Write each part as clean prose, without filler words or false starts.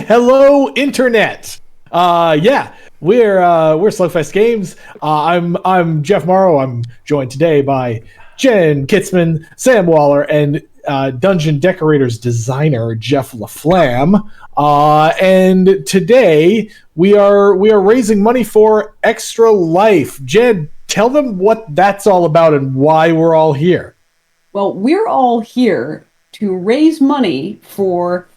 hello, Internet. We're SlugFest Games. I'm Jeff Morrow. I'm joined today by Jen Kitzman, Sam Waller, and Dungeon Decorators designer Jeff LaFlamme. And today we are raising money for Extra Life. Jen, tell them what that's all about and why we're all here. Well, we're all here to raise money for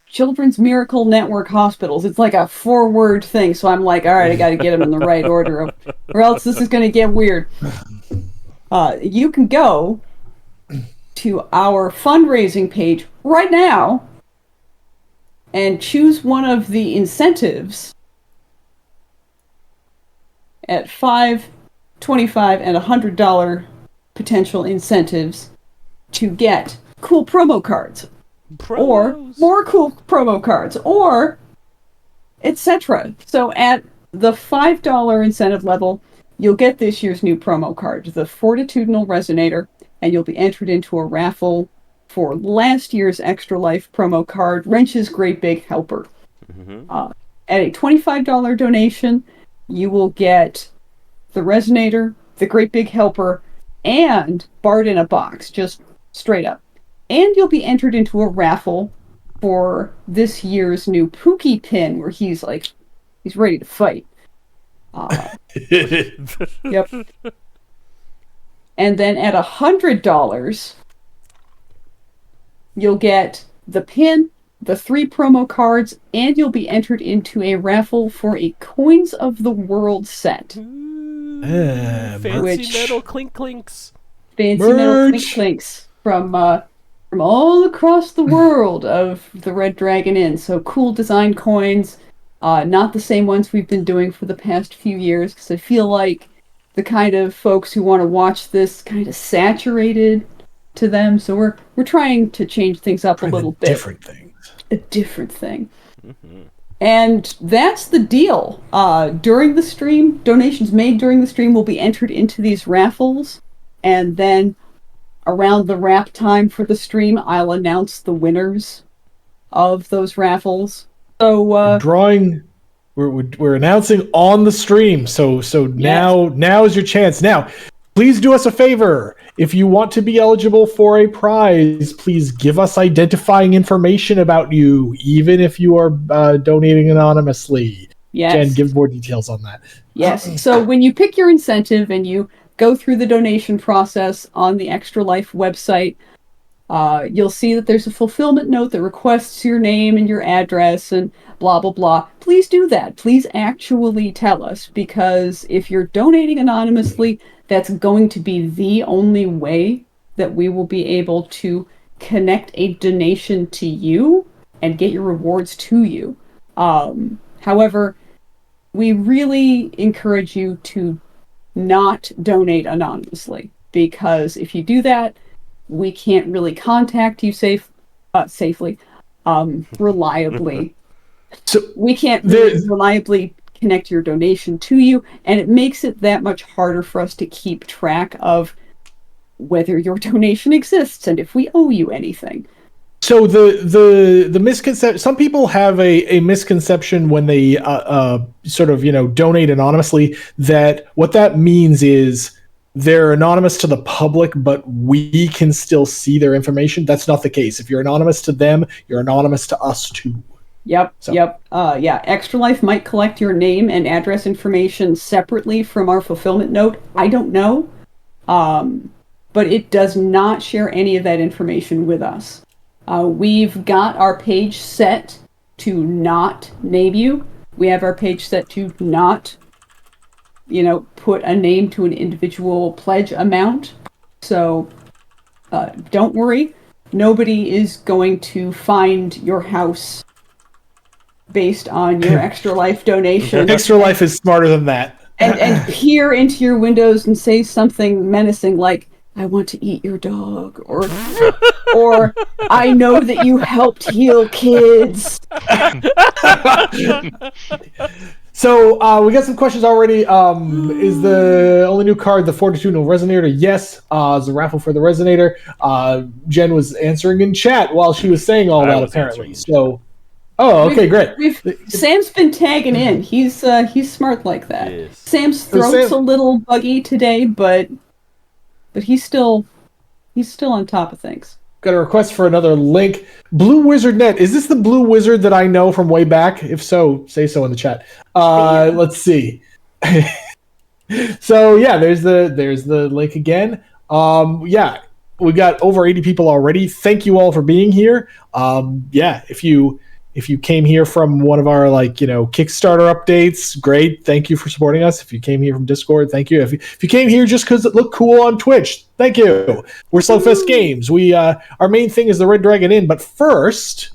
Children's Miracle Network hospitals. It's like a 4-word thing, so I'm like, all right, I got to get them in the right order, or else this is going to get weird. You can go to our fundraising page right now and choose one of the incentives at $5, $25, and $100 potential incentives to get cool promo cards. Or more cool promo cards, or etc. So at the $5 incentive level, you'll get this year's new promo card, the Fortitudinal Resonator, and you'll be entered into a raffle for last year's Extra Life promo card, Wrench's Great Big Helper. Mm-hmm. At a $25 donation, you will get the Resonator, the Great Big Helper, and Bard in a Box, just straight up. And you'll be entered into a raffle for this year's new Pookie pin, where he's ready to fight. Yep. And then at $100, you'll get the pin, the 3 promo cards, and you'll be entered into a raffle for a Coins of the World set. Fancy metal clink clinks. Fancy metal clink clinks from all across the world of the Red Dragon Inn. So cool design coins, not the same ones we've been doing for the past few years, because I feel like the kind of folks who want to watch this kind of saturated to them. So we're trying to change things up a little bit. Different things. A different thing. Mm-hmm. And that's the deal. During the stream, donations made during the stream will be entered into these raffles, and then around the wrap time for the stream, I'll announce the winners of those raffles. So we're announcing on the stream. So yes. Now is your chance. Now, please do us a favor. If you want to be eligible for a prize, please give us identifying information about you, even if you are donating anonymously. Yes. Jen, give more details on that. Yes. So when you pick your incentive and you go through the donation process on the Extra Life website, you'll see that there's a fulfillment note that requests your name and your address and blah, blah, blah. Please do that. Please actually tell us, because if you're donating anonymously, that's going to be the only way that we will be able to connect a donation to you and get your rewards to you. However, we really encourage you to not donate anonymously, because if you do that, we can't really contact you safely, reliably. So we can't really reliably connect your donation to you, and it makes it that much harder for us to keep track of whether your donation exists and if we owe you anything. So the misconception, some people have a misconception when they donate anonymously, that what that means is they're anonymous to the public, but we can still see their information. That's not the case. If you're anonymous to them, you're anonymous to us too. Yep. Extra Life might collect your name and address information separately from our fulfillment note. I don't know. But it does not share any of that information with us. We've got our page set to not name you. We have our page set to not, put a name to an individual pledge amount. So don't worry. Nobody is going to find your house based on your Extra Life donation. Extra Life is smarter than that. and peer into your windows and say something menacing like, "I want to eat your dog," or "I know that you helped heal kids." So we got some questions already. Is the only new card the Fortitudinal Resonator? Yes. Is a raffle for the Resonator. Jen was answering in chat while she was saying all that, apparently. So Oh, okay, great. Sam's been tagging in. He's smart like that. Yes. Sam's throat's a little buggy today, but he's still on top of things. Got a request for another link. Blue Wizard Net. Is this the Blue Wizard that I know from way back? If so, say so in the chat. Let's see. So yeah, there's the link again. Yeah, we got over 80 people already. Thank you all for being here. Yeah, if you came here from one of our Kickstarter updates, great. Thank you for supporting us. If you came here from Discord, thank you. If you came here just because it looked cool on Twitch, thank you. We're SlugFest Games. We our main thing is the Red Dragon Inn, but first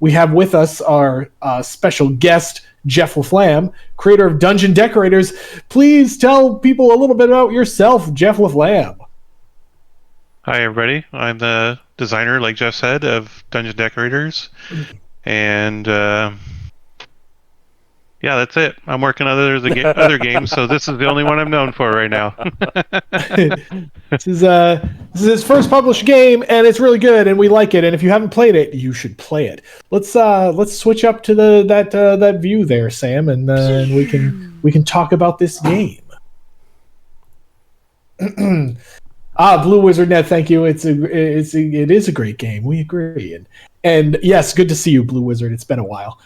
we have with us our special guest, Jeff LaFlamme, creator of Dungeon Decorators. Please tell people a little bit about yourself, Jeff LaFlamme. Hi, everybody. I'm the designer, like Jeff said, of Dungeon Decorators. And, yeah, that's it. I'm working on other games, so this is the only one I'm known for right now. This is his first published game, and it's really good, and we like it. And if you haven't played it, you should play it. Let's switch up to that view there, Sam, and then we can talk about this game. Blue Wizard Net, thank you. It is a great game. We agree, and yes, good to see you, Blue Wizard. It's been a while.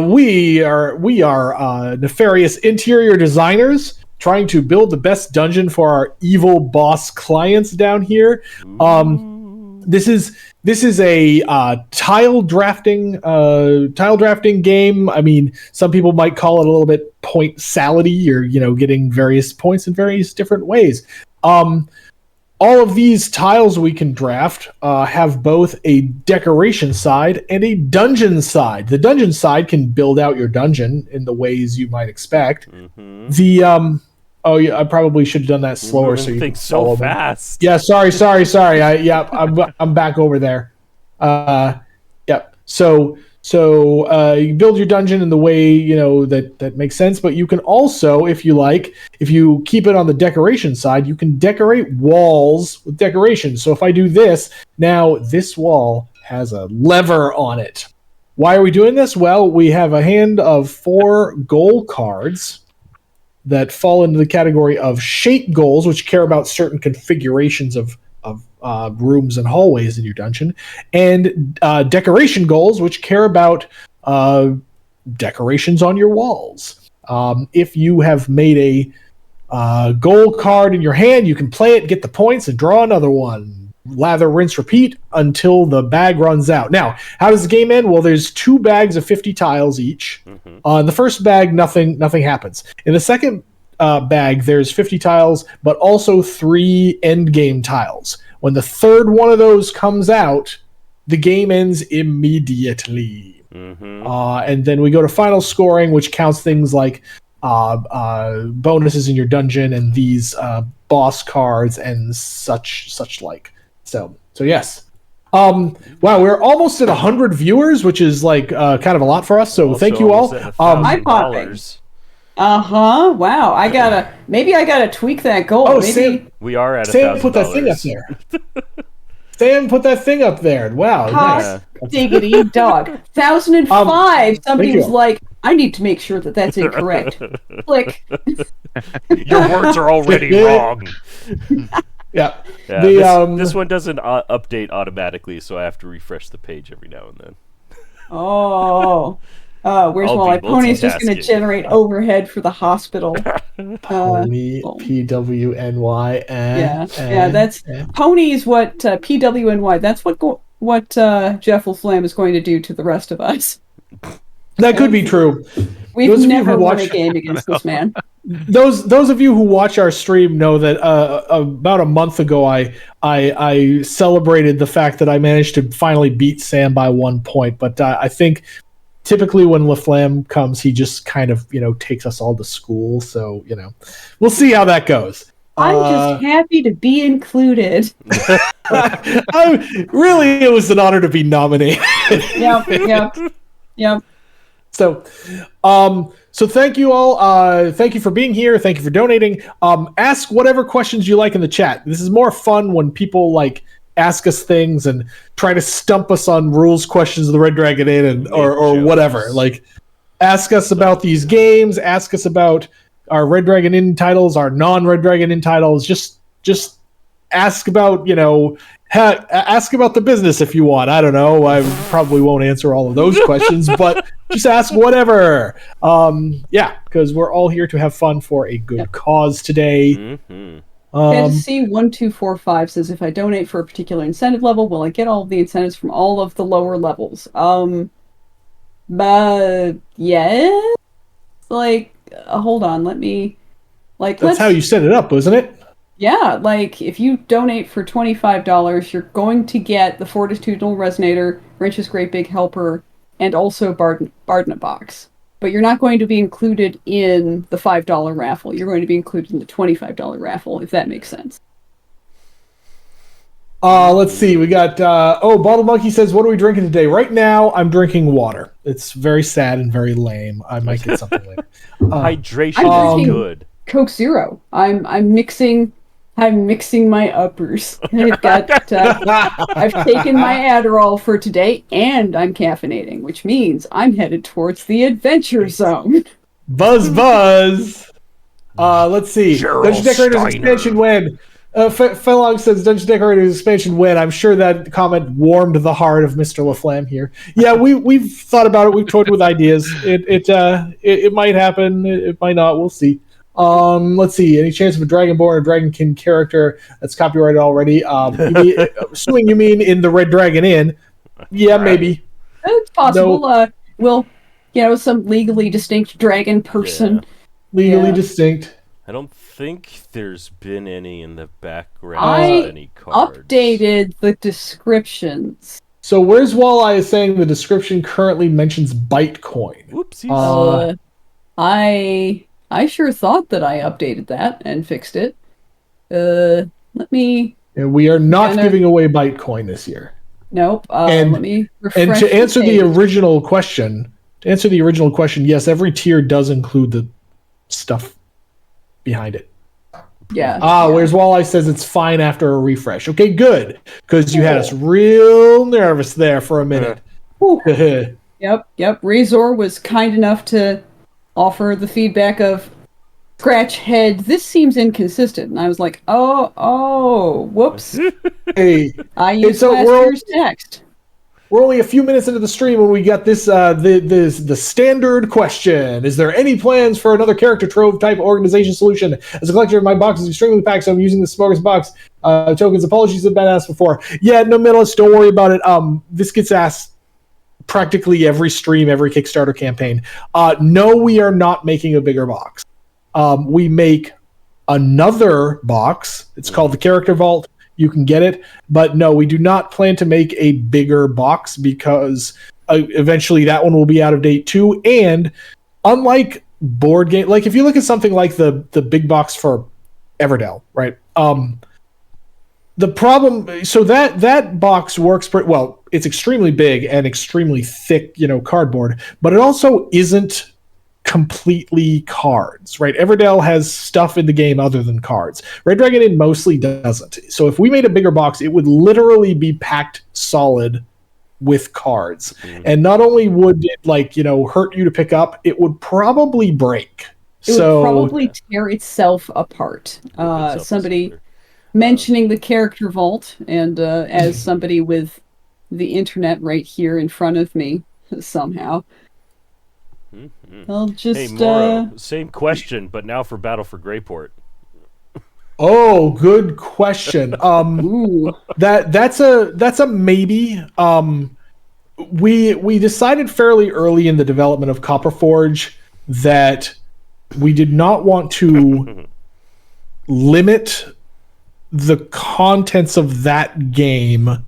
We are nefarious interior designers trying to build the best dungeon for our evil boss clients down here. This is a tile drafting game. I mean, some people might call it a little bit point salady, or getting various points in various different ways. All of these tiles we can draft have both a decoration side and a dungeon side. The dungeon side can build out your dungeon in the ways you might expect. Mm-hmm. Oh yeah, I probably should have done that slower so you can so fast. Yeah, sorry. I'm back over there. Yep. So you build your dungeon in the way that makes sense, but you can also, if you keep it on the decoration side, you can decorate walls with decorations. So if I do this, now this wall has a lever on it. Why are we doing this? Well, we have a hand of 4 goal cards that fall into the category of shape goals, which care about certain configurations of rooms and hallways in your dungeon, and decoration goals, which care about decorations on your walls. If you have made a goal card in your hand, you can play it, get the points, and draw another one. Lather, rinse, repeat until the bag runs out. Now, how does the game end? Well, there's 2 bags of 50 tiles each. Mm-hmm. In the first bag, nothing happens. In the second bag, there's 50 tiles, but also 3 end game tiles. When the third one of those comes out, the game ends immediately. Mm-hmm. And then we go to final scoring, which counts things like bonuses in your dungeon and these boss cards and such like. So yes. Wow, we're almost at 100 viewers, which is kind of a lot for us. So thank you all. $1,000. Wow. I gotta tweak that goal. Oh, maybe Sam, we are at Sam put that thing up there. Sam put that thing up there. Wow, nice. Diggity dog. 1,005. Somebody was like, I need to make sure that that's incorrect. Click. Your words are already wrong. Yeah. This one doesn't update automatically, so I have to refresh the page every now and then. Where's my pony's just going to generate overhead for the hospiel. Pony, PWNY. Yeah, that's Pony's what PWNY. That's what Jeff LaFlamme is going to do to the rest of us. That could be true. We've never won a game against this man. Those of you who watch our stream know that about a month ago I celebrated the fact that I managed to finally beat Sam by 1 point. But I think typically when LaFlamme comes, he just kind of takes us all to school. So we'll see how that goes. I'm just happy to be included. Really, it was an honor to be nominated. Yep. So thank you all. Thank you for being here. Thank you for donating. Ask whatever questions you like in the chat. This is more fun when people ask us things and try to stump us on rules questions of the Red Dragon Inn and or whatever. Like, ask us about these games. Ask us about our Red Dragon Inn titles, our non-Red Dragon Inn titles. Just ask about, ask about the business if you want. I don't know. I probably won't answer all of those questions, but just ask whatever. Because we're all here to have fun for a good cause today. Mm-hmm. Fantasy 1245 says, if I donate for a particular incentive level, will I get all of the incentives from all of the lower levels? But yeah. Like, hold on, let me. That's how you set it up, wasn't it? Yeah, like, if you donate for $25, you're going to get the Fortitudinal Resonator, Wrench's Great Big Helper, and also Bardna Box. But you're not going to be included in the $5 raffle. You're going to be included in the $25 raffle, if that makes sense. Let's see. We got... Bottle Monkey says, what are we drinking today? Right now, I'm drinking water. It's very sad and very lame. I might get something later. Hydration is good. Coke Zero. I'm mixing my uppers. I've taken my Adderall for today, and I'm caffeinating, which means I'm headed towards the adventure zone. Buzz. Let's see. Dungeon Decorators expansion when? Felog says Dungeon Decorators expansion when. I'm sure that comment warmed the heart of Mr. LaFlamme here. Yeah, we've thought about it. We've toyed with ideas. It might happen. It might not. We'll see. Let's see. Any chance of a Dragonborn or Dragonkin character that's copyrighted already? Assuming you mean in the Red Dragon Inn. Yeah, maybe. It's possible. No. Some legally distinct dragon person. Yeah. Legally distinct. I don't think there's been any in the background of any cards. Updated the descriptions. So where's Walleye is saying the description currently mentions Bytecoin. Oopsies. I sure thought that I updated that and fixed it. Let me... And we are not giving away Bytecoin this year. Nope. Let me refresh. And to answer the original question, yes, every tier does include the stuff behind it. Yeah. Whereas Walleye says it's fine after a refresh. Okay, good. Because you had us real nervous there for a minute. Yep. Razor was kind enough to offer the feedback of scratch head. This seems inconsistent, and I was like, oh, whoops. Hey, I used last year's text. We're only a few minutes into the stream when we got this the standard question. Is there any plans for another character trove type organization solution? As a collector, my box is extremely packed, so I'm using the smorgasbord box tokens. Apologies have been asked before. Yeah, no, Metalist, don't worry about it. This gets asked practically every stream, every Kickstarter campaign. No, we are not making a bigger box. We make another box. It's called the Character Vault. You can get it, but no, we do not plan to make a bigger box because eventually that one will be out of date too. And unlike board game, like if you look at something like the big box for Everdell, right? The problem, so that box works pretty well. It's extremely big and extremely thick, cardboard, but it also isn't completely cards, right? Everdell has stuff in the game other than cards. Red Dragon Inn mostly doesn't. So if we made a bigger box, it would literally be packed solid with cards. And not only would it hurt you to pick up, it would probably break. It would probably tear itself apart. Somebody mentioning the Character Vault, and as somebody with the internet right here in front of me somehow, I'll just... Hey, Morrow, same question, but now for Battle for Greyport. Oh, good question. That's a maybe. We decided fairly early in the development of Copperforge that we did not want to limit the contents of that game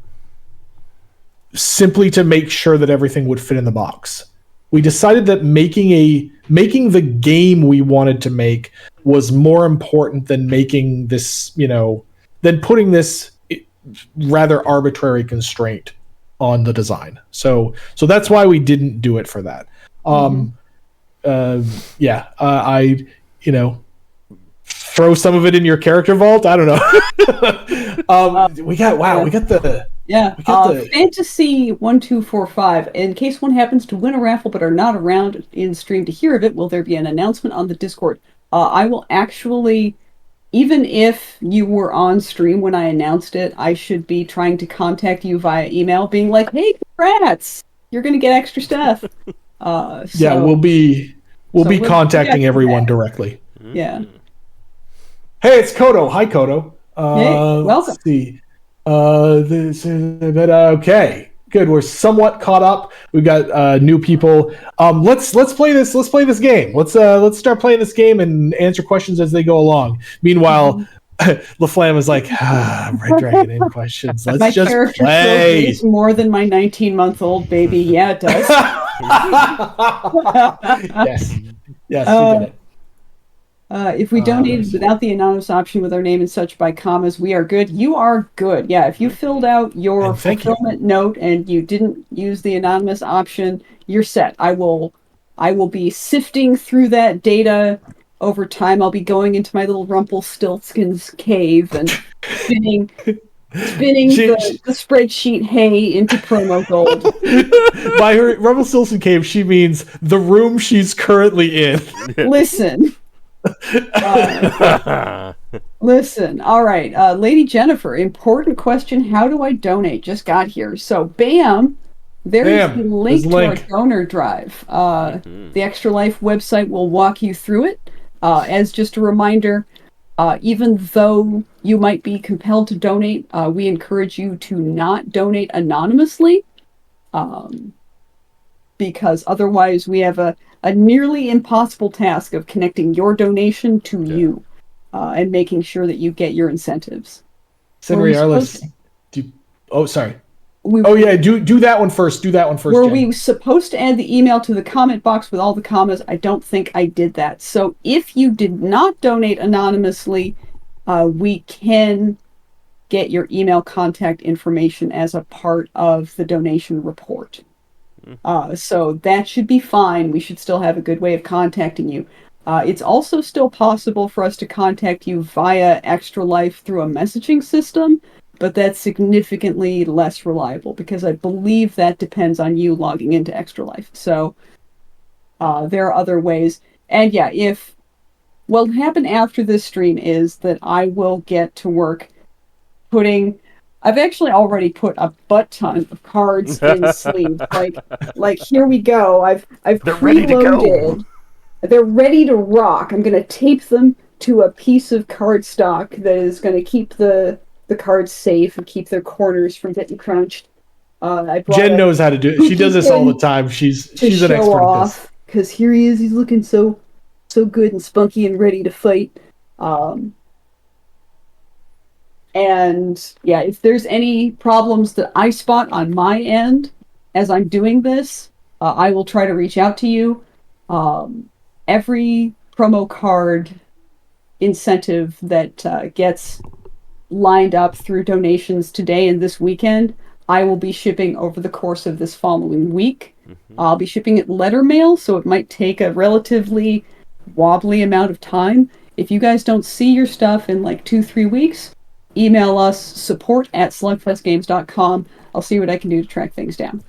simply to make sure that everything would fit in the box. We decided that making the game we wanted to make was more important than making this, than putting this rather arbitrary constraint on the design. So that's why we didn't do it for that. I throw some of it in your Character Vault. I don't know. We got the Fantasy 1245. In case one happens to win a raffle but are not around in stream to hear of it, will there be an announcement on the Discord? I will actually, even if you were on stream when I announced it, I should be trying to contact you via email, being like, "Hey, congrats! You're going to get extra stuff." We'll be contacting everyone directly. Yeah. Hey, it's Kodo. Hi, Kodo. Hey, welcome. Let's see. Okay, good. We're somewhat caught up. We've got new people. Let's play this. Let's play this game. Let's start playing this game and answer questions as they go along. Meanwhile, LaFlamme is like, Red Dragon in questions. Let's just play. It's more than my 19-month-old baby. Yeah, it does. Yes, you did it. If we donated without the anonymous option with our name and such by commas, we are good. You are good. Yeah, if you filled out your fulfillment note and you didn't use the anonymous option, you're set. I will be sifting through that data over time. I'll be going into my little Rumpelstiltskin's cave and spinning the spreadsheet hay into promo gold. By her Rumpelstiltskin cave, she means the room she's currently in. Listen. Listen, all right, Lady Jennifer, important question. How do I donate? Just got here. So, bam, there is the link to our donor drive. The Extra Life website will walk you through it. As just a reminder, even though you might be compelled to donate, we encourage you to not donate anonymously, because otherwise we have a nearly impossible task of connecting your donation to you and making sure that you get your incentives. Sorry. Do that one first. Were we supposed to add the email to the comment box with all the commas? I don't think I did that. So if you did not donate anonymously, we can get your email contact information as a part of the donation report. So that should be fine. We should still have a good way of contacting you. It's also still possible for us to contact you via Extra Life through a messaging system, but that's significantly less reliable because I believe that depends on you logging into Extra Life. So there are other ways. And yeah, what'll happen after this stream is that I will get to work I've actually already put a butt ton of cards in sleeves. Like here we go. I've They're ready to go. They're ready to rock. I'm gonna tape them to a piece of cardstock that is gonna keep the cards safe and keep their corners from getting crunched. Jen knows how to do it. She does this all the time. She's an expert at this. Because here he is. He's looking so good and spunky and ready to fight. And yeah, if there's any problems that I spot on my end as I'm doing this, I will try to reach out to you. Every promo card incentive that gets lined up through donations today and this weekend, I will be shipping over the course of this following week. I'll be shipping it letter mail, so it might take a relatively wobbly amount of time. If you guys don't see your stuff in like 2-3 weeks, email us support@slugfestgames.com. I'll see what I can do to track things down.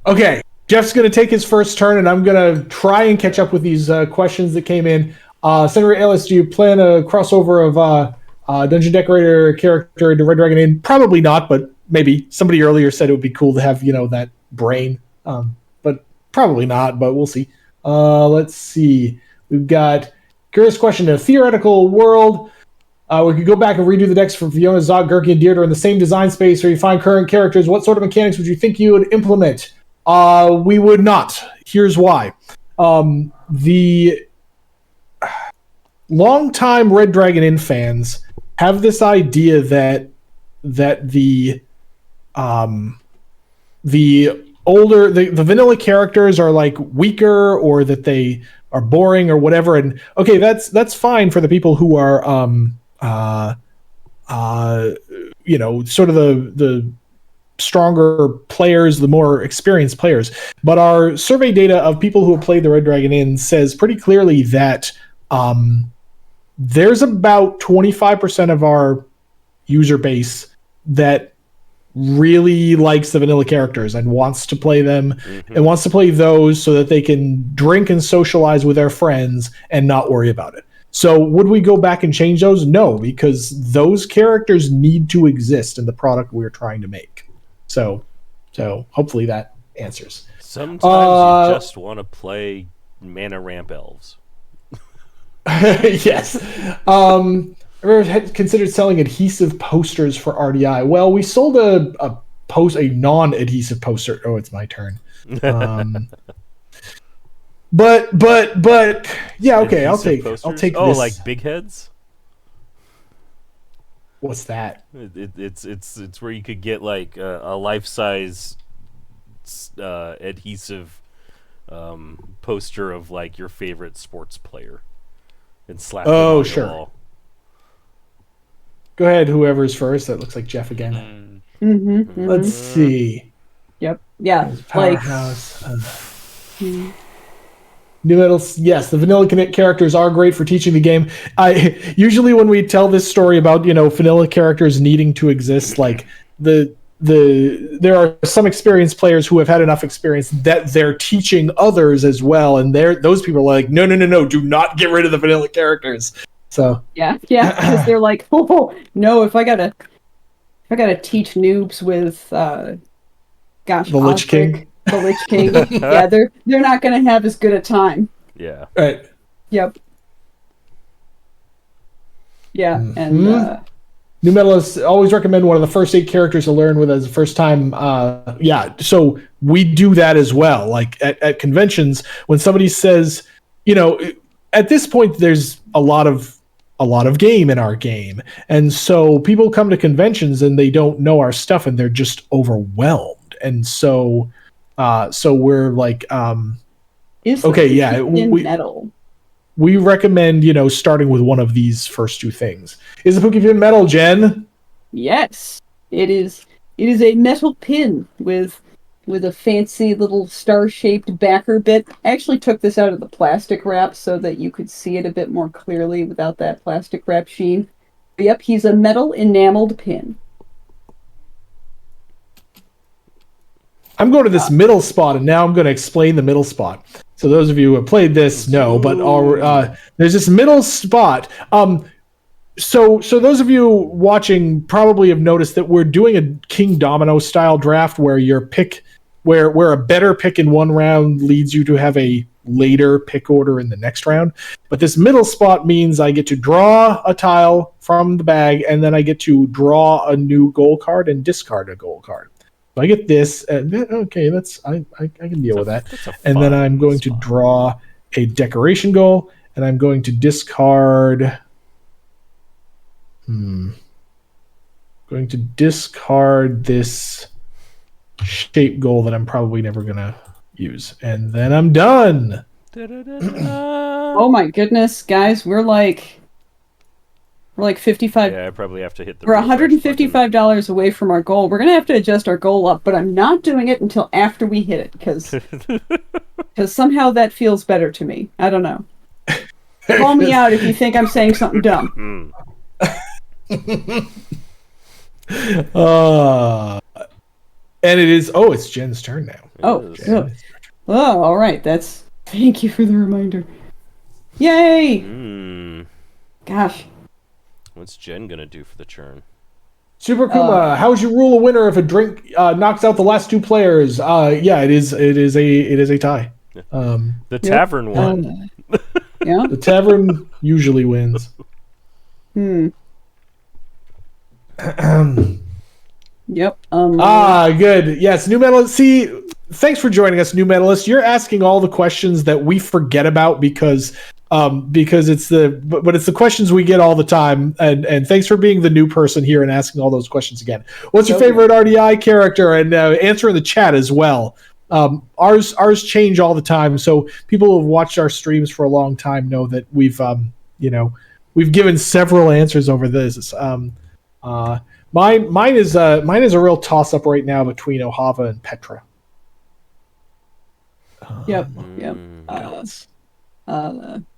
Okay, Jeff's going to take his first turn, and I'm going to try and catch up with these questions that came in. Senator Ellis, do you plan a crossover of Dungeon Decorator character into Red Dragon Inn? Probably not, but maybe. Somebody earlier said it would be cool to have, that brain. But probably not, but we'll see. Let's see. We've got curious question. In a theoretical world, we could go back and redo the decks for Fiona, Zog, Gurky, and Deirdre in the same design space, or you find current characters. What sort of mechanics would you think you would implement? We would not. Here's why. The longtime Red Dragon Inn fans have this idea that the older the vanilla characters are like weaker, or that they are boring or whatever. And okay, that's fine for the people who are sort of the stronger players, the more experienced players. But our survey data of people who have played the Red Dragon Inn says pretty clearly that there's about 25% of our user base that really likes the vanilla characters and wants to play them and wants to play those so that they can drink and socialize with their friends and not worry about it. So would we go back and change those? No, because those characters need to exist in the product we're trying to make. So hopefully that answers. Sometimes you just want to play mana ramp elves. Yes. Ever had considered selling adhesive posters for RDI? Well, we sold a non-adhesive poster. Oh, it's my turn. But yeah, okay, I'll take this. Like big heads? What's that? It's where you could get like a life-size adhesive poster of like your favorite sports player and slap them on the wall. Go ahead, whoever's first. That looks like Jeff again. Let's see. Yep. Yeah. Powerhouse. New metals, yes, the vanilla characters are great for teaching the game. Usually when we tell this story about vanilla characters needing to exist, like there are some experienced players who have had enough experience that they're teaching others as well, and those people are like, no, do not get rid of the vanilla characters. So yeah, because they're like, oh no, if I gotta teach noobs with the Lich King. The Lich King. Yeah, they're not going to have as good a time. Yeah. Right. Yep. Yeah, and New Metalists always recommend one of the first 8 characters to learn with as the first time. So we do that as well. Like at conventions, when somebody says, at this point there's a lot of game in our game, and so people come to conventions and they don't know our stuff and they're just overwhelmed, and so we're like, okay, yeah, we recommend, starting with one of these first 2 things. Is the Pokepin metal, Jen? Yes, it is. It is a metal pin with a fancy little star-shaped backer bit. I actually took this out of the plastic wrap so that you could see it a bit more clearly without that plastic wrap sheen. But yep, he's a metal enameled pin. I'm going to this middle spot, and now I'm going to explain the middle spot. So those of you who have played this know, but there's this middle spot. So those of you watching probably have noticed that we're doing a King Domino style draft where where a better pick in one round leads you to have a later pick order in the next round. But this middle spot means I get to draw a tile from the bag, and then I get to draw a new goal card and discard a goal card. So I get this, and okay, I can deal with that. And then I'm going to draw a decoration goal, and I'm going to discard. Going to discard this shape goal that I'm probably never gonna use, and then I'm done. Oh my goodness, guys, we're like 55. Yeah, I probably have to hit the. We're $155 away from our goal. We're gonna have to adjust our goal up, but I'm not doing it until after we hit it because somehow that feels better to me. I don't know. Call me out if you think I'm saying something dumb. And it is. Oh, it's Jen's turn now. Oh, good. Oh, all right. Thank you for the reminder. Yay! Gosh. What's Jen gonna do for the churn? Super Kuma, how would you rule a winner if a drink knocks out the last 2 players? Yeah, it is a tie. The tavern won. Yeah. The tavern usually wins. Yep. Good. Yes, New Medalist. See, thanks for joining us, New Medalist. You're asking all the questions that we forget about because it's the questions we get all the time. And thanks for being the new person here and asking all those questions again. What's your favorite RDI character? And answer in the chat as well. Ours change all the time. So people who have watched our streams for a long time know that we've given several answers over this. Mine is a real toss up right now between Ohava and Petra. Yep.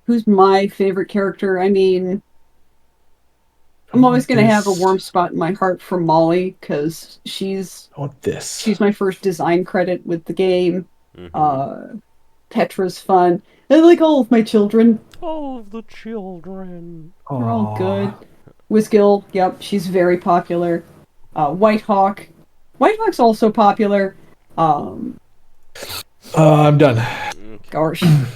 Who's my favorite character? I mean, I'm always going to have a warm spot in my heart for Molly because she's my first design credit with the game. Petra's fun. I like all of my children. All of the children. They're all good. Whizgill, yep, she's very popular. Whitehawk. Whitehawk's also popular. I'm done. Gosh. All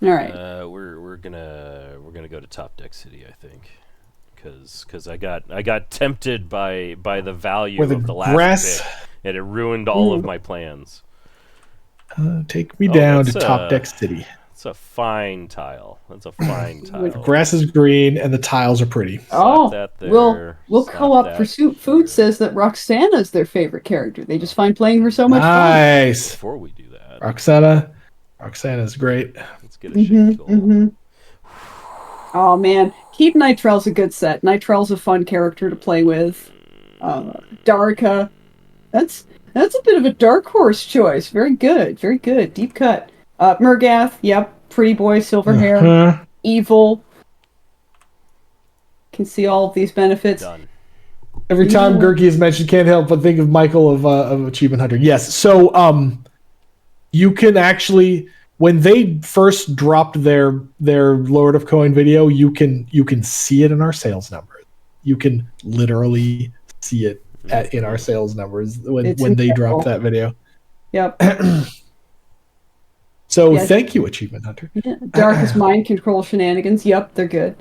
right. We're gonna go to Top Deck City, I think, because I got tempted by the value of the last pick, and it ruined all of my plans. Take me down to Top Deck City. It's a fine tile. That's a fine tile. The grass is green and the tiles are pretty. Will Co-op Pursuit Food says that Roxana's their favorite character. They just find playing her so much fun. Nice. Before we do that, Roxana's great. Let's get a shape goal. Oh man, keep Nitrell's a good set. Nitrell's a fun character to play with. Darka, that's a bit of a dark horse choice. Very good, very good. Deep cut. Murgath, yep, pretty boy, silver hair, evil. Can see all of these benefits. Done. Every time Gurky is mentioned, can't help but think of Michael of Achievement Hunter. Yes, so you can actually, when they first dropped their Lord of Coin video, you can see it in our sales numbers. You can literally see it in our sales numbers when they dropped that video. Yep. So thank you, Achievement Hunter. Yeah. Darkest mind control shenanigans. Yep, they're good.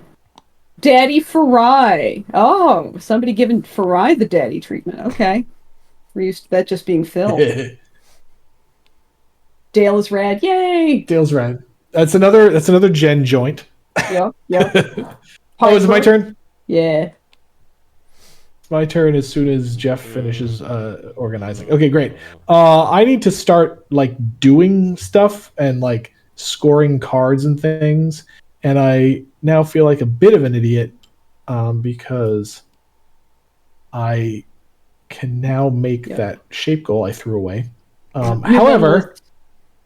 Daddy Farai. Oh, somebody giving Farai the daddy treatment. Okay. We're used to that just being Phil. Dale is rad. Yay! Dale's rad. That's another Gen joint. Yep. Oh, is it my turn? Yeah. It's my turn as soon as Jeff finishes organizing. Okay, great. I need to start doing stuff and scoring cards and things, and I now feel like a bit of an idiot because I can now make that shape goal I threw away. However,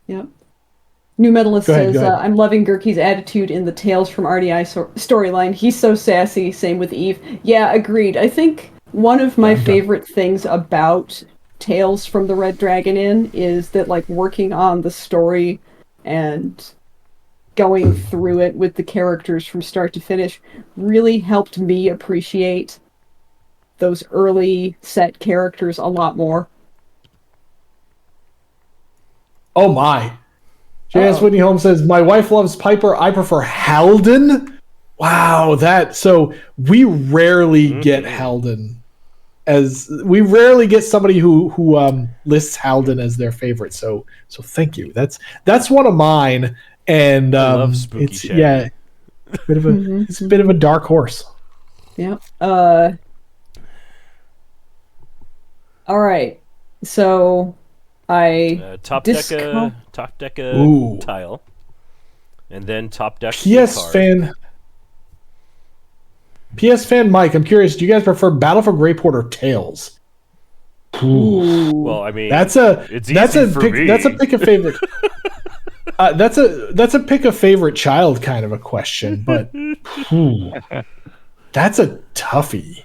New Medalist go ahead. I'm loving Gurky's attitude in the Tales from RDI storyline. He's so sassy. Same with Eve. Yeah, agreed. I think one of my favorite things about Tales from the Red Dragon Inn is that working on the story and going through it with the characters from start to finish really helped me appreciate those early set characters a lot more. Oh my. J.S. Whitney Holmes says, my wife loves Piper. I prefer Halden. Wow, so we rarely get Halden we rarely get somebody who lists Halden as their favorite. So thank you. That's one of mine. And I love Spooky Shaggy. It's a bit of a dark horse. Yeah. All right. So top deck tile, and then top deck PS fan Mike, I'm curious, do you guys prefer Battle for Greyport or Tales? Ooh. Well, I mean, that's a pick a favorite. That's a pick a favorite child kind of a question, but that's a toughie.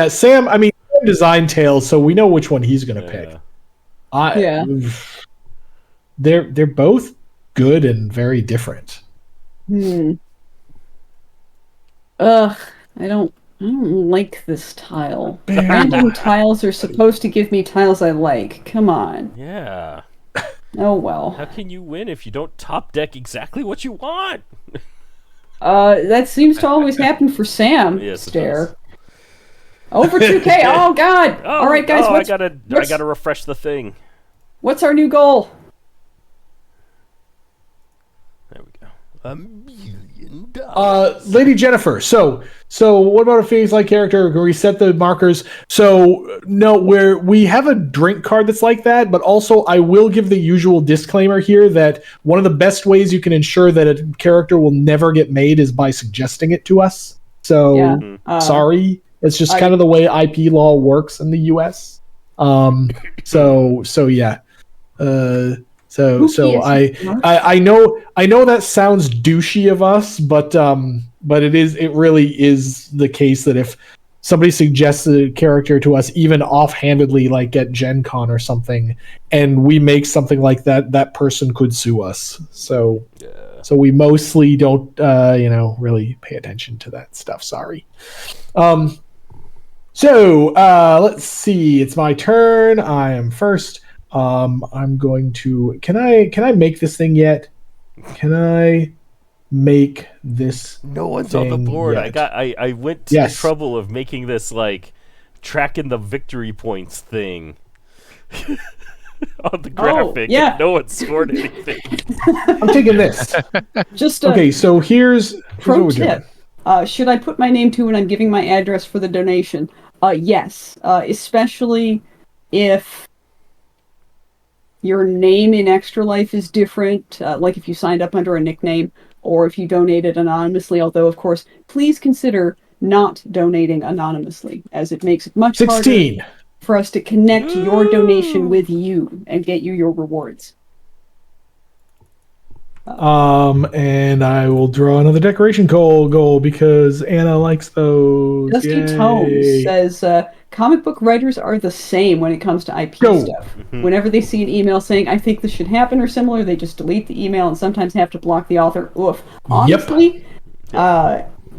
Sam. I mean, design Tales, so we know which one he's going to pick. They're both good and very different. I don't like this tile. Random tiles are supposed to give me tiles I like. Come on. Yeah. Oh well. How can you win if you don't top deck exactly what you want? That seems to always happen for Sam. Yes, Stare. Over 2K. Oh God! All right, guys. I gotta refresh the thing. What's our new goal? There we go. $1 million. Lady Jennifer. So what about a Phoenix-like character? Can we set the markers? So no, we have a drink card that's like that, but also I will give the usual disclaimer here that one of the best ways you can ensure that a character will never get made is by suggesting it to us. So sorry. It's just kind of the way IP law works in the US. I know that sounds douchey of us, but but it really is the case that if somebody suggests a character to us, even offhandedly, like at Gen Con or something, and we make something like that, that person could sue us. So we mostly don't, really pay attention to that stuff. Sorry. So let's see. It's my turn. I am first. I'm going to. Can I make this thing yet? Can I make this? No one's on the board. Yet? I went to the trouble of making this like tracking the victory points thing on the graphic. Yeah. And no one scored anything. I'm taking this. Just okay. So here's pro tip. Should I put my name to when I'm giving my address for the donation? Yes. Especially if your name in Extra Life is different, like if you signed up under a nickname, or if you donated anonymously, although, of course, please consider not donating anonymously, as it makes it much 16 harder for us to connect your donation with you and get you your rewards. And I will draw another decoration goal because Anna likes those. Dusty Tomes says, comic book writers are the same when it comes to IP stuff. Whenever they see an email saying, I think this should happen or similar, they just delete the email and sometimes have to block the author. Oof. Honestly,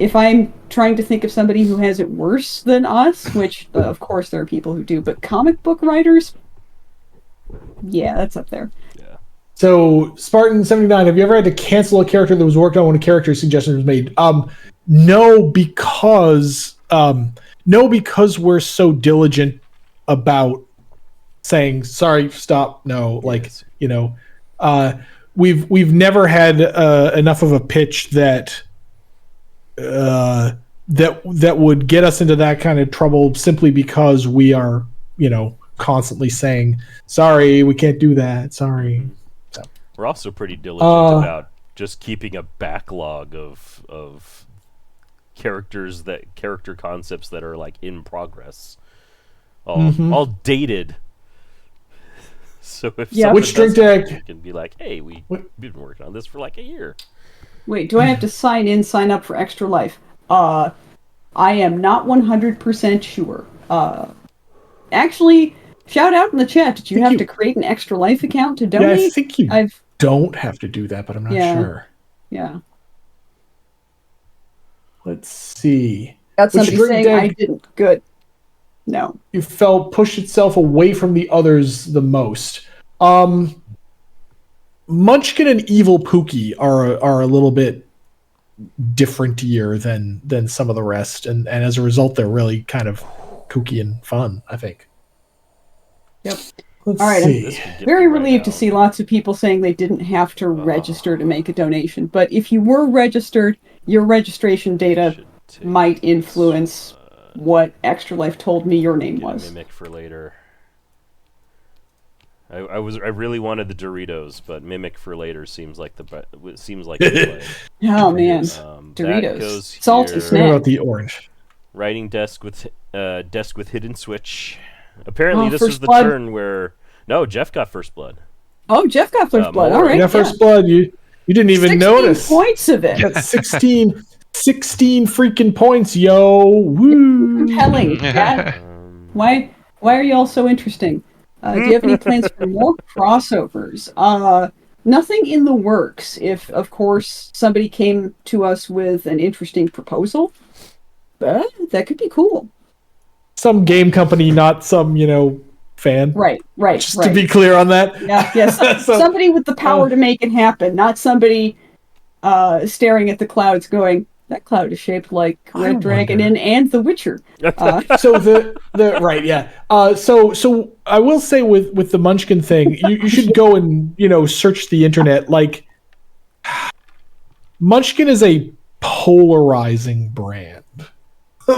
if I'm trying to think of somebody who has it worse than us, which, of course, there are people who do, but comic book writers, yeah, that's up there. So, Spartan79, have you ever had to cancel a character that was worked on when a character suggestion was made? No, because we're so diligent about saying sorry, stop, no, we've never had enough of a pitch that would get us into that kind of trouble simply because we are, constantly saying sorry, we can't do that, sorry. We're also pretty diligent about just keeping a backlog of character concepts that are like in progress, all dated. So if which drink deck you can be like, hey, we've been working on this for like a year. Wait, do I have to sign up for Extra Life? I am not 100% sure. Actually, shout out in the chat. Did you have to create an Extra Life account to donate? Yeah, I think you don't have to do that, but I'm not sure. Yeah. Let's see. Got somebody saying I didn't. Good. No. You felt pushed itself away from the others the most. Munchkin and Evil Pookie are a little bit differentier than some of the rest, and as a result, they're really kind of kooky and fun, I think. Yep. Let's All right, see. I'm very relieved to see lots of people saying they didn't have to register to make a donation. But if you were registered, your registration data might influence what Extra Life told me your name was. Mimic for later. I really wanted the Doritos, but Mimic for later seems like the play. Oh man, Doritos, salty snack. What about the orange? Writing desk with hidden switch. Apparently, this is the turn where Jeff got first blood. Oh, Jeff got first blood. All right, yeah, first blood. You didn't even notice. 16 points of it. That's 16 freaking points, yo! Woo! Compelling. Why are you all so interesting? Do you have any plans for more crossovers? Nothing in the works. If, of course, somebody came to us with an interesting proposal, that could be cool. Some game company, not some, fan. Right. Just to be clear on that. Yes. Somebody with the power to make it happen, not somebody staring at the clouds going, that cloud is shaped like Red Dragon and The Witcher. So So I will say with the Munchkin thing, you should go and search the internet. Like, Munchkin is a polarizing brand.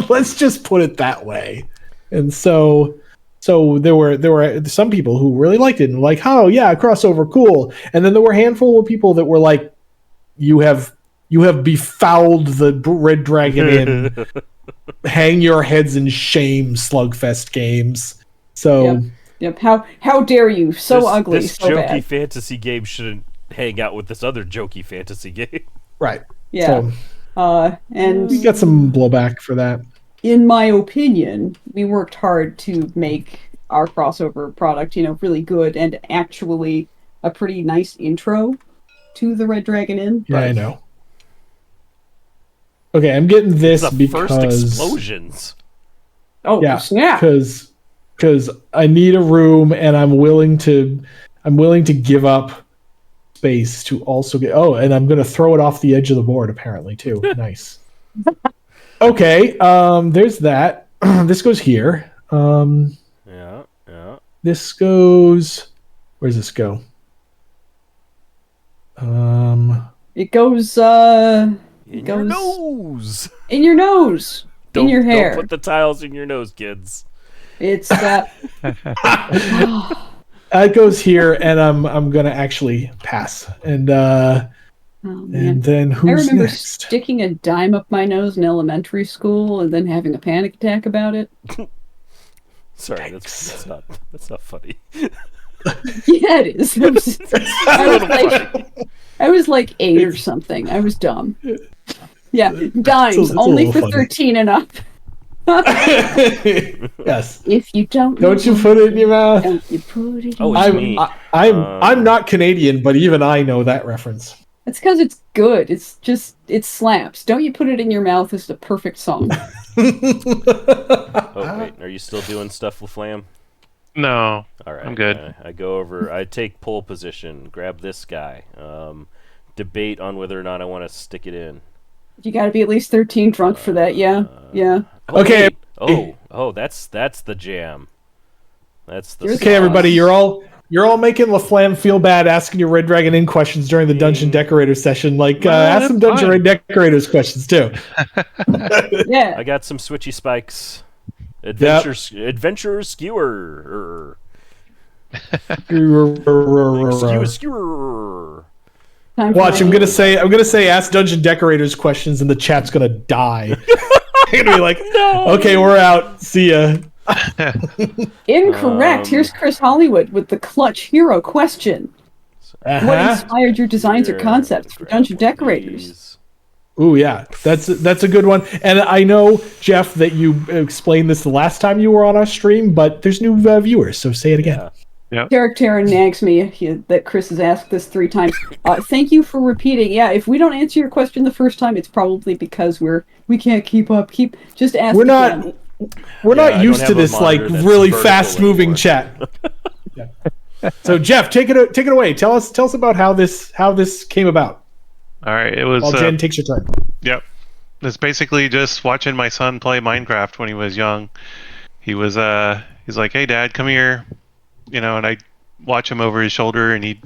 Let's just put it that way. And so there were some people who really liked it and like, oh yeah, crossover, cool. And then there were a handful of people that were like, you have befouled the Red Dragon Inn. Hang your heads in shame, SlugFest games. So yep. How dare you? So ugly, this so jokey bad. fantasy game shouldn't hang out with this other jokey fantasy game. Right. Yeah. And We got some blowback for that. in my opinion, we worked hard to make our crossover product, really good and actually a pretty nice intro to the Red Dragon Inn. Yeah, I know. Okay, I'm getting this it's the because first explosions. Oh, yeah, snap! Because I need a room, and I'm willing to give up space to also get. Oh, and I'm going to throw it off the edge of the board apparently too. Nice. Okay, there's that. This goes here. Yeah. This goes. Where does this go? It goes. In your nose. In your nose. In your hair. Don't put the tiles in your nose, kids. It's that. It goes here, and I'm gonna actually pass. And and then who's I remember next? sticking a dime up my nose in elementary school and then having a panic attack about it. Sorry, that's not funny. Yeah, it is. I was like 8 or something. I was dumb. Yeah, dimes it's only for funny. 13 and up. Yes. If you don't you put it in your mouth? don't you put it in Oh, your it's me. I'm not Canadian, but even I know that reference. It's because it's good. It slaps. Don't you put it in your mouth is the perfect song. Oh wait, are you still doing stuff with Flam? No, All right, I'm good. I go over. I take pole position. Grab this guy. Debate on whether or not I want to stick it in. You got to be at least 13 drunk for that. Yeah. Okay. Wait. Oh, that's the jam. That's the. Okay, everybody, you're all making LaFlamme feel bad asking your Red Dragon Inn questions during the Dungeon Decorator session. Like, ask some Dungeon Red Decorators questions too. Yeah. I got some switchy spikes. Adventure skewer. Skewer. Watch, I'm gonna say ask Dungeon Decorators questions, and the chat's gonna die. They're gonna be like, no. Okay, we're out. See ya. Incorrect. Here's Chris Hollywood with the clutch hero question. What inspired your designs or concepts for Dungeon Decorators? Ooh, yeah, that's a good one. And I know, Jeff, that you explained this the last time you were on our stream, but there's new viewers, so say it again. Yeah. Derek Terran nags me that Chris has asked this 3 times. Thank you for repeating. Yeah, if we don't answer your question the first time, it's probably because we can't keep up. Just ask. We're not used to this like really fast moving chat. Yeah. So Jeff, take it away. Tell us about how this came about. All right, it was. While Jen takes your turn. Yep, it's basically just watching my son play Minecraft when he was young. He's like, "Hey, Dad, come here," and I'd watch him over his shoulder, and he'd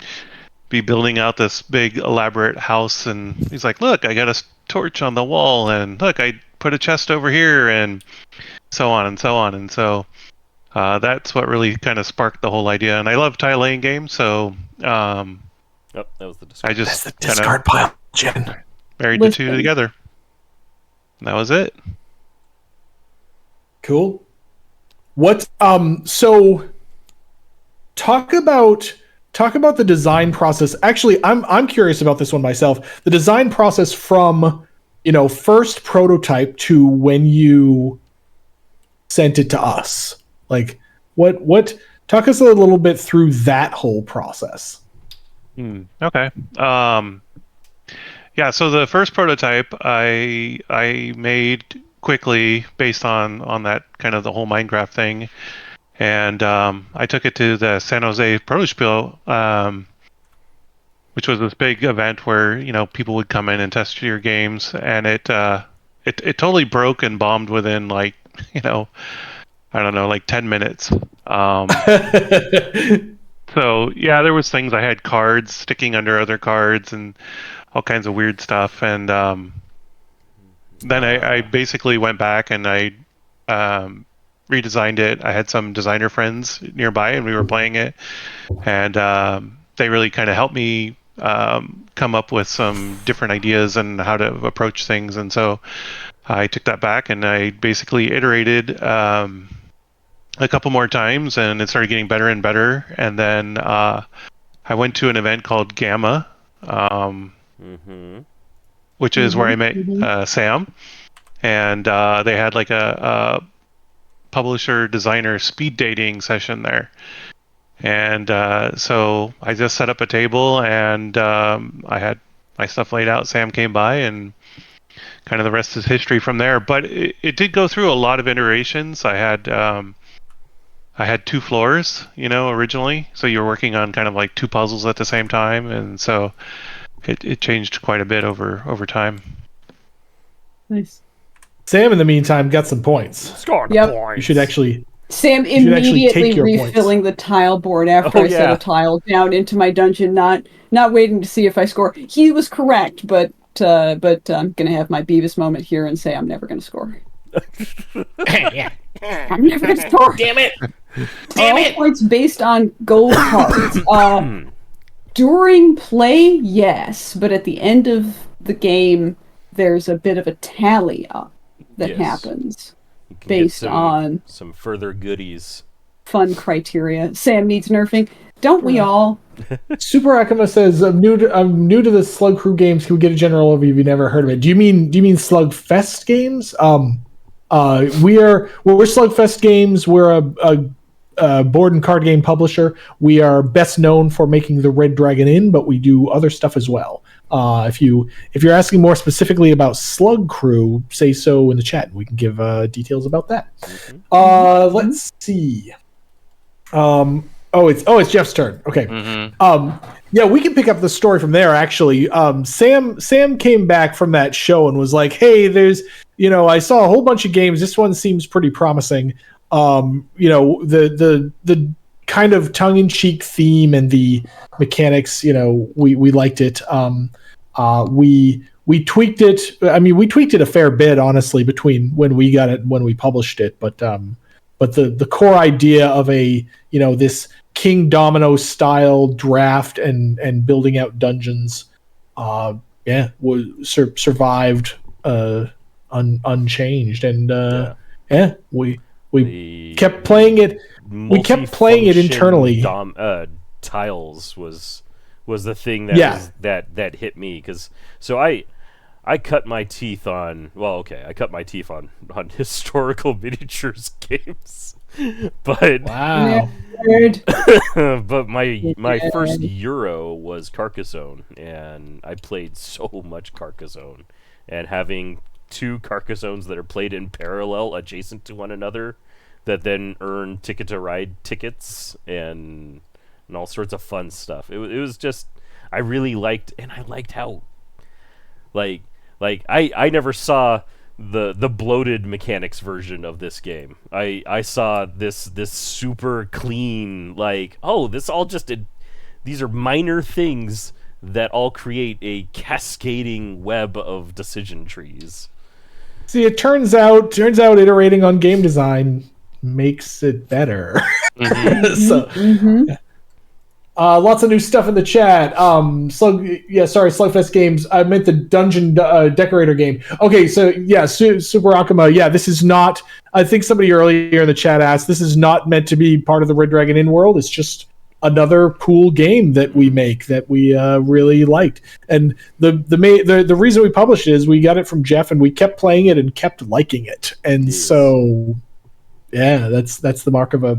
be building out this big elaborate house, and he's like, "Look, I got a torch on the wall, and look, I put a chest over here," and so on and so on, and so that's what really kind of sparked the whole idea. And I love tile laying games, so that was the discard. That's the discard pile, Jen. Married the two together. And that was it. Cool. What? So talk about the design process. Actually, I'm curious about this one myself. The design process from first prototype to when you sent it to us. Like what? Talk us a little bit through that whole process. Okay. Yeah. So the first prototype I made quickly based on that kind of the whole Minecraft thing. And I took it to the San Jose Protospiel, which was this big event where people would come in and test your games, and it totally broke and bombed within like I don't know, like 10 minutes. So yeah, there was things. I had cards sticking under other cards and all kinds of weird stuff, and then I basically went back and I redesigned it. I had some designer friends nearby, and we were playing it, and they really kind of helped me come up with some different ideas and how to approach things. And so I took that back and I basically iterated a couple more times, and it started getting better and better. And then I went to an event called Gamma, which is where I met Sam, and they had like a publisher designer speed dating session there. And so I just set up a table, and I had my stuff laid out. Sam came by, and kind of the rest is history from there. But it did go through a lot of iterations. I had 2 floors, originally. So you were working on kind of like 2 puzzles at the same time, and so it changed quite a bit over time. Nice. Sam, in the meantime, got some points. Scored points. You should actually. Sam immediately refilling the tile board after I set a tile down into my dungeon, not waiting to see if I score. He was correct, but I'm gonna have my Beavis moment here and say I'm never gonna score. I'm never gonna score. Damn it! All points based on gold cards. During play, yes, but at the end of the game, there's a bit of a tally up that happens based on some further goodies. Fun criteria. Sam needs nerfing. Don't we all? Super Akuma says, I'm new to the Slug Crew games. Can we get a general overview if you've never heard of it? Do you mean SlugFest games? We're SlugFest games. We're a board and card game publisher. We are best known for making the Red Dragon Inn, but we do other stuff as well. If you're asking more specifically about Slug Crew, say so in the chat. We can give details about that. Let's see. It's Jeff's turn. Okay. Yeah, we can pick up the story from there. Actually, Sam came back from that show and was like, "Hey, there's I saw a whole bunch of games. This one seems pretty promising. The kind of tongue-in-cheek theme and the mechanics, we liked it. We tweaked it. I mean, we tweaked it a fair bit, honestly, between when we got it and when we published it. But the core idea of this King Domino style draft and building out dungeons, survived unchanged, and we kept playing it. We kept playing it internally. Tiles was the thing that hit me, because I cut my teeth on historical miniatures games, but wow. But my first Euro was Carcassonne, and I played so much Carcassonne, and having 2 Carcassones that are played in parallel adjacent to one another that then earn Ticket to Ride tickets and all sorts of fun stuff. It was just, I really liked, and I liked how I never saw the bloated mechanics version of this game. I saw this super clean, this all just these are minor things that all create a cascading web of decision trees. See, it turns out iterating on game design makes it better. Lots of new stuff in the chat. SlugFest games. I meant the Dungeon Decorator game. Okay, so Super Akuma. Yeah, this is not. I think somebody earlier in the chat asked. This is not meant to be part of the Red Dragon Inn world. It's just another cool game that we make that we really liked. And the reason we published it is we got it from Jeff, and we kept playing it and kept liking it. And so. Yeah, that's the mark of a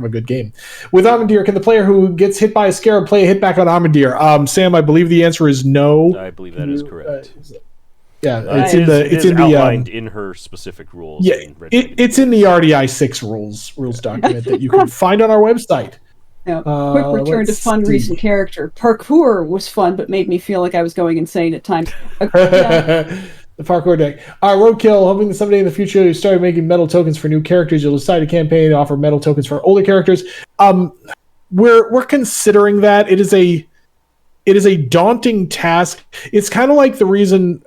good game. With Amandir, can the player who gets hit by a scarab play a hit back on Amandir? Sam, I believe the answer is no. I believe that is correct. It's outlined in her specific rules. Yeah, it's in the RDI 6 rules document that you can find on our website. Now, quick return to fun recent character. Parkour was fun, but made me feel like I was going insane at times. The parkour deck. Roadkill, hoping that someday in the future you start making metal tokens for new characters. You'll decide a campaign to offer metal tokens for older characters. We're considering that. It is a daunting task. It's kind of like the reason.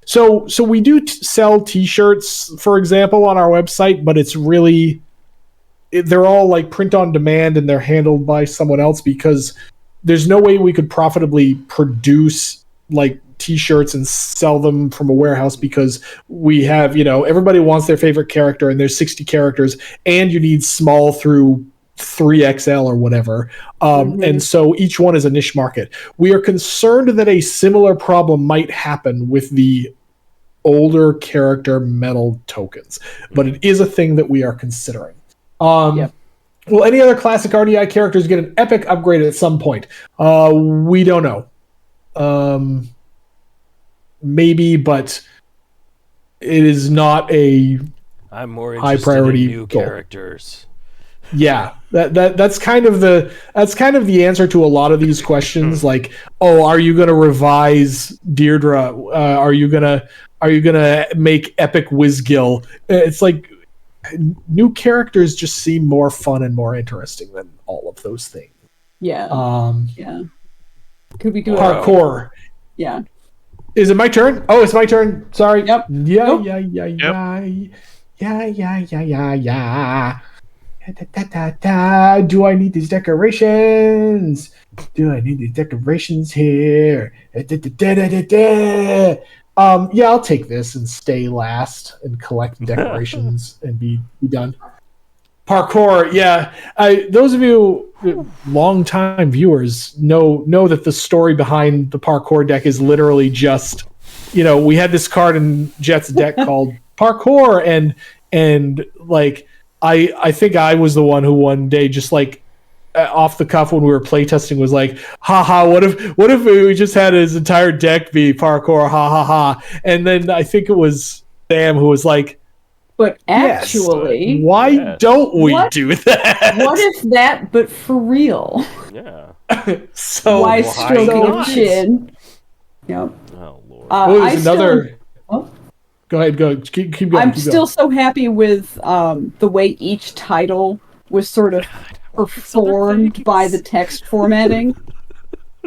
So we do sell T-shirts, for example, on our website, but it's really they're all like print on demand and they're handled by someone else because there's no way we could profitably produce like T-shirts and sell them from a warehouse because we have, everybody wants their favorite character and there's 60 characters and you need small through 3XL or whatever. And so each one is a niche market. We are concerned that a similar problem might happen with the older character metal tokens, but it is a thing that we are considering. Will any other classic RDI characters get an epic upgrade at some point? We don't know. Maybe, but it is not a I'm more high interested priority in new goal. characters. Yeah, that's kind of the answer to a lot of these questions. Like, oh, are you going to revise Deirdre? Are you gonna make epic Whizgill? It's like new characters just seem more fun and more interesting than all of those things. Yeah. Could we do parkour? Yeah. Is it my turn? Oh, it's my turn. Sorry. Yep. Yeah. Nope. Yeah. Do I need these decorations? Do I need these decorations here? Yeah, I'll take this and stay last and collect decorations and be done. Parkour, yeah. Those of you long-time viewers know that the story behind the parkour deck is literally just, we had this card in Jet's deck called Parkour, and like I think I was the one who one day just like off the cuff when we were playtesting was like, haha, what if we just had his entire deck be parkour, ha ha ha. And then I think it was Sam who was like, but actually, yes, why don't we do that? What if that, but for real? Yeah. So why stroking chin? Yep. Oh Lord. There's another. Go ahead. Keep going. I'm still so happy with the way each title was sort of performed by the text formatting.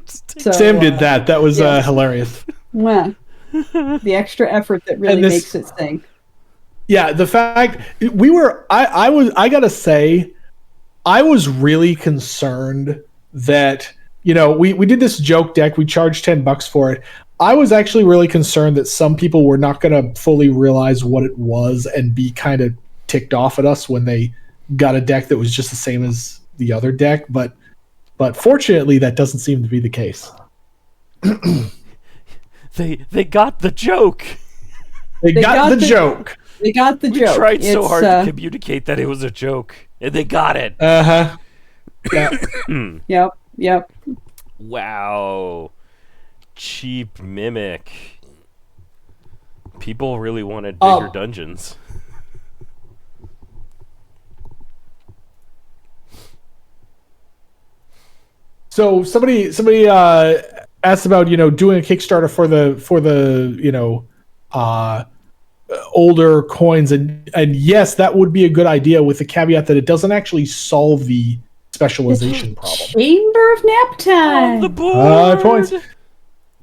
So, Sam did that. That was hilarious. Yeah. The extra effort that really makes it sing. Yeah, the fact I gotta say, I was really concerned that, we did this joke deck, we charged $10 for it. I was actually really concerned that some people were not gonna fully realize what it was and be kind of ticked off at us when they got a deck that was just the same as the other deck, but fortunately that doesn't seem to be the case. They got the joke. They got the joke. They got the joke. We tried so hard to communicate that it was a joke, and they got it. Yeah. Yep. Wow. Cheap mimic. People really wanted bigger dungeons. So somebody asked about doing a Kickstarter for the older coins, and yes, that would be a good idea with the caveat that it doesn't actually solve the specialization problem. Chamber of Nap Time. On the board. Points.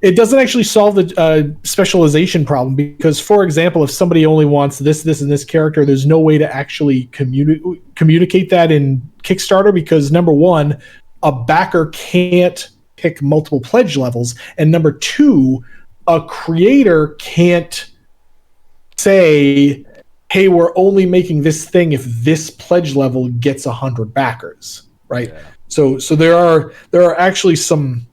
It doesn't actually solve the specialization problem because, for example, if somebody only wants this, and this character, there's no way to actually communicate that in Kickstarter because, number one, a backer can't pick multiple pledge levels, and number two, a creator can't say, hey, we're only making this thing if this pledge level gets 100 backers, right? Yeah. So there are actually some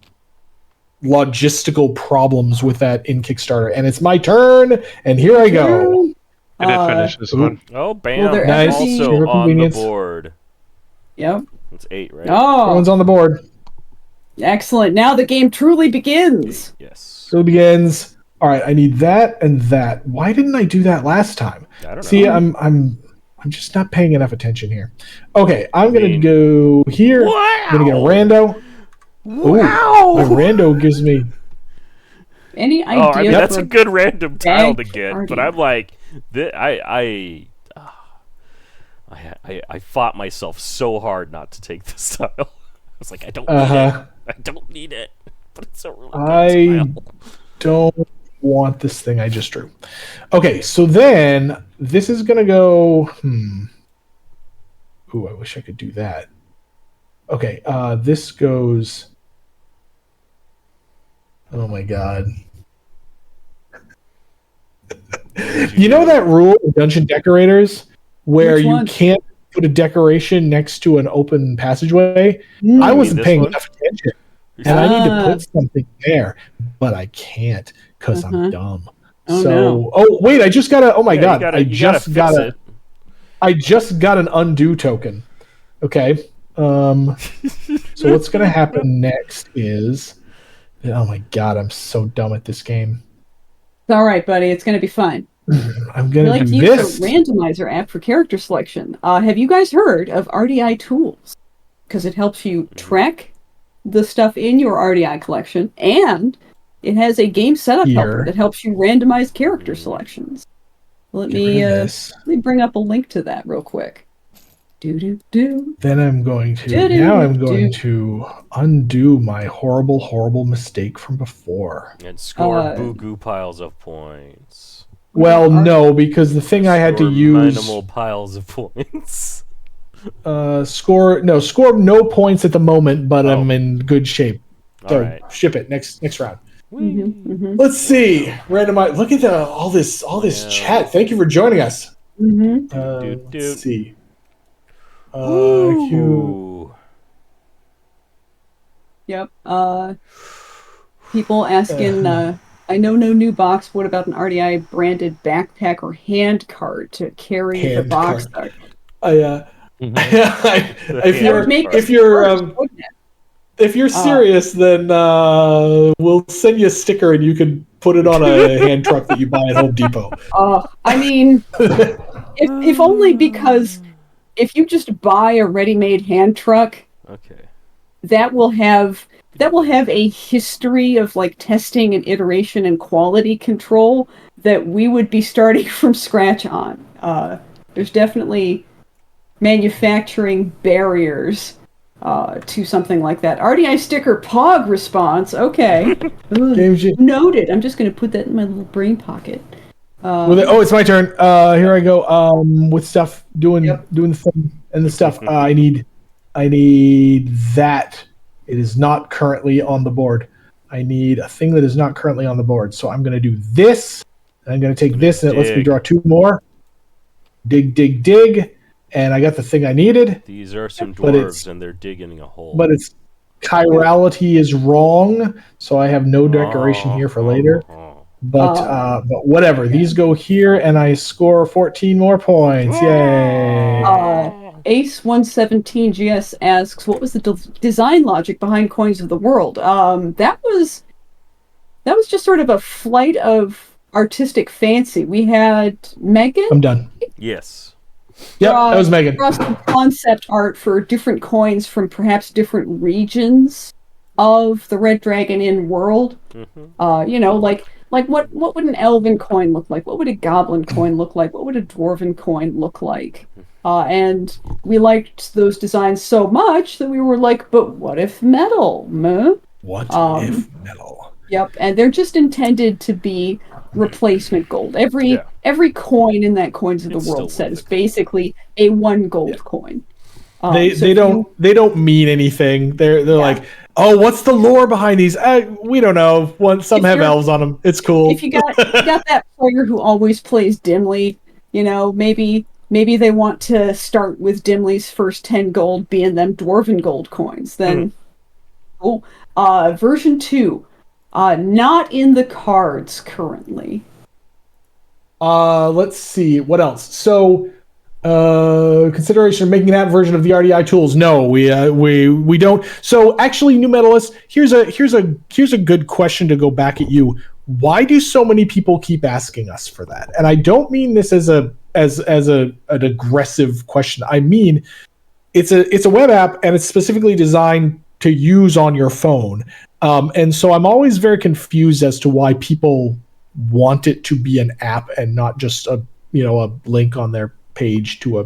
logistical problems with that in Kickstarter, and it's my turn, and here I go. I did finish this one. Oh, bam! Well, nice. Also on the board. Yep. It's 8, right? Oh, everyone's on the board. Excellent. Now the game truly begins. 8, yes. Truly begins. All right, I need that and that. Why didn't I do that last time? I don't know. See, I'm just not paying enough attention here. Okay, I'm gonna go here. Wow. I'm gonna get a rando. Wow! My rando gives me. Any idea? That's a good random tile to get, party. but I'm like, I fought myself so hard not to take this tile. I was like, I don't need it. I don't need it, but it's a really good tile. Don't want this thing I just drew. Okay, so then this is gonna go. Ooh, I wish I could do that. Okay, this goes. Oh my god. You know that rule in Dungeon Decorators where you can't put a decoration next to an open passageway. I wasn't paying enough attention. And I need to put something there, but I can't because I'm dumb. Wait, I just got a, God. I just got an undo token. Okay. So what's going to happen next is, oh my God, I'm so dumb at this game. It's all right, buddy. It's going to be fine. I'm going to do this. Use a randomizer app for character selection. Have you guys heard of RDI Tools? Because it helps you track the stuff in your RDI collection, and it has a game setup helper that helps you randomize character selections. Let me bring up a link to that real quick. Then I'm going to undo my horrible mistake from before. And score boo-goo piles of points. Well, no, because the thing I had to use... minimal piles of points. Score no points at the moment, but I'm in good shape. So right. Ship it next round. Let's see. Randomize. Look at all this chat. Thank you for joining us. Let's see. Yep. People asking. I know no new box. What about an RDI branded backpack or hand cart to carry the box? If you're serious, then we'll send you a sticker and you can put it on a hand truck that you buy at Home Depot. I mean, if only because if you just buy a ready-made hand truck, that will have a history of like testing and iteration and quality control that we would be starting from scratch on. There's definitely manufacturing barriers to something like that. RDI sticker POG response. Okay. Noted. I'm just going to put that in my little brain pocket. It's my turn. Here I go. With stuff doing the thing and the stuff. I need that. It is not currently on the board. I need a thing that is not currently on the board. So I'm going to do this. And I'm going to take this, and it lets me draw 2 more. Dig. And I got the thing I needed. These are some dwarves, and they're digging a hole. But its chirality is wrong, so I have no decoration here for later. But whatever. Okay. These go here, and I score 14 more points. Yay! Ace117GS asks, what was the design logic behind Coins of the World? That was just sort of a flight of artistic fancy. We had Megan. I'm done. Yes. Yep, that was Megan. Some concept art for different coins from perhaps different regions of the Red Dragon Inn world. Like what would an elven coin look like? What would a goblin coin look like? What would a dwarven coin look like? And we liked those designs so much that we were like, but what if metal? What if metal? Yep, and they're just intended to be replacement gold. Every coin in that Coins of the World set is basically a 1 gold coin. They don't mean anything. They're like, oh, what's the lore behind these? We don't know. Some have elves on them. It's cool. If you got that player who always plays Dimly, maybe they want to start with Dimly's first 10 gold being them dwarven gold coins. Then, cool. Version 2. Not in the cards currently. Let's see. What else? So, consideration of making that version of the RDI tools. No, we don't. So, actually, New Medalist, here's a good question to go back at you. Why do so many people keep asking us for that? And I don't mean this as an aggressive question. I mean, it's a web app, and it's specifically designed to use on your phone. And so I'm always very confused as to why people want it to be an app and not just a link on their page to a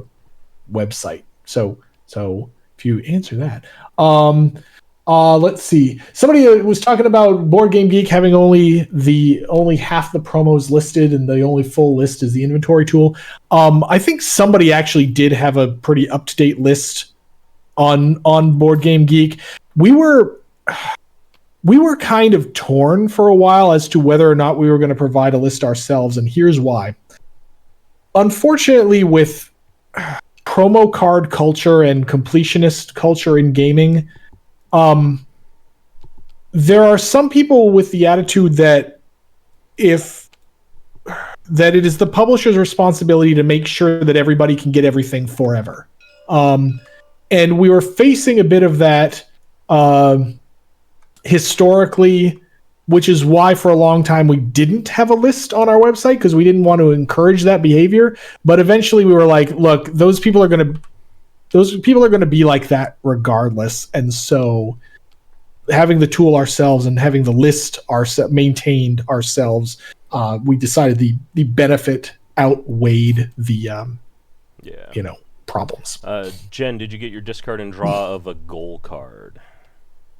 website. So if you answer that, let's see. Somebody was talking about Board Game Geek having only half the promos listed and the only full list is the inventory tool. I think somebody actually did have a pretty up-to-date list on Board Game Geek. We were kind of torn for a while as to whether or not we were going to provide a list ourselves, and here's why. Unfortunately, with promo card culture and completionist culture in gaming, there are some people with the attitude that it is the publisher's responsibility to make sure that everybody can get everything forever. And we were facing a bit of that historically, which is why for a long time we didn't have a list on our website, because we didn't want to encourage that behavior. But eventually we were like, look, those people are going to be like that regardless. And so having the tool ourselves and having the list maintained ourselves, we decided the benefit outweighed the problems. Jen, did you get your discard and draw of a goal card?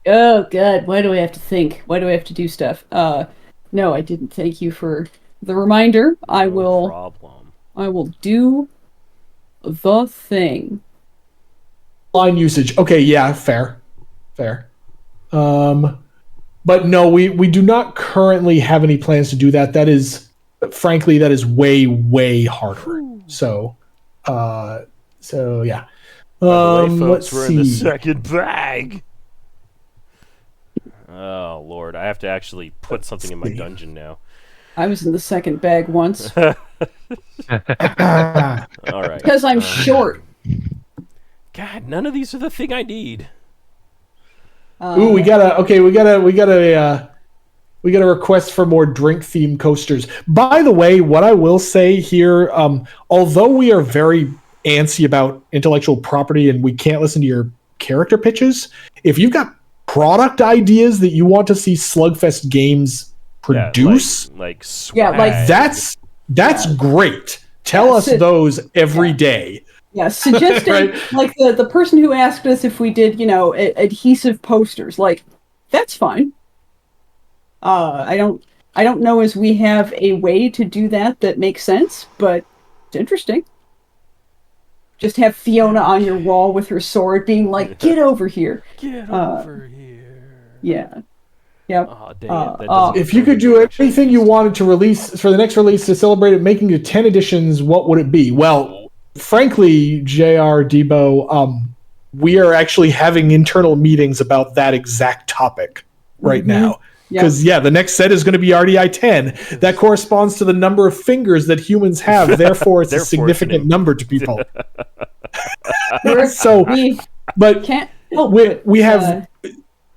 Oh God, why do I have to think? Why do I have to do stuff? No, I didn't. Thank you for the reminder. I will do the thing. Line usage. Okay, yeah, fair. But no, we do not currently have any plans to do that. That is way, way harder. So yeah. By the way, folks, Let's we're see. in the second bag. Oh Lord, I have to actually put something in my dungeon now. I was in the second bag once. All right. Because I'm short. God, none of these are the thing I need. Ooh, we got a request for more drink themed coasters. By the way, what I will say here, although we are very antsy about intellectual property and we can't listen to your character pitches, if you've got product ideas that you want to see SlugFest Games produce, that's great. Tell us those every day. Yeah, suggesting right? Like the person who asked us if we did, adhesive posters, like that's fine. I don't know as we have a way to do that makes sense, but it's interesting. Just have Fiona on your wall with her sword being like, get over here. Get over here. Yeah. Yep. Oh, dang it. If you could do anything you wanted to release for the next release to celebrate it, making it 10 editions, what would it be? Well, frankly, JR Debo, we are actually having internal meetings about that exact topic right now. Because, the next set is going to be RDI 10. That corresponds to the number of fingers that humans have. Therefore, it's a significant number to people.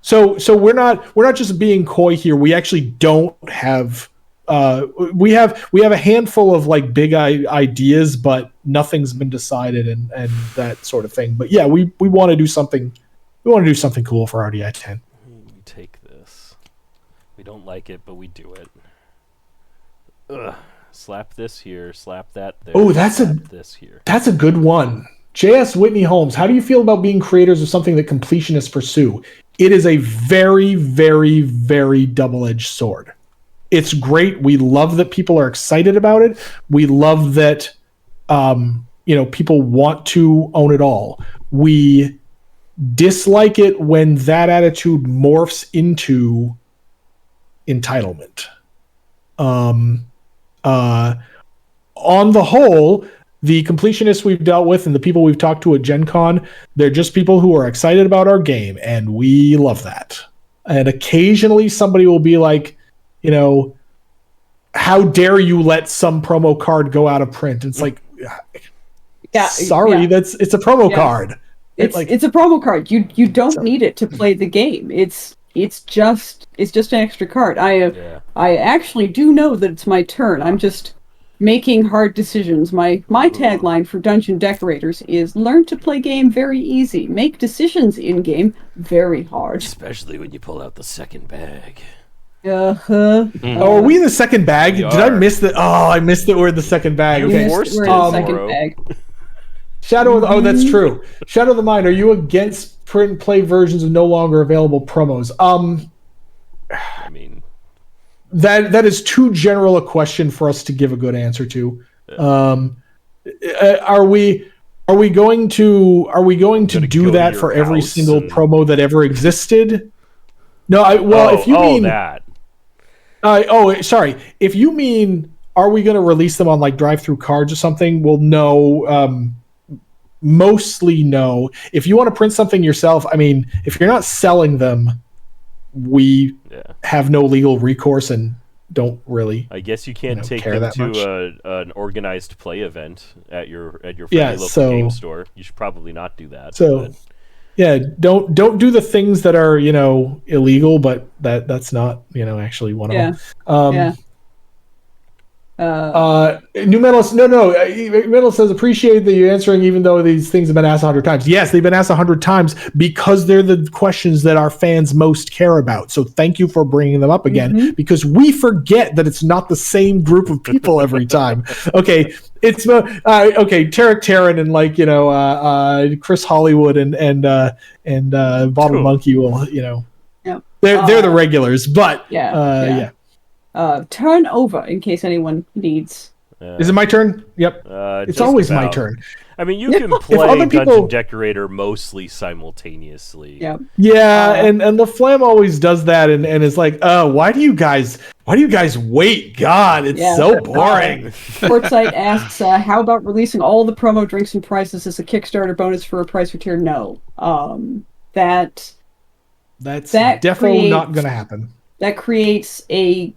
So we're not just being coy here. We actually don't have we have a handful of like big ideas, but nothing's been decided and that sort of thing. But yeah, we want to do something. We want to do something cool for RDI 10. We take this. We don't like it, but we do it. Ugh. Slap this here. Slap that there. Oh, that's a good one. J.S. Whitney Holmes, how do you feel about being creators of something that completionists pursue? It is a very, very, very double-edged sword. It's great. We love that people are excited about it. We love that people want to own it all. We dislike it when that attitude morphs into entitlement. On the whole, the completionists we've dealt with and the people we've talked to at Gen Con, they're just people who are excited about our game, and we love that. And occasionally somebody will be like, how dare you let some promo card go out of print? It's like, sorry, it's a promo card. It's a promo card. You don't need it to play the game. It's just an extra card. I actually do know that it's my turn. I'm just making hard decisions. My tagline for Dungeon Decorators is learn to play game very easy. Make decisions in game very hard. Especially when you pull out the second bag. Oh, are we in the second bag? Did I miss that? Oh, I missed that we're in the second bag. Okay. We're in the second bag. Oh, that's true. Shadow of the Mind, are you against print and play versions of no longer available promos? I mean, that is too general a question for us to give a good answer to. Are we going to do that for every single promo that ever existed? No, if you mean that. Sorry. If you mean, are we going to release them on like drive-through cards or something? Well, no. mostly no. If you want to print something yourself, I mean, if you're not selling them, we have no legal recourse and don't really. I guess you can't take them to an organized play event at your friendly local game store. You should probably not do that. So, don't do the things that are illegal, but that's not actually one of them. New Metal, Metal says, appreciate that you're answering even though these things have been asked 100 times. Yes, they've been asked 100 times because they're the questions that our fans most care about. So thank you for bringing them up again, because we forget that it's not the same group of people every time. Okay, it's Tarek Taran and Chris Hollywood and Bottle Monkey will they're the regulars, but turn over in case anyone needs. Is it my turn? Yep. It's always my turn. I mean, you can play Dungeon Decorator mostly simultaneously. Yep. Yeah, and LaFlamme always does that, and is like, why do you guys wait? God, it's so boring. Quartzite asks, how about releasing all the promo drinks and prizes as a Kickstarter bonus for a price per tier? No. That's definitely not going to happen. That creates a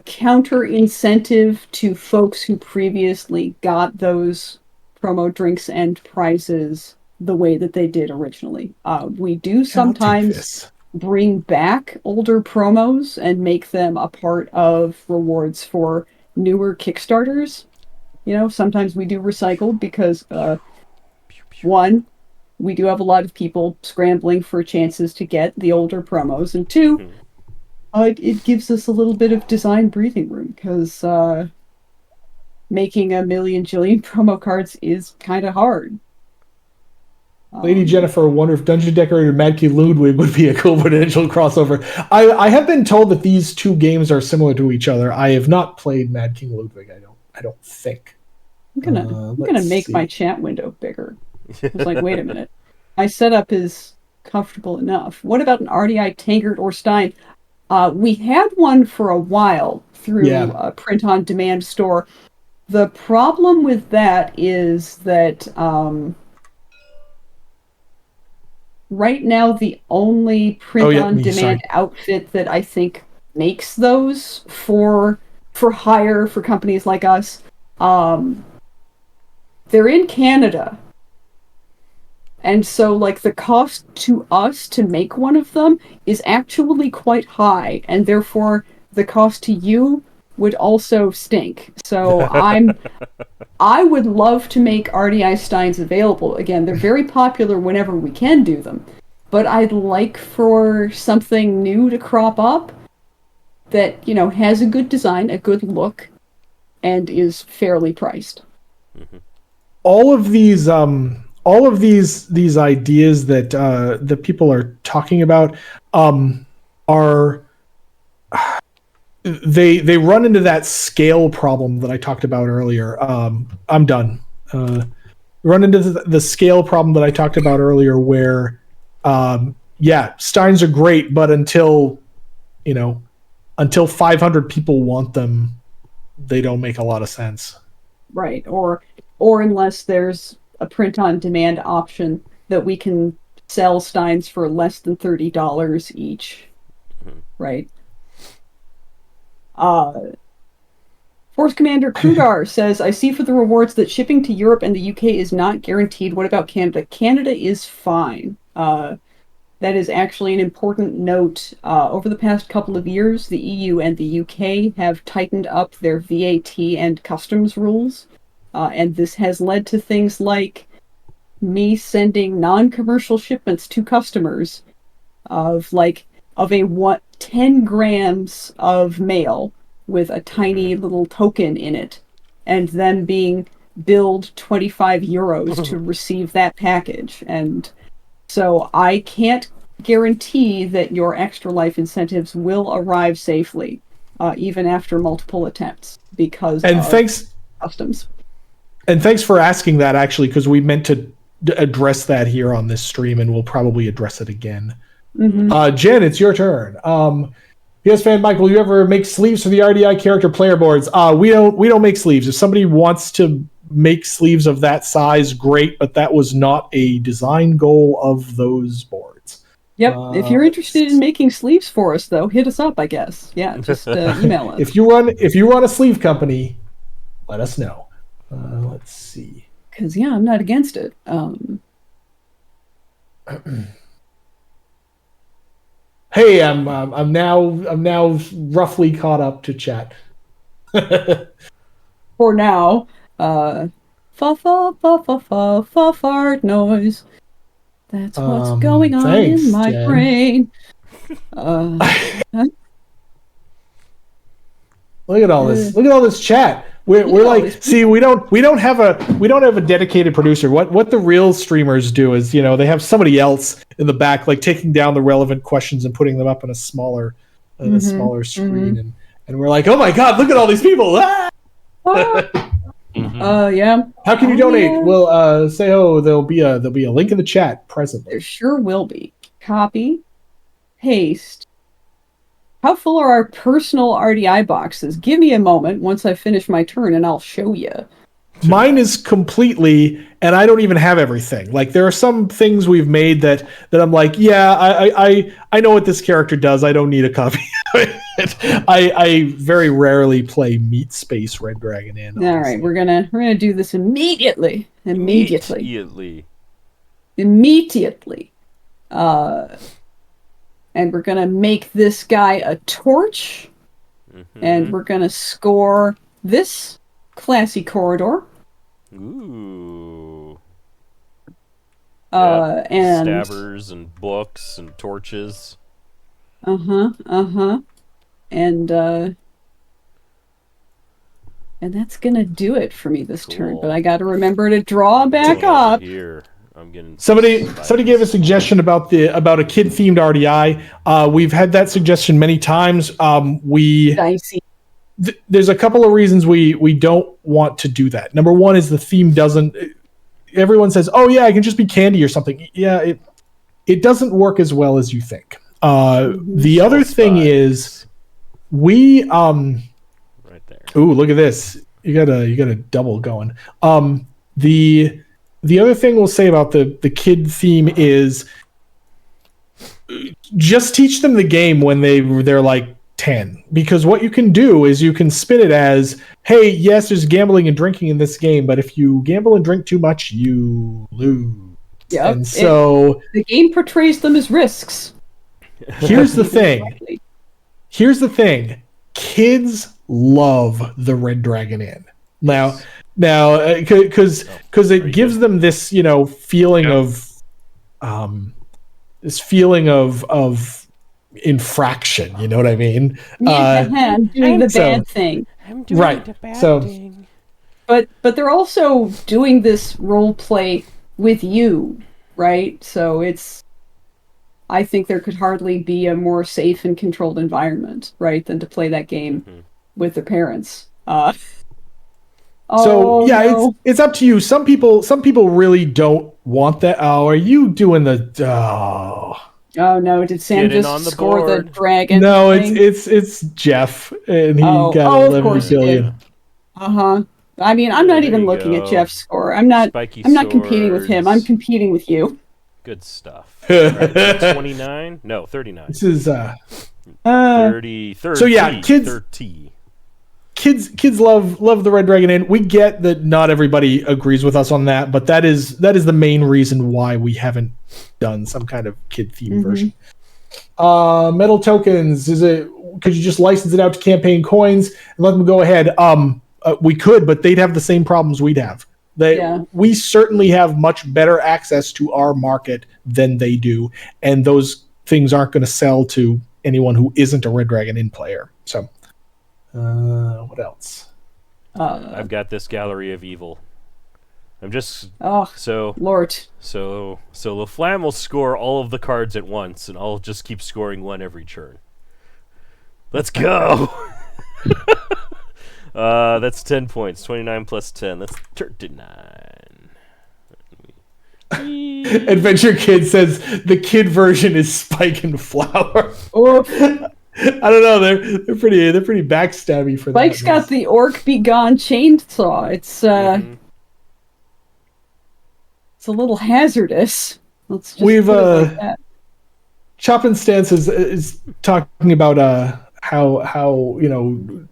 counter incentive to folks who previously got those promo drinks and prizes the way that they did originally. We do sometimes bring back older promos and make them a part of rewards for newer Kickstarters. Sometimes we do recycle because one, we do have a lot of people scrambling for chances to get the older promos, and two, it gives us a little bit of design breathing room, because making a million jillion promo cards is kind of hard. Lady Jennifer wonder if Dungeon Decorator Mad King Ludwig would be a cool potential crossover. I have been told that these two games are similar to each other. I have not played Mad King Ludwig. I don't think. I'm gonna make my chat window bigger. It's like, wait a minute. My setup is comfortable enough. What about an RDI Tankard or Stein? We had one for a while through a print-on-demand store. The problem with that is that right now the only print-on-demand outfit that I think makes those for hire for companies like us, they're in Canada. And so, the cost to us to make one of them is actually quite high, and therefore the cost to you would also stink. So I would love to make RDI Steins available. Again, they're very popular whenever we can do them, but I'd like for something new to crop up that, has a good design, a good look, and is fairly priced. All of these ideas that that people are talking about are they run into that scale problem that I talked about earlier. I'm done. Run into the scale problem that I talked about earlier, where Steins are great, but until 500 people want them, they don't make a lot of sense. Right, or unless there's a print-on-demand option that we can sell Steins for less than $30 each. Right. Force Commander Kudar says, I see for the rewards that shipping to Europe and the UK is not guaranteed. What about Canada? Canada is fine. That is actually an important note. Over the past couple of years, the EU and the UK have tightened up their VAT and customs rules. And this has led to things like me sending non-commercial shipments to customers of 10 grams of mail with a tiny little token in it, and then being billed 25 euros to receive that package. And so I can't guarantee that your Extra Life incentives will arrive safely, even after multiple attempts, because of customs. And thanks for asking that, actually, because we meant to address that here on this stream, and we'll probably address it again. Jen, it's your turn. PS Fan Mike, will you ever make sleeves for the RDI character player boards? We don't make sleeves. If somebody wants to make sleeves of that size, great, but that was not a design goal of those boards. Yep. If you're interested in making sleeves for us, though, hit us up, I guess. Yeah, just email us. If you run a sleeve company, let us know. Let's see. Because I'm not against it. Hey, I'm now roughly caught up to chat. For now, fart noise. That's what's going on in my Jen. brain. Look at all this. Look at all this chat. We're like, see, we don't have a dedicated producer. What the real streamers do is, they have somebody else in the back, like taking down the relevant questions and putting them up on a smaller screen, and we're like, oh my god, look at all these people. Ah! Yeah. How can you donate? Yeah. Well, there'll be a link in the chat presently. There sure will be. Copy, paste. How full are our personal RDI boxes? Give me a moment once I finish my turn, and I'll show you. Mine is completely, and I don't even have everything. Like, there are some things we've made that I'm like, yeah, I know what this character does. I don't need a copy of it. I very rarely play Meat Space Red Dragon Inn. All right, we're gonna do this immediately. And we're gonna make this guy a torch, and we're gonna score this classy corridor. Ooh. And stabbers and books and torches. And that's gonna do it for me this turn. But I got to remember to draw back up. Here, I'm getting somebody gave a suggestion about a kid themed RDI. We've had that suggestion many times. There's a couple of reasons we don't want to do that. Number one is the theme doesn't. Everyone says, "Oh yeah, it can just be candy or something." Yeah, it doesn't work as well as you think. The other thing is we right there. Ooh, look at this! You got a double going. The other thing we'll say about the kid theme is just teach them the game when they're like 10, because what you can do is you can spin it as, hey, yes, there's gambling and drinking in this game, but if you gamble and drink too much, you lose. Yeah, and so the game portrays them as risks. Here's the thing. Kids love the Red Dragon Inn. Now, because it gives them this, feeling of infraction. You know what I mean? I'm doing the bad thing. I'm doing the bad thing. But they're also doing this role play with you, right? So I think there could hardly be a more safe and controlled environment, right, than to play that game with their parents. It's up to you. Some people really don't want that. Oh, are you doing the? Oh no! Did Sam just score the dragon? No, thing? it's Jeff, and he got 11 billion. I mean, I'm not even looking at Jeff's score. I'm not competing with him. I'm competing with you. Good stuff. 29? No, 39. This is 30. So yeah, kids love the Red Dragon Inn. We get that not everybody agrees with us on that, but that is the main reason why we haven't done some kind of kid themed version. Metal tokens, could you just license it out to campaign coins and let them go ahead? We could, but they'd have the same problems we'd have. We certainly have much better access to our market than they do, and those things aren't going to sell to anyone who isn't a Red Dragon Inn player. So, what else? I've got this gallery of evil. I'm just Lord. So LaFlamme will score all of the cards at once, and I'll just keep scoring one every turn. Let's go. That's 10 points. 29 plus 10. That's 39. Adventure Kid says the kid version is Spike and Flower. I don't know. They're pretty backstabby for Spike's that. Spike's got the Orc Be Gone chainsaw. It's it's a little hazardous. Let's just We've put it like that. Chop and Stance is talking about how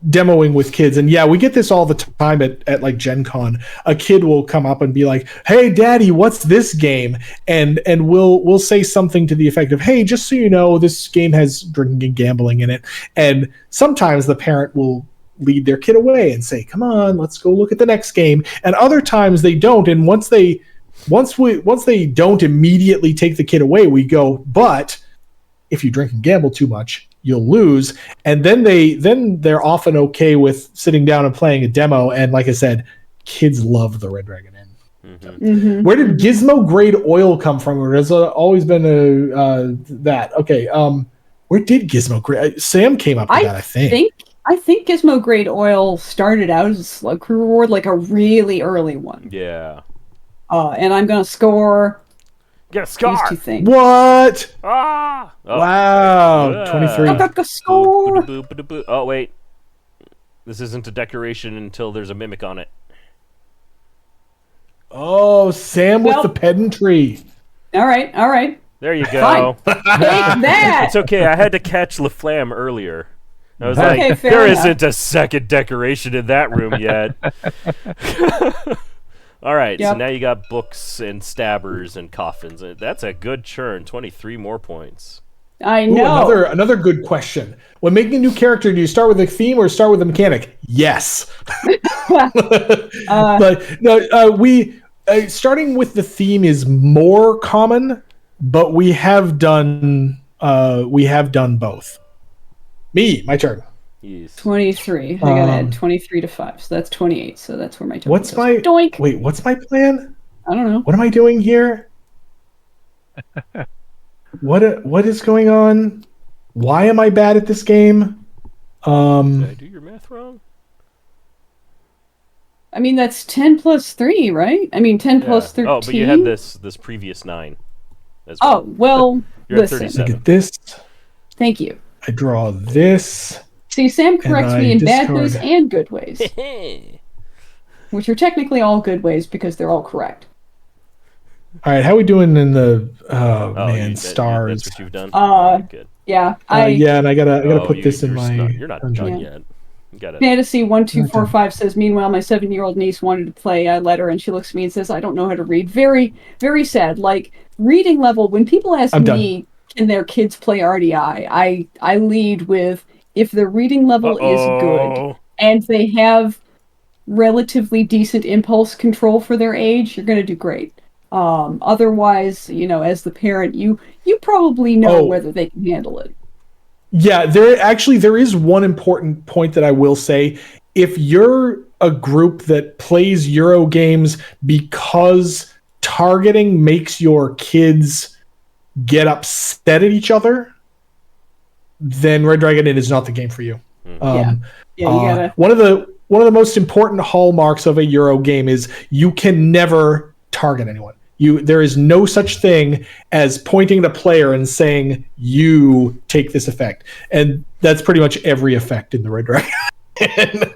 demoing with kids, and yeah, we get this all the time at like Gen Con. A kid will come up and be like, "Hey, Daddy, what's this game?" And we'll say something to the effect of, "Hey, just so you know, this game has drinking and gambling in it." And sometimes the parent will lead their kid away and say, "Come on, let's go look at the next game." And other times they don't. And once they don't immediately take the kid away, we go, "But if you drink and gamble too much, you'll lose." And then they're often okay with sitting down and playing a demo. And like I said, kids love the Red Dragon Inn. Mm-hmm. Where did Gizmo Grade Oil come from? Or has always been that? Okay. Where did Gizmo Grade? Sam came up with that, I think. I think Gizmo Grade Oil started out as a Slug Crew reward, like a really early one. Yeah. And I'm gonna score. Get a scar. These two things. What? Ah! Oh. Wow. 23. I got the score. Oh, wait. This isn't a decoration until there's a mimic on it. Oh, Sam with the pedantry. All right. There you go. Take that. It's okay. I had to catch LaFlamme earlier. I was Okay, like, fair there enough. isn't a second decoration in that room yet. All right, so Yep. now you got books and stabbers and coffins. That's a good churn. 23 more points. I Ooh, know. another good question. When making a new character, do you start with a theme or start with a mechanic? Yes. But no, we starting with the theme is more common, but we have done both. My turn. Yes. 23. I gotta add 23 to 5, so that's 28. So that's where my total What's goes. my Doink? Wait, what's my plan? I don't know. What am I doing here? What is going on? Why am I bad at this game? Did I do your math wrong? I mean, that's 10 plus 3, right? I mean, 10 plus 13. Oh, but you had this previous 9 as well. Oh, well, You're at listen. 37. Look at this. Thank you. I draw this. See, Sam corrects I me in bad discard. ways and good ways, which are technically all good ways because they're all correct. All right, how are we doing in the That's stars? what you've done? Good. Yeah, Yeah, and I gotta put this in you're my. You're not done yet. You got it. Fantasy 1245 says, meanwhile, my 7-year-old niece wanted to play. I let her, and she looks at me and says, I don't know how to read. Very, very sad. Like, reading level, when people ask me, can their kids play RDI, I lead with, if the reading level is good, and they have relatively decent impulse control for their age, you're going to do great. Otherwise, as the parent, you probably know whether they can handle it. Yeah, there is one important point that I will say. If you're a group that plays Euro games because targeting makes your kids get upset at each other, then Red Dragon Inn is not the game for you. You gotta. One of the most important hallmarks of a Euro game is you can never target anyone. There is no such thing as pointing at a player and saying, you take this effect. And that's pretty much every effect in the Red Dragon.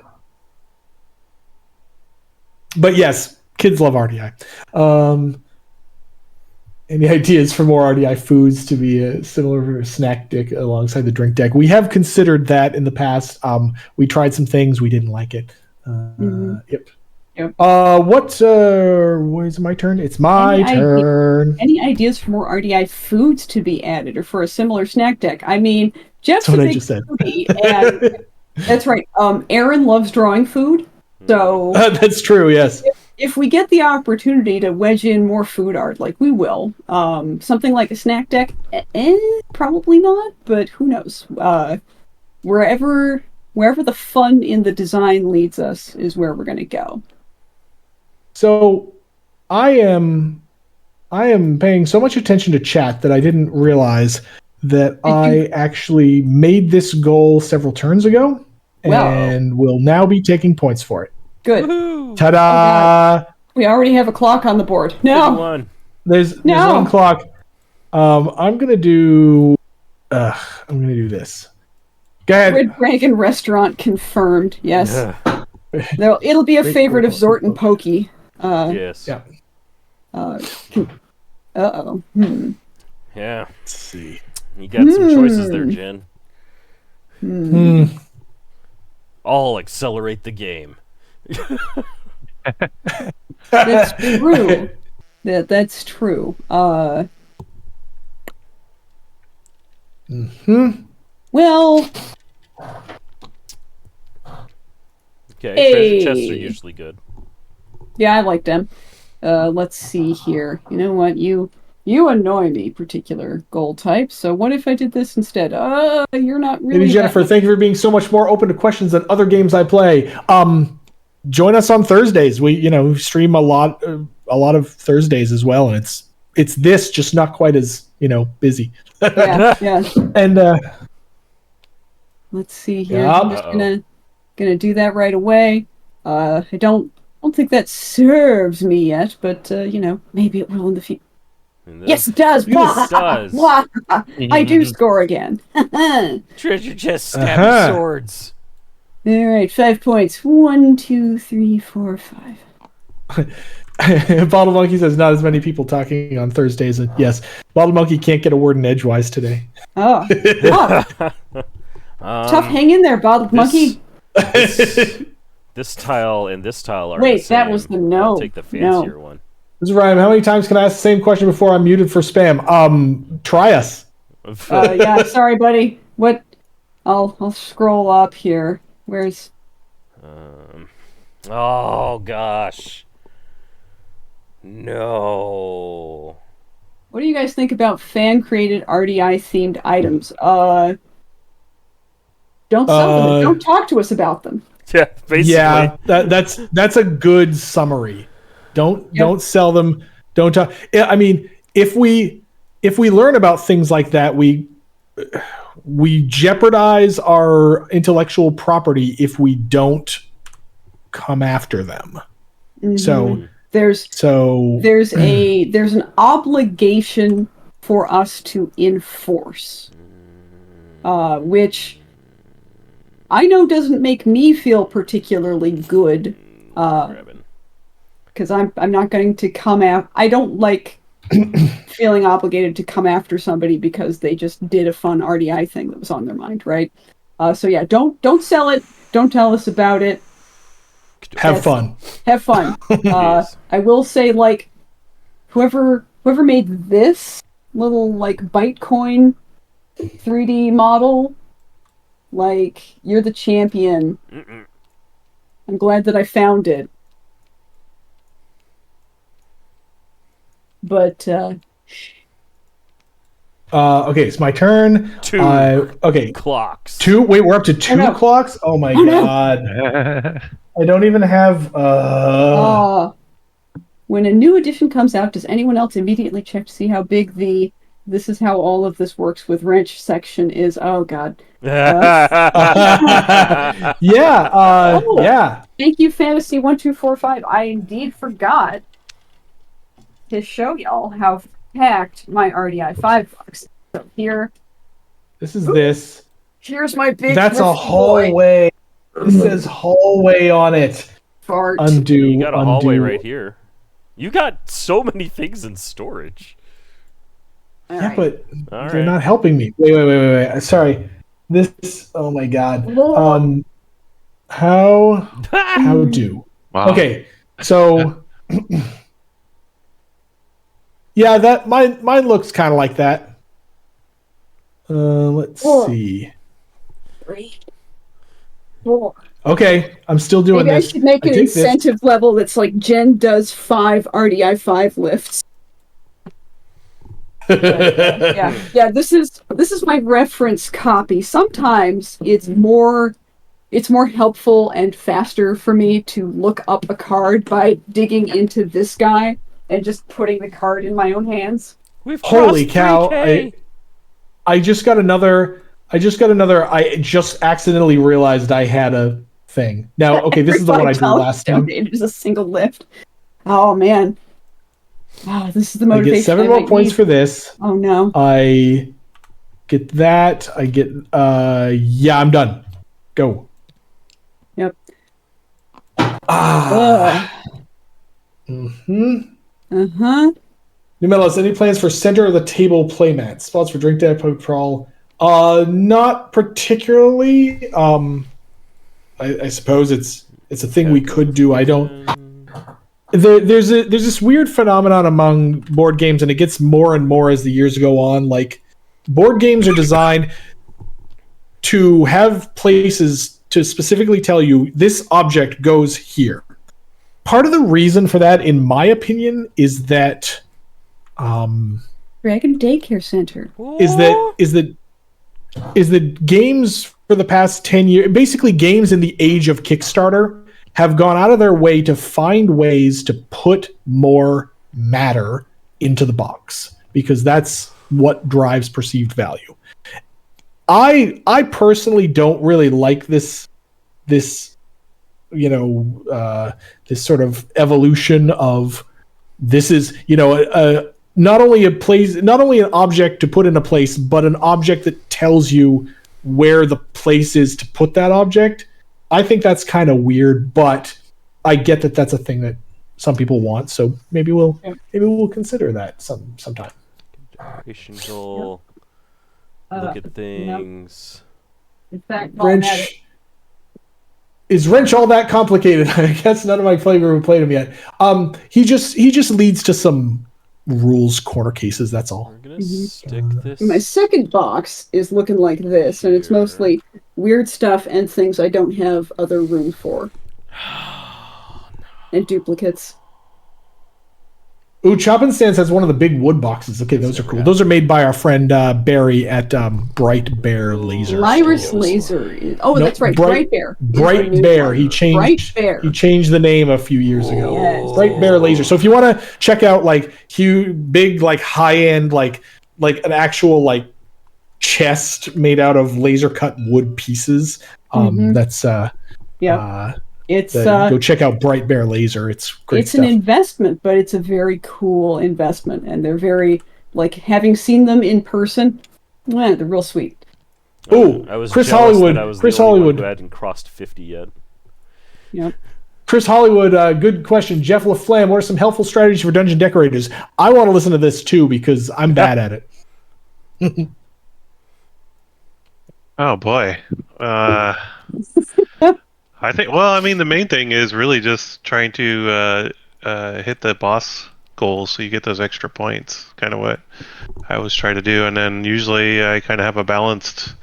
But yes, kids love RDI. Any ideas for more RDI foods to be a similar snack deck alongside the drink deck? We have considered that in the past. We tried some things. We didn't like it. Yep. What is it my turn? It's my turn. Any ideas for more RDI foods to be added or for a similar snack deck? I mean, Jeff's That's what a I big just said. foodie, and that's right. Aaron loves drawing food. So that's true, yes. If we get the opportunity to wedge in more food art, like we will, something like a snack deck, probably not, but who knows? Wherever the fun in the design leads us is where we're going to go. So I am paying so much attention to chat that I didn't realize that I actually made this goal several turns ago and will now be taking points for it. Good. Woo-hoo. Ta-da! We already have a clock on the board. No. There's one clock. I'm gonna do this. Go ahead. Red Dragon Restaurant confirmed. Yes. It'll be a favorite of Zort and Pokey. Yes. Yeah. Uh-oh. Yeah, Let's see. you got some choices there, Jen. I'll accelerate the game. That's true. That's true. Well, Okay, treasure chests are Hey. usually good. yeah, I like them. Let's see here. You know what? You annoy me, particular goal type. So what if I did this instead? You're not really Maybe Jennifer, that- thank you for being so much more open to questions than other games I play. Join us on Thursdays. We stream a lot of Thursdays as well, and it's this just not quite as busy. Yeah. And Let's see here. Yep. I'm just gonna do that right away. I don't think that serves me yet, but maybe it will in the future. Yes, it does. Yes, it does. Wah! I do score again. All Treasure chest, stabby swords. right, 5 points. 1, 2, 3, 4, 5. Bottle Monkey says not as many people talking on Thursdays. And yes, Bottle Monkey can't get a word in edgewise today. Oh, tough. Hang in there, Bottled Monkey. This tile and this tile are Wait, the same. that was the no. I'll take the fancier No. one. This is Ryan. How many times can I ask the same question before I'm muted for spam? Try us. Yeah, sorry, buddy. What? I'll scroll up here. Where's? Oh gosh. No. What do you guys think about fan-created RDI themed items? Don't sell them. Don't talk to us about them. Yeah, basically. Yeah, that's a good summary. Don't sell them. Don't talk. I mean, if we learn about things like that, we jeopardize our intellectual property if we don't come after them. Mm-hmm. So there's an obligation for us to enforce, which I know doesn't make me feel particularly good. Because I'm not going to come after. I don't like feeling obligated to come after somebody because they just did a fun RDI thing that was on their mind, right? So yeah, don't sell it. Don't tell us about it. Have fun. Have fun. I will say, like, whoever made this little Bytecoin 3D model, like, you're the champion. I'm glad that I found it. But okay, it's my turn. 2 okay, clocks. 2. Wait, we're up to 2 no. clocks. Oh my god! I don't even have. When a new edition comes out, does anyone else immediately check to see how big the "this is how all of this works with wrench" section is? Oh god. Yeah. Yeah. Thank you, Fantasy1245. I indeed forgot to show y'all how packed my RDI 5 box. So here's my big. That's a hallway. This says hallway on it. Fart. Undo. You got a hallway right here. You got so many things in storage. Yeah, but All they're right. not helping me. Wait. Sorry. This. Oh my god. How do? Wow. Okay. So. Yeah, that mine looks kind of like that. Let's see. 3, 4. Okay, I'm still doing Maybe this. I should make an take this. incentive level that's like Jen does 5 RDI 5 lifts. Yeah. This is my reference copy. Sometimes it's more helpful and faster for me to look up a card by digging into this guy and just putting the card in my own hands. Holy cow! 3K. I just got another. I just accidentally realized I had a thing. Now, okay, this is the one I drew last time. It's a single lift. Oh man. Oh, this is the I motivation. get 7 more points for this. Oh no. I get that. I get. Yeah, I'm done. Go. Yep. Mm-hmm. Uh-huh. New Metalist, any plans for center of the table playmats? Spots for drink deck, pub crawl? Not particularly. I suppose it's a thing we could do. I don't. There's this weird phenomenon among board games, and it gets more and more as the years go on. Like, board games are designed to have places to specifically tell you this object goes here. Part of the reason for that, in my opinion, is that Dragon Daycare Center. is that games for the past 10 years, basically games in the age of Kickstarter, have gone out of their way to find ways to put more matter into the box, because that's what drives perceived value. I personally don't really like this this sort of evolution of, this is not only an object to put in a place, but an object that tells you where the place is to put that object. I think that's kind of weird, but I get that that's a thing that some people want. So maybe we'll consider that sometime. Generation goal. Look at things. In fact, Wrench. Is Wrench all that complicated? I guess none of my flavor have played him yet. He just leads to some rules corner cases. That's all. We're gonna stick this. My second box is looking like this, and it's mostly weird stuff and things I don't have other room for, and duplicates. Ooh, Chop and Stance has one of the big wood boxes. Okay, those are cool. Those are made by our friend Barry at Bright Bear Laser. Lyris Laser. Oh, no, that's right, Bright Bear. Bright Bear. He changed the name a few years ago. Yes. Bright Bear Laser. So if you want to check out like huge, big, like high end, like an actual chest made out of laser cut wood pieces, that's It's go check out Bright Bear Laser. It's great. It's an investment, but it's a very cool investment, and they're very having seen them in person. They're real sweet. Oh, Chris Hollywood. Chris Hollywood who hadn't crossed 50 yet. Yep. Chris Hollywood, good question. Jeff LaFlamme, what are some helpful strategies for dungeon decorators? I want to listen to this too because I'm bad at it. Oh boy. I think, the main thing is really just trying to hit the boss goals so you get those extra points. Kind of what I always try to do. And then usually I kind of have a balanced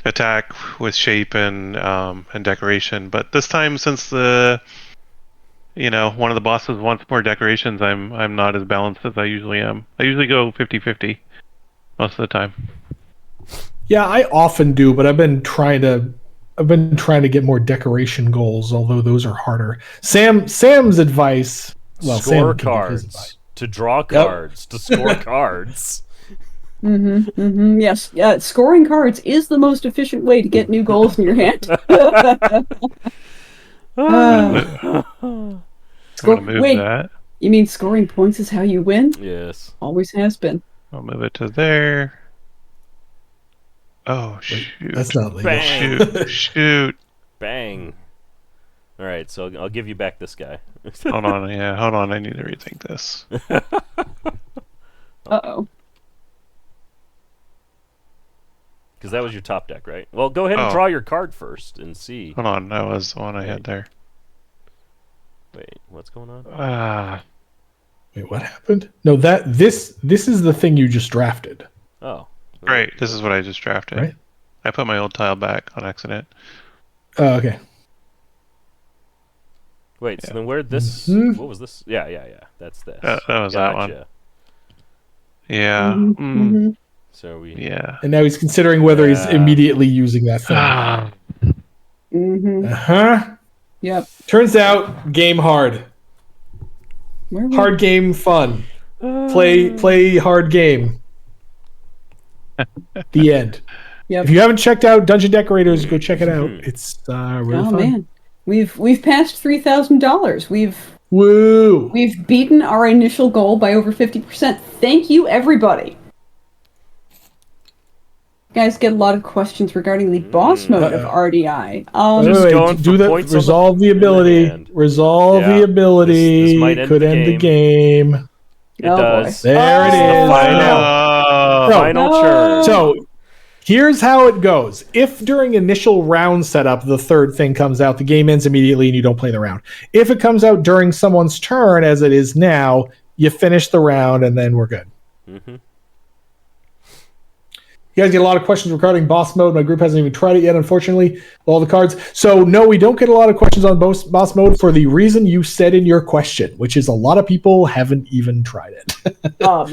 attack with shape and decoration. But this time, since one of the bosses wants more decorations, I'm not as balanced as I usually am. I usually go 50-50 most of the time. Yeah, I often do, but I've been trying to get more decoration goals, although those are harder. Sam's advice. Well, score cards. To draw cards. To score cards. Yes. Scoring cards is the most efficient way to get new goals in your hand. Wait, that. You mean scoring points is how you win? Yes. Always has been. I'll move it to there. Oh, shoot. That's not legal. Bang. Shoot. Bang. All right, so I'll give you back this guy. Hold on. I need to rethink this. Uh-oh. Because that was your top deck, right? Well, go ahead and draw your card first and see. Hold on, that was the one I had there. Wait, what's going on? Wait, what happened? No, this is the thing you just drafted. Oh. Right, this is what I just drafted. Right. I put my old tile back on accident. Oh, okay. Wait, so then where this... What was this? Yeah. That's this. That was that one. Yeah. So we... Yeah. And now he's considering whether he's immediately using that thing. Yep. Turns out, game hard. Hard game fun. Play hard game. The end. Yep. If you haven't checked out Dungeon Decorators, go check it out. It's really fun. Man, we've passed $3,000. We've beaten our initial goal by over 50%. Thank you, everybody. guys get a lot of questions regarding the boss mode of RDI. Just going do for the points on resolve the in the ability. hand. Resolve Yeah, the ability. this might end could the end the game. game. It Oh, boy. does. There it is. Final No. turn. So here's how it goes. If during initial round setup the third thing comes out, the game ends immediately and you don't play the round. If it comes out during someone's turn, as it is now, you finish the round and then we're good. Mm-hmm. You guys get a lot of questions regarding boss mode. My group hasn't even tried it yet, unfortunately. All the cards. So no, we don't get a lot of questions on boss mode for the reason you said in your question, which is a lot of people haven't even tried it.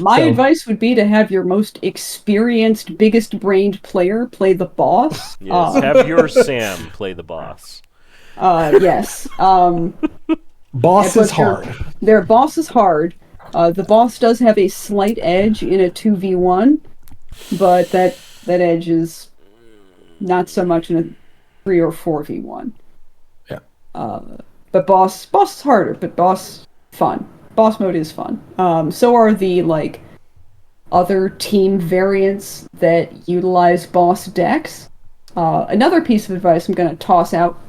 My advice would be to have your most experienced, biggest-brained player play the boss. Yes, have your Sam play the boss. Yes. Boss is hard. Their boss is hard. The boss does have a slight edge in a 2v1, but that edge is not so much in a 3 or 4v1. Yeah. But boss is harder, but boss fun. Boss mode is fun. So are the other team variants that utilize boss decks. Another piece of advice I'm going to toss out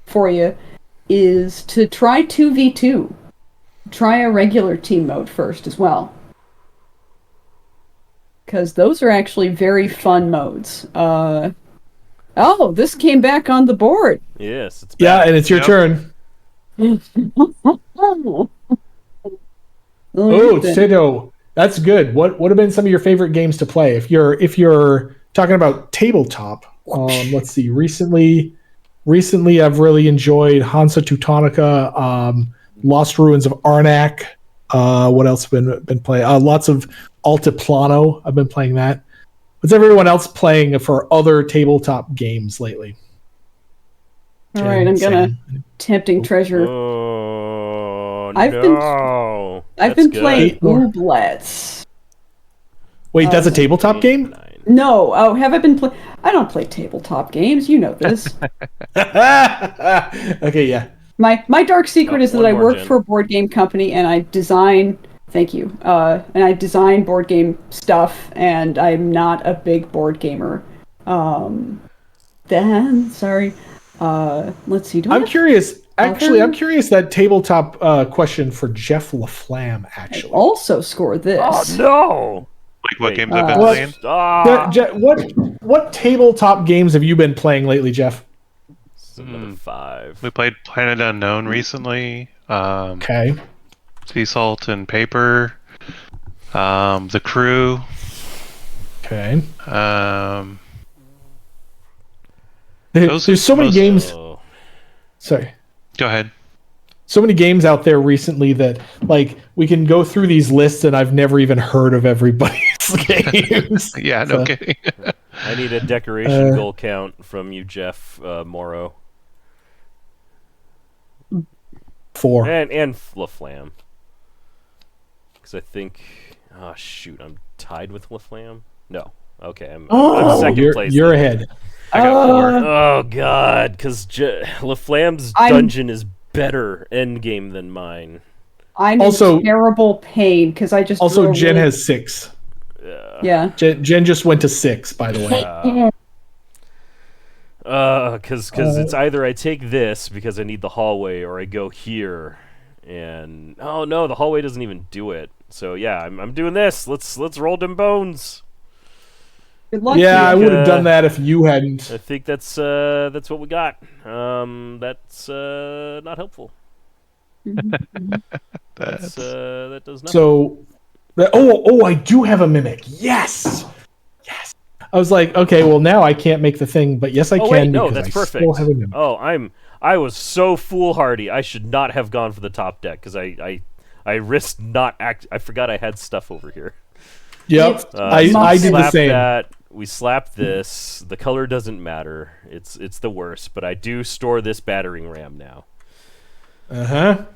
for you is to try 2v2. Try a regular team mode first as well. Because those are actually very fun modes. Oh, this came back on the board. Yes, it's Yeah, back. and it's your turn. Oh, Tito, that's good. What have been some of your favorite games to play? If you're talking about tabletop, let's see. Recently, I've really enjoyed Hansa Teutonica, Lost Ruins of Arnak. What else have been playing? Lots of Altiplano. I've been playing that. What's everyone else playing for other tabletop games lately? All right, I'm gonna Tempting Treasure. Oh, I've been playing Ooblets. Wait, that's a tabletop game? No. Oh, have I been playing? I don't play tabletop games. You know this. Okay, yeah. My dark secret is that I work Jen. for a board game company and I design. Thank you. And I design board game stuff, and I'm not a big board gamer. Sorry. Let's see. I'm curious. Actually, I'm curious that tabletop question for Jeff LaFlamme. Actually, also scored this. Oh no! Like what Wait, games I've been playing? What tabletop games have you been playing lately, Jeff? Number 5. We played Planet Unknown recently. Okay. Sea Salt and Paper. The Crew. Okay. Those There's so many games. Sorry. Go ahead. So many games out there recently that we can go through these lists and I've never even heard of everybody's games. Yeah, no kidding. I need a decoration goal count from you, Jeff Morrow. 4. And LaFlamme. Because I think... Oh, shoot. I'm tied with LaFlamme? No. Okay, I'm second place. You're ahead. I got 4. Oh, God. Because LaFlamme's dungeon is better endgame than mine. I'm Also- in terrible pain because I just... Also, Jen has 6. Yeah. Jen just went to 6, by the way. Because it's either I take this because I need the hallway, or I go here, and oh no, the hallway doesn't even do it. So yeah, I'm doing this. Let's roll them bones. Good luck. Yeah, I think, would have done that if you hadn't. I think that's what we got. That's not helpful. That does nothing. So, I do have a mimic. Yes. I was like, okay, well now I can't make the thing, but yes I can. Wait, no, because that's I perfect. Still have a mimic. Oh, I was so foolhardy. I should not have gone for the top deck because I risked not act. I forgot I had stuff over here. Yep, I did the same. We slapped this. The color doesn't matter. It's the worst. But I do store this battering ram now.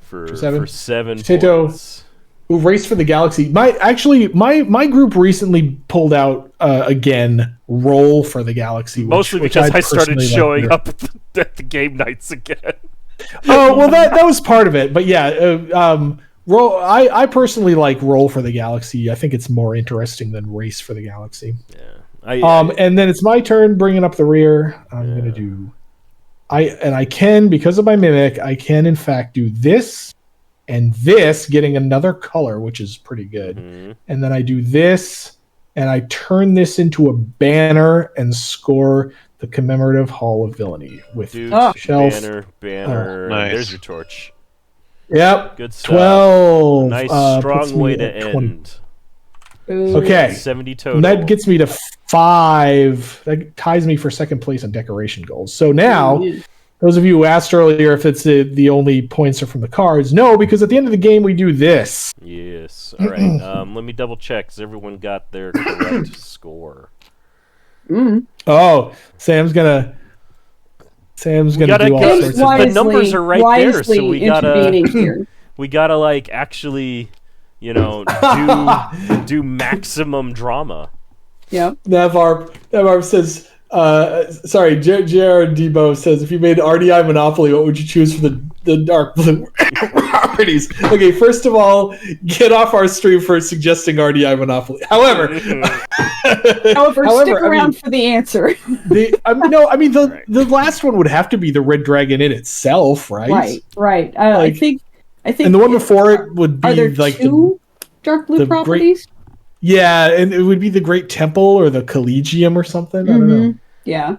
For 7 Tito. points. Ooh, Race for the Galaxy. My group recently pulled out again Roll for the Galaxy. Mostly which because I started personally showing like up at the game nights again. Oh well, that was part of it. But yeah, Roll. I personally like Roll for the Galaxy. I think it's more interesting than Race for the Galaxy. Yeah, And then it's my turn bringing up the rear. I'm gonna do. I can, because of my mimic, I can in fact do this and this, getting another color, which is pretty good. And then I do this, and I turn this into a banner and score the commemorative Hall of Villainy with shelf. Banner. Nice. There's your torch. Yep. Good stuff. 12. Nice puts strong me way to at 20. end. Okay. 70 total. And that gets me to 5. That ties me for second place on decoration goals. So now, those of you who asked earlier if it's the only points are from the cards, no, because at the end of the game we do this. Yes. All right. Let me double check. Has everyone got their correct score? Oh, Sam's gonna do all sorts of the numbers are right there, so we here. We gotta like actually, do maximum drama. Yeah. Navarre says, sorry, Jared Debo says, if you made RDI Monopoly, what would you choose for the dark blue properties? Okay, first of all, get off our stream for suggesting RDI Monopoly. However, stick around for the answer. The last one would have to be the Red Dragon in itself, right? Right. I think. And the one before it would be are there like two dark blue properties. Yeah, and it would be the Great Temple or the Collegium or something. I don't know. Yeah.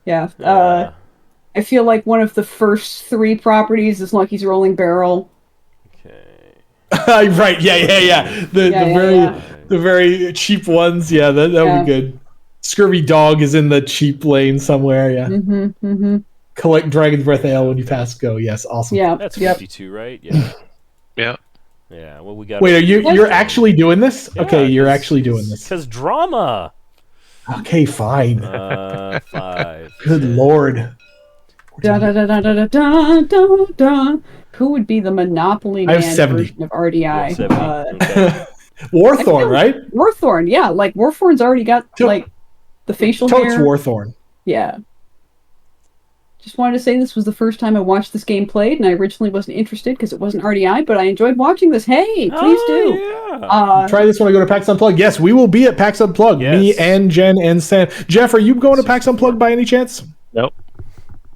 I feel like one of the first 3 properties is Lucky's Rolling Barrel. Okay. Right. Yeah. The very cheap ones. Yeah, that would be good. Scurvy Dog is in the cheap lane somewhere. Yeah. Collect Dragon's Breath Ale when you pass go. Yes, awesome. Yeah. That's 52, right? Yeah. Yeah. Yeah, well, we got. Wait, you're actually doing this? Yeah, okay, you're actually doing this. Because drama. Okay, fine. 5. Good lord. Who would be the Monopoly Man version of RDI? 70. Okay. Warthorn, right? Warthorn, yeah. Like Warthorn's already got like the facial hair. Totes Warthorn. Yeah. Just wanted to say this was the first time I watched this game played, and I originally wasn't interested because it wasn't RDI, but I enjoyed watching this. Hey, please do. Yeah. Try this when I go to PAX Unplugged. Yes, we will be at PAX Unplugged. Yes. Me and Jen and Sam. Jeff, are you going to PAX Unplugged by any chance? Nope.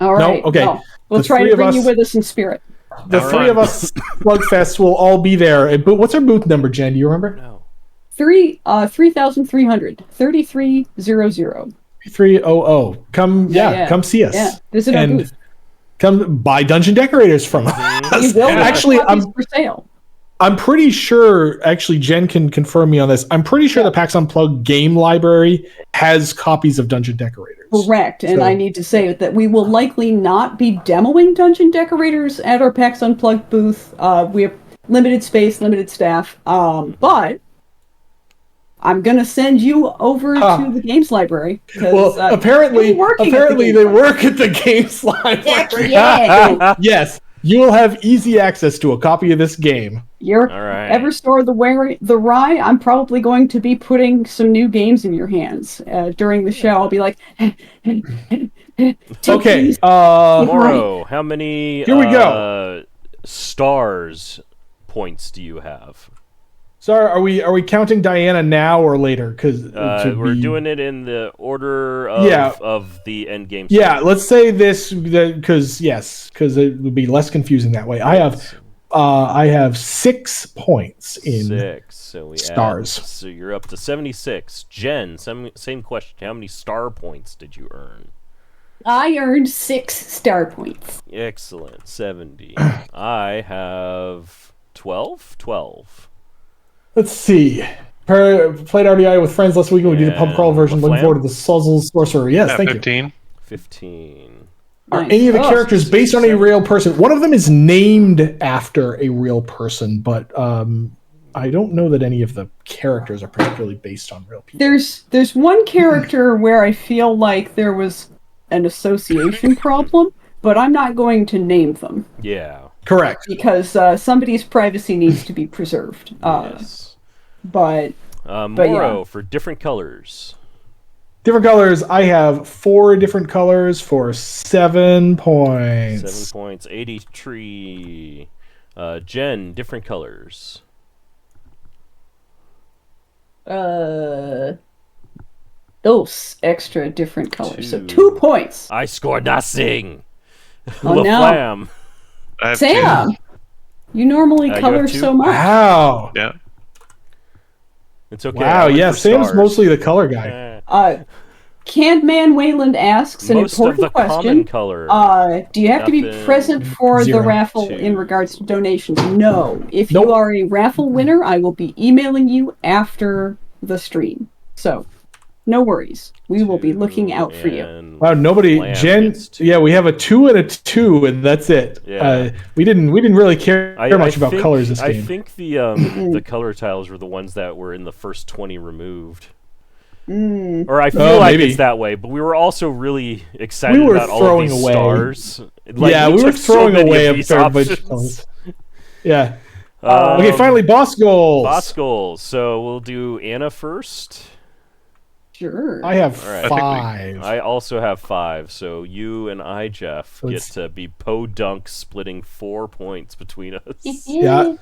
All right. No? Okay. Well, we'll try to bring you with us in spirit. The three of us, SlugFest, will all be there. But what's our booth number, Jen? Do you remember? No. 3,300. 3300. 300. Come see us. Yeah, visit our booth. Come buy Dungeon Decorators from us. We will Actually, I'm for sale. I'm pretty sure, actually, Jen can confirm me on this. I'm pretty sure the PAX Unplugged game library has copies of Dungeon Decorators. Correct, and I need to say that we will likely not be demoing Dungeon Decorators at our PAX Unplugged booth. We have limited space, limited staff, but I'm gonna send you over to the games library. Well, apparently they work at the games library. Yeah. Yes, you will have easy access to a copy of this game. You're All right. Everstore the Rye. I'm probably going to be putting some new games in your hands during the show. I'll be like, okay. Moro, how many Here we go. stars points do you have? So are we counting Diana now or later? Because we're doing it in the order of the end game. Yeah, let's say this because it would be less confusing that way. I have 6 points in 6. So we stars. So you're up to 76. Jen, same question. How many star points did you earn? I earned 6 star points. Excellent. 70. I have 12. 12. Let's see. Played RDI with friends last week and we did the pub crawl version. Looking forward to the Suzzle Sorcerer. Yes, thank 15. you. 15. Are any of the characters based on a real person? One of them is named after a real person, but I don't know that any of the characters are particularly based on real people. There's one character where I feel like there was an association problem, but I'm not going to name them. Yeah. Correct. Because somebody's privacy needs to be preserved. Yes. But Moro, for different colors. Different colors. I have 4 different colors for 7 points. 7 points. 83. Jen, different colors. those extra different colors. So 2. 2 points. I score nothing. Oh, no. LaFlamme. I have Sam, you normally you color have 2? so much. Wow. 2. Yeah. It's okay. Wow. I went Yeah, for Sam's stars. mostly the color guy. Canned Man Wayland asks an Most important of the question. common color. Do you have to be Nothing. present for 0. the raffle 2. in regards to donations? No. If Nope. you are a raffle winner, I will be emailing you after the stream. So, no worries. We will be looking out for you. And Wow, nobody. Lamb Jen. gets 2. Yeah, we have a 2 and a 2, and that's it. Yeah. We didn't really care much about think, colors this I game. think the the color tiles were the ones that were in the first 20 removed. Or I feel like maybe. it's that way, but we were also really excited We were about all of throwing these away. stars. Like, Yeah, we were took so throwing many away of a these fair bunch of options. colors. Yeah. Okay, finally, boss goals. Boss goals. So we'll do Anna first. Sure. I have All right. 5. I also have 5, so you and I, Jeff, get Let's- to be podunk splitting 4 points between us. Yeah.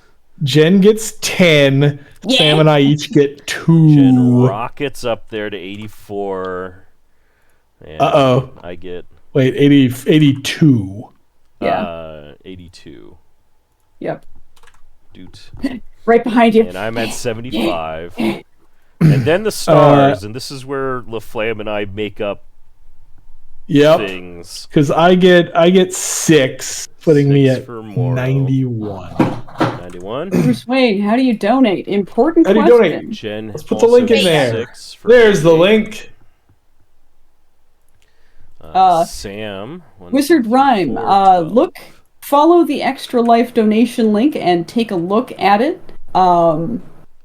Jen gets 10. Yeah. Sam and I each get 2. Jen rockets up there to 84. And Uh-oh. I get Wait, 82. Yeah. 82. Yep. Doot. Right behind you. And I'm at 75. And then the stars, and this is where LaFlamme and I make up Yep. things. Because I get 6, putting me 6 at for Moro. 91. 91. Bruce Wayne, how do you donate? Important How do you question. donate? Jen, Let's put the also link in there. 6 for There's the 88. link. Sam. 1, Wizard 2, 3, Rhyme, 4, 12. follow the Extra Life donation link and take a look at it.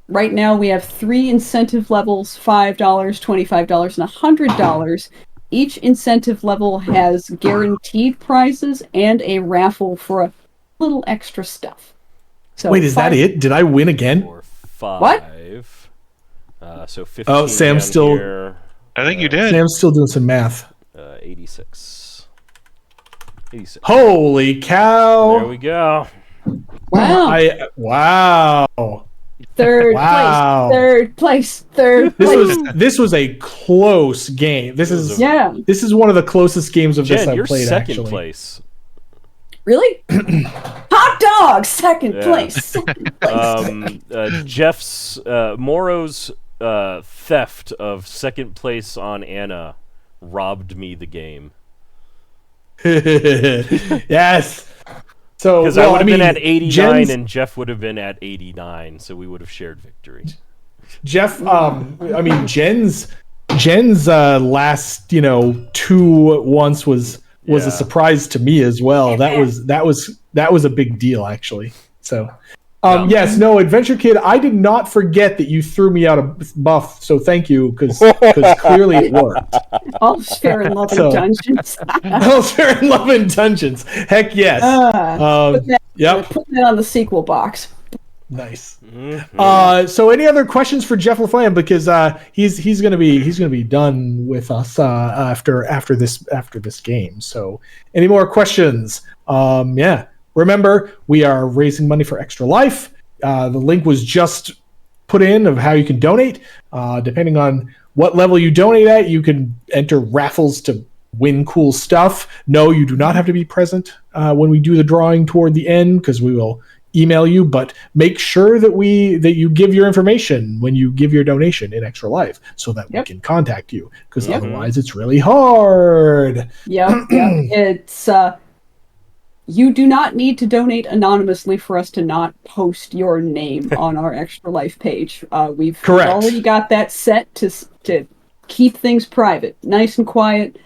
Right now we have 3 incentive levels, $5, $25, and $100. Each incentive level has guaranteed prizes and a raffle for a little extra stuff. So Wait, is that it? Did I win again? 4, 5. What? So 15 Oh, Sam's down still- here, I think you did. Sam's still doing some math. 86. 86. Holy cow! There we go. Wow. Wow. Third Wow. place. Third place. This was a close game. This is Yeah. this is one of the closest games of this Jen, I've you're played. second Actually, place. Really? Hot dog, second Yeah. place. Second place. Jeff's Moro's theft of second place on Anna robbed me the game. yes. So Because well, I would have mean, been at 89 Jen's- and Jeff would have been at 89, so we would have shared victory. Jeff, I mean Jen's last 2 once was Yeah. a surprise to me as well. That was a big deal actually. So yes, no, Adventure Kid, I did not forget that you threw me out a buff, so thank you because clearly it worked. All fair and love So- in dungeons. Oh, fair and love in dungeons. Heck yes. Yep. Putting it on the sequel box. Nice. Mhm. So any other questions for Jeff LaFlamme, because he's gonna be done with us after this game. So any more questions? Yeah. Remember, we are raising money for Extra Life. The link was just put in of how you can donate. Depending on what level you donate at, you can enter raffles to win cool stuff. No, you do not have to be present when we do the drawing toward the end, because we will email you, but make sure that you give your information when you give your donation in Extra Life so that we can contact you, because otherwise it's really hard. Yep. It's you do not need to donate anonymously for us to not post your name on our Extra Life page. We've Correct. already got that set to keep things private, nice and quiet.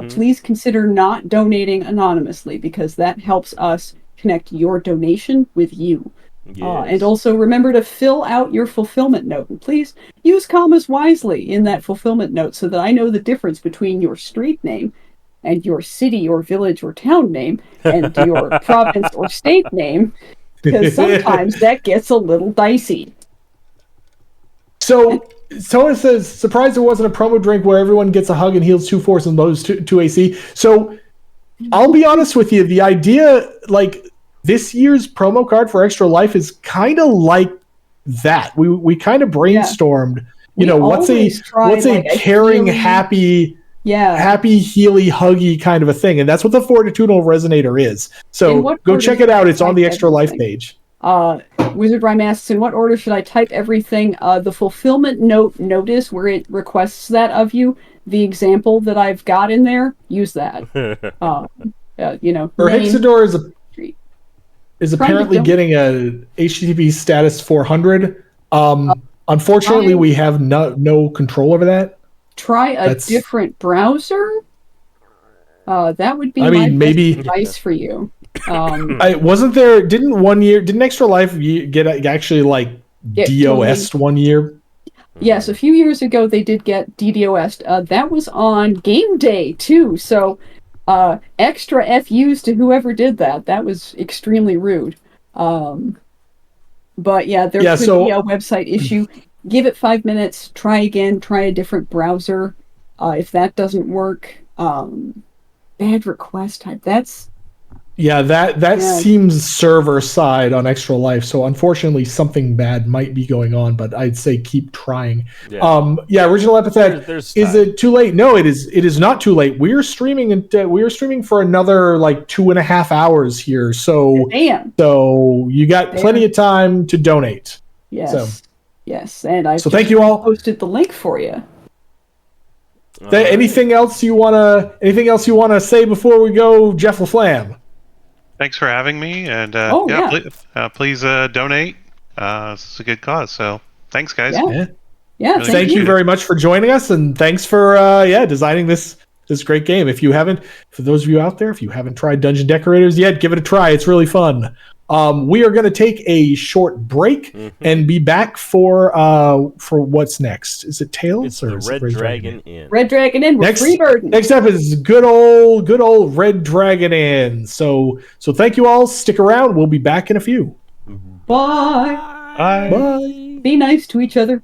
Please consider not donating anonymously, because that helps us connect your donation with you. Yes. And also remember to fill out your fulfillment note. And please use commas wisely in that fulfillment note so that I know the difference between your street name and your city or village or town name and your province or state name, because sometimes that gets a little dicey. So someone says, surprised there wasn't a promo drink where everyone gets a hug and heals 2 force and lows 2 AC. So I'll be honest with you, the idea, like, this year's promo card for Extra Life is kind of like that. We kind of brainstormed you know, what's a always try, what's a like, a caring, healing- happy, Yeah. happy, healy, huggy kind of a thing, and that's what the Fortitudinal Resonator is. In So what go order check should it out. I It's on type the Extra Life everything? page. Wizard Rhyme asks, in what order should I type everything? The fulfillment notice where it requests that of you, the example that I've got in there, use that. You know, Or name, Hexador street. is Trying to apparently don't- getting a HTTP status 400. Unfortunately, trying- we have no control over that. Try a That's- different browser. That would be I mean, my maybe- best advice for you. Wasn't there? Didn't Extra Life get actually like Yeah, DOS one year? Yes, a few years ago they did get DDoS. That was on game day too. So, extra FUs to whoever did that. That was extremely rude. But yeah, there could be a website issue. Give it 5 minutes. Try again. Try a different browser. If that doesn't work, bad request type. That seems server side on Extra Life. So unfortunately, something bad might be going on. But I'd say keep trying. Yeah. Original Epithet. There's is it too late? No, it is. It is not too late. We are streaming for another like 2.5 hours here. So Damn. So you got plenty of time to donate. Yes. Yes, and I thank you all. Posted the link for you. Anything else you wanna say before we go, Jeff LaFlamme? Thanks for having me, and please donate. It's a good cause, so thanks, guys. Yeah. Really Thank you very much for joining us, and thanks for designing this great game. For those of you out there, if you haven't tried Dungeon Decorators yet, give it a try. It's really fun. We are going to take a short break and be back for what's next. Is it Tales? It's or the is it Red Dragon Inn. Red Dragon Inn with Freeburden. Next up is good old Red Dragon Inn. So thank you all. Stick around. We'll be back in a few. Bye. Bye. Be nice to each other.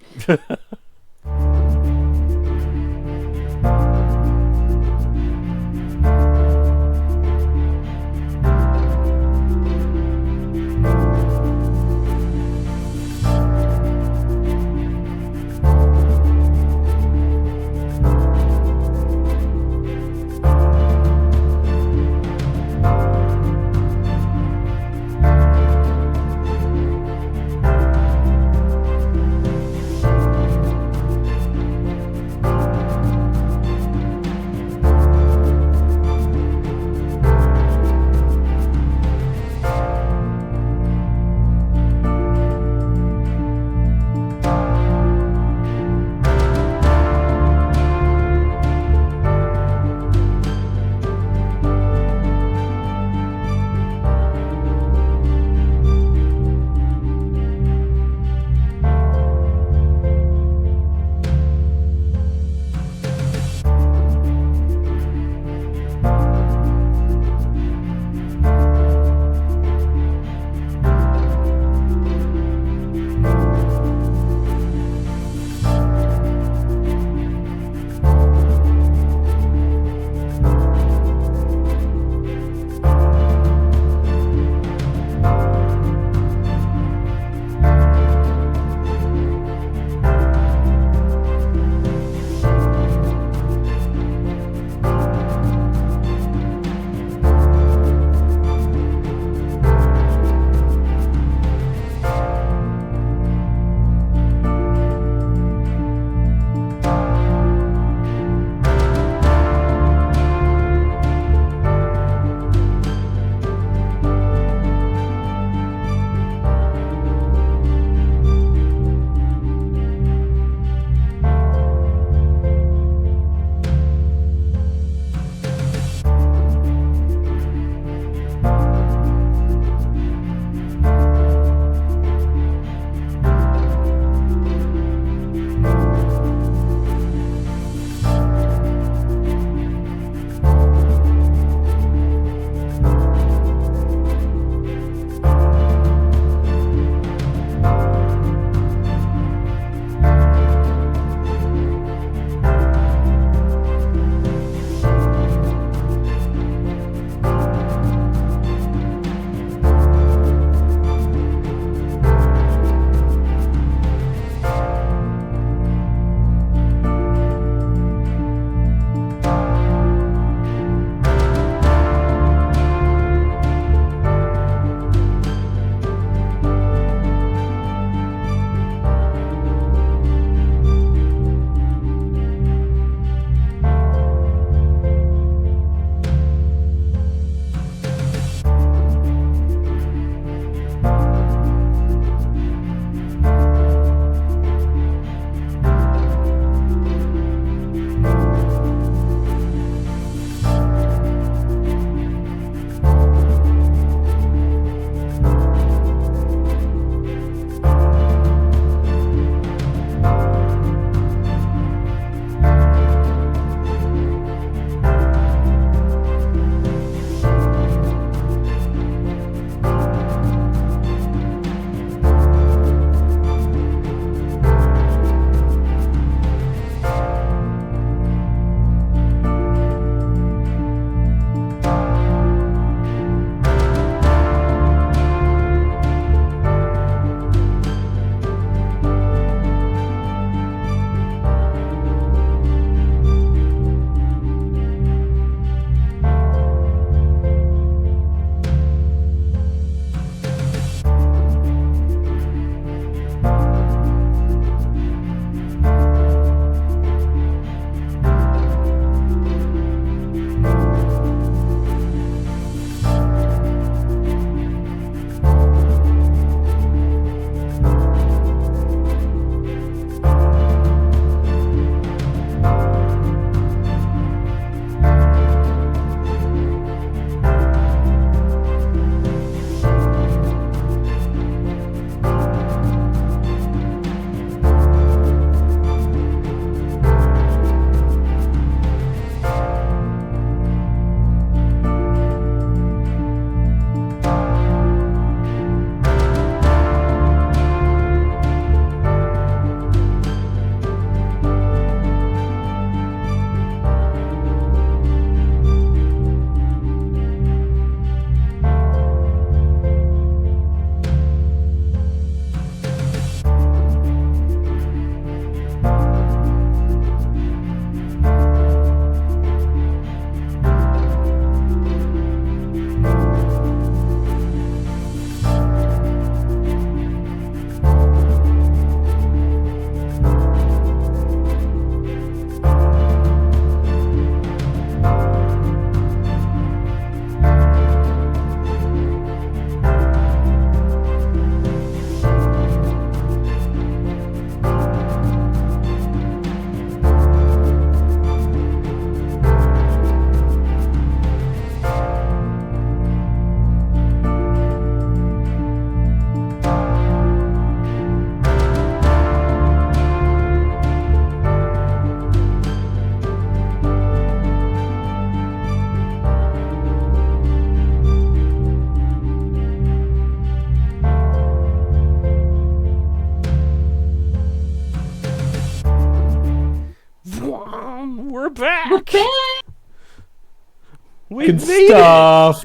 and stuff.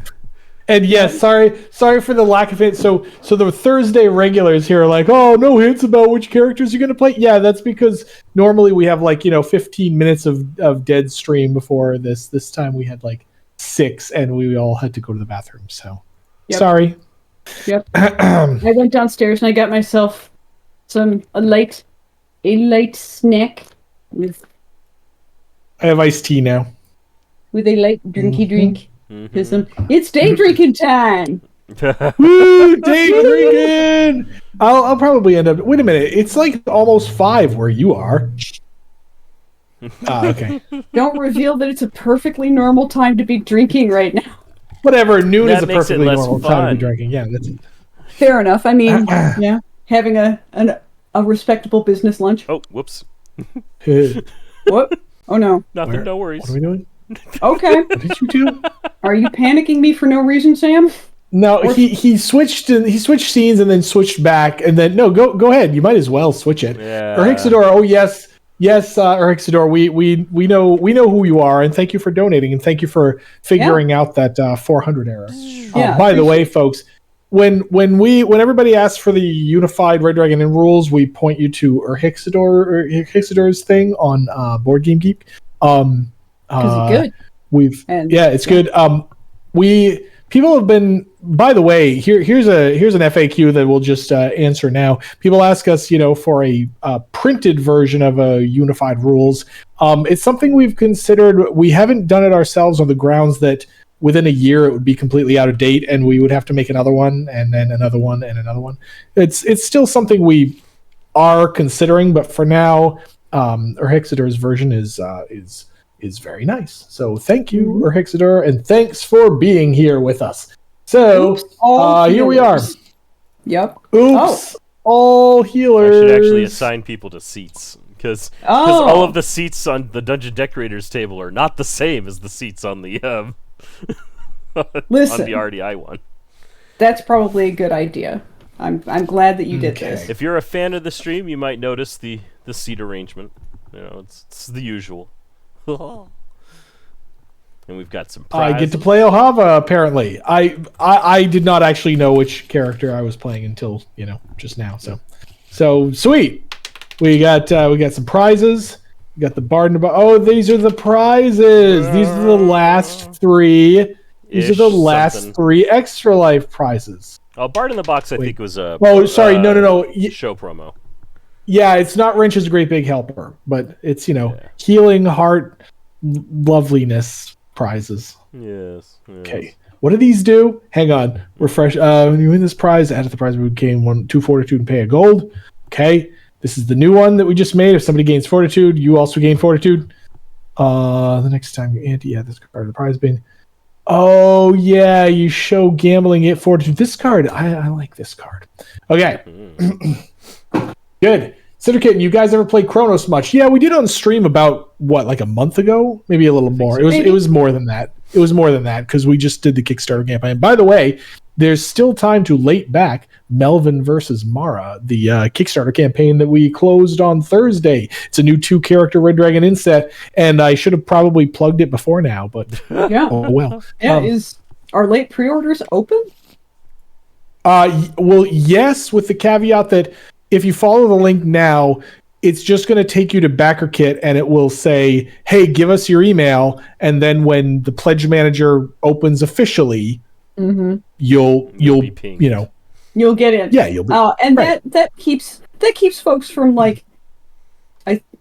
And yes, sorry for the lack of it. So the Thursday regulars here are like, oh, no hints about which characters you're going to play. Yeah, that's because normally we have 15 minutes of dead stream before this. This time we had 6, and we all had to go to the bathroom. So sorry. Yep. I went downstairs and I got myself a light snack with. I have iced tea now. With a light drinky drink. It's day drinking time. Woo, day drinking. I'll probably end up. Wait a minute. It's almost 5 where you are. Okay. Don't reveal that it's a perfectly normal time to be drinking right now. Whatever. Noon is a perfectly normal time to be drinking. Yeah, that's it. Fair enough. I mean, having a respectable business lunch. Oh, whoops. What? Oh no. Nothing. No worries. What are we doing? Okay. What did you do? Are you panicking me for no reason, Sam? No, he switched scenes and then switched back, and then go ahead. You might as well switch it. Yeah. Urhixador, oh yes, Urhixador, we know who you are, and thank you for donating, and thank you for figuring out that 400 error. Yeah. By the way, folks, when everybody asks for the unified Red Dragon and rules, we point you to Urhixador's thing on Board Game Geek. Because it's good. It's good. People have been. By the way, here's an FAQ that we'll just answer now. People ask us, for a printed version of a unified rules. It's something we've considered. We haven't done it ourselves on the grounds that within a year it would be completely out of date, and we would have to make another one, and then another one, and another one. It's still something we are considering, but for now, Urhixador's version is very nice. So thank you, Urhixador, and thanks for being here with us. So here we are. Yep. Oops. All healers. I should actually assign people to seats because all of the seats on the Dungeon Decorators table are not the same as the seats on the on the RDI one. That's probably a good idea. I'm glad that you did this. If you're a fan of the stream, you might notice the seat arrangement. It's the usual. And we've got some prizes. I get to play Ohava, apparently. I did not actually know which character I was playing until, just now. So sweet. We got some prizes. We got the Bard and these are the prizes. These are the last 3. These are the last 3 Extra Life prizes. Oh, Bard in the Box, I think was a sorry, no. show promo. Yeah, it's not Wrench's Great Big Helper, but it's, Healing Heart Loveliness prizes. Yes. Okay. What do these do? Hang on. Refresh. When you win this prize, add to the prize, we would gain 2 fortitude and pay a gold. Okay. This is the new one that we just made. If somebody gains fortitude, you also gain fortitude. The next time you anti-add this card to the prize bin. Oh, yeah. You show gambling at fortitude. This card, I like this card. Okay. Good. Cinder you guys ever play Chronos much? Yeah, we did on stream about a month ago, maybe a little more. So. It was more than that. It was more than that because we just did the Kickstarter campaign. By the way, there's still time to late back Melvin versus Mara, the Kickstarter campaign that we closed on Thursday. It's a new 2-character Red Dragon inset, and I should have probably plugged it before now, but oh well. Yeah, are late pre-orders open? Well, yes, with the caveat that if you follow the link now, it's just going to take you to BackerKit, and it will say, "Hey, give us your email." And then when the pledge manager opens officially, you'll be pinged. You'll get in. Yeah, you'll be. And that keeps folks from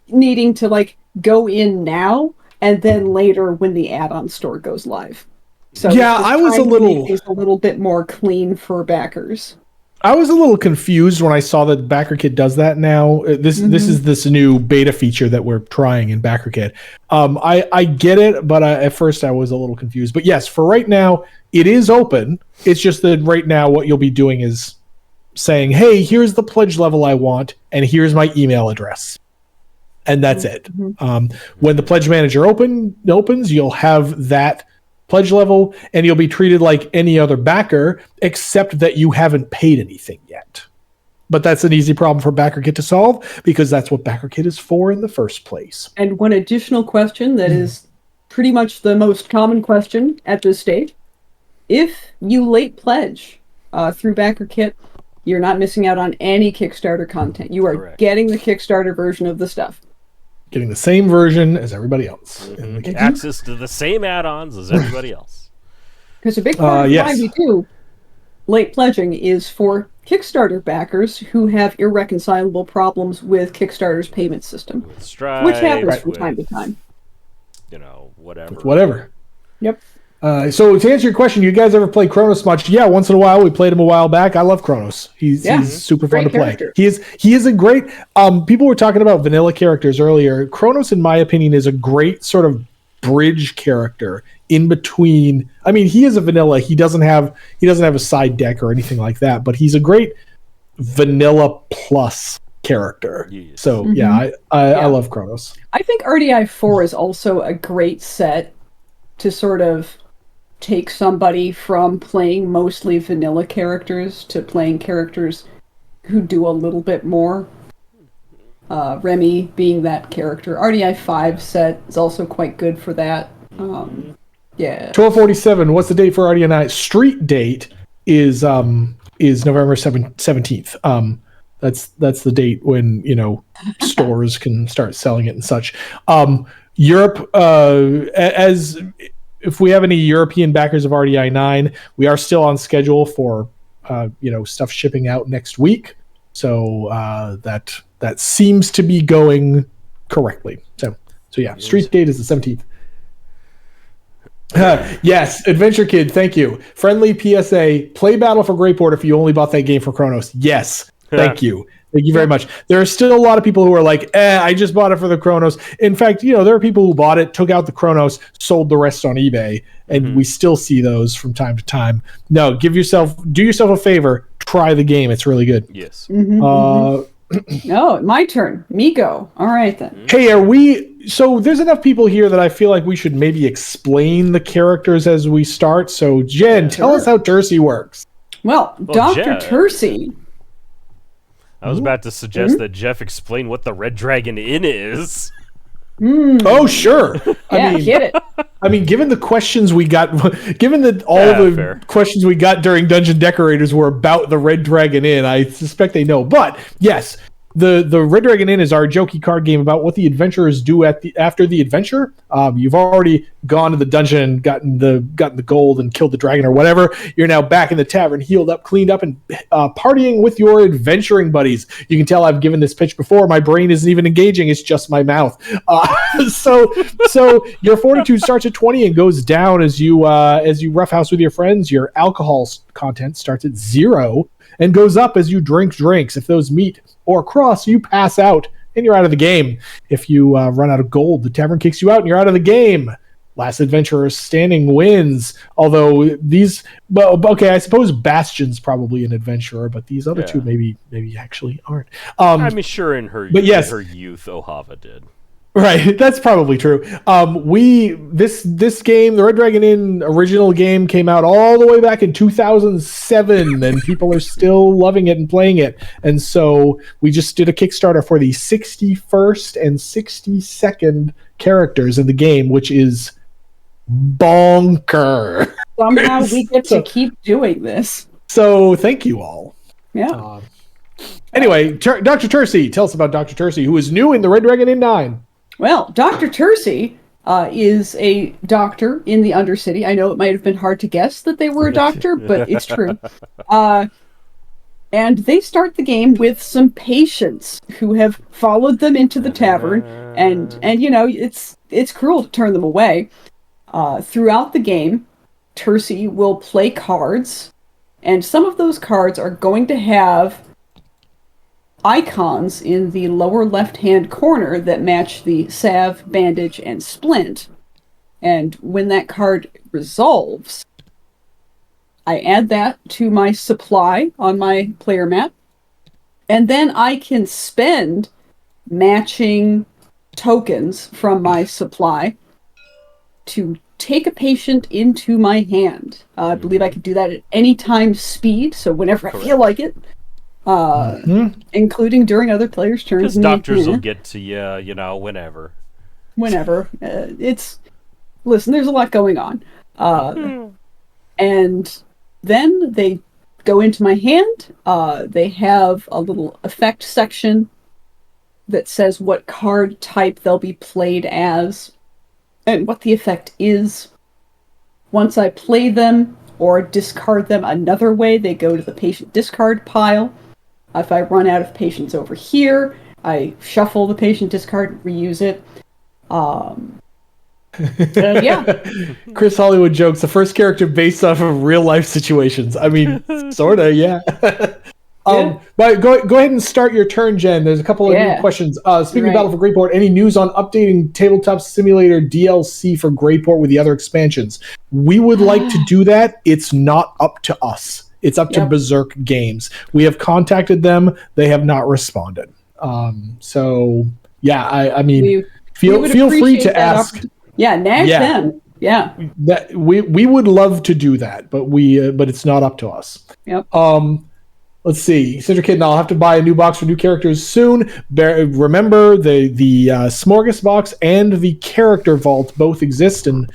needing to go in now and then later when the add-on store goes live. So yeah, I was a little bit more clean for backers. I was a little confused when I saw that BackerKit does that now. This is this new beta feature that we're trying in BackerKit. I get it, but at first I was a little confused. But yes, for right now, it is open. It's just that right now what you'll be doing is saying, hey, here's the pledge level I want, and here's my email address. And that's it. When the pledge manager opens, you'll have that pledge level, and you'll be treated like any other backer, except that you haven't paid anything yet. But that's an easy problem for BackerKit to solve, because that's what BackerKit is for in the first place. And one additional question that is pretty much the most common question at this stage. If you late pledge through Backer Kit, you're not missing out on any Kickstarter content. You are getting the Kickstarter version of the stuff. Getting the same version as everybody else. Mm-hmm. Access to the same add-ons as everybody else. Because a big part of why we do late pledging is for Kickstarter backers who have irreconcilable problems with Kickstarter's payment system. With Stripe, which happens from time to time. Whatever. Yep. So to answer your question, you guys ever play Kronos much? Yeah, once in a while. We played him a while back. I love Kronos. He's super fun to play. He is a great. People were talking about vanilla characters earlier. Kronos, in my opinion, is a great sort of bridge character in between. I mean, he is a vanilla. He doesn't have a side deck or anything like that, but he's a great vanilla plus character. Yes. So I love Kronos. I think RDI 4 is also a great set to sort of take somebody from playing mostly vanilla characters to playing characters who do a little bit more. Remy being that character. RDI 5 set is also quite good for that. 1247. What's the date for RDI? Street date is November 17th. That's the date when stores can start selling it and such. Europe, as if we have any European backers of RDI 9, we are still on schedule for stuff shipping out next week. So that seems to be going correctly. So yeah, street date is the 17th. Yes, Adventure Kid, thank you. Friendly PSA, play Battle for Greyport if you only bought that game for Kronos. Yes, thank you. Thank you very much. There are still a lot of people who are like, I just bought it for the Kronos. In fact, there are people who bought it, took out the Kronos, sold the rest on eBay, and we still see those from time to time. No, do yourself a favor, try the game. It's really good. Yes. No, my turn. Me go. All right, then. Hey, so there's enough people here that I feel like we should maybe explain the characters as we start. So, Jen, tell us how Tercy works. Well, Dr. Tercy. I was about to suggest that Jeff explain what the Red Dragon Inn is. Oh, sure. Get it. I mean, given the questions we got, questions we got during Dungeon Decorators were about the Red Dragon Inn, I suspect they know. But yes, the Red Dragon Inn is our jokey card game about what the adventurers do after the adventure. You've already gone to the dungeon and gotten the gold and killed the dragon or whatever. You're now back in the tavern, healed up, cleaned up, and partying with your adventuring buddies. You can tell I've given this pitch before. My brain isn't even engaging; it's just my mouth. So your fortitude starts at 20 and goes down as you roughhouse with your friends. Your alcohol content starts at 0 and goes up as you drink drinks. If those meet or cross, you pass out and you're out of the game. If you run out of gold, the tavern kicks you out and you're out of the game. Last adventurer standing wins. Although I suppose Bastion's probably an adventurer, but these other two maybe actually aren't. I'm sure in her youth, Ohava did. Right, that's probably true. This game, the Red Dragon Inn original game, came out all the way back in 2007, and people are still loving it and playing it. And so we just did a Kickstarter for the 61st and 62nd characters in the game, which is bonker. Somehow we get to keep doing this. So thank you all. Yeah. Anyway, Dr. Tercy, tell us about Dr. Tercy, who is new in the Red Dragon Inn 9. Well, Dr. Tercy is a doctor in the Undercity. I know it might have been hard to guess that they were a doctor, but it's true. And they start the game with some patients who have followed them into the tavern, and it's cruel to turn them away. Throughout the game, Tercy will play cards, and some of those cards are going to have icons in the lower left-hand corner that match the salve, bandage, and splint. And when that card resolves, I add that to my supply on my player map, and then I can spend matching tokens from my supply to take a patient into my hand. I believe I can do that at any time speed, so whenever I feel like it. Including during other players' turns. Because doctors will get to you, whenever. Whenever. It's listen, there's a lot going on. And then they go into my hand. They have a little effect section that says what card type they'll be played as and what the effect is. Once I play them or discard them another way, they go to the patient discard pile. If I run out of patients over here, I shuffle the patient discard and reuse it. Yeah. Chris Hollywood jokes, the first character based off of real life situations. I mean, sorta, yeah. But go ahead and start your turn, Jen. There's a couple of new questions. Speaking of Battle for Greyport, any news on updating Tabletop Simulator DLC for Greyport with the other expansions? We would like to do that. It's not up to us. It's up to Berserk Games. We have contacted them. They have not responded. So yeah, I mean, feel free to ask. Nag them. Yeah, that we would love to do that, but it's not up to us. Yep. Let's see. Cinder Kid, I'll have to buy a new box for new characters soon. Remember, the Smorgas box and the Character Vault both exist, and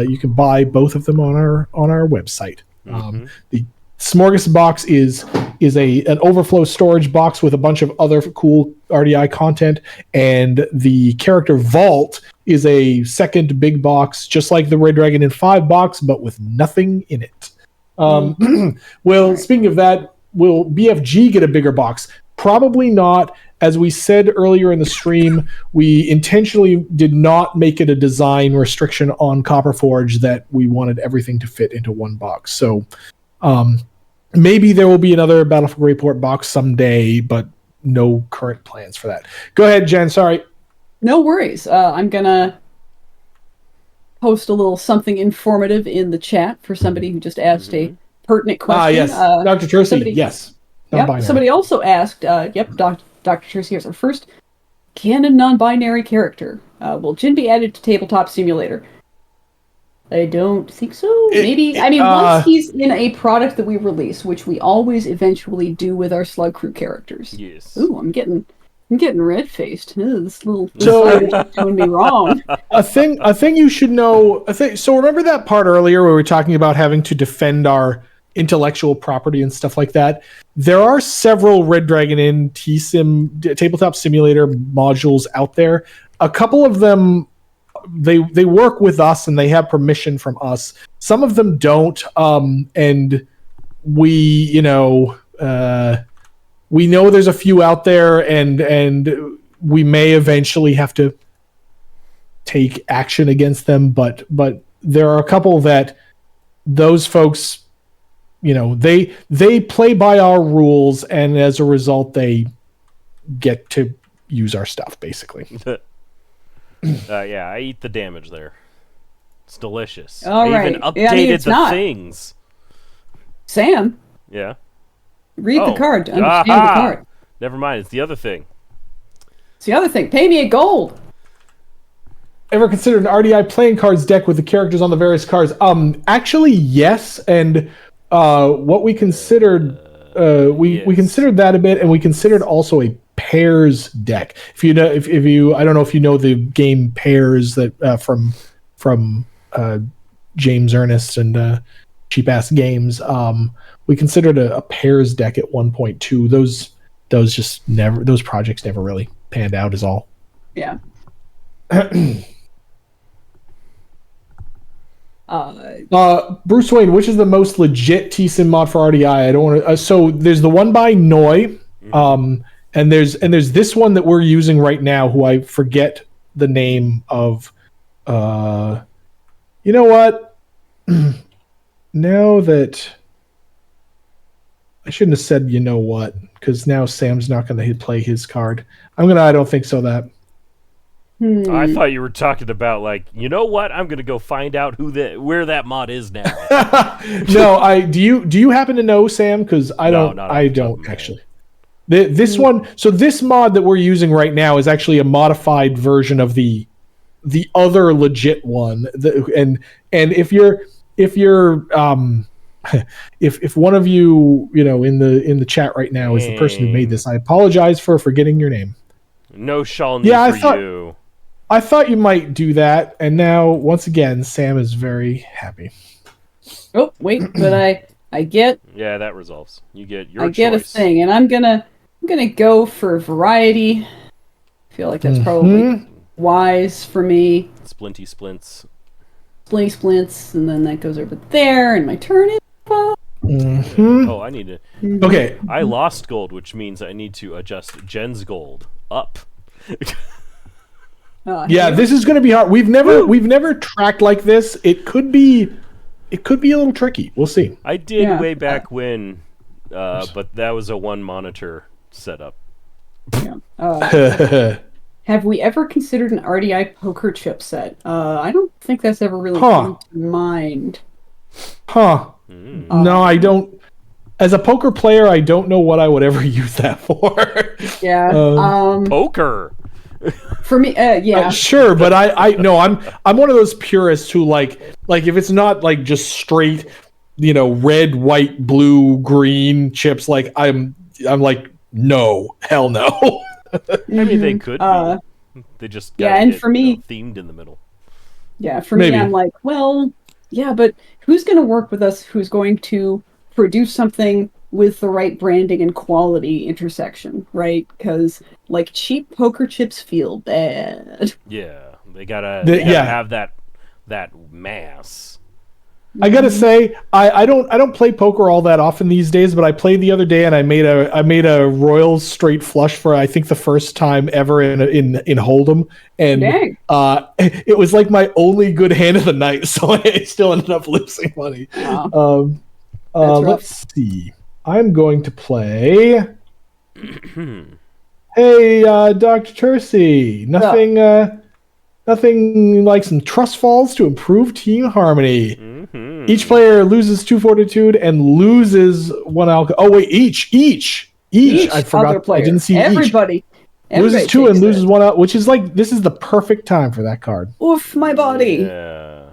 you can buy both of them on our website. The Smorgas box is an overflow storage box with a bunch of other cool RDI content, and the Character Vault is a second big box, just like the Red Dragon in 5 box, but with nothing in it. Well, speaking of that, will BFG get a bigger box? Probably not. As we said earlier in the stream, we intentionally did not make it a design restriction on Copperforge that we wanted everything to fit into one box. So maybe there will be another Battle for Greyport box someday, but no current plans for that. Go ahead, Jen. Sorry. No worries. I'm going to post a little something informative in the chat for somebody who just asked a pertinent question. Yes. Dr. Tercy, yes. Somebody also asked, Dr. Tercy, here's our first canon non-binary character. Will Jin be added to Tabletop Simulator? I don't think so. Maybe. Once he's in a product that we release, which we always eventually do with our Slug Crew characters. Yes. Ooh, I'm getting red-faced. This little is doing me wrong. A thing you should know. So remember that part earlier where we were talking about having to defend our intellectual property and stuff like that? There are several Red Dragon Inn Tabletop Simulator modules out there. A couple of them, they work with us and they have permission from us. Some of them don't, and we know there's a few out there, and we may eventually have to take action against them. But there are a couple that those folks, they play by our rules, and as a result, they get to use our stuff, basically. I eat the damage there. It's delicious. All right. Even updated the things. Sam. Yeah. Read the card to understand the card. Never mind. It's the other thing. It's the other thing. Pay me a gold. Ever considered an RDI playing cards deck with the characters on the various cards? Actually, yes. And what we considered, we considered that a bit, and we considered also a pairs deck. If you know, if you, I don't know if you know the game Pairs that from James Ernest and Cheap Ass Games. We considered a pairs deck at 1.2. Those projects never really panned out, is all. Yeah. Bruce Wayne, which is the most legit TSIM mod for RDI? I don't want to. So there's the one by Noi, and there's this one that we're using right now, who I forget the name of. You know what? Now that I shouldn't have said, you know what, because now Sam's not going to play his card. I don't think so. That. I thought you were talking about, like, you know what? I'm gonna go find out where that mod is now. No, do you happen to know, Sam? Because I don't actually. This one, so this mod that we're using right now is actually a modified version of the other legit one. And if one of you, in the chat right now is the person who made this, I apologize for forgetting your name. No Shalni for you. I thought you might do that, and now once again, Sam is very happy. Oh wait, but I get Yeah, that resolves. You get your I get a choice. thing, and I'm gonna go for variety. I feel like that's probably wise for me. Splinty splints. Splinty splints, and then that goes over there, and my turn is up. Oh, I need to. Okay. I lost gold, which means I need to adjust Jen's gold up. Yeah, this is going to be hard. We've never tracked like this. It could be a little tricky. We'll see. I did way back when, but that was a one monitor setup. Yeah. Have we ever considered an RDI poker chipset? I don't think that's ever really come to mind. No, I don't. As a poker player, I don't know what I would ever use that for. Yeah. Poker. For me, yeah. Sure, but I no, I'm one of those purists who like if it's not like just straight, red, white, blue, green chips, like I'm like no, hell no. I mean, they could be. They just and for me, themed in the middle. Yeah, for me, I'm like, well, yeah, but who's going to work with us? Who's going to produce something with the right branding and quality intersection, right? Because like cheap poker chips feel bad. Yeah, they gotta have that mass. I gotta say, I don't play poker all that often these days, but I played the other day and I made a royal straight flush for I think the first time ever in Hold'em, and it was like my only good hand of the night, so I still ended up losing money. Let's see. I'm going to play. Hey, Dr. Tercy. Nothing like some trust falls to improve team harmony. Mm-hmm. Each player loses 2 fortitude and loses 1 alcohol. Oh wait, each. I forgot. I didn't see everybody. Each. Loses 2 and loses 1 out, which is like this is the perfect time for that card. Oof, my body. Yeah.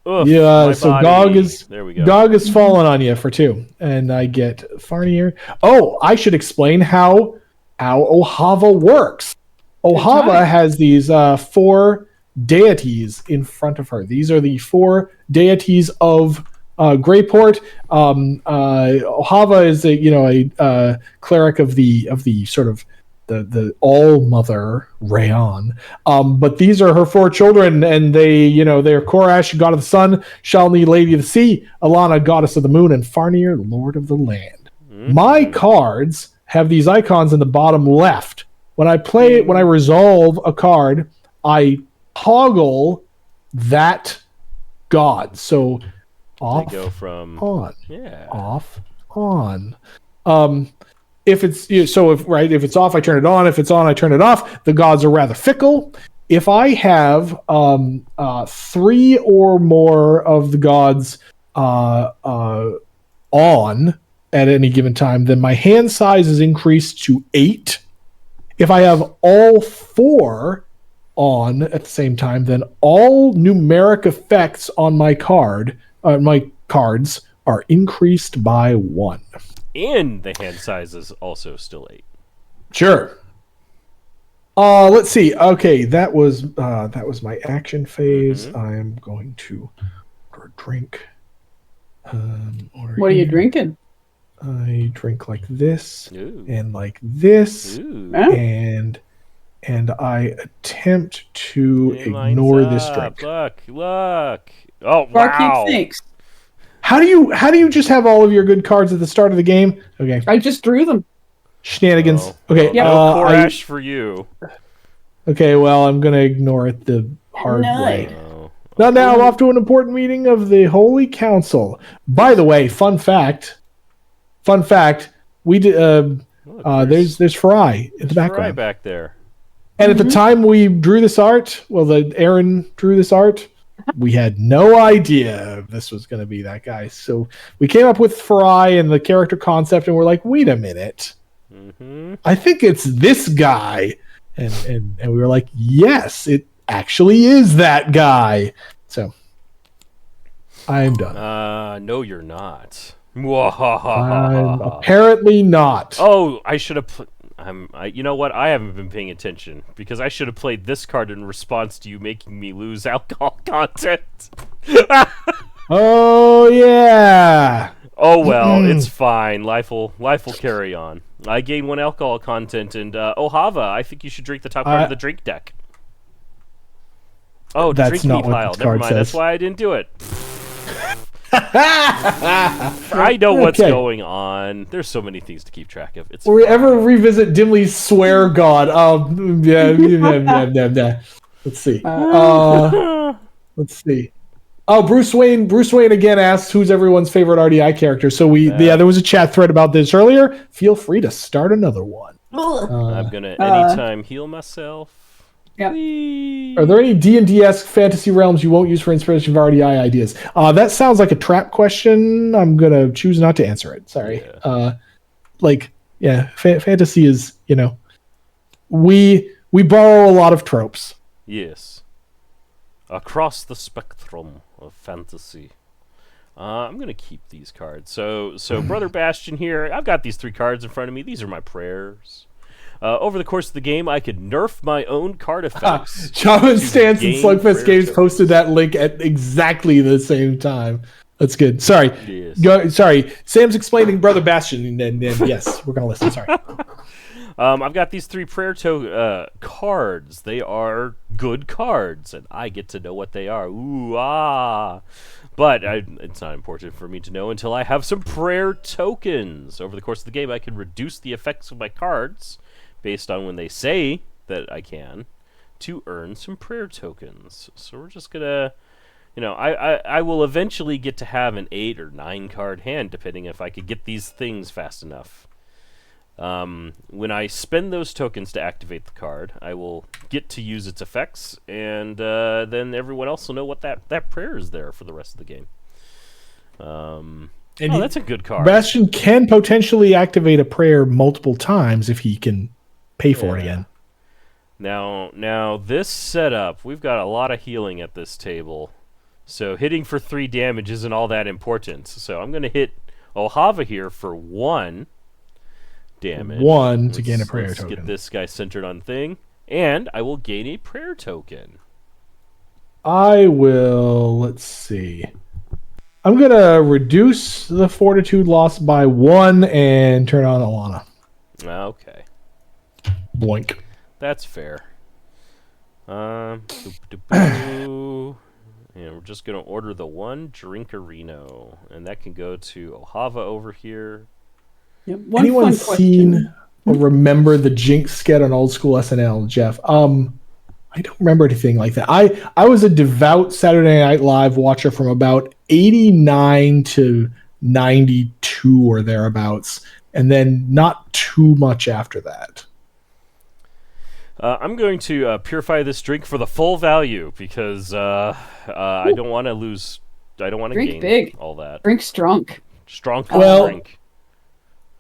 Oof, yeah. So body. There we go. Gog is falling on you for 2, and I get Farnier. Oh, I should explain how Ohava works. Ohava has these 4 deities in front of her. These are the 4 deities of Greyport. Ohava is a cleric of the sort of the All Mother Rayon. But these are her 4 children, and they're Korash, god of the sun, Shalni, lady of the sea, Alana, goddess of the moon, and Farnier, lord of the land. Mm-hmm. My cards have these icons in the bottom left. When I resolve a card, I toggle that god. So off, they go from on, off, on. If it's if it's off, I turn it on. If it's on, I turn it off. The gods are rather fickle. If I have 3 or more of the gods on at any given time, then my hand size is increased to 8. If I have all 4 on at the same time, then all numeric effects on my cards are increased by 1. And the hand size is also still 8. Sure. Let's see. Okay, that was my action phase. Mm-hmm. I am going to order a drink. What are you drinking? I drink like this. Ooh. And like this. Ooh. And I attempt to ignore this drink. Look. Oh, Barkeep wow. thinks. How do you just have all of your good cards at the start of the game? Okay. I just drew them. Shenanigans. Oh. Okay. No Korash for you. Okay, well, I'm going to ignore it the hard way. Oh. Not now. I'm off to an important meeting of the Holy Council. By the way, fun fact, we did. There's Farai in the background. Farai back there. And at the time we drew this art, Aaron drew this art, we had no idea this was going to be that guy. So we came up with Farai and the character concept, and we're like, wait a minute. Mm-hmm. I think it's this guy. And we were like, yes, it actually is that guy. So I'm done. No, you're not. I'm apparently not. Oh, I should have You know what? I haven't been paying attention because I should have played this card in response to you making me lose alcohol content. Oh yeah. Oh well, it's fine. Life will carry on. I gain 1 alcohol content, and Ohava, I think you should drink the top card of the drink deck. Oh, that's drink not me what pile. this Never card mind. says. That's why I didn't do it. I know what's going on. There's so many things to keep track of. It's Will we ever revisit Dimly's swear god? Yeah. Let's see. Let's see. Oh, Bruce Wayne. Bruce Wayne again asks who's everyone's favorite RDI character. So there was a chat thread about this earlier. Feel free to start another one. I'm gonna anytime heal myself. Yep. Are there any D&D-esque fantasy realms you won't use for inspiration for RDI ideas? That sounds like a trap question. I'm gonna choose not to answer it. Sorry. Yeah. Fantasy is, we borrow a lot of tropes. Yes. Across the spectrum of fantasy. I'm gonna keep these cards. So Brother Bastion here. I've got these 3 cards in front of me. These are my prayers. Over the course of the game, I could nerf my own card effects. Shaman Stance and gain SlugFest Games tokens. posted that link at exactly the same time. That's good. Sorry. Yes. Sorry. Sam's explaining Brother Bastion, and then yes, we're going to listen. Sorry. I've got these 3 prayer cards. They are good cards, and I get to know what they are. Ooh, ah. But it's not important for me to know until I have some prayer tokens. Over the course of the game, I can reduce the effects of my cards based on when they say that I can to earn some prayer tokens. So we're just gonna, I will eventually get to have an 8 or 9 card hand, depending if I could get these things fast enough. When I spend those tokens to activate the card, I will get to use its effects, and then everyone else will know what that prayer is there for the rest of the game. That's a good card. Bastion can potentially activate a prayer multiple times if he can pay for it again. Now this setup, we've got a lot of healing at this table, so hitting for 3 damage isn't all that important. So I'm going to hit Ohava here for 1 damage. 1 to gain a prayer let's token. Get this guy centered on thing, and I will gain a prayer token. I will, let's see. I'm going to reduce the fortitude loss by 1 and turn on Alana. Okay. Boink. That's fair. And we're just going to order the 1 Drinkerino, and that can go to Ohava over here. Yep. Anyone seen or remember the Jinx skit on old school SNL, Jeff? I don't remember anything like that. I was a devout Saturday Night Live watcher from about 89 to 92 or thereabouts, and then not too much after that. I'm going to purify this drink for the full value because I don't want to lose. I don't want to gain big. all that. Drink strong. Strong drink.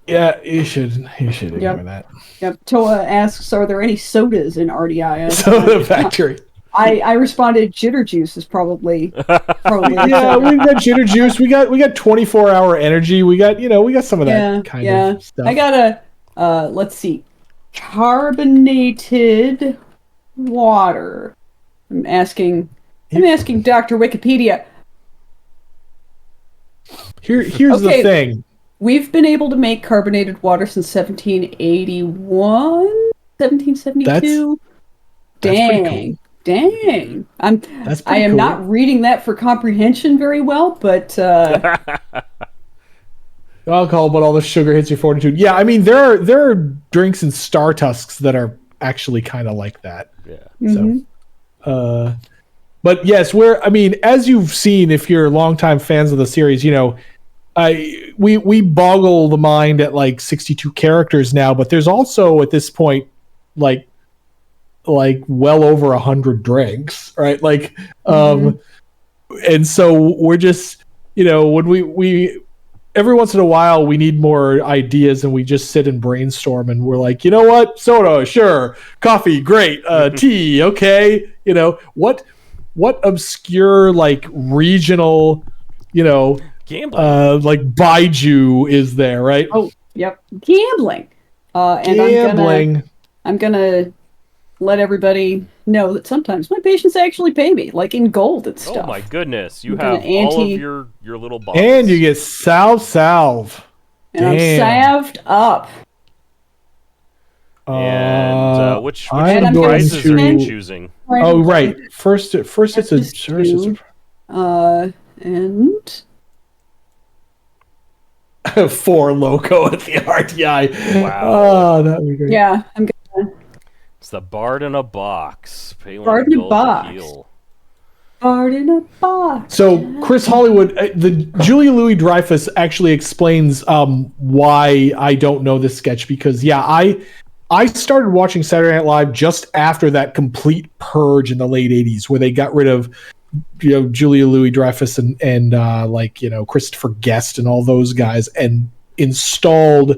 Yeah, you should ignore that. Yep. Toa asks, "Are there any sodas in RDI?" Soda Factory. I responded, "Jitter juice is probably." Yeah, we've got jitter juice. We got 24-hour energy. We got some of that kind of stuff. I got let's see, carbonated water. I'm asking Dr. Wikipedia. Here's the thing. We've been able to make carbonated water since 1781, 1772. Dang. Dang. That's I am cool. not reading that for comprehension very well, but alcohol, but all the sugar hits your fortitude. Yeah, I mean there are drinks in Star Tusks that are actually kind of like that. Yeah. So, but yes, as you've seen, if you're longtime fans of the series, we boggle the mind at like 62 characters now, but there's also at this point like well over 100 drinks, right? Like, and so we're just, when we every once in a while we need more ideas and we just sit and brainstorm and we're like, you know what? Soda, sure. Coffee, great. Tea, okay. What obscure like regional, gambling. like Baiju is there, right? oh, yep, gambling. And Gambling. I'm gonna let everybody know that sometimes my patients actually pay me, like in gold and stuff. Oh my goodness! You I'm gonna have all of ante- your little bottles. And you get salve. And I'm Damn. salved up. And which And I'm gonna prizes are you spend- choosing? Oh, right. First it's a and 4 loco at the RTI. Wow. Oh, that'd be great. yeah, I'm gonna It's the Bard in a box. Pay one Bard in a gold to box. heal. fart in a box. So Chris Hollywood, the Julia Louis-Dreyfus actually explains why I don't know this sketch, because I started watching Saturday Night Live just after that complete purge in the late 80s where they got rid of Julia Louis-Dreyfus and Christopher Guest and all those guys and installed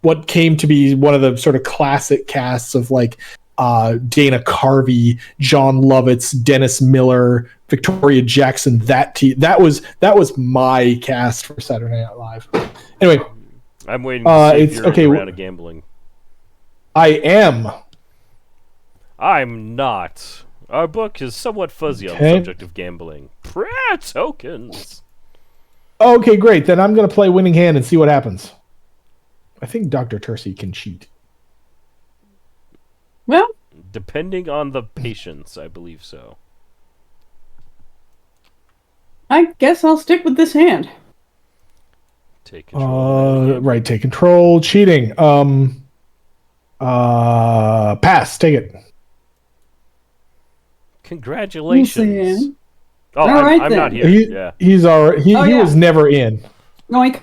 what came to be one of the sort of classic casts of like Dana Carvey, John Lovitz, Dennis Miller, Victoria Jackson. That was my cast for Saturday Night Live. Anyway, I'm waiting to see if you're okay. in the round of gambling. I am. I'm not. Our book is somewhat fuzzy on the Okay. subject of gambling. Prayer tokens. Okay, great. Then I'm going to play Winning Hand and see what happens. I think Dr. Tercy can cheat. Well, Depending on the patients, I believe so. I guess I'll stick with this hand. Take control. Right, take control. Cheating. Pass. Take it. Congratulations. Oh, All right, I'm then. not here. He's already. He yeah. was never in. Yoink.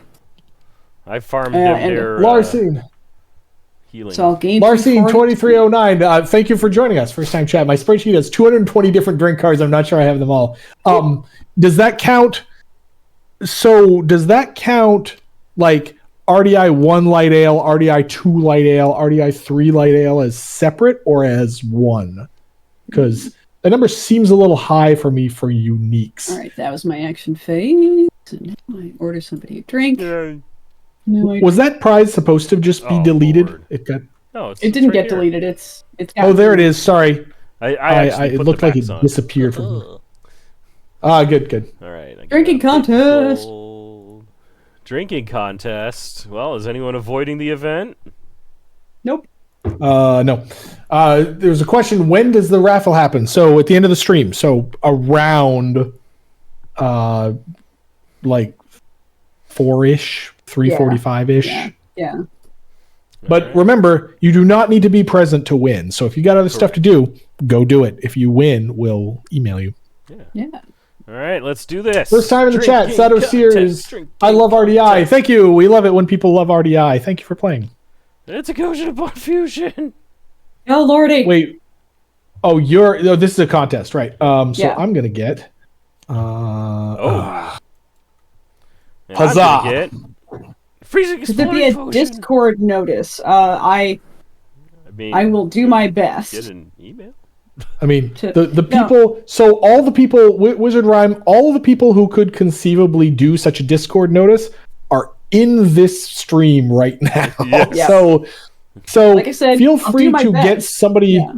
I farmed and their Larcene. healing. So I'll gain Larcene 240. 2309. Thank you for joining us. First time chat. My spreadsheet has 220 different drink cards. I'm not sure I have them all. Does that count? So does that count like RDI 1 light ale, RDI 2 light ale, RDI 3 light ale as separate or as one? Because the number seems a little high for me for uniques. All right, that was my action phase. And now I order somebody a drink. Yay. Was that prize supposed to just be Oh, deleted? Lord. It got. No, It didn't right get here. deleted. It's Oh, there it is. Sorry, I actually it put looked the like it backs on. disappeared from. Good. All right. I Drinking got a big contest. gold. Drinking contest. Well, is anyone avoiding the event? Nope. No. There's a question. When does the raffle happen? So at the end of the stream. So around, like 4-ish, 3:45-ish. Yeah. But Alright. remember, you do not need to be present to win. So if you got other stuff to do, go do it. If you win, we'll email you. Yeah. All right, let's do this. First time in the chat, Drinking Sato contest, Sears. drinking I love RDI. contest. Thank you. We love it when people love RDI. Thank you for playing. It's a Goshen upon fusion. Oh lordy. Wait. Oh, this is a contest, right? So Yeah. I'm gonna get. And I'm Huzzah. gonna get freezing Could there exploding be a potion. Discord notice? I will do my Get best. an email. I mean, To- the people. So all the people, Wizard Rhyme, all the people who could conceivably do such a Discord notice are in this stream right now. Yes. Yeah. So Like I said, feel I'll free do my to get best. somebody. Yeah.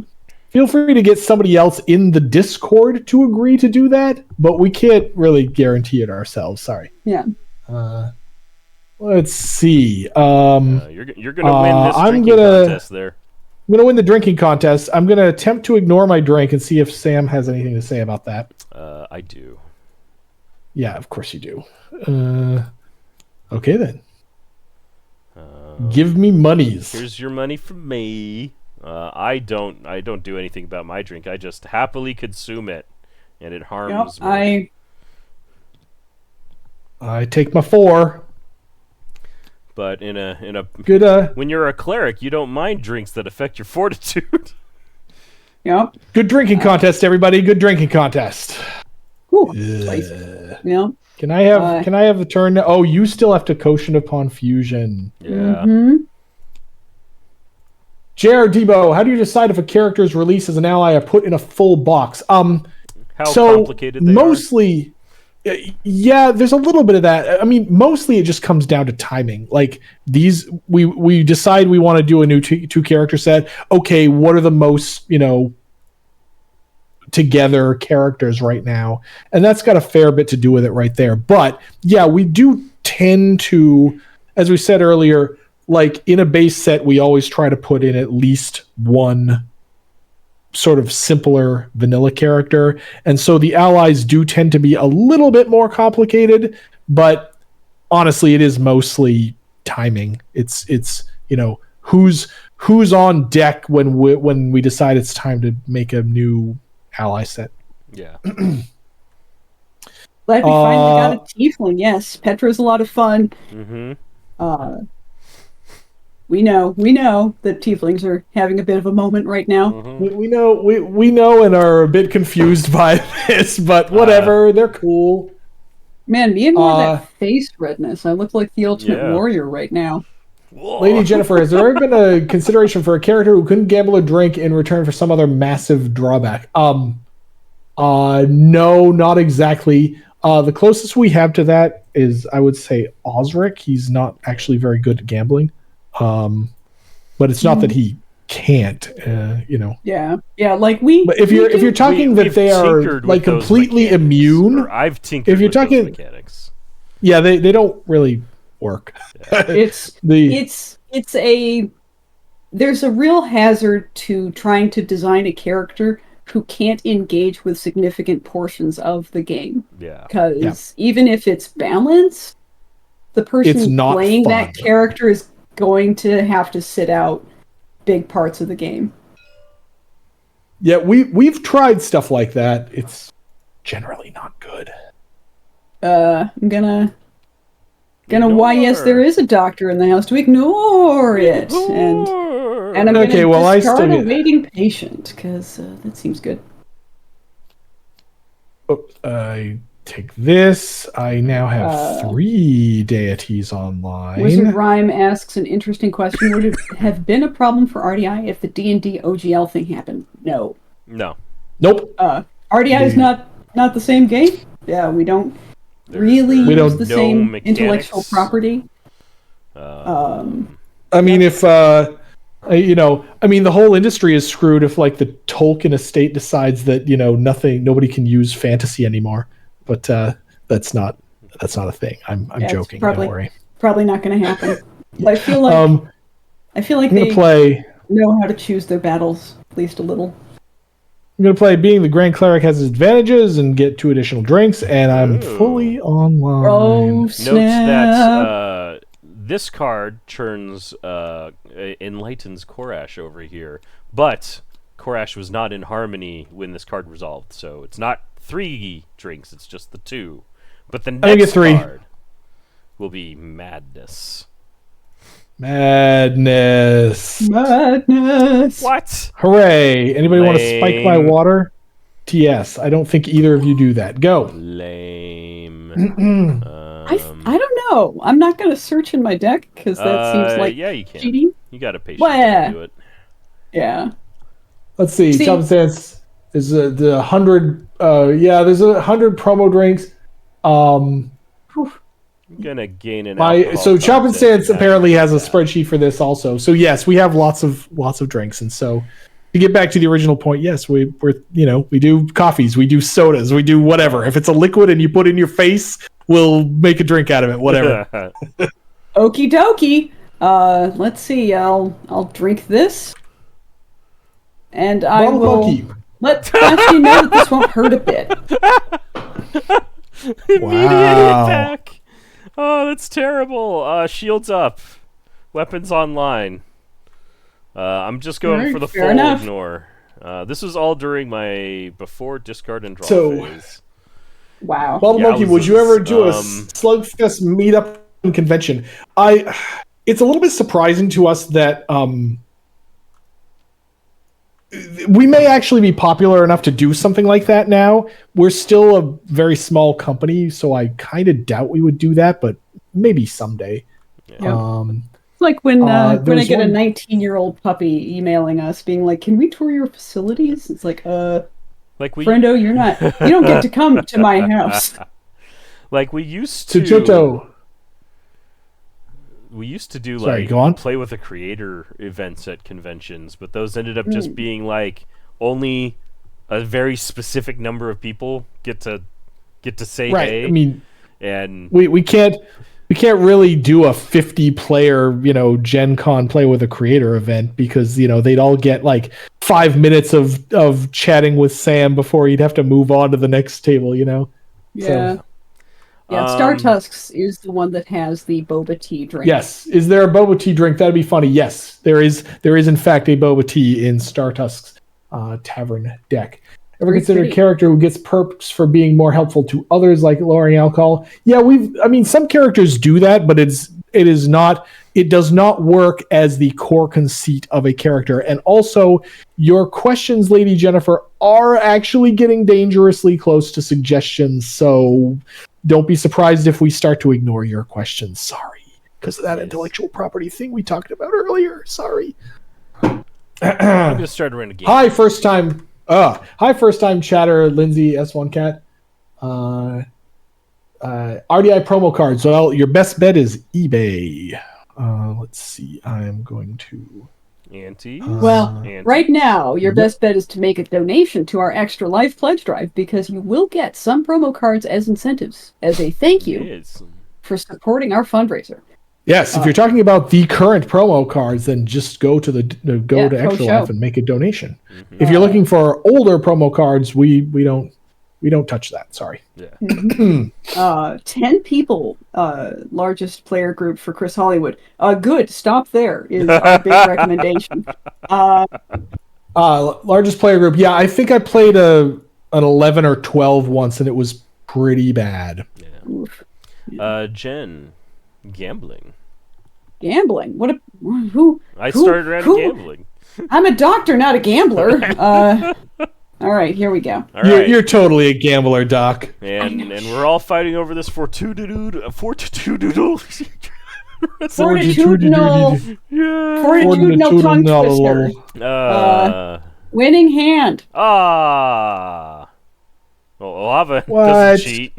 Feel free to get somebody else in the Discord to agree to do that, but we can't really guarantee it ourselves. Sorry. Yeah. Let's see. You're gonna win this I'm drinking gonna- contest there. I'm going to win the drinking contest. I'm going to attempt to ignore my drink and see if Sam has anything to say about that. I do. Yeah, of course you do. Okay, then. Give me monies. Here's your money from me. I don't do anything about my drink. I just happily consume it, and it harms me. I take my 4. But in a Good when you're a cleric, you don't mind drinks that affect your fortitude. Yep. good drinking contest, everybody. Good drinking contest. Whew. Twice. Yeah. Can I have the turn? Oh, you still have to Koshin upon fusion. Yeah. Mm-hmm. JR Debo, how do you decide if a character is released as an ally or put in a full box? How complicated they mostly Yeah, there's a little bit of that. I mean, mostly it just comes down to timing. Like we decide we want to do a new two character set. Okay, what are the most together characters right now? And that's got a fair bit to do with it right there. But yeah, we do tend to, as we said earlier, like in a base set, we always try to put in at least one sort of simpler vanilla character, and so the allies do tend to be a little bit more complicated, but honestly it is mostly timing. It's who's on deck when we decide it's time to make a new ally set. Yeah. Glad we finally got a tiefling. Yes, Petra's a lot of fun. We know that tieflings are having a bit of a moment right now. We know and are a bit confused by this, but whatever, they're cool. Man, me and more that face redness. I look like the ultimate warrior right now. Whoa. Lady Jennifer, has there ever been a consideration for a character who couldn't gamble or drink in return for some other massive drawback? No, not exactly. The closest we have to that is, I would say, Osric. He's not actually very good at gambling. But it's not that he can't, Yeah, like we. But if you're talking that they are like completely immune, I've tinkered if you're with talking those mechanics. Yeah, they don't really work. Yeah. There's a real hazard to trying to design a character who can't engage with significant portions of the game. Yeah. Because even if it's balanced, the person playing that character is going to have to sit out big parts of the game. Yeah, we've tried stuff like that. It's generally not good. I'm gonna why yes, there is a doctor in the house to ignore it. And I'm gonna discard a waiting patient, because that seems good. I take this. I now have 3 deities online. Wizard Rhyme asks an interesting question. Would it have been a problem for RDI if the D&D OGL thing happened? No. No. Nope. RDI is not the same game. Yeah, we don't use the same mechanics. intellectual property. I mean, if the whole industry is screwed if like the Tolkien estate decides that nobody can use fantasy anymore. But that's not a thing. I'm joking. Don't worry. Probably not going to happen. But I feel like they know how to choose their battles at least a little. I'm going to play Being the Grand Cleric has its advantages and get 2 additional drinks, and I'm fully online. Oh, snap. Note that this card enlightens Korash over here, but Korash was not in harmony when this card resolved, so it's not 3 drinks, it's just the 2. But the next card will be Madness. Madness. What? Hooray. Anybody want to spike my water? TS. I don't think either of you do that. Go. Lame. I don't know. I'm not going to search in my deck because that seems like you can. cheating. You got a patient to do it. Yeah. Let's see. Chop Sense. There's there's 100 promo drinks. I'm gonna gain an so Chop and Stance apparently has a spreadsheet for this also. So yes, we have lots of drinks, and so to get back to the original point, yes, we do coffees, we do sodas, we do whatever. If it's a liquid and you put it in your face, we'll make a drink out of it. Whatever. Okie dokie. Let's see. I'll drink this, and I will let Clancy know that this won't hurt a bit. Immediate attack. Oh, that's terrible. Shields up. Weapons online. I'm just going for the full ignore. This was all during my before discard and draw phase. Wow. Bubble Monkey, would you ever do a SlugFest meetup convention? It's a little bit surprising to us that we may actually be popular enough to do something like that now. We're still a very small company, so I kind of doubt we would do that, but maybe someday. Yeah. It's like when I get a 19-year-old puppy emailing us being like, "Can we tour your facilities?" It's like, friendo, you don't get to come to my house. Like we used to. Tsuchoto. We used to do Sorry, like go on. play with a creator events at conventions, but those ended up just being like only a very specific number of people get to say Right. hey. I mean, and we can't really do a 50-player, Gen Con play with a creator event because, they'd all get like 5 minutes of chatting with Sam before he'd have to move on to the next table, Yeah. So, Yeah, Star Tusks is the one that has the boba tea drink. yes. Is there a boba tea drink? That'd be funny. Yes, there is in fact a boba tea in Star Tusk's tavern deck. Ever considered a character who gets perks for being more helpful to others, like lowering alcohol? Yeah, some characters do that, but it does not work as the core conceit of a character. And also, your questions, Lady Jennifer, are actually getting dangerously close to suggestions, so don't be surprised if we start to ignore your questions. Sorry. Because of that intellectual property thing we talked about earlier. Sorry. I'm just starting to run a game. Hi, first time chatter, Lindsay S1 Cat. RDI promo cards. Well, your best bet is eBay. Let's see. I'm going to. Right now, your best bet is to make a donation to our Extra Life Pledge Drive because you will get some promo cards as incentives as a thank you for supporting our fundraiser. Yes, if you're talking about the current promo cards, then just go to to Extra Life and make a donation. Mm-hmm. If you're looking for older promo cards, we don't touch that. Sorry. Yeah. 10 people, largest player group for Chris Hollywood. Good. Stop there is our big recommendation. Largest player group. Yeah, I think I played an 11 or 12 once, and it was pretty bad. Yeah. Jen. Gambling. What? Who? I started around gambling. I'm a doctor, not a gambler. All right, here we go. All right. You're totally a gambler, Doc. And we're all fighting over this fortitudinal tongue twister. Winning hand. Well, Lava doesn't cheat.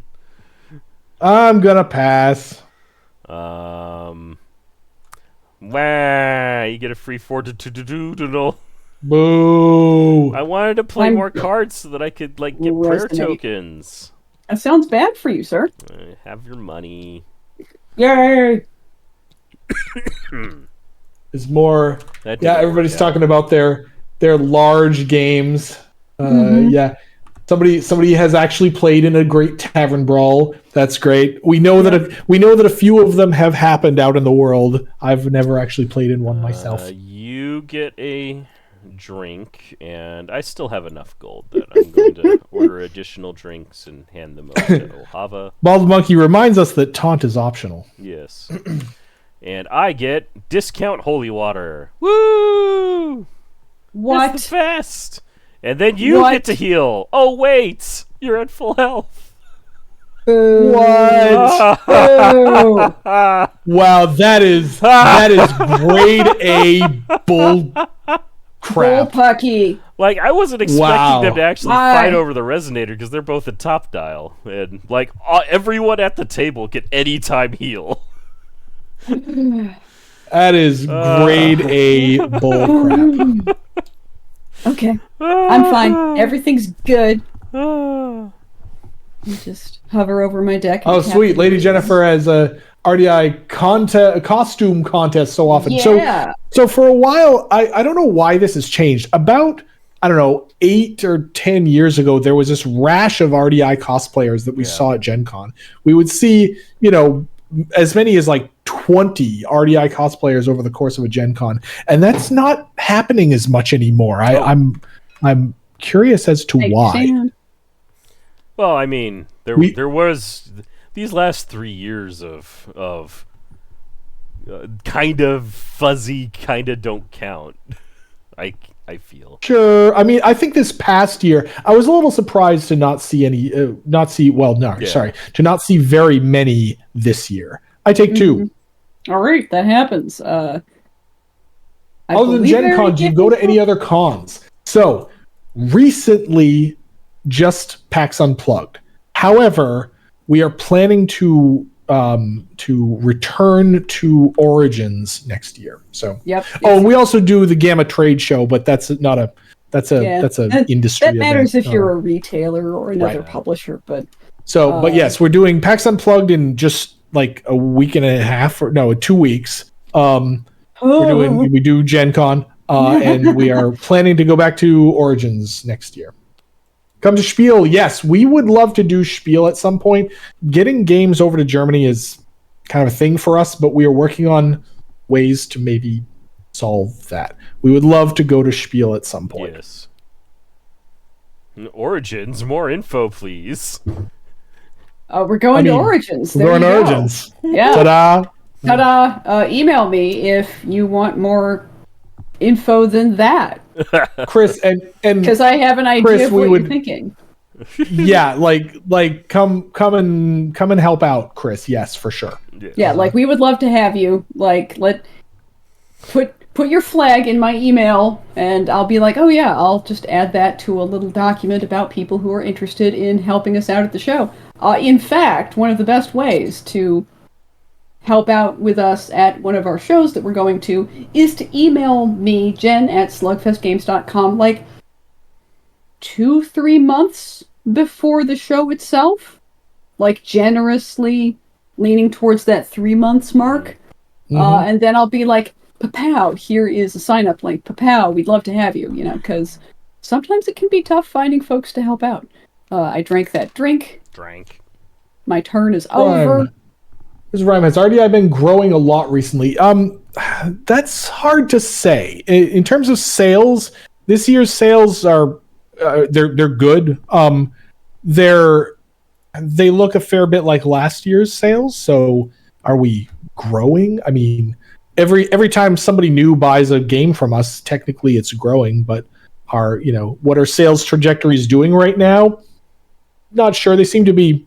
I'm gonna pass. You get a free fortitudinal. Boo! I wanted to play more cards so that I could get prayer tokens. That sounds bad for you, sir. Have your money. Yay! Is more. Yeah, everybody's talking about their large games. Yeah. Somebody has actually played in a great tavern brawl. That's great. We know that a few of them have happened out in the world. I've never actually played in one myself. You get a drink, and I still have enough gold that I'm going to order additional drinks and hand them over to Ohava. Bald Monkey reminds us that taunt is optional. Yes. And I get discount holy water. Woo! What? That's the best. And then you get to heal. Oh, wait. You're at full health. What? Wow, that is grade A bull crap. Bullpucky. Like, I wasn't expecting them to actually fight over the resonator because they're both at top dial. And, everyone at the will get anytime heal. That is grade A bull crap. Okay, I'm fine. Everything's good. You just hover over my deck. Oh, sweet. Lady Jennifer has a RDI costume contest so often. Yeah. So for a while, I don't know why this has changed. About, 8 or 10 years ago, there was this rash of RDI cosplayers that we saw at Gen Con. We would see, as many as 20 RDI cosplayers over the course of a Gen Con, and that's not happening as much anymore. I'm curious as to why. Well, I mean, there was these last 3 years of kind of fuzzy, kind of don't count. I feel. Sure. I mean, I think this past year, I was a little surprised to not see to not see very many this year. I take 2. All right, that happens. Other than Gen Con, do you go to any other cons? So, recently, just PAX Unplugged. However, we are planning to return to Origins next year. So Yep. Oh, and we also do the Gamma Trade Show, but that's an industry That matters event. if you're a retailer or another Right. publisher, but But yes, we're doing PAX Unplugged in just like a week and a half, or no, 2 weeks. We do Gen Con, and we are planning to go back to Origins next year. Come to Spiel. Yes, we would love to do Spiel at some point. Getting games over to Germany is kind of a thing for us, but we are working on ways to maybe solve that. We would love to go to Spiel at some point. Yes. Origins, more info, please. we're going to Origins. We're going to Origins. Yeah. Ta-da! Ta-da! Email me if you want more info than that, Chris, and because I have an idea Chris, of what you're thinking. Yeah, like come and help out, Chris. Yes, for sure. Yeah, like we would love to have you. Like put your flag in my email, and I'll be like, oh yeah, I'll just add that to a little document about people who are interested in helping us out at the show. In fact, one of the best ways to help out with us at one of our shows that we're going to is to email me, Jen, at slugfestgames.com, like 2-3 months before the show itself, like generously leaning towards that 3 months mark. And then I'll be like, Papow, here is a sign-up link. Papow, we'd love to have you, because sometimes it can be tough finding folks to help out. I drank that drink. My turn is over. This is Rhyme. Has RDI been growing a lot recently? That's hard to say. In terms of sales, this year's sales are they're good. They look a fair bit like last year's sales. So are we growing? I mean, every time somebody new buys a game from us, technically it's growing. But what are sales trajectories doing right now? Not sure. They seem to be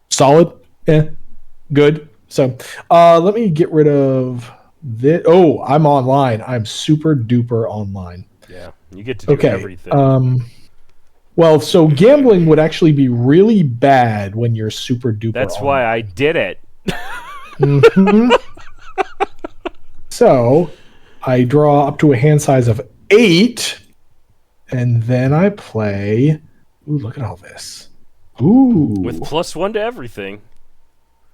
solid. Good. So let me get rid of this. Oh, I'm online. I'm super duper online. Yeah, you get to do everything. Well, so gambling would actually be really bad when you're super duper That's online. why I did it. So I draw up to a hand size of 8, and then I play. Ooh, look at all this. Ooh. With +1 to everything.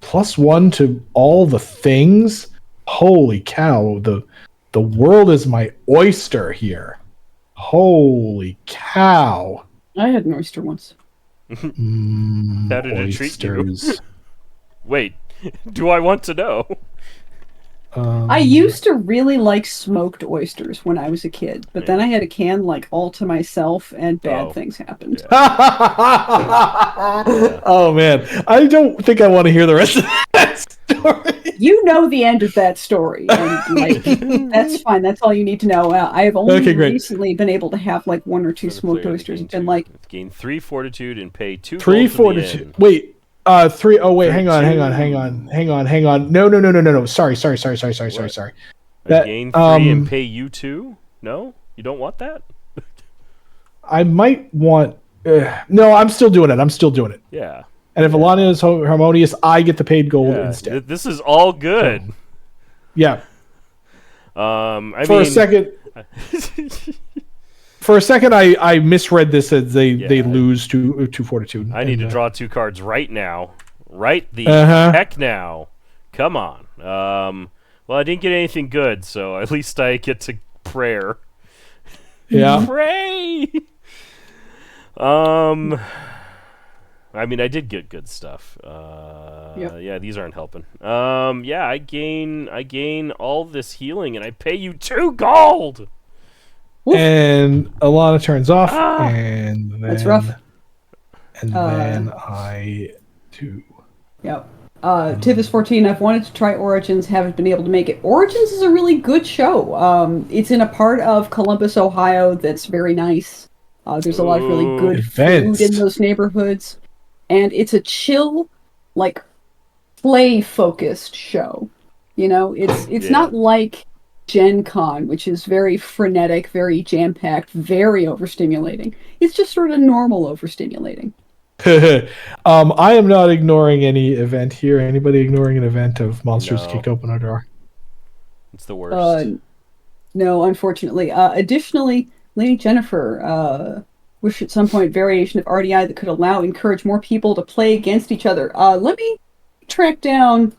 +1 to all the things. Holy cow! The world is my oyster here. Holy cow! I had an oyster once. How did it treat you? Wait, do I want to know? I used to really like smoked oysters when I was a kid, but then I had a can all to myself, and bad things happened. Oh man, I don't think I want to hear the rest of that story. You know the end of that story, and that's fine. That's all you need to know. I have only recently been able to have 1 or 2 smoked oysters, and been gain 3 fortitude and pay 2 3 gold fortitude. Wait. 3. Oh wait, hang on. No. Sorry. Gain 3 and pay you 2? No, you don't want that. I might want. No, I'm still doing it. Yeah. And if Alana is harmonious, I get the paid gold instead. This is all good. So, yeah. For a second, I misread this as they lose to fortitude. I need to draw 2 cards right now. Right the heck now. Come on. Well, I didn't get anything good, so at least I get to prayer. Yeah. Pray. I mean, I did get good stuff. Yeah, these aren't helping. Yeah, I gain all this healing, and I pay you 2 gold. And Alana turns off, and then that's rough. And then I do. Yep. Tivis14, I've wanted to try Origins, haven't been able to make it. Origins is a really good show. It's in a part of Columbus, Ohio that's very nice. There's a lot of really good food in those neighborhoods. And it's a chill, play-focused show. It's not like Gen Con, which is very frenetic, very jam-packed, very overstimulating. It's just sort of normal overstimulating. I am not ignoring any event here. Anybody ignoring an event of monsters No. kicked open our door? It's the worst. No, unfortunately. Additionally, Lady Jennifer wish at some point variation of RDI that could encourage more people to play against each other. Let me track down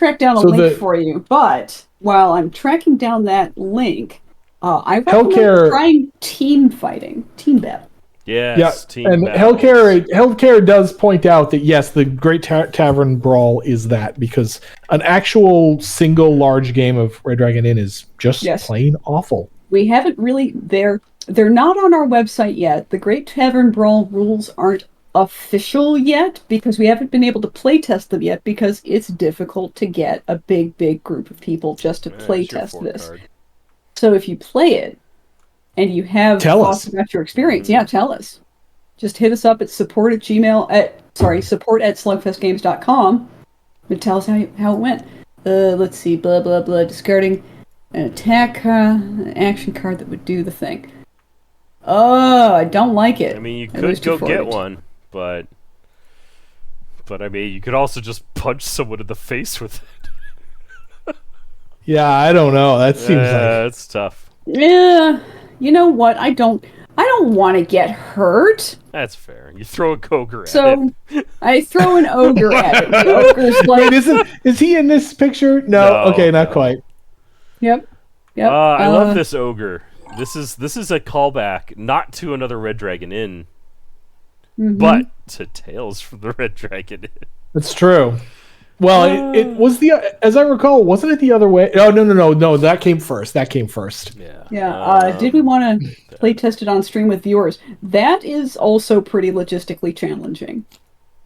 a link for you. But while I'm tracking down that link, I recommend trying team battle. Yes, team and battles. Healthcare does point out that yes, the Great Tavern Brawl is that, because an actual single large game of Red Dragon Inn is just plain awful. We haven't really they're not on our website yet. The Great Tavern Brawl rules aren't official yet because we haven't been able to play test them yet because it's difficult to get a big group of people just to play test this. Card. So if you play it and you have thoughts about your experience, tell us. Just hit us up at support at slugfestgames.com and tell us how it went. Let's see, blah blah blah. Discarding an attack action card that would do the thing. Oh, I don't like it. I mean, you could go get one, but I mean, you could also just punch someone in the face with it. Yeah, I don't know. That seems like that's tough. Yeah. You know what? I don't want to get hurt. That's fair. You throw a ogre at it. So I throw an ogre at it. The ogre's like, wait, is he in this picture? No. Okay, not quite. Yep. I love this ogre. This is a callback not to another Red Dragon Inn, but to Tales from the Red Dragon Inn. That's true. Well, it was as I recall, wasn't it the other way? Oh, no. That came first. Yeah. Did we want to play test it on stream with viewers? That is also pretty logistically challenging.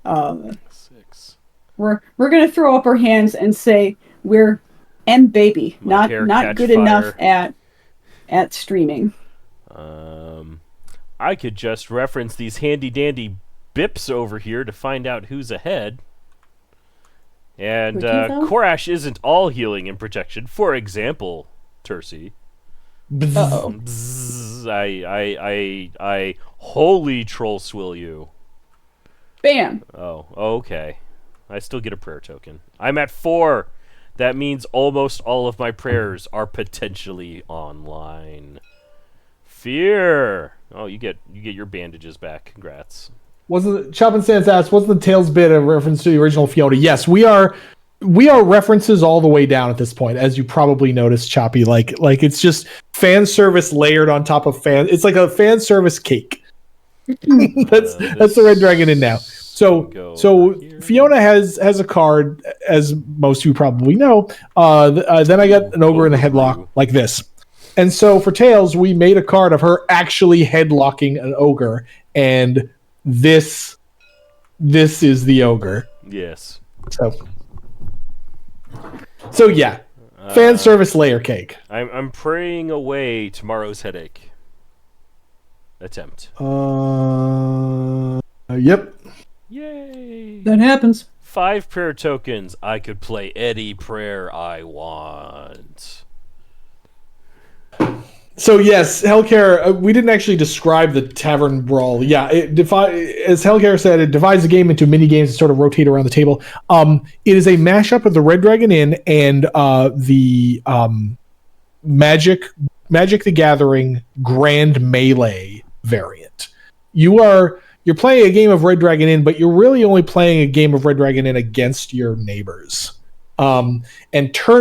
6. We're gonna throw up our hands and say we're baby, not good enough at streaming. I could just reference these handy dandy bips over here to find out who's ahead. And Korash isn't all healing and protection. For example, Tercy. Uh-oh. I holy troll swill you. Bam. Oh, okay. I still get a prayer token. I'm at 4. That means almost all of my prayers are potentially online. Fear. Oh, you get your bandages back. Congrats. Wasn't Chop Sans asked, wasn't the Tails bit a reference to the original Fiona? Yes, we are references all the way down at this point, as you probably noticed, Choppy. Like it's just fan service layered on top of fan. It's like a fan service cake. That's the Red Dragon Inn now. So Fiona has a card, as most of you probably know. Then I got an ogre and a headlock like this. And so for Tails, we made a card of her actually headlocking an ogre, and this is the ogre. Yes. So yeah, fan service layer cake. I'm praying away tomorrow's headache. Attempt. Yep. Yay! That happens. 5 prayer tokens. I could play any prayer I want. So yes, Hellcare, we didn't actually describe the Tavern Brawl. Yeah, as Hellcare said, it divides the game into mini games that sort of rotate around the table. It is a mashup of the Red Dragon Inn and the Magic the Gathering Grand Melee variant. You're playing a game of Red Dragon Inn, but you're really only playing a game of Red Dragon Inn against your neighbors. And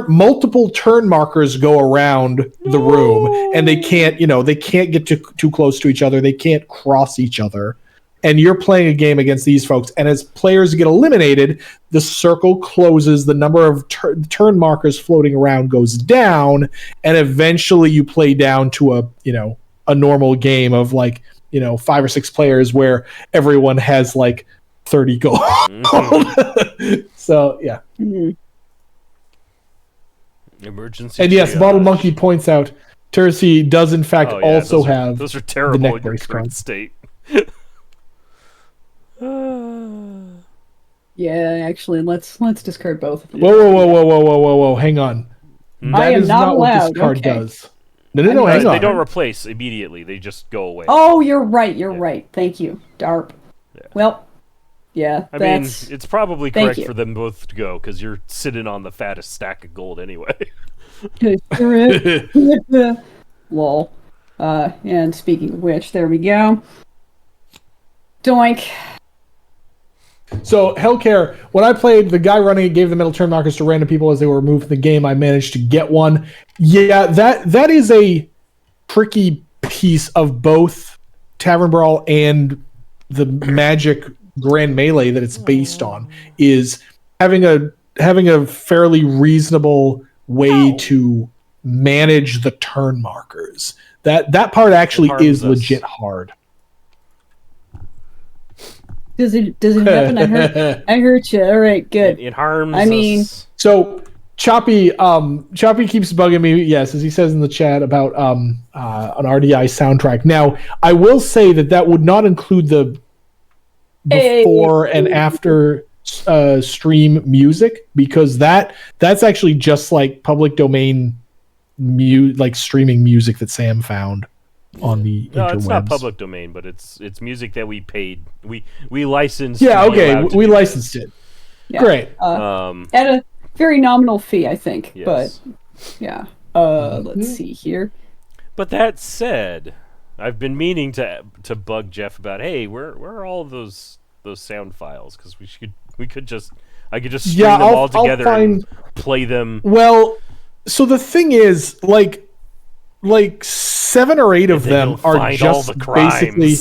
multiple turn markers go around the room, and they can't get too close to each other. They can't cross each other. And you're playing a game against these folks. And as players get eliminated, the circle closes, the number of turn markers floating around goes down, and eventually you play down to a normal game of 5 or 6 players where everyone has 30 gold. So yeah. Mm-hmm. Emergency. And yes, Bottle Monkey points out Tercy does in fact also have those are terrible in your current state. Yeah, actually, let's discard both of them. Whoa! Hang on. I am not what allowed. this card Okay. does. No, hang on. They don't replace immediately. They just go away. Oh, you're right. You're right. Thank you, Darp. Well, yeah. I mean, That's it's probably Thank correct you. for them both to go because you're sitting on the fattest stack of gold anyway. lol. And speaking of which, there we go. Doink. So Hellcare, when I played, the guy running it gave the metal turn markers to random people as they were removed from the game. I managed to get one. Yeah, that is a tricky piece of both Tavern Brawl and the Magic Grand Melee that it's based on, is having a fairly reasonable way to manage the turn markers. That part actually is legit hard. Does it happen? I hurt you. All right, good. It harms I mean, us. So Choppy keeps bugging me, yes, as he says in the chat about an RDI soundtrack. Now, I will say that would not include the before and after stream music, because that's actually just like public domain like streaming music that Sam found on the interwebs. No, it's not public domain, but it's music that we paid. We licensed. Yeah, okay, we licensed it. Yeah. Great. At a very nominal fee, I think. Yes. But yeah. Let's see here. But that said, I've been meaning to bug Jeff about, hey, where are all of those sound files? Because I could just string them all together and play them. Well, so the thing is, like 7 or 8 of them are just basically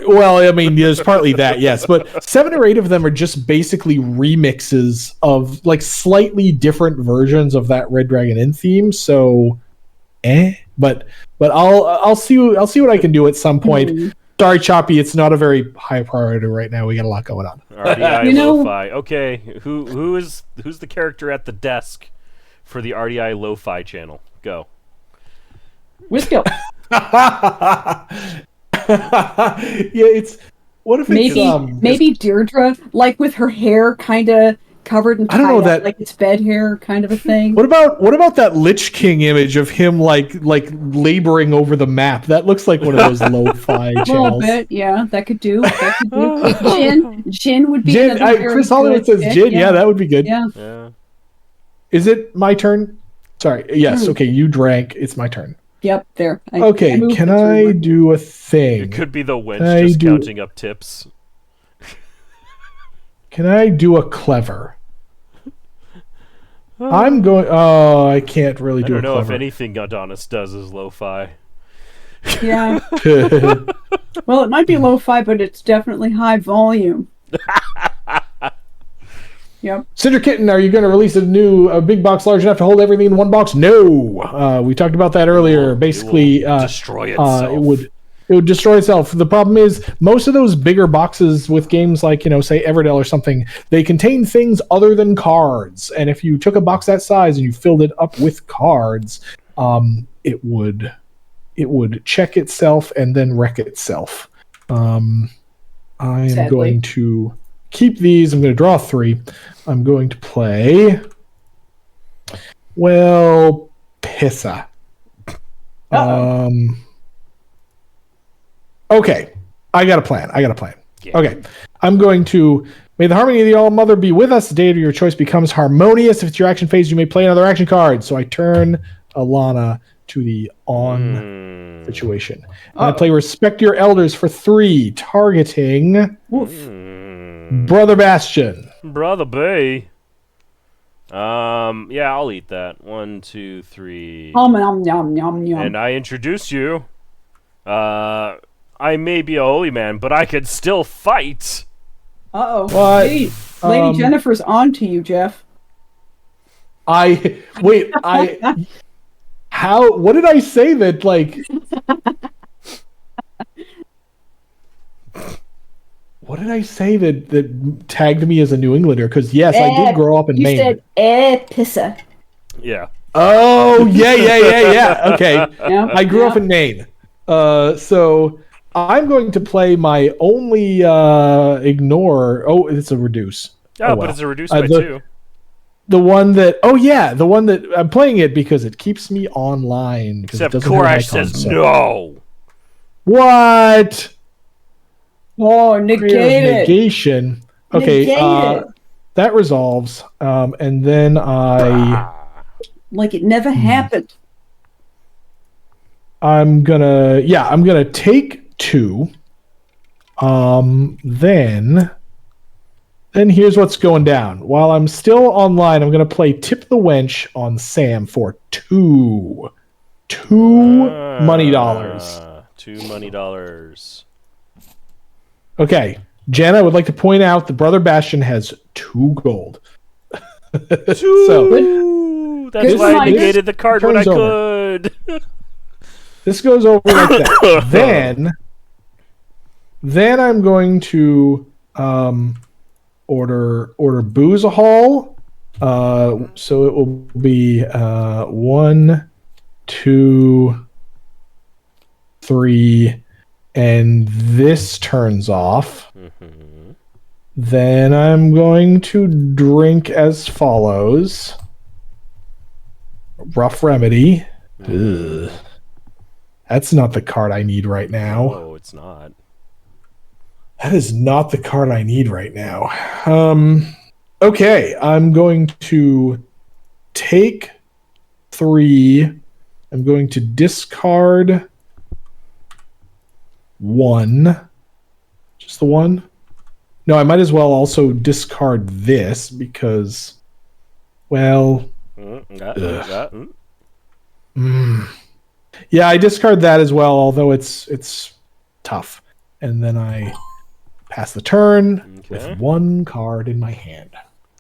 well, I mean, there's partly that, yes, but 7 or 8 of them are just basically remixes of like slightly different versions of that Red Dragon Inn theme. So, but I'll see what I can do at some point. Mm-hmm. Sorry, Choppy, it's not a very high priority right now. We got a lot going on. RDI Lo-Fi. Okay, who's the character at the desk for the RDI Lo-Fi channel? Go. Wisco. Yeah, it's what if maybe Deirdre, like with her hair kind of covered in, I don't know, that like it's bed hair kind of a thing. What about that Lich King image of him like laboring over the map? That looks like one of those lo-fi channels. A little bit, yeah, that could do. Jin would be. Chris Hollywood says Jin. Yeah, that would be good. Yeah. Is it my turn? Sorry. Yes. Okay. You drank. It's my turn. Yep. There. Can I do a thing? It could be the wench just counting up tips. Can I do a clever? I'm going. Oh, I can't really do a clever. I don't know if anything Adonis does is lo-fi. Yeah. Well, it might be lo-fi, but it's definitely high volume. Yep. Cinder Kitten, are you going to release a big box large enough to hold everything in one box? No. We talked about that earlier. Basically, destroy itself. It would destroy itself. The problem is most of those bigger boxes with games like, say Everdell or something, they contain things other than cards. And if you took a box that size and you filled it up with cards, it would check itself and then wreck itself. I am going to keep these. I'm going to draw 3. I'm going to play, Pissa. Okay, I got a plan. Yeah. Okay, I'm going to, may the harmony of the All-Mother be with us. The date of your choice becomes harmonious. If it's your action phase, you may play another action card. So I turn Alana to the on situation. And I play Respect Your Elders for 3, targeting Brother Bastion. Brother B. Yeah, I'll eat that. 1, 2, 3. Yum, yum, yum, yum. And I introduce you. I may be a holy man, but I could still fight. Uh-oh. What? Hey, Lady Jennifer's on to you, Jeff. What did I say that, like... What did I say that tagged me as a New Englander? Because, yes, I did grow up in Maine. You said, pissa. Yeah. Oh, yeah. Okay. Yep, I grew up in Maine. So I'm going to play my only ignore. Oh, it's a reduce. But it's a reduce by 2. The one that I'm playing it because it keeps me online. Except Korash says no. What? Oh, negate it. negation. Okay, Negate it. that resolves. And then I... Like it never happened. I'm gonna take 2. Then here's what's going down. While I'm still online, I'm gonna play Tip the Wench on Sam for two money dollars. 2 money dollars. Okay, Jen, I would like to point out the Brother Bastion has 2 gold. So that's why I negated the card when I could. This goes over like that. Then I'm going to order booze a haul. So it will be 1, 2, 3, and this turns off. Mm-hmm. Then I'm going to drink as follows. Rough Remedy. Ugh. That's not the card I need right now. No, it's not. That is not the card I need right now. Okay, I'm going to take 3. I'm going to discard 1. Just the 1? No, I might as well also discard this because, well... Yeah, I discard that as well, although it's tough. And then I pass the turn with 1 card in my hand.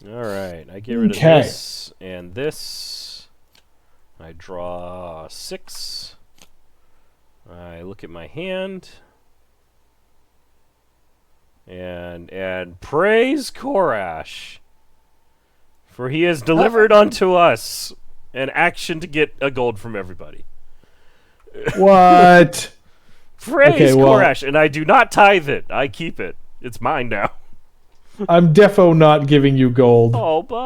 All right, I get rid of this and this. I draw 6. I look at my hand. And praise Korash, for he has delivered unto us an action to get a gold from everybody. What? Praise Korash, and I do not tithe it. I keep it. It's mine now. I'm defo not giving you gold,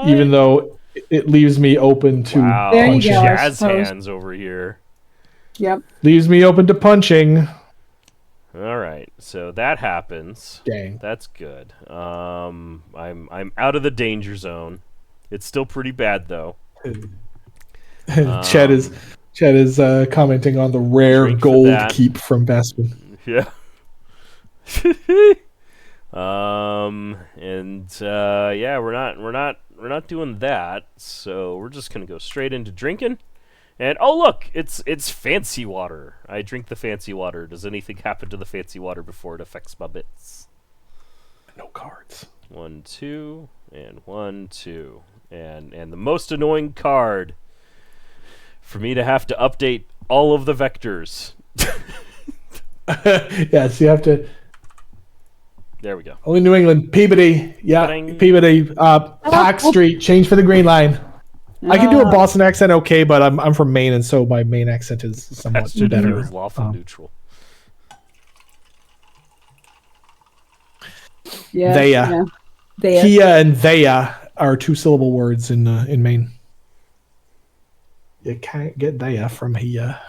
even though it leaves me open to There you go, jazz hands over here. Yep. Leaves me open to punching. All right, so that happens. Dang. That's good. I'm out of the danger zone. It's still pretty bad though. Chet is commenting on the rare gold keep from Bespin. Yeah. Yeah, we're not doing that. So we're just gonna go straight into drinking. And oh look, it's fancy water. I drink the fancy water. Does anything happen to the fancy water before it affects my bits? No cards. 1, 2, and 1, 2, and the most annoying card for me to have to update all of the vectors. Yes, you have to. There we go. Only New England. Peabody. Yeah, Ba-ding. Peabody. Park Street. Change for the green line. I can do a Boston accent okay, but I'm from Maine, and so my Maine accent is somewhat better. It was lawful neutral. Yeah. Thea. Kia and Thea are 2-syllable words in Maine. You can't get Thea from here.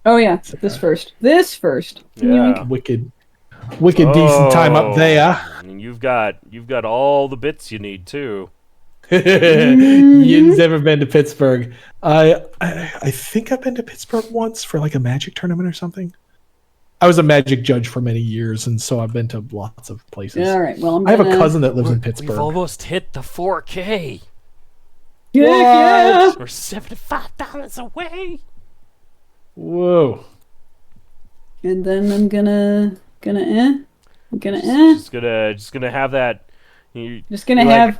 Oh yeah, this first. Yeah. Wicked decent time up there. And you've got all the bits you need too. You've never been to Pittsburgh. I think I've been to Pittsburgh once for like a Magic tournament or something. I was a Magic judge for many years, and so I've been to lots of places. All right. Well, I have a cousin that lives in Pittsburgh. We've almost hit the 4K. Yeah. We're $75 away. Whoa. And then I'm gonna Just gonna have that. Just gonna have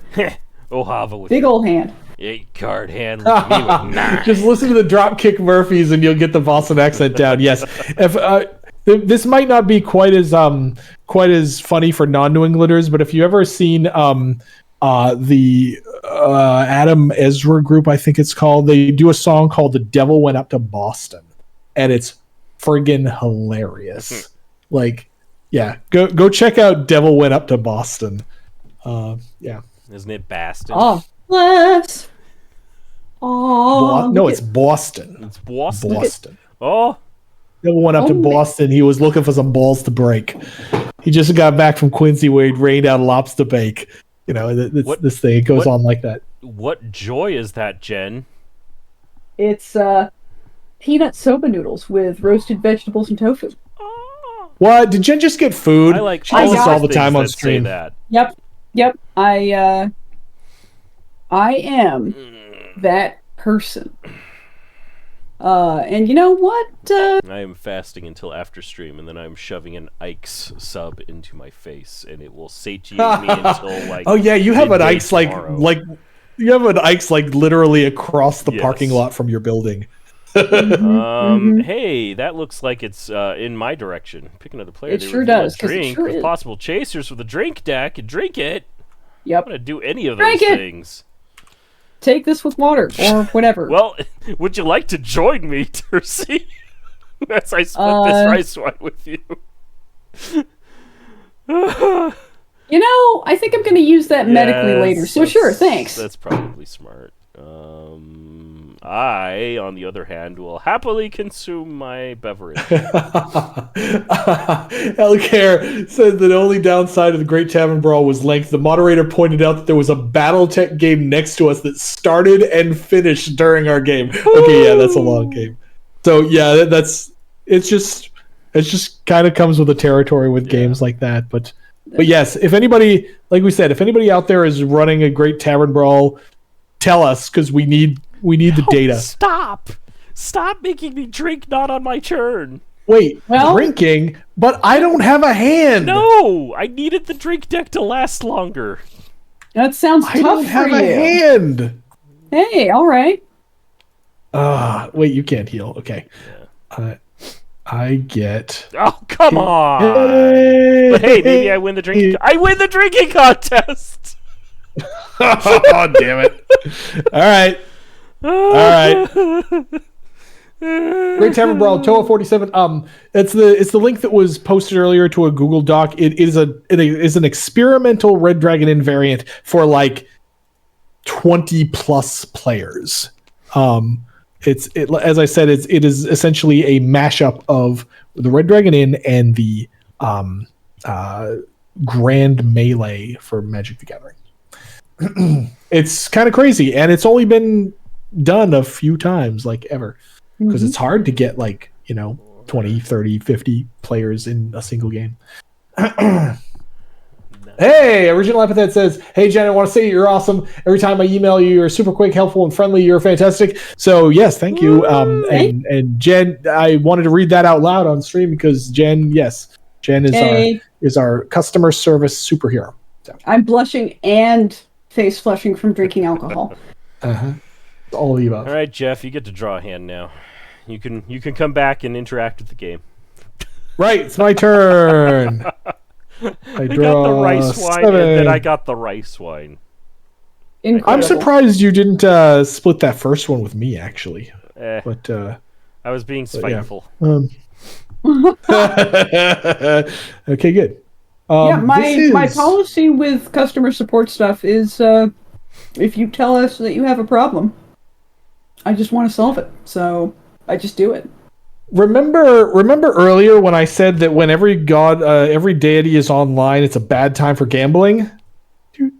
Ohava with big old hand. 8-card hand. Me with 9. Just listen to the Dropkick Murphys, and you'll get the Boston accent down. Yes. If this might not be quite as funny for non-New Englanders, but if you ever seen the Adam Ezra group, I think it's called, they do a song called "The Devil Went Up to Boston," and it's friggin' hilarious. Like, yeah, go check out "Devil Went Up to Boston." Yeah, isn't it Boston? Oh, bless. Oh, no, it's Boston. It's Boston. Boston. Oh, Neil went up to Boston. He was looking for some balls to break. He just got back from Quincy where he'd rained out lobster bake. You know, this thing, it goes on like that. What joy is that, Jen? It's peanut soba noodles with roasted vegetables and tofu. What? Did Jen just get food? I like she does this all the time on stream. That. Yep. I am that person. And you know what? I am fasting until after stream, and then I'm shoving an Ike's sub into my face, and it will satiate me until like. Oh yeah, you have an Ike's tomorrow. like you have an Ike's like literally across the parking lot from your building. Hey, that looks like it's in my direction. Pick another player. It sure does. Drink with possible chasers with a drink deck and drink it. Yep. I'm gonna do any of those things. Take this with water or whatever. Well, would you like to join me, Tercy? As I split this rice wine with you. You know, I think I'm going to use that medically later. So sure, thanks. That's probably smart. I, on the other hand, will happily consume my beverage. Healthcare said that the only downside of the Great Tavern Brawl was length. The moderator pointed out that there was a BattleTech game next to us that started and finished during our game. Okay, yeah, that's a long game. So yeah, it's just kind of comes with the territory with games like that. But yes, if anybody, like we said, if anybody out there is running a Great Tavern Brawl, tell us because we need the data. Stop making me drink not on my turn. Wait, drinking? But I don't have a hand. No, I needed the drink deck to last longer. That sounds tough for you. I don't have a hand. Hey, all right. Wait, you can't heal. Okay. Yeah. I get. Oh, come on. Hey. But hey, maybe I win the drinking. I win the drinking contest. Oh, damn it. All right. Great Tavern Brawl, Toa 47. It's the link that was posted earlier to a Google Doc. It is an experimental Red Dragon Inn variant for like 20 plus players. As I said, it is essentially a mashup of the Red Dragon Inn and the Grand Melee for Magic the Gathering. It's kind of crazy, and it's only been done a few times, like ever, because it's hard to get 20, 30, 50 players in a single game. Hey, Original Epithet says, hey Jen, I want to say you're awesome. Every time I email you, you're super quick, helpful, and friendly. You're fantastic. So yes, thank you. And Jen, I wanted to read that out loud on stream because Jen is our customer service superhero. So. I'm blushing and face flushing from drinking alcohol. All of you above. All right, Jeff, you get to draw a hand now. You can come back and interact with the game. Right, it's my turn. I got the rice wine, and then I got the rice wine. Incredible. I'm surprised you didn't split that first one with me, actually. But I was being spiteful. Yeah. Okay, good. My policy with customer support stuff is if you tell us that you have a problem, I just want to solve it. So I just do it. Remember earlier when I said that when every god, every deity is online, it's a bad time for gambling? When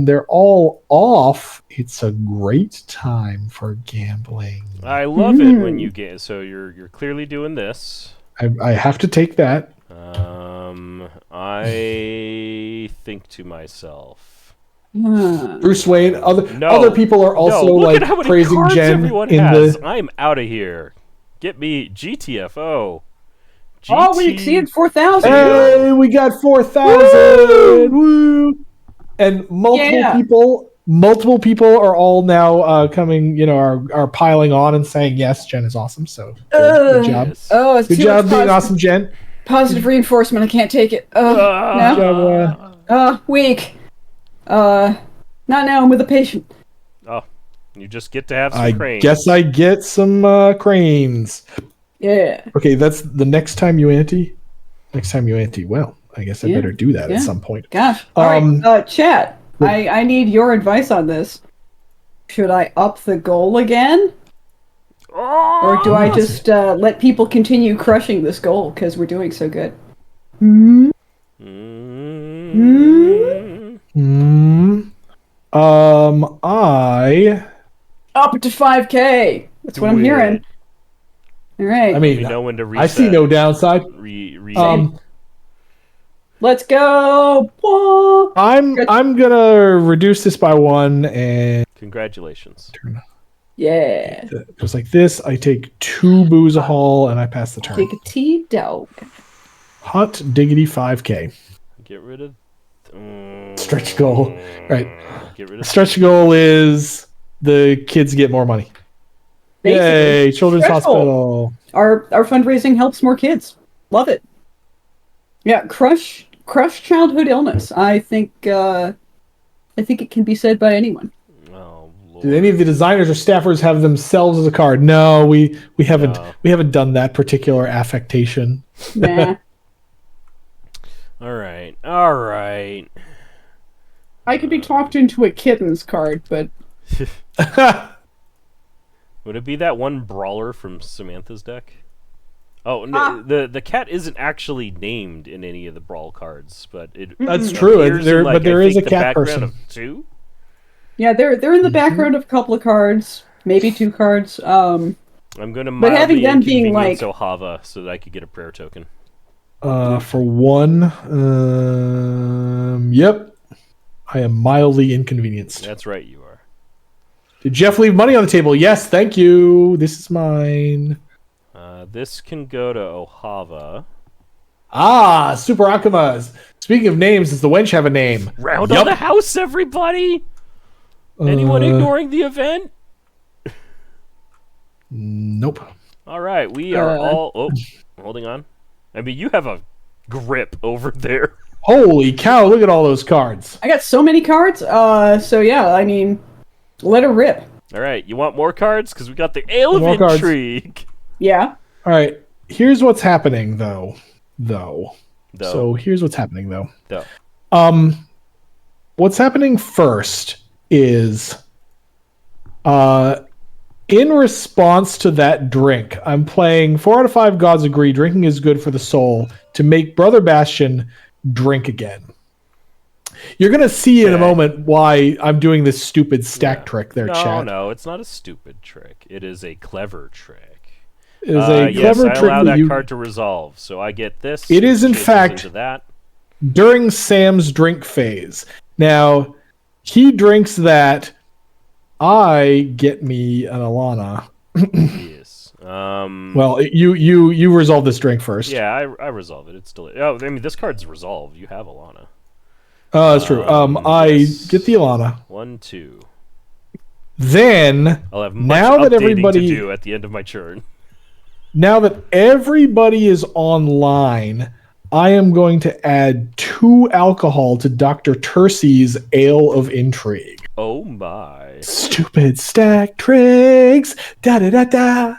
they're all off, it's a great time for gambling. I love it when you get. So you're clearly doing this. I have to take that. I think to myself, Bruce Wayne. Other people are also praising Jen I'm out of here. Get me GTFO. Oh, we exceeded 4,000. Hey, we got 4,000. Woo! And multiple people are all now coming. Are piling on and saying yes, Jen is awesome. So good job. It's good job being awesome, Jen. Positive reinforcement. I can't take it. No. Weak. Not now. I'm with a patient. Oh, you just get to have some cranes. I guess I get some cranes. Yeah. Okay, that's the next time you ante. Well, I guess I better do that at some point. Gosh. All right, chat. I need your advice on this. Should I up the goal again? Or do I just let people continue crushing this goal because we're doing so good? I Up to 5K. That's what I'm hearing. All right. I mean, We know when to reset. I see no downside. Let's go. Whoa. I'm gonna reduce this by 1 and Congratulations. Yeah. it goes like this. I take 2 booze a haul and I pass the turn. Take a tea dog. Hot diggity 5K. Get rid of Stretch goal. Right. Get rid of Stretch goal is the kids get more money. Basically. Yay! Children's Stretch goal. Hospital. Our fundraising helps more kids. Love it. Yeah, crush childhood illness. I think it can be said by anyone. Oh, Lord. Did any of the designers or staffers have themselves as a card? No, we haven't. No. We haven't done that particular affectation. Nah. All right. I could be talked into a kitten's card, but Would it be that one brawler from Samantha's deck? Oh, no, the cat isn't actually named in any of the brawl cards, but it That's true. appears There, in, like, but there I is a think, the cat background person. of 2? Yeah, they're in the background of a couple of cards, maybe 2 cards. I'm going to But having mildly them being, inconvenience like- Ohava so that I could get a prayer token. For 1, yep. I am mildly inconvenienced. That's right, you are. Did Jeff leave money on the table? Yes, thank you. This is mine. This can go to Ohava. Ah, Super Akamas. Speaking of names, does the wench have a name? Round Yup. on the house, everybody! Anyone ignoring the event? Nope. All right, we are all... Oh, holding on. I mean, you have a grip over there. Holy cow, look at all those cards. I got so many cards. So yeah, I mean, let her rip. All right, you want more cards? Because we got the Ale of More cards. Intrigue. Yeah. All right, here's what's happening, though. Though. So here's what's happening, though. Though. What's happening first is, in response to that drink, I'm playing 4 out of 5 gods agree drinking is good for the soul to make Brother Bastion drink again. You're going to see in a moment why I'm doing this stupid stack trick there, chat. No, it's not a stupid trick. It is a clever trick. It is a yes, clever I trick allow that that card to resolve, so I get this. It is, in changes fact, into that. during Sam's drink phase. Now, he drinks that. I get me an Alana. Yes. Well, you resolve this drink first. Yeah, I resolve it. It's still. Oh, I mean, this card's resolved. You have Alana. Oh, that's true. I yes. get the Alana. 1, 2. Then, I'll have much now that updating everybody to do at the end of my turn. now that everybody is online, I am going to add 2 alcohol to Dr. Tercy's Ale of Intrigue. Oh my! Stupid stack tricks. Da da da da.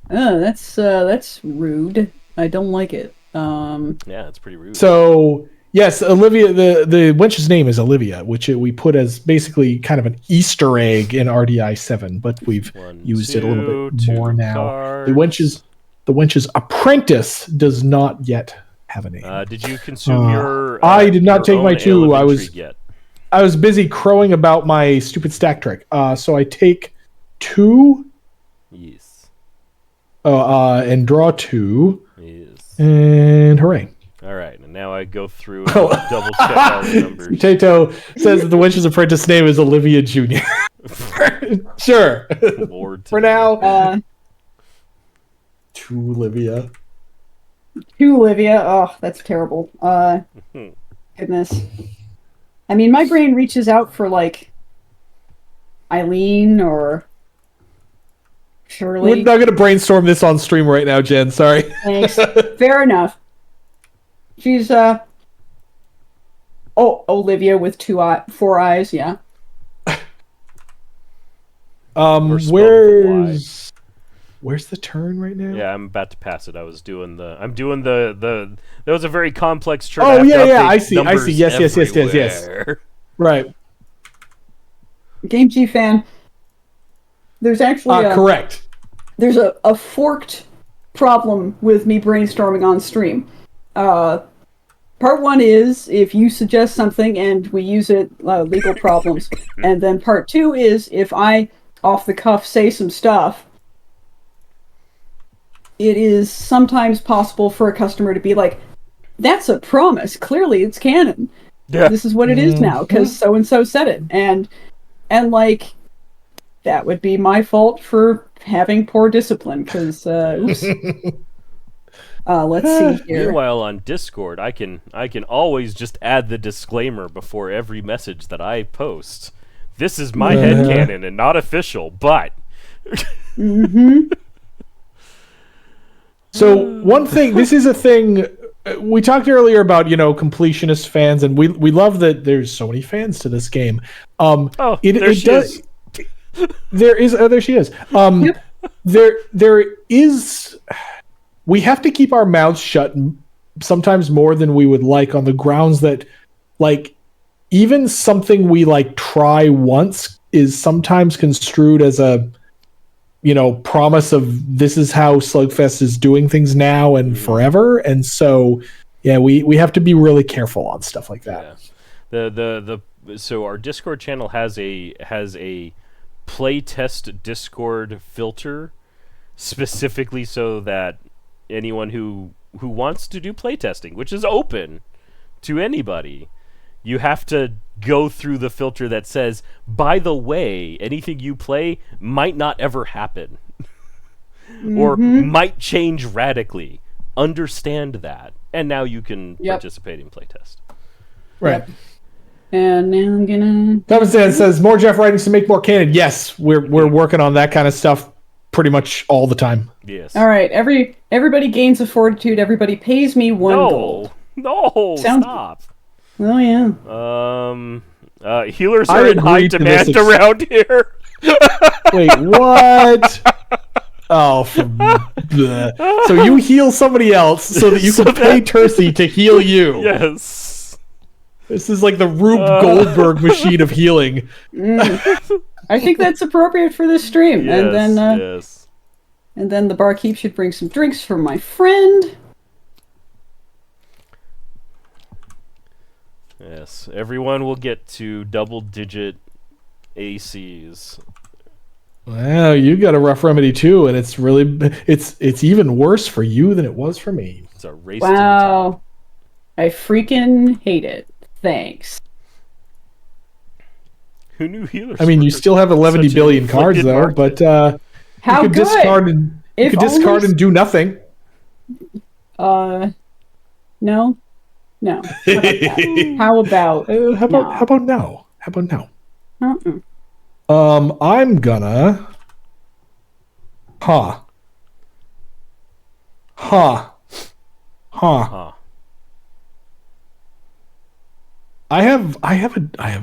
Oh, that's rude. I don't like it. Yeah, it's pretty rude. So yes, Olivia. The wench's name is Olivia, which we put as basically kind of an Easter egg in RDI 7, but we've used it a little bit more now. Cards. The wench's apprentice does not yet have a name. Did you consume your? I did not your take my own 2. Ale of I was Intrigue yet. I was busy crowing about my stupid stack trick. So I take 2. Yes. And draw 2. Yes. And hooray. All right, and now I go through and double check all the numbers. Tato says that the wench's apprentice name is Olivia Jr. Sure. Lord For now. To Olivia. Olivia. Oh, that's terrible. Goodness. I mean, my brain reaches out for, like, Eileen or Shirley. We're not going to brainstorm this on stream right now, Jen. Sorry. Thanks. Fair enough. She's, Olivia with 4 eyes, yeah. Where's the turn right now? Yeah, I'm about to pass it. I'm doing the that was a very complex chart. Oh, have to yeah, update I see. numbers Yes. everywhere. Right. Game G fan. There's actually Correct. there's a forked problem with me brainstorming on stream. Part one is if you suggest something and we use it, legal problems. And then part two is if I, off the cuff, say some stuff, it is sometimes possible for a customer to be like, that's a promise. Clearly it's canon. Yeah. This is what it is now because so-and-so said it. And like, that would be my fault for having poor discipline because, oops. Let's see here. Meanwhile, on Discord, I can always just add the disclaimer before every message that I post. This is my headcanon and not official, but... So one thing, this is a thing, we talked earlier about, completionist fans, and we love that there's so many fans to this game. There she is. There is, there she is. There is... We have to keep our mouths shut sometimes more than we would like on the grounds that, like, even something we, like, try once is sometimes construed as a, promise of this is how SlugFest is doing things now and forever. And so, yeah, we have to be really careful on stuff like that. Yeah. So our Discord channel has a playtest Discord filter specifically so that anyone who wants to do playtesting, which is open to anybody, you have to go through the filter that says, by the way, anything you play might not ever happen or might change radically. Understand that. And now you can participate in playtest. Right. Yep. And now I'm gonna... Thomas Dan says, more Jeff writings to make more canon. Yes, we're working on that kind of stuff pretty much all the time. Yes. All right. Everybody gains a fortitude. Everybody pays me 1 gold. No, stop. Oh yeah. Healers are in high demand around here. Wait, what? Oh, so you heal somebody else so that you can pay Tercy to heal you. Yes. This is like the Rube Goldberg machine of healing. I think that's appropriate for this stream. Yes, and then yes. And then the barkeep should bring some drinks for my friend. Yes, everyone will get to double-digit ACs. Well, you got a rough remedy too, and it's even worse for you than it was for me. It's a race to the top. I freaking hate it. Thanks. Who knew healers? I mean, you still have 11 billion cards though, market. but How you could good? discard and do nothing. No. How about How about no? How about no? Uh-uh. I'm gonna. Huh. I have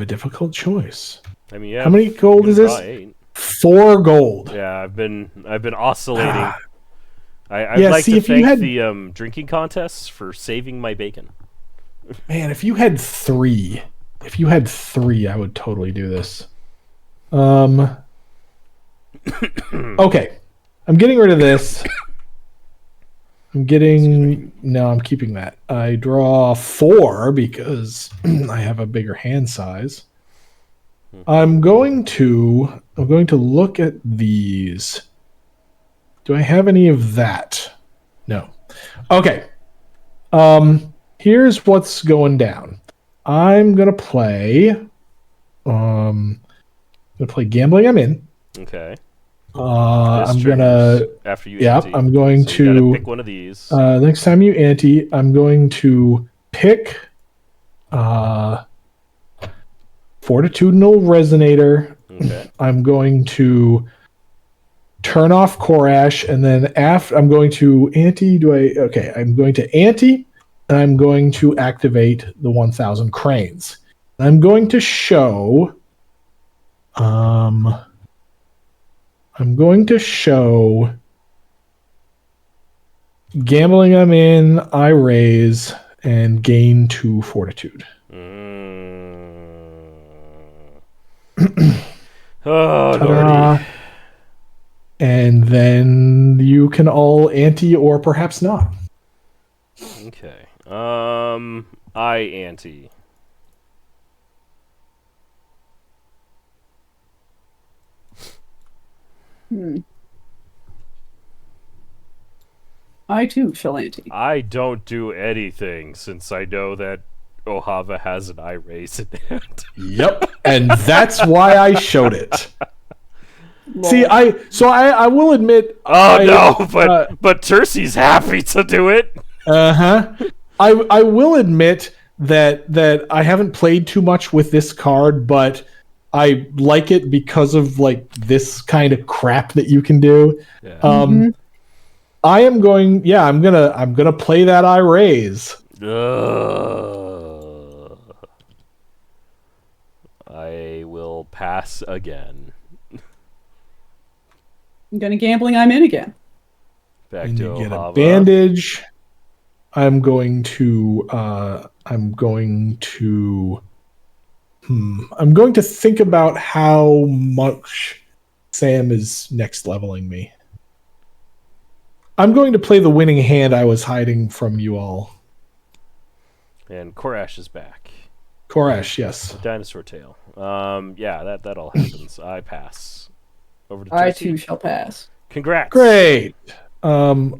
a difficult choice. I mean, yeah, how many gold is this? 8. 4 gold. Yeah, I've been oscillating. I'd Yeah, like see, to if you thank had- the drinking contests for saving my bacon. Man, if you had 3, I would totally do this. Okay, I'm getting rid of this. I'm keeping that. I draw 4 because I have a bigger hand size. I'm going to look at these. Do I have any of that? No. Okay. Here's what's going down. I'm gonna play. Gambling. I'm in. Okay. I'm gonna. After you. Yeah, ante. I'm going So you to gotta pick one of these. Next time you ante, I'm going to pick. Fortitudinal Resonator. Okay. I'm going to turn off Korash, and then I'm going to ante. I'm going to ante, and I'm going to activate the 1,000 cranes. I'm going to show. I'm going to show. Gambling I'm in, I raise, and gain 2 fortitude. Oh, Ta-da. Lordy. and then you can all ante or perhaps not. Okay. I ante. I too shall ante. I don't do anything since I know that Ohava has an eye raise in it. Yep, and that's why I showed it. Lol. See, I will admit. But Tercy's happy to do it. I will admit that I haven't played too much with this card, but I like it because of like this kind of crap that you can do. Yeah. I am going. Yeah, I'm gonna play that eye raise. I will pass again. I'm gonna gambling. I'm in again. Back And to you get a Ohava. bandage. I'm going to think about how much Sam is next leveling me. I'm going to play the winning hand I was hiding from you all. And Korash is back. Korash, yes. Dinosaur tail. Yeah, that all happens. I pass. Over to I Tercy. too shall pass. Congrats. Great.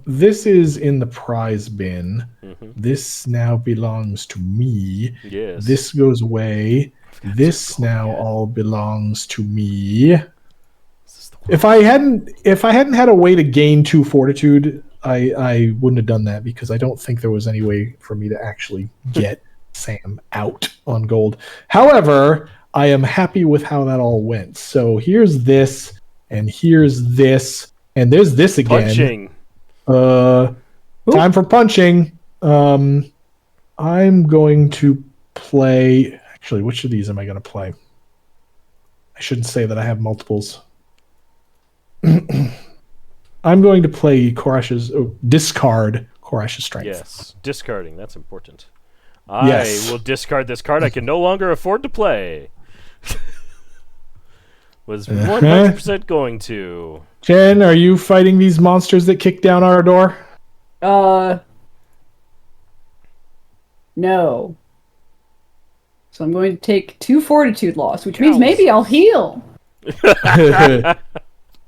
This is in the prize bin. Mhm. This now belongs to me. Yes. This goes away. This now all belongs to me. If I hadn't had a way to gain 2 fortitude, I wouldn't have done that because I don't think there was any way for me to actually get Sam out on gold. However, I am happy with how that all went. So here's this, and here's this, and there's this again. Punching. Time for punching. I'm going to play. Actually, which of these am I going to play? I shouldn't say that I have multiples. I'm going to play Korash's discard Korash's strength. Yes. Discarding. That's important. Yes. I will discard this card I can no longer afford to play. Was 100% going to. Jen, are you fighting these monsters that kick down our door? No. So I'm going to take 2 fortitude loss, which means maybe I'll heal.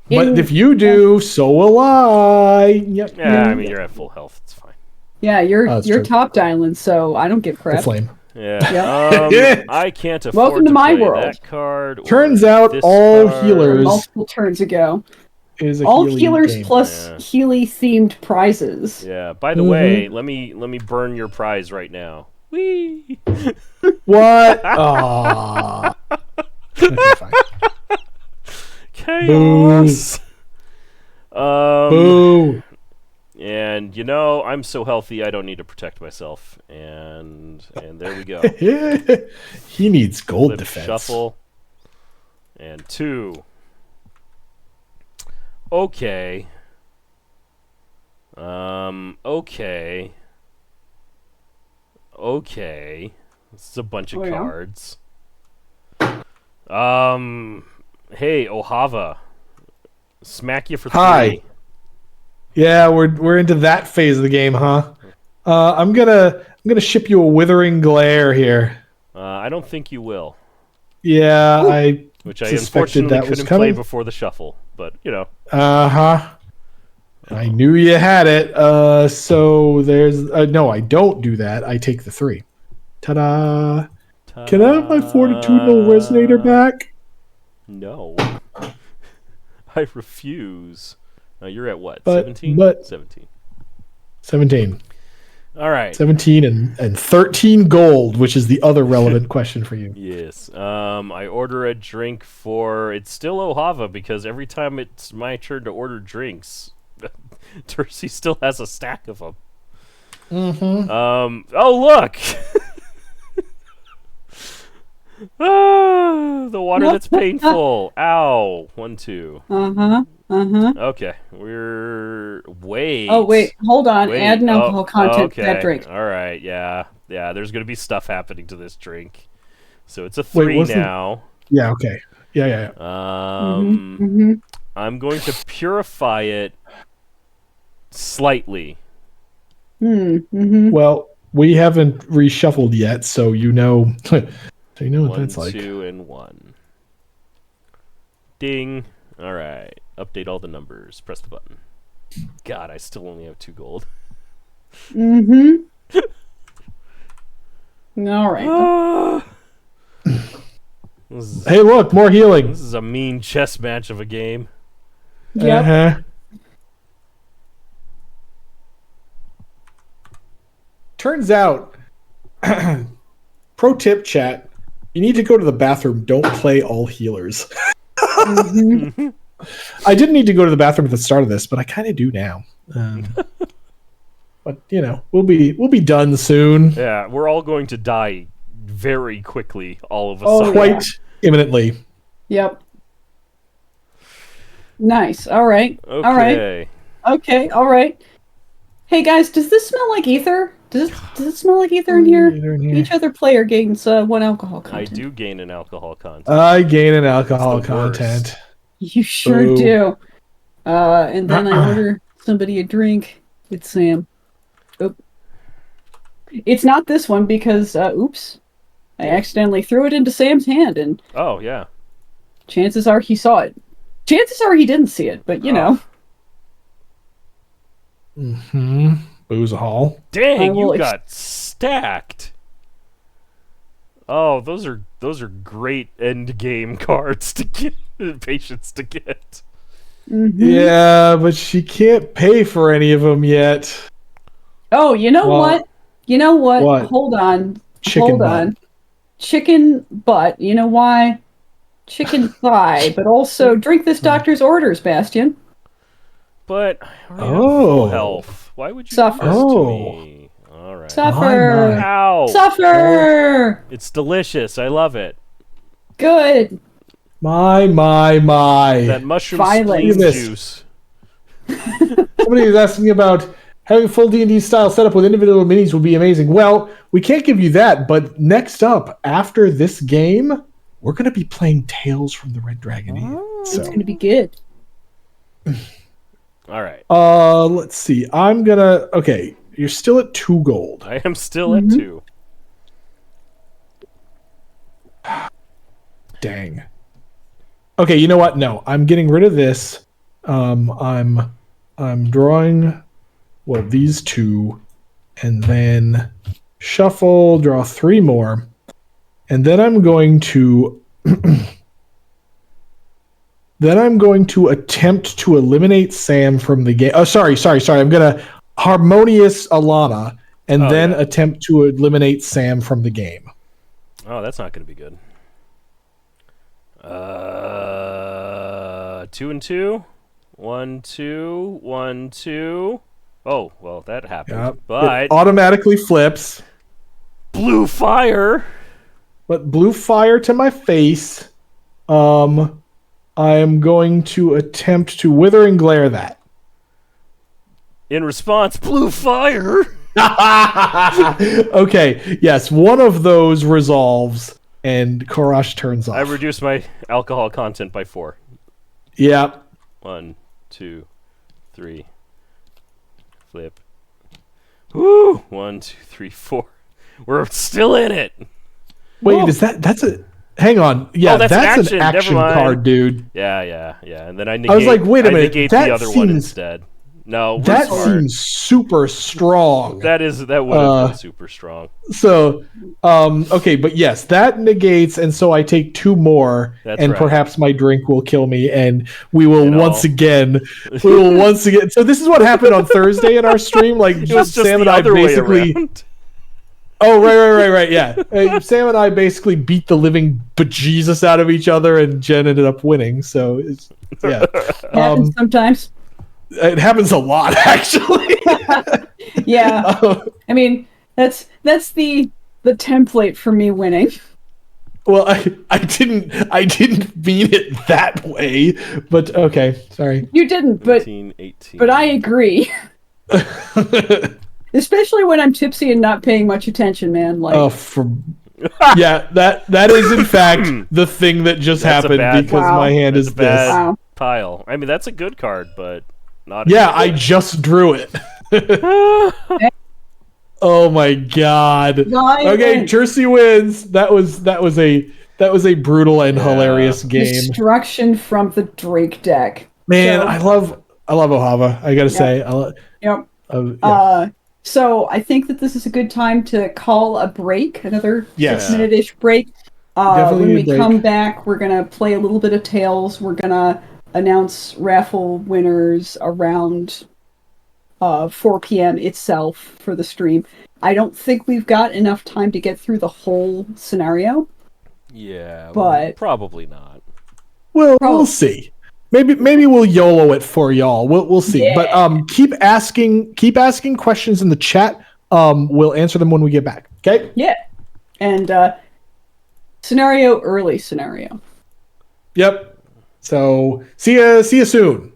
But if you do, so will I. Yep. Yeah, I mean, you're at full health. It's fine. Yeah, you're true. top dialing, so I don't give The crap. flame. Yeah. I can't afford Welcome to to my play world. that card. or Turns out this all card. healers Multiple turns ago. is a All Healy healers game. plus Yeah. Healy themed prizes. Yeah. By the way, let me burn your prize right now. Whee! What? Aww. Okay, fine. Chaos. Boo. And you know, I'm so healthy I don't need to protect myself. And there we go. He needs gold Flip, defense. shuffle. And 2. Okay. Okay. Okay. This is a bunch of Oh, yeah? cards. Hey, Ohava. Smack you for 3. Hi. Yeah, we're into that phase of the game, huh? I'm gonna ship you a withering glare here. I don't think you will. Yeah, Which I suspected unfortunately that was couldn't play coming. before the shuffle, but you know. I knew you had it. So there's no, I don't do that. I take the 3. Ta-da! Can I have my fortitudinal resonator back? No. I refuse. You're at what? But- 17? but- 17. 17. All right. 17 and 13 gold, which is the other relevant question for you. Yes. I order a drink for. It's still Ohava because every time it's my turn to order drinks, Tercy still has a stack of them. Oh look. The water that's painful. Ow. 1, 2. Okay. We're wait. Oh wait, hold on. Wait. Add an alcohol content okay. to that drink. All right. Yeah. There's gonna be stuff happening to this drink, so it's a 3 what's the- now. Yeah, okay. Yeah. I'm going to purify it slightly. Mm-hmm. Well, we haven't reshuffled yet, so you know, so you know what 1, that's like. 2, and 1. Ding. All right. Update all the numbers. Press the button. God, I still only have 2 gold. Mm-hmm. All right. Hey, look, more healing. This is a mean chess match of a game. Yep. Uh-huh. Turns out, pro tip, chat, you need to go to the bathroom. Don't play all healers. Mm-hmm. I didn't need to go to the bathroom at the start of this, but I kind of do now. But you know, we'll be done soon. Yeah, we're all going to die very quickly, all of a Oh, sudden. Quite imminently. Yep. Nice. All right. Okay. All right. Okay. All right. Hey guys, does this smell like ether? Does it smell like ether in here? Each other player gains 1 alcohol I content. do gain an alcohol content. I gain an alcohol It's the worst. content. You sure Boo. do. And then I order somebody a drink. It's Sam. Oop. It's not this one because, oops. I accidentally threw it into Sam's hand, and Oh, yeah. chances are he saw it. Chances are he didn't see it, but you know. Mm-hmm. Booze a hall. Dang, will you got stacked. Oh, those are great end game cards to get, patience to get. Mhm. Yeah, but she can't pay for any of them yet. Oh, you know Well, what? You know what? what? Hold on. Chicken Hold butt. on. Chicken butt. You know why? Chicken thigh, but also drink this doctor's orders, Bastion. But I already have Oh. full health. Why would you Suffer. do this to Oh. me? All right. Suffer. My. Ow! Suffer. It's delicious. I love it. Good. My. That mushroom Violence. spleen Yes. juice. Somebody was asking about having a full D&D style setup with individual minis would be amazing. Well, we can't give you that, but next up, after this game, we're going to be playing Tales from the Red Dragon Inn. It's gonna be good. All right. Let's see. I'm going to... Okay, you're still at 2 gold. I am still at 2. Dang. Okay, you know what? No, I'm getting rid of this. I'm drawing these 2, and then shuffle, draw 3 more, and then I'm going to attempt to eliminate Sam from the game. Oh, sorry. I'm gonna harmonious Alana, and then attempt to eliminate Sam from the game. Oh, that's not going to be good. 2 and 2. 1, 2, 1, 2. Oh, well, that happened. Yep. But It automatically flips. blue fire. But blue fire to my face. I am going to attempt to withering glare that. In response, blue fire. Okay, yes, one of those resolves, and Korosh turns off. I reduced my alcohol content by 4. Yeah. 1, 2, 3. Flip. Woo! 1, 2, 3, 4. We're still in it. Wait, Whoa. is that's a... Hang on. Yeah, that's that's an an action. action Never mind. card, dude. Yeah. And then I negate. I was like, wait a minute, negate that the other one seems- instead. No, we're That smart. seems super strong. That would have been super strong. So, okay, but yes, that negates, and so I take 2 more, That's and right. perhaps my drink will kill me, and we will You know. once again. So this is what happened on Thursday in our stream. Like It was just Sam the and I other basically. way around. Oh, right, yeah. Sam and I basically beat the living bejesus out of each other, and Jen ended up winning. So, yeah, Happens sometimes. it happens a lot, actually. Yeah. I mean, that's the template for me winning. Well, I didn't mean it that way, but okay, sorry. You didn't, but 18. but I agree. Especially when I'm tipsy and not paying much attention, man. Like, Yeah, that is in fact the thing that just That's a happened bad- because Wow. my hand That's is a bad- this. wow. pile. I mean, that's a good card, but not. Yeah, I just drew it. Oh my god. Zion. Okay, Jersey wins. That was a brutal and hilarious game. Destruction from the Drake deck. Man, So- I love Ohava. I gotta say. Yep. Yeah. So I think that this is a good time to call a break, another Yes. 6-minute-ish break. Definitely When a we break. come back, we're going to play a little bit of Tales. We're going to announce raffle winners around 4 p.m. itself for the stream. I don't think we've got enough time to get through the whole scenario. Yeah, But- probably not. We'll Probably. see. Maybe we'll YOLO it for y'all. We'll see. Yeah. But keep asking questions in the chat. We'll answer them when we get back. Okay? Yeah. And early scenario. Yep. So see ya soon.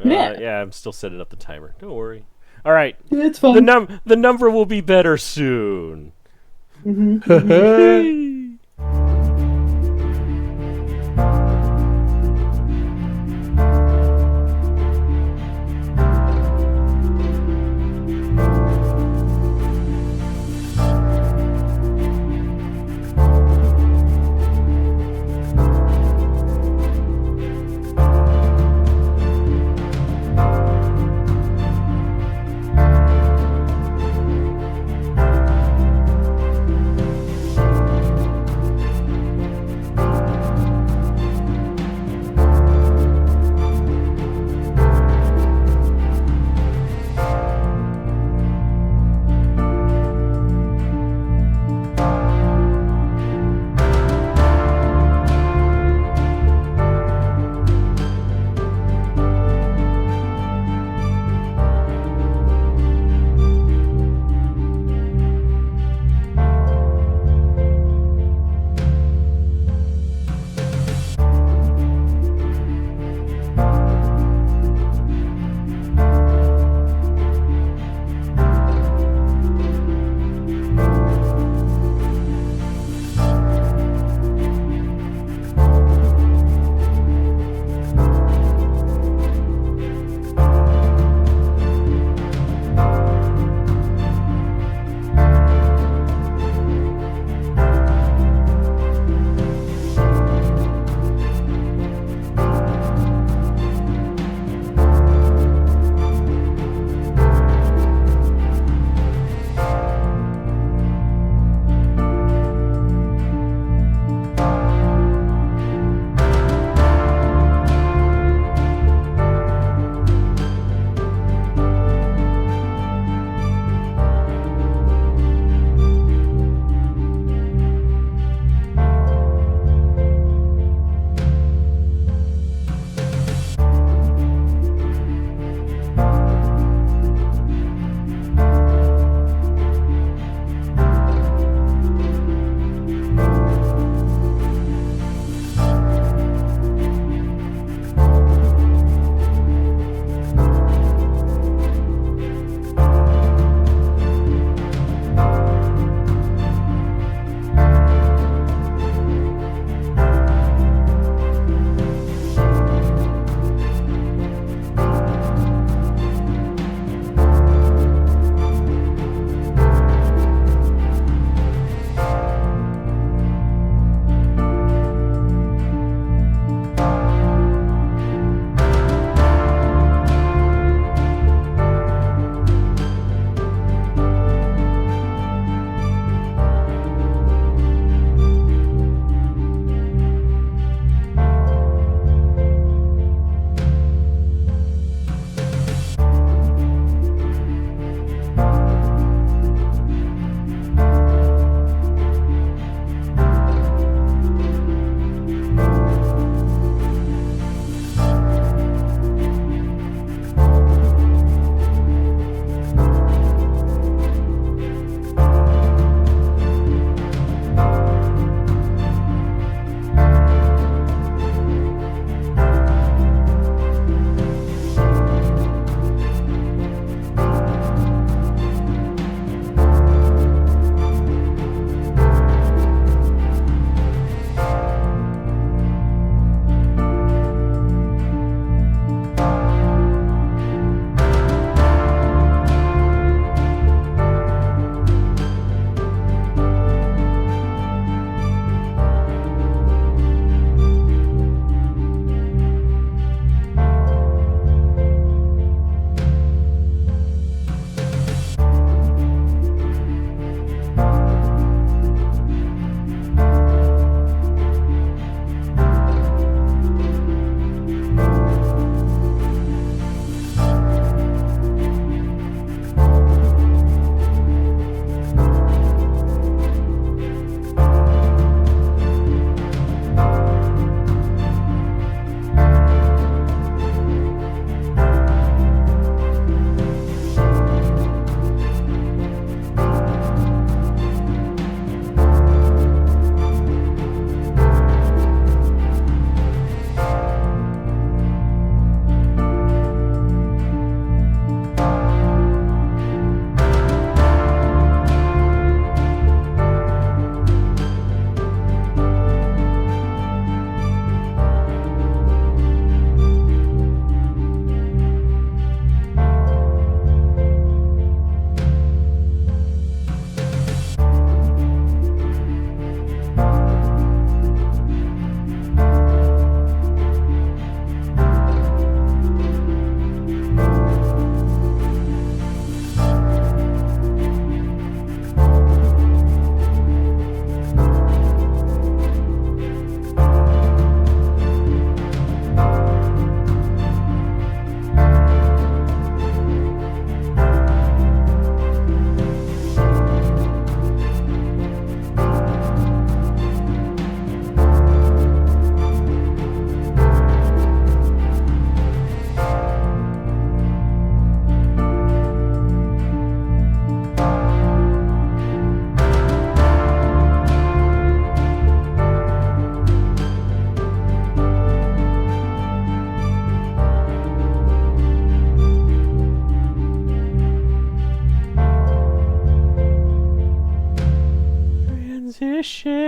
Yeah. Yeah, I'm still setting up the timer. Don't worry. All right. It's fun. The number will be better soon.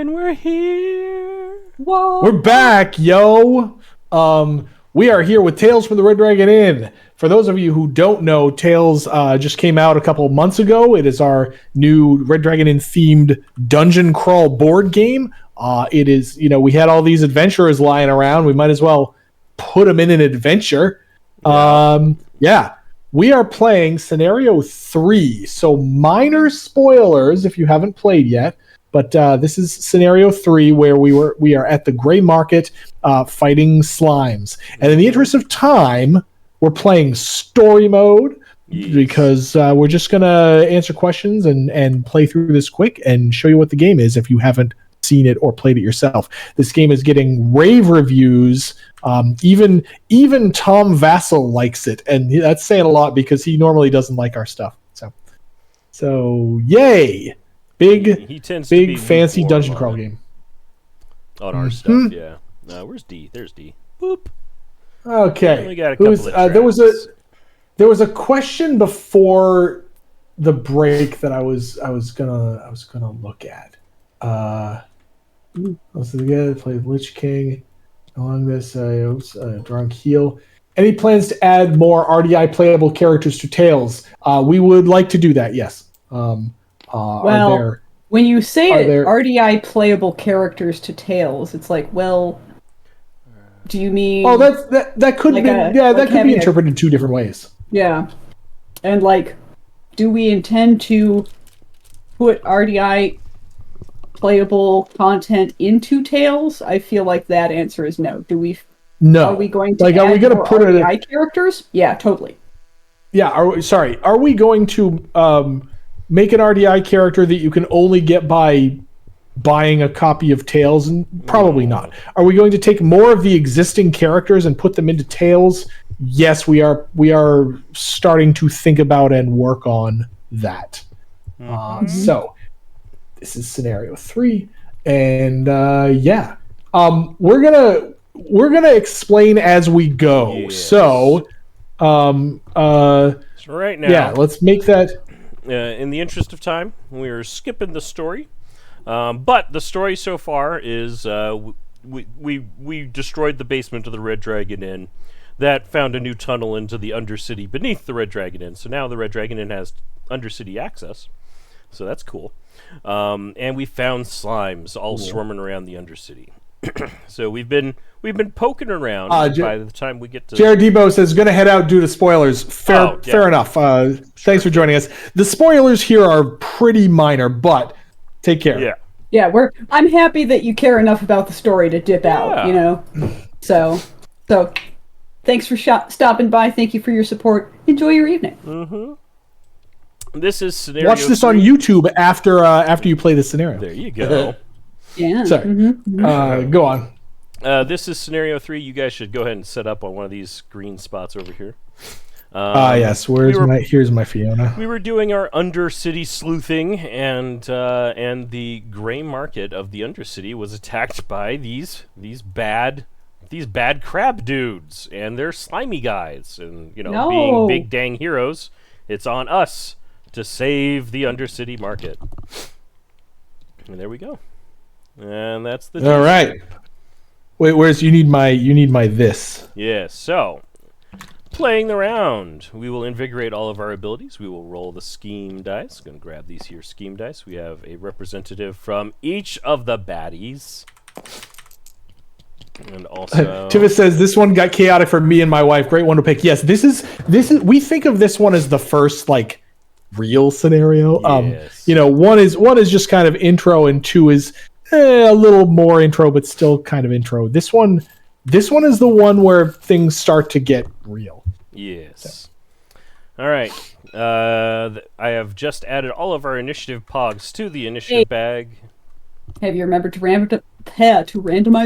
And we're here. Whoa. We're back, yo. We are here with Tales from the Red Dragon Inn. For those of you who don't know, Tales just came out a couple months ago. It is our new Red Dragon Inn themed dungeon crawl board game. It is, we had all these adventurers lying around. We might as well put them in an adventure. Yeah. We are playing Scenario 3. So minor spoilers if you haven't played yet. But this is Scenario 3, where we are at the Gray Market fighting slimes. And in the interest of time, we're playing story mode because we're just going to answer questions and play through this quick and show you what the game is if you haven't seen it or played it yourself. This game is getting rave reviews. Even Tom Vassell likes it, and that's saying a lot because he normally doesn't like our stuff. So yay! He tends to be Big fancy lukewarm dungeon on crawl it. game. On our stuff, yeah. Where's D? There's D. Boop. Okay. We got a couple of there was a question before the break that I was gonna look at. Let's again play Lich King along this drunk heel. Any plans to add more RDI playable characters to Tales? We would like to do that. Yes. Well, when you say RDI playable characters to Tales, it's like, well, do you mean? Oh, that could be interpreted two different ways. Yeah, and do we intend to put RDI playable content into Tales? I feel like that answer is no. Do we? No. Are we going to? Are we going to put RDI characters? Yeah, totally. Yeah. Are we going to make an RDI character that you can only get by buying a copy of Tales? And probably not. Are we going to take more of the existing characters and put them into Tales? Yes, we are starting to think about and work on that. So this is Scenario 3, and we're gonna explain as we go. Yes. So right now, let's make that. In the interest of time, we're skipping the story. But the story so far is we destroyed the basement of the Red Dragon Inn. That found a new tunnel into the Undercity beneath the Red Dragon Inn. So now the Red Dragon Inn has Undercity access. So that's cool. And we found slimes all swarming around the Undercity. So we've been poking around. By the time we get to Jared Debo says going to head out due to spoilers. Fair enough. Thanks for joining us. The spoilers here are pretty minor, but take care. Yeah, I'm happy that you care enough about the story to dip out. So thanks for stopping by. Thank you for your support. Enjoy your evening. This is Scenario Watch this 3. on YouTube after you play the scenario. There you go. Yeah. Sorry. Go on. This is Scenario 3. You guys should go ahead and set up on one of these green spots over here. Yes. Here's my Fiona. We were doing our Undercity sleuthing, and the Gray Market of the Undercity was attacked by these bad crab dudes, and they're slimy guys. And being big dang heroes, it's on us to save the Undercity Market. And there we go. And that's the all right. Wait, you need my this. Yes. So, playing the round, we will invigorate all of our abilities. We will roll the scheme dice. Going to grab these here scheme dice. We have a representative from each of the baddies. And also Tivus says this one got chaotic for me and my wife. Great one to pick. Yes, this is we think of this one as the first real scenario. Yes. One is just kind of intro, and 2 is a little more intro, but still kind of intro. This one is the one where things start to get real. Yes. All right. I have just added all of our initiative pogs to the initiative bag. Have you remembered to randomize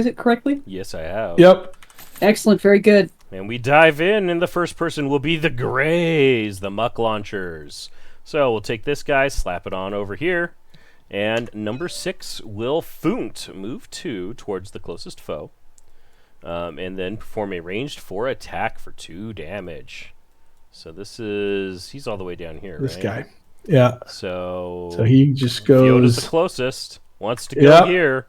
it correctly? Yes, I have. Yep. Excellent. Very good. And we dive in, and the first person will be the Greys, the Muck Launchers. So we'll take this guy, slap it on over here, and number 6 will Foont, move 2 towards the closest foe, and then perform a ranged 4 attack for 2 damage. So he's all the way down here, This right? guy. Yeah. So he just goes. Fiona's the closest. Wants to go Yep. here.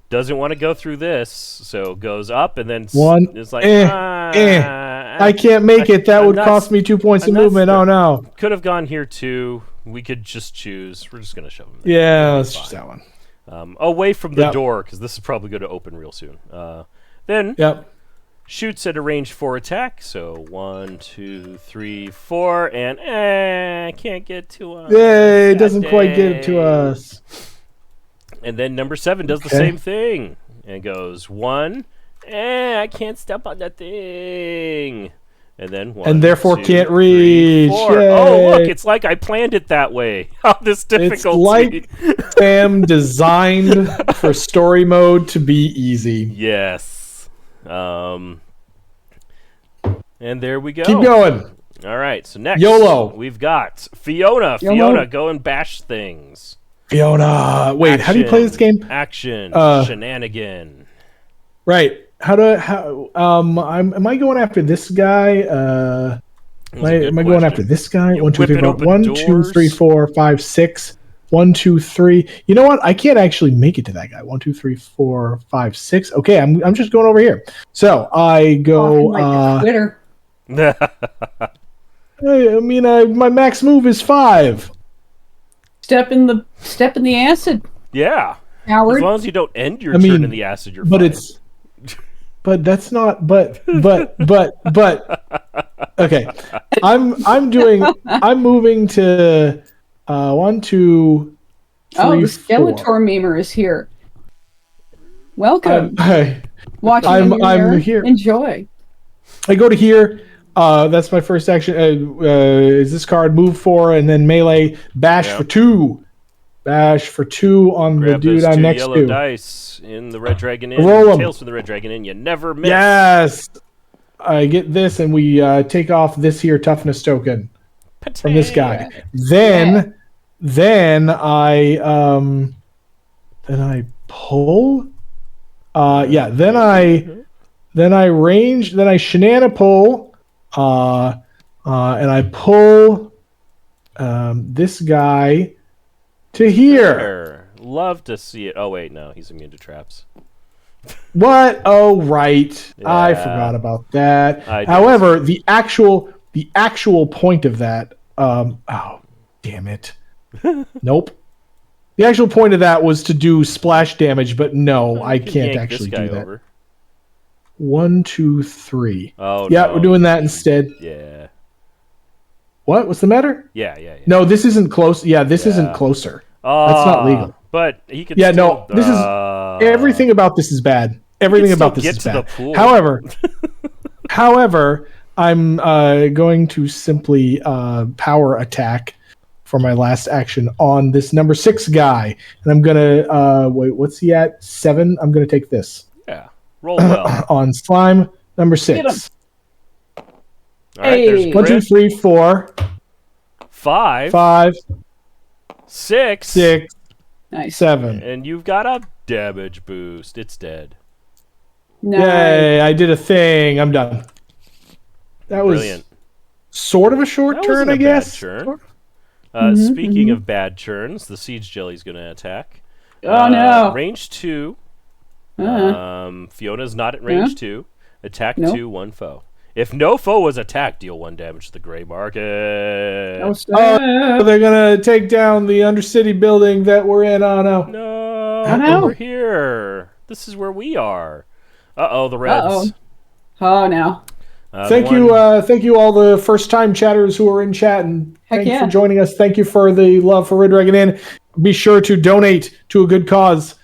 Doesn't want to go through this, so goes up and then One. is like, I can't make it. That I'm would not cost me 2 points I'm of not movement. Oh no. Could have gone here too. We could just choose. We're just gonna shove him there. Yeah, It'll be let's fine. choose that one. Away from the Yep. door, because this is probably going to open real soon. Then Yep. shoots at a range 4 attack. So 1, 2, 3, 4, and can't get to us. Yay, it God doesn't quite get it to dang. us. And then number 7 does the Okay. same thing and goes 1. I can't step on that thing. And then 1. And therefore 2, can't 3, reach. 4. Oh, look, Yay. it's like I planned it that way. How this difficulty. It's like Sam designed for story mode to be easy. Yes. And there we go. Keep going. All right. So next, YOLO. we've got Fiona. YOLO. Fiona, go and bash things. Fiona. Wait, how do you play this game? Action. Shenanigan. Right. Am I going after this guy? Am I going after this guy? You 1, 2, 3, whipping 4. open 1, 2, 3, doors? 4, 5, 6. 1, 2, 3. You know what? I can't actually make it to that guy. 1, 2, 3, 4, 5, 6. Okay, I'm just going over here. So I go. Like Twitter. My max move is 5. Step in the acid, Yeah. Howard. As long as you don't end your I turn mean, in the acid, you're But fine. but that's not. But. Okay, I'm moving to 1, 2, 3, Oh, the 4. Skeletor memer is here. Welcome. Watching I'm on your mirror. here. Enjoy. I go to here. That's my first action. Is this card move 4 and then melee bash Yep. for 2. Bash for 2 on Grab the dude those I'm 2 next yellow to. dice in the Red Dragon Inn. Roll 'em. Tails from the Red Dragon Inn. You never miss. Yes, I get this, and we take off this here toughness token from this guy. Then I pull. Then I range. Then I shenana pull. And I pull this guy to here. Love to see it. Oh wait, no, he's immune to traps. What? Oh, right. I Yeah. forgot about that. I did. However, the actual point of that. Oh, damn it. Nope. The actual point of that was to do splash damage, but no, I You can can't yank actually this guy do that. over. 1, 2, 3. Oh Yeah, no. we're doing that instead. Yeah. What? What's the matter? Yeah. No, this isn't close. Yeah, this isn't closer. That's not legal. But he could. Yeah, still, no, this is everything about this is bad. Everything still about this get is to the bad. pool. However, I'm going to simply power attack for my last action on this number 6 guy, and I'm gonna wait. What's he at? 7. I'm gonna take this Yeah. Roll well. on slime number Get 6. All right. There's Hey. 1, 2, grit. 3, 4, 5, 5, 6, 6, Nice. 7. and you've got a damage boost. It's dead. Nice. Yay! I did a thing. I'm done. That was Brilliant. sort of a short That turn, wasn't a I guess. bad churn. Speaking of bad churns, the siege jelly's going to attack. Oh, no. Range 2. Uh-huh. Fiona's not at range 2. Attack Nope. 2, 1 foe. If no foe was attacked, deal 1 damage to the gray market. Oh, Oh, snap. they're gonna take down the Undercity building that we're in. Oh no! No, Oh, no. over here. This is where we are. Uh-oh, the Reds. Uh-oh. Oh, no. Thank you, all the first-time chatters who are in chat, and Heck thank you yeah. for joining us. Thank you for the love for Red Dragon Inn. Be sure to donate to a good cause.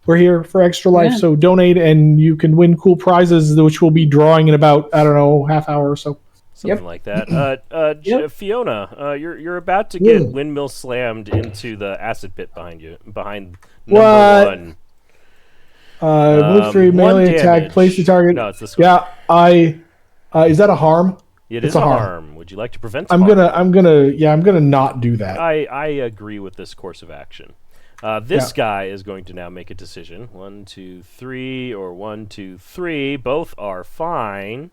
We're here for Extra Life, Yeah. so donate, and you can win cool prizes, which we'll be drawing in about half hour or so. Something Yep. like that. Yep. Fiona, you're about to get windmill slammed into the acid pit behind you, behind number What? 1. Move 3, 1 melee attack, damage. place the target. No, it's this one. Yeah, is that a harm? It it's is a a harm. harm. Would you like to prevent I'm harm? gonna not do that. I agree with this course of action. This guy is going to now make a decision. 1, 2, 3, or 1, 2, 3. Both are fine.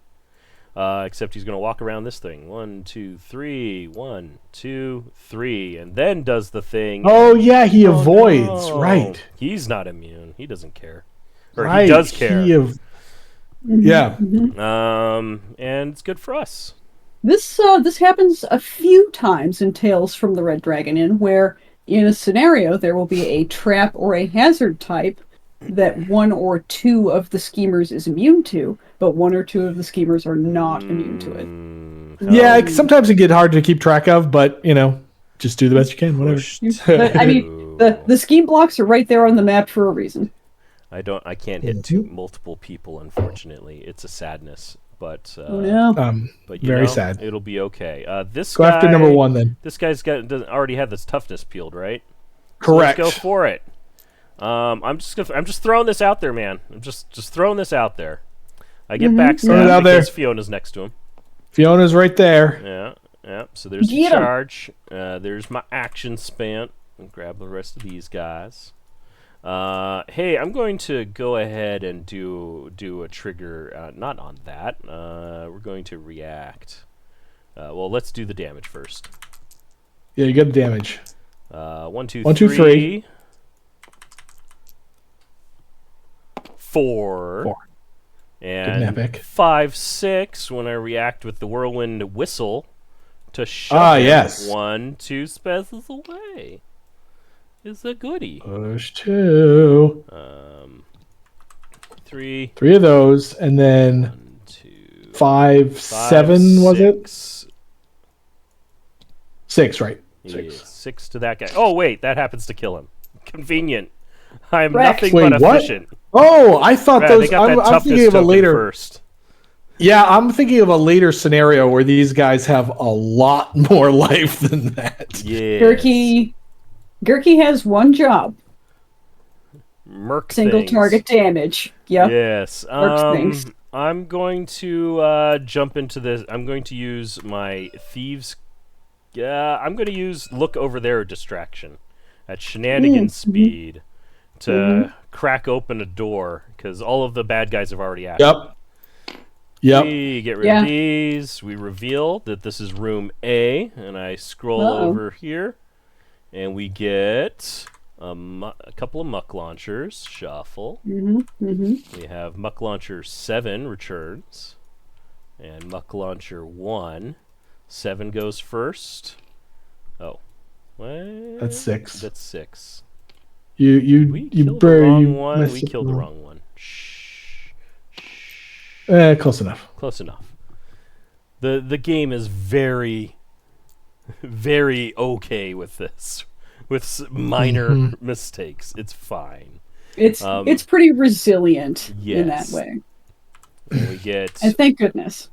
Except he's going to walk around this thing. 1, 2, 3. 1, 2, 3. And then does the thing. Oh, yeah, he Oh, avoids. no. Right. He's not immune. He doesn't care. Or Right. he does care. Yeah. And it's good for us. This happens a few times in Tales from the Red Dragon Inn, where in a scenario there will be a trap or a hazard type that one or two of the schemers is immune to, but one or two of the schemers are not immune to it. Yeah, sometimes it get hard to keep track of, but just do the best you can. Whatever. But, I mean, the scheme blocks are right there on the map for a reason. I can't hit multiple people, unfortunately. It's a sadness, but Oh no. but Very sad. It'll be okay. This Go guy, after number 1 then. This guy's already had this toughness peeled, right? Correct. So let's go for it. I'm just throwing this out there, man. I'm just throwing this out there. I get backstabbed because Fiona's next to him. Fiona's right there. Yeah. So there's the charge. There's my action spent. And grab the rest of these guys. Hey, I'm going to go ahead and do a trigger. Not on that. We're going to react. Well, let's do the damage first. Yeah, you get the damage. 1, 2, 1, 2, 3. 4. And epic. 5, 6 when I react with the whirlwind whistle to shove him yes. 1, 2 spaces away. Is a goodie. Push 2. 3. 3 of those, and then 1, 2, 5, 7 was it? 6, right? 6. 6 to that guy. Oh wait, that happens to kill him. Convenient. I am Rex. nothing Wait, but what? efficient. Oh, I thought Right, those. they got that I'm toughness thinking of a token later. first. Yeah, I'm thinking of a later scenario where these guys have a lot more life than that. Yeah. Gurky has one job. Merc Single things. target damage. Yep. Yes. Mercs things. I'm going to jump into this. I'm going to use my thieves. I'm going to use look over there distraction at shenanigan speed to crack open a door because all of the bad guys have already acted. Yep. We get rid of these. We reveal that this is room A, and I scroll over here, and we get a couple of muck launchers. Shuffle. We have muck launcher 7 returns, and muck launcher 1. 7 goes first. Oh, what? That's 6. That's 6. You killed the wrong one. We killed the wrong one. Close enough. Close enough. The game is very, very okay with this, with minor mistakes. It's fine. It's pretty resilient in that way. And we get and thank goodness.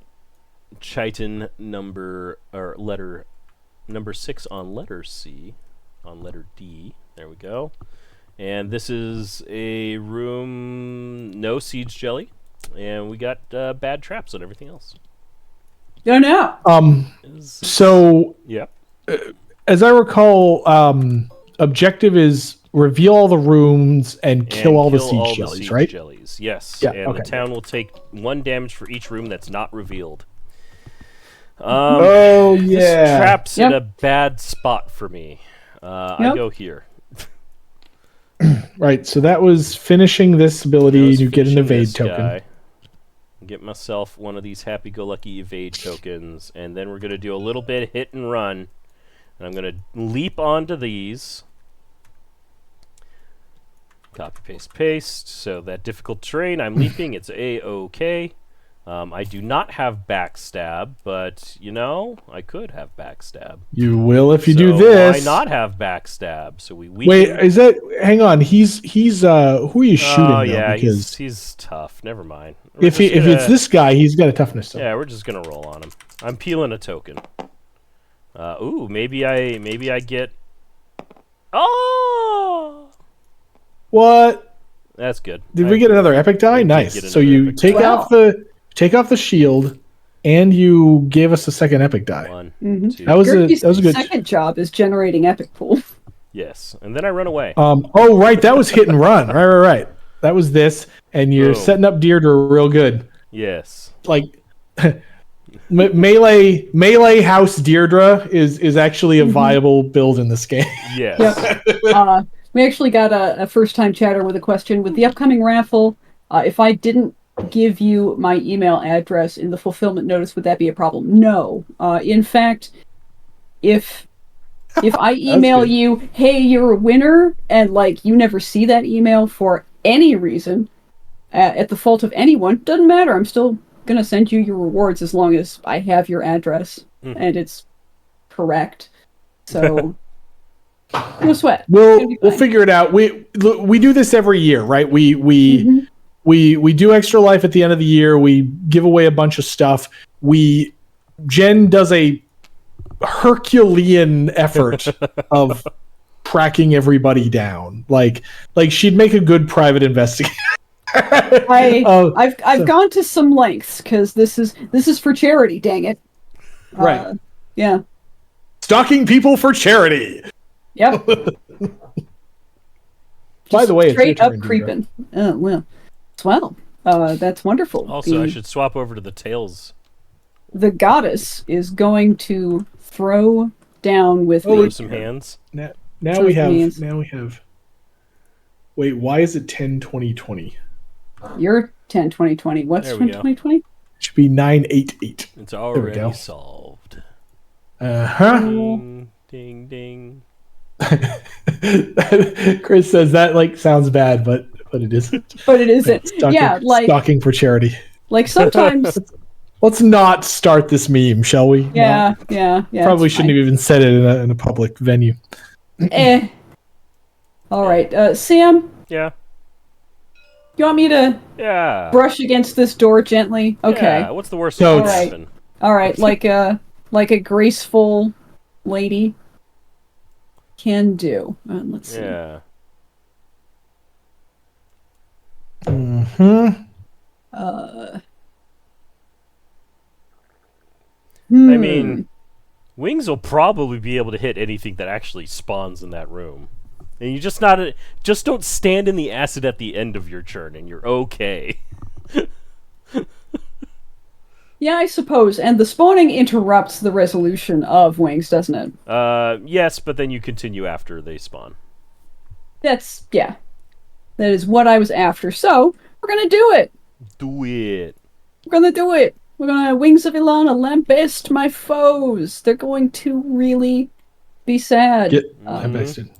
chitin letter number 6 on letter C, on letter D. There we go. And this is a room, no siege jelly, and we got bad traps on everything else. Oh no. So yeah, as I recall, objective is reveal all the rooms and kill all the siege jellies, right? Jellies, yes. Yeah, and the town will take 1 damage for each room that's not revealed. This trap's in a bad spot for me. I go here. Right, so that was finishing this ability. You get an evade token. Get myself one of these happy-go-lucky evade tokens, and then we're going to do a little bit hit and run. And I'm going to leap onto these. Copy, paste, paste. So that difficult terrain, I'm leaping. It's A-OK. I do not have backstab, but, I could have backstab. You will if you do this. Why not have backstab? So we weaken. Wait, is that... Hang on, he's who are you shooting, Oh, though? yeah, because he's tough. Never mind. If it's this guy, he's got a toughness token. Yeah, we're just going to roll on him. I'm peeling a token. Ooh, maybe I get... Oh! What? That's good. Did we get another epic die? Nice. So you take off the shield, and you gave us a second epic die. 1, 2. That was a good. Second job is generating epic pool. Yes, and then I run away. Oh right, that was hit and run. Right. That was this, and you're setting up Deirdre real good. Yes. Like, Melee House Deirdre is actually a viable build in this game. Yes. Yep. We actually got a first-time chatter with a question. With the upcoming raffle, if I didn't give you my email address in the fulfillment notice, would that be a problem? No. In fact, if I email you, hey, you're a winner, and like you never see that email for any reason, at the fault of anyone, doesn't matter. I'm still gonna send you your rewards as long as I have your address and it's correct. So no sweat. We'll figure it out. We do this every year, right? We do Extra Life at the end of the year. We give away a bunch of stuff. Jen does a Herculean effort of tracking everybody down. Like she'd make a good private investigator. I've gone to some lengths because this is for charity. Dang it! Right. Yeah. Stalking people for charity. Yep. By the way, straight up creeping. Well, that's wonderful. Also, I should swap over to the Tails. The goddess is going to throw down with me. Some hands. Now we have. Wait, why is it 10-20-20? You're 10-20-20. What's 10-20-20? Should be 9-8-8. It's already solved. Ding, ding, ding. Chris says that sounds bad, but it isn't. But it isn't. Stalking for charity. Like sometimes. Let's not start this meme, shall we? Yeah. Probably shouldn't have even said it in a public venue. All right, Sam. Yeah. You want me to brush against this door gently? Okay. Yeah, what's the worst that can happen? All right, like a graceful lady can do. Let's see. Yeah. I mean, Wings will probably be able to hit anything that actually spawns in that room. And you just don't stand in the acid at the end of your churn and you're okay. Yeah, I suppose. And the spawning interrupts the resolution of Wings, doesn't it? Yes, but then you continue after they spawn. That is what I was after. So, we're gonna do it. Do it. We're gonna do it. We're gonna Wings of Ilana lambast my foes. They're going to really be sad. Get lambasted.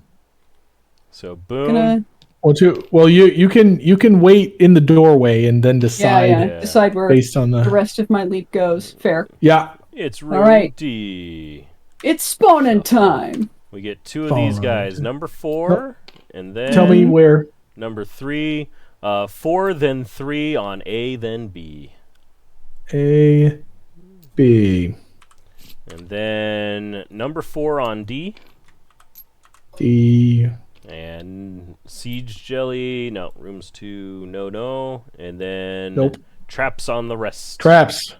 So boom. You can wait in the doorway and then decide. Decide where based on the rest of my leap goes. Fair. Yeah. It's Rudy. It's spawning time. We get two of these guys. Number 4, and then tell me where. Number 3. 4, then 3 on A, then B. A, B. And then number 4 on D. D. And Siege Jelly. No. Rooms 2. No. And then nope. Traps on the rest. Traps.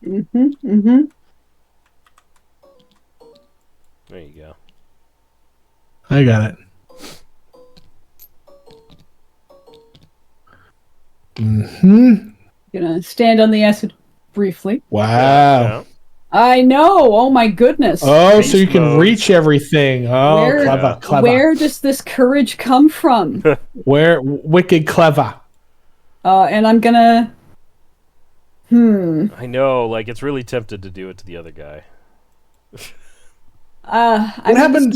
There you go. I got it. Gonna stand on the acid briefly. Wow. Yeah. I know. Oh my goodness. Oh, so you can reach everything. Oh, clever. Where does this courage come from? Where wicked clever. And I'm gonna. I know. It's really tempted to do it to the other guy. What happened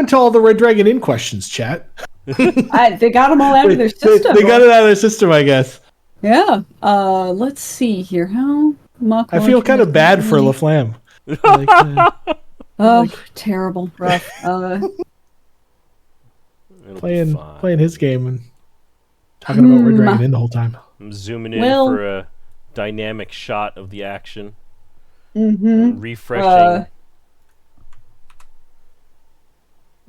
to all the Red Dragon Inn questions, chat? They got them all out of their system. They got it out of their system, I guess. Yeah. Let's see here. How much? I feel kind of bad for LaFlamme. Terrible. Rough. Playing his game and talking about Red Dragon Inn the whole time. I'm zooming in for a dynamic shot of the action. Refreshing.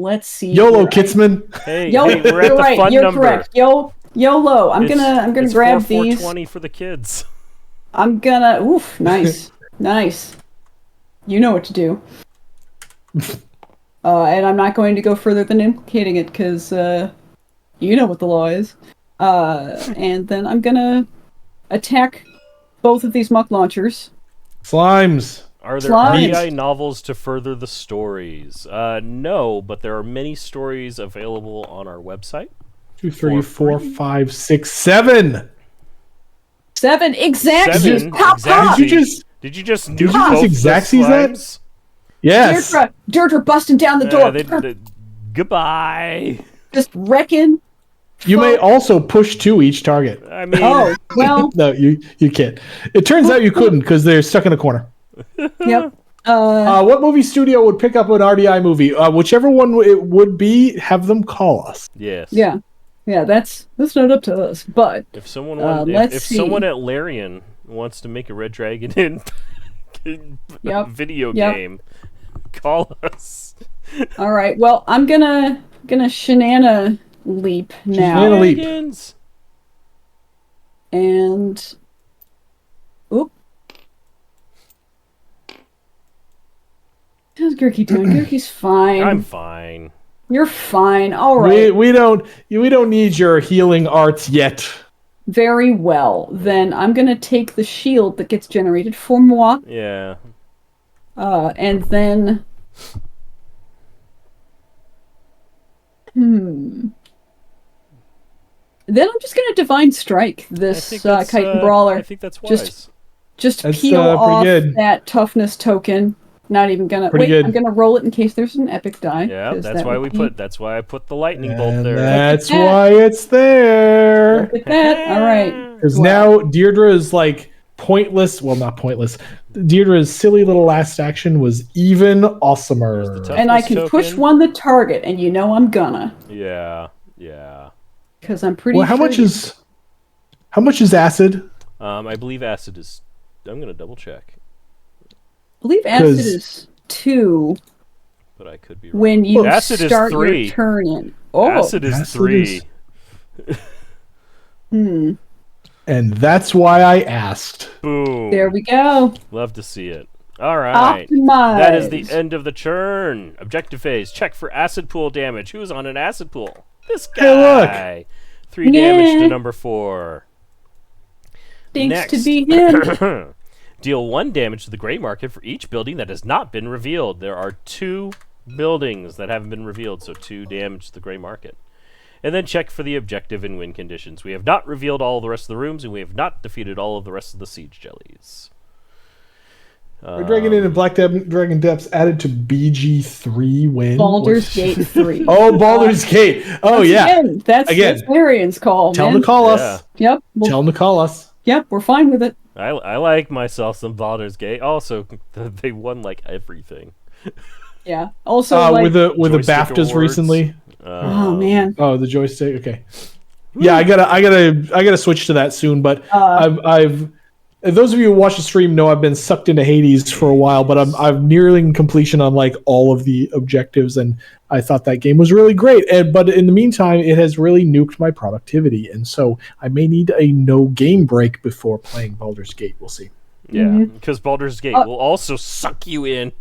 Let's see. YOLO, Kitsman. Hey, we're at the fun You're number. correct. YOLO. I'm gonna grab these. 420 for the kids. I'm gonna. Oof. Nice. Nice. You know what to do. And I'm not going to go further than implicating it because you know what the law is. And then I'm gonna attack both of these muck launchers Slimes. Are there Slimes. REI novels to further the stories? No, but there are many stories available on our website. 2, 3, 4, 5, 6, 7. 7 exactly. Seven, Pop, exactly. Did you just? Did you just you nuke just both the exactsies that? slimes? Yes. Deirdre busting down the door. Goodbye. Just wrecking. You may also push 2 each target. I mean, Oh, well, No, you can't. It turns out you couldn't because they're stuck in a corner. yep. What movie studio would pick up an RDI movie? Whichever one it would be, have them call us. yes. Yeah. Yeah, that's not up to us. But If someone let's if see. someone at Larian wants to make a Red Dragon in Yep. video Yep. game, call us. all right. Well, I'm gonna shenana leap now. Shenana leap. Shenanigans. And oop. How's Gurky doing? Gurky's fine. I'm fine. You're fine. All right. We don't need your healing arts yet. Very well. Then I'm gonna take the shield that gets generated for moi. Yeah. And then Then I'm just gonna divine strike I this think that's, kite and brawler. I think that's wise. Just That's, peel pretty off good. that toughness token. Not even gonna Pretty wait. good. I'm gonna roll it in case there's an epic die. Yeah, 'cause that's that why would we be- put. That's why I put the lightning bolt And there. that's Look at that. why it's there. Look at that. All right. Because Wow. now Deirdre is like pointless. Well, not pointless. Deirdre's silly little last action was even awesomer. tough- And I toughness can push token. one the target, and you know I'm gonna, Yeah. because I'm pretty. Well, how sure much is acid? I believe acid is. I'm gonna double check, I believe acid 'Cause- is 2 but I could be wrong. when you Acid is start 3. your turn in. Oh, Acid is Acid 3. is- hmm. And that's why I asked. Boom. There we go. Love to see it. All right. Optimize. That is the end of the turn. Objective phase. Check for acid pool damage. Who's on an acid pool? This guy. Hey, look. 3 damage Yeah. to number 4. Thanks Next. to be him. Deal 1 damage to the gray market for each building that has not been revealed. There are 2 buildings that haven't been revealed, so 2 damage to the gray market. And then check for the objective and win conditions. We have not revealed all of the rest of the rooms, and we have not defeated all of the rest of the siege jellies. Red Dragon Inn and Black Dragon Depths added to BG3 win. Baldur's Gate 3. Oh, Baldur's Gate. Oh, Once yeah. Again, that's Larian's call. Tell man. them to call Yeah. us. Yep. Tell them to call us. Yep. We're fine with it. I like myself some Baldur's Gate. Also, they won like everything. Yeah. Also, like, with the Joystick BAFTAs awards. recently. oh man. Oh, the joystick. Okay. Yeah, I gotta switch to that soon. But I've those of you who watch the stream know I've been sucked into Hades for a while, but I'm nearing completion on like all of the objectives, and I thought that game was really great. But in the meantime, it has really nuked my productivity, and so I may need a no game break before playing Baldur's Gate. We'll see. Yeah, because Baldur's Gate will also suck you in.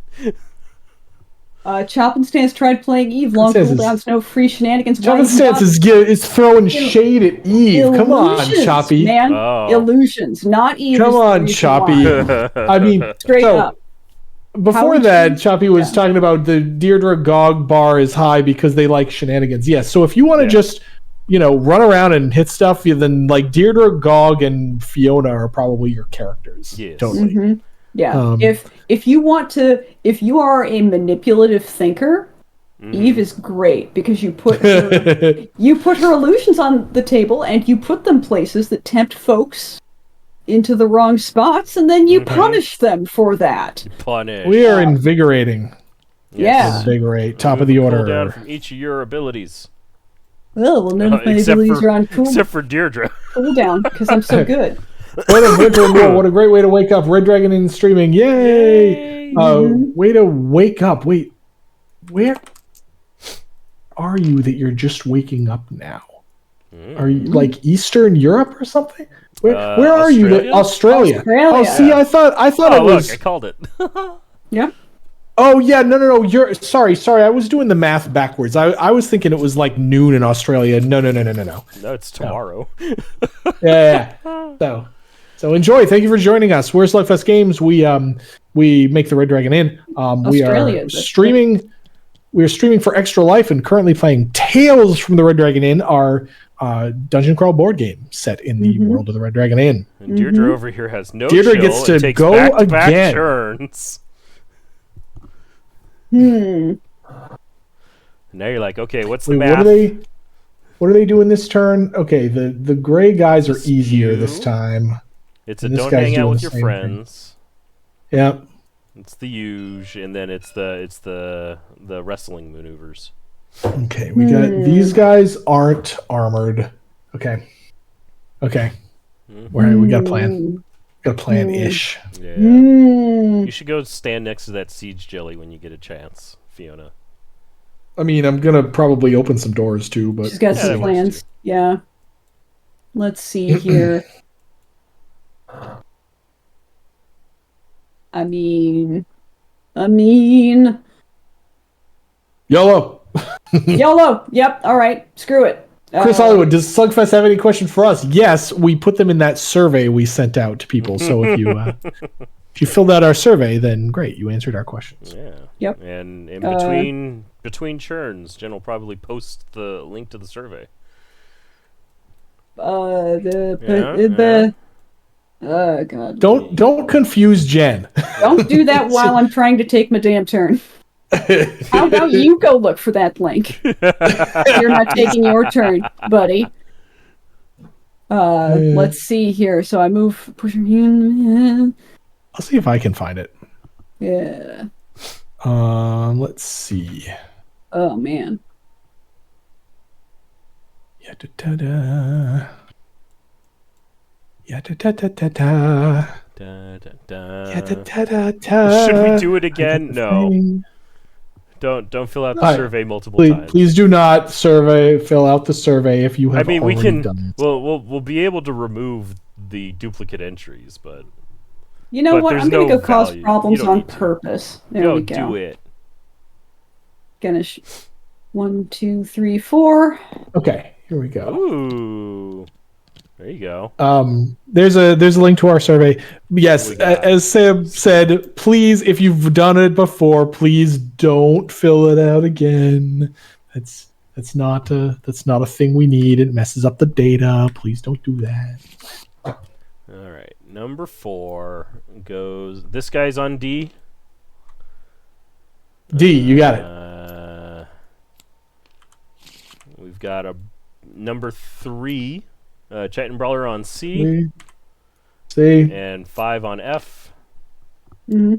Chop and Stance tried playing Eve. Long It says cooldowns, no free shenanigans. Jonathan Stance is throwing shade at Eve. Come on, Illusions, Choppy. Man, Oh. illusions, not Eve. Come is the on, reason Choppy. why. I mean, Straight so, up. Before would that, you- Choppy was yeah. talking about the Deirdre GOG bar is high because they like shenanigans. Yes, so if you want to just, run around and hit stuff, then like Deirdre, GOG, and Fiona are probably your characters. Yes. Totally. Mhm. Yeah. Um, if you are a manipulative thinker, Eve is great because you put her illusions on the table and you put them places that tempt folks into the wrong spots, and then you punish them for that. Punish. We are invigorating. Yeah. Invigorate. Top of the order. Cooldown from each of your abilities. Well, none of my Except abilities for- are on Except for Deirdre. cooldown because I'm so good. What a winter and war. What a great way to wake up. Red Dragon in streaming. Yay! Way to wake up. Wait, where are you that you're just waking up now? Are you like Eastern Europe or something? Where are you? Australia? Australia. Oh, see, I thought Oh, it was. look, I called it. Yep. Oh yeah, no. You're sorry. I was doing the math backwards. I was thinking it was like noon in Australia. No. No, it's tomorrow. Yeah. So, So enjoy. Thank you for joining us. We're SlugFest Games. We make the Red Dragon Inn. We Australia, are that's streaming. We are streaming for Extra Life and currently playing Tales from the Red Dragon Inn, our dungeon crawl board game set in the world of the Red Dragon Inn. And Deirdre over here has no Deirdre chill gets to and takes go back-to-back again. turns. Hmm. Now you're like, okay, what's the Wait, math? what are they doing this turn? Okay, the gray guys are easier Skew. this time. It's a And this don't guy's hang out doing with the your same friends. Yep. It's the huge, and then it's the wrestling maneuvers. Okay, we got these guys aren't armored. Okay. We got a plan. Got a plan-ish. Yeah. Hmm. You should go stand next to that siege jelly when you get a chance, Fiona. I mean, I'm gonna probably open some doors too, but She's got Yeah, some that works plans. too. Yeah. Let's see here. I mean, YOLO. YOLO. Yep. All right. Screw it. Chris Hollywood, does Slugfest have any questions for us? Yes, we put them in that survey we sent out to people. So if you filled out our survey, then great, you answered our questions. Yeah. Yep. And in between churns, Jen will probably post the link to the survey. God. Don't confuse Jen. Don't do that while I'm trying to take my damn turn. How about you go look for that link? You're not taking your turn, buddy. Let's see here. So I move. I'll see if I can find it. Yeah. Let's see. Oh man. Yeah, da-da-da. Yeah, da-da-da-da-da. Da, da, da. Yeah, da-da-da-da. Should we do it again? No. Don't fill out the survey multiple times. Please do not fill out the survey if you have we already can. done it. We'll be able to remove the duplicate entries, but You know But what? there's I'm gonna no go cause value. problems You don't on need to. purpose. There we go. do it. Gonna 1, 2, 3, 4. Okay, here we go. Ooh. There you go. There's a link to our survey. Yes, We got- as Sam said, please, if you've done it before, please don't fill it out again. That's not a thing we need. It messes up the data. Please don't do that. All right. Number 4 goes. This guy's on D. D, you got it. We've got a number 3. Chat and Brawler on C. C, And 5 on F.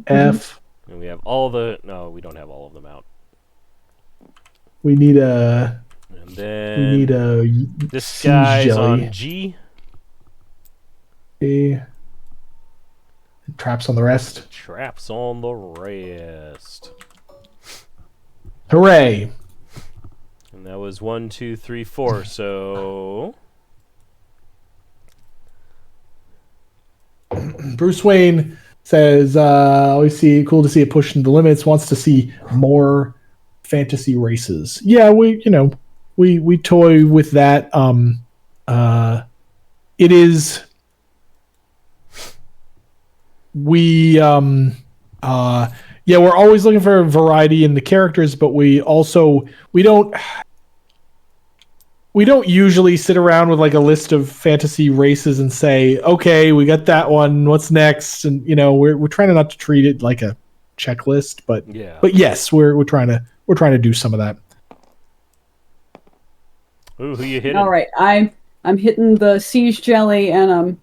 F. And we have all the. No, we don't have all of them out. We need a. And then. We need a. This siege guy's jelly. on G. And traps on the rest. Traps on the rest. Hooray! And that was 1, 2, 3, 4. So. Bruce Wayne says, always cool to see it pushing the limits, wants to see more fantasy races. Yeah, we toy with that. It is we're always looking for variety in the characters, but we don't usually sit around with like a list of fantasy races and say, okay, we got that one, what's next? And we're trying not to treat it like a checklist, but yes, we're trying to do some of that. Ooh, who you hitting? All right, I'm hitting the siege jelly, and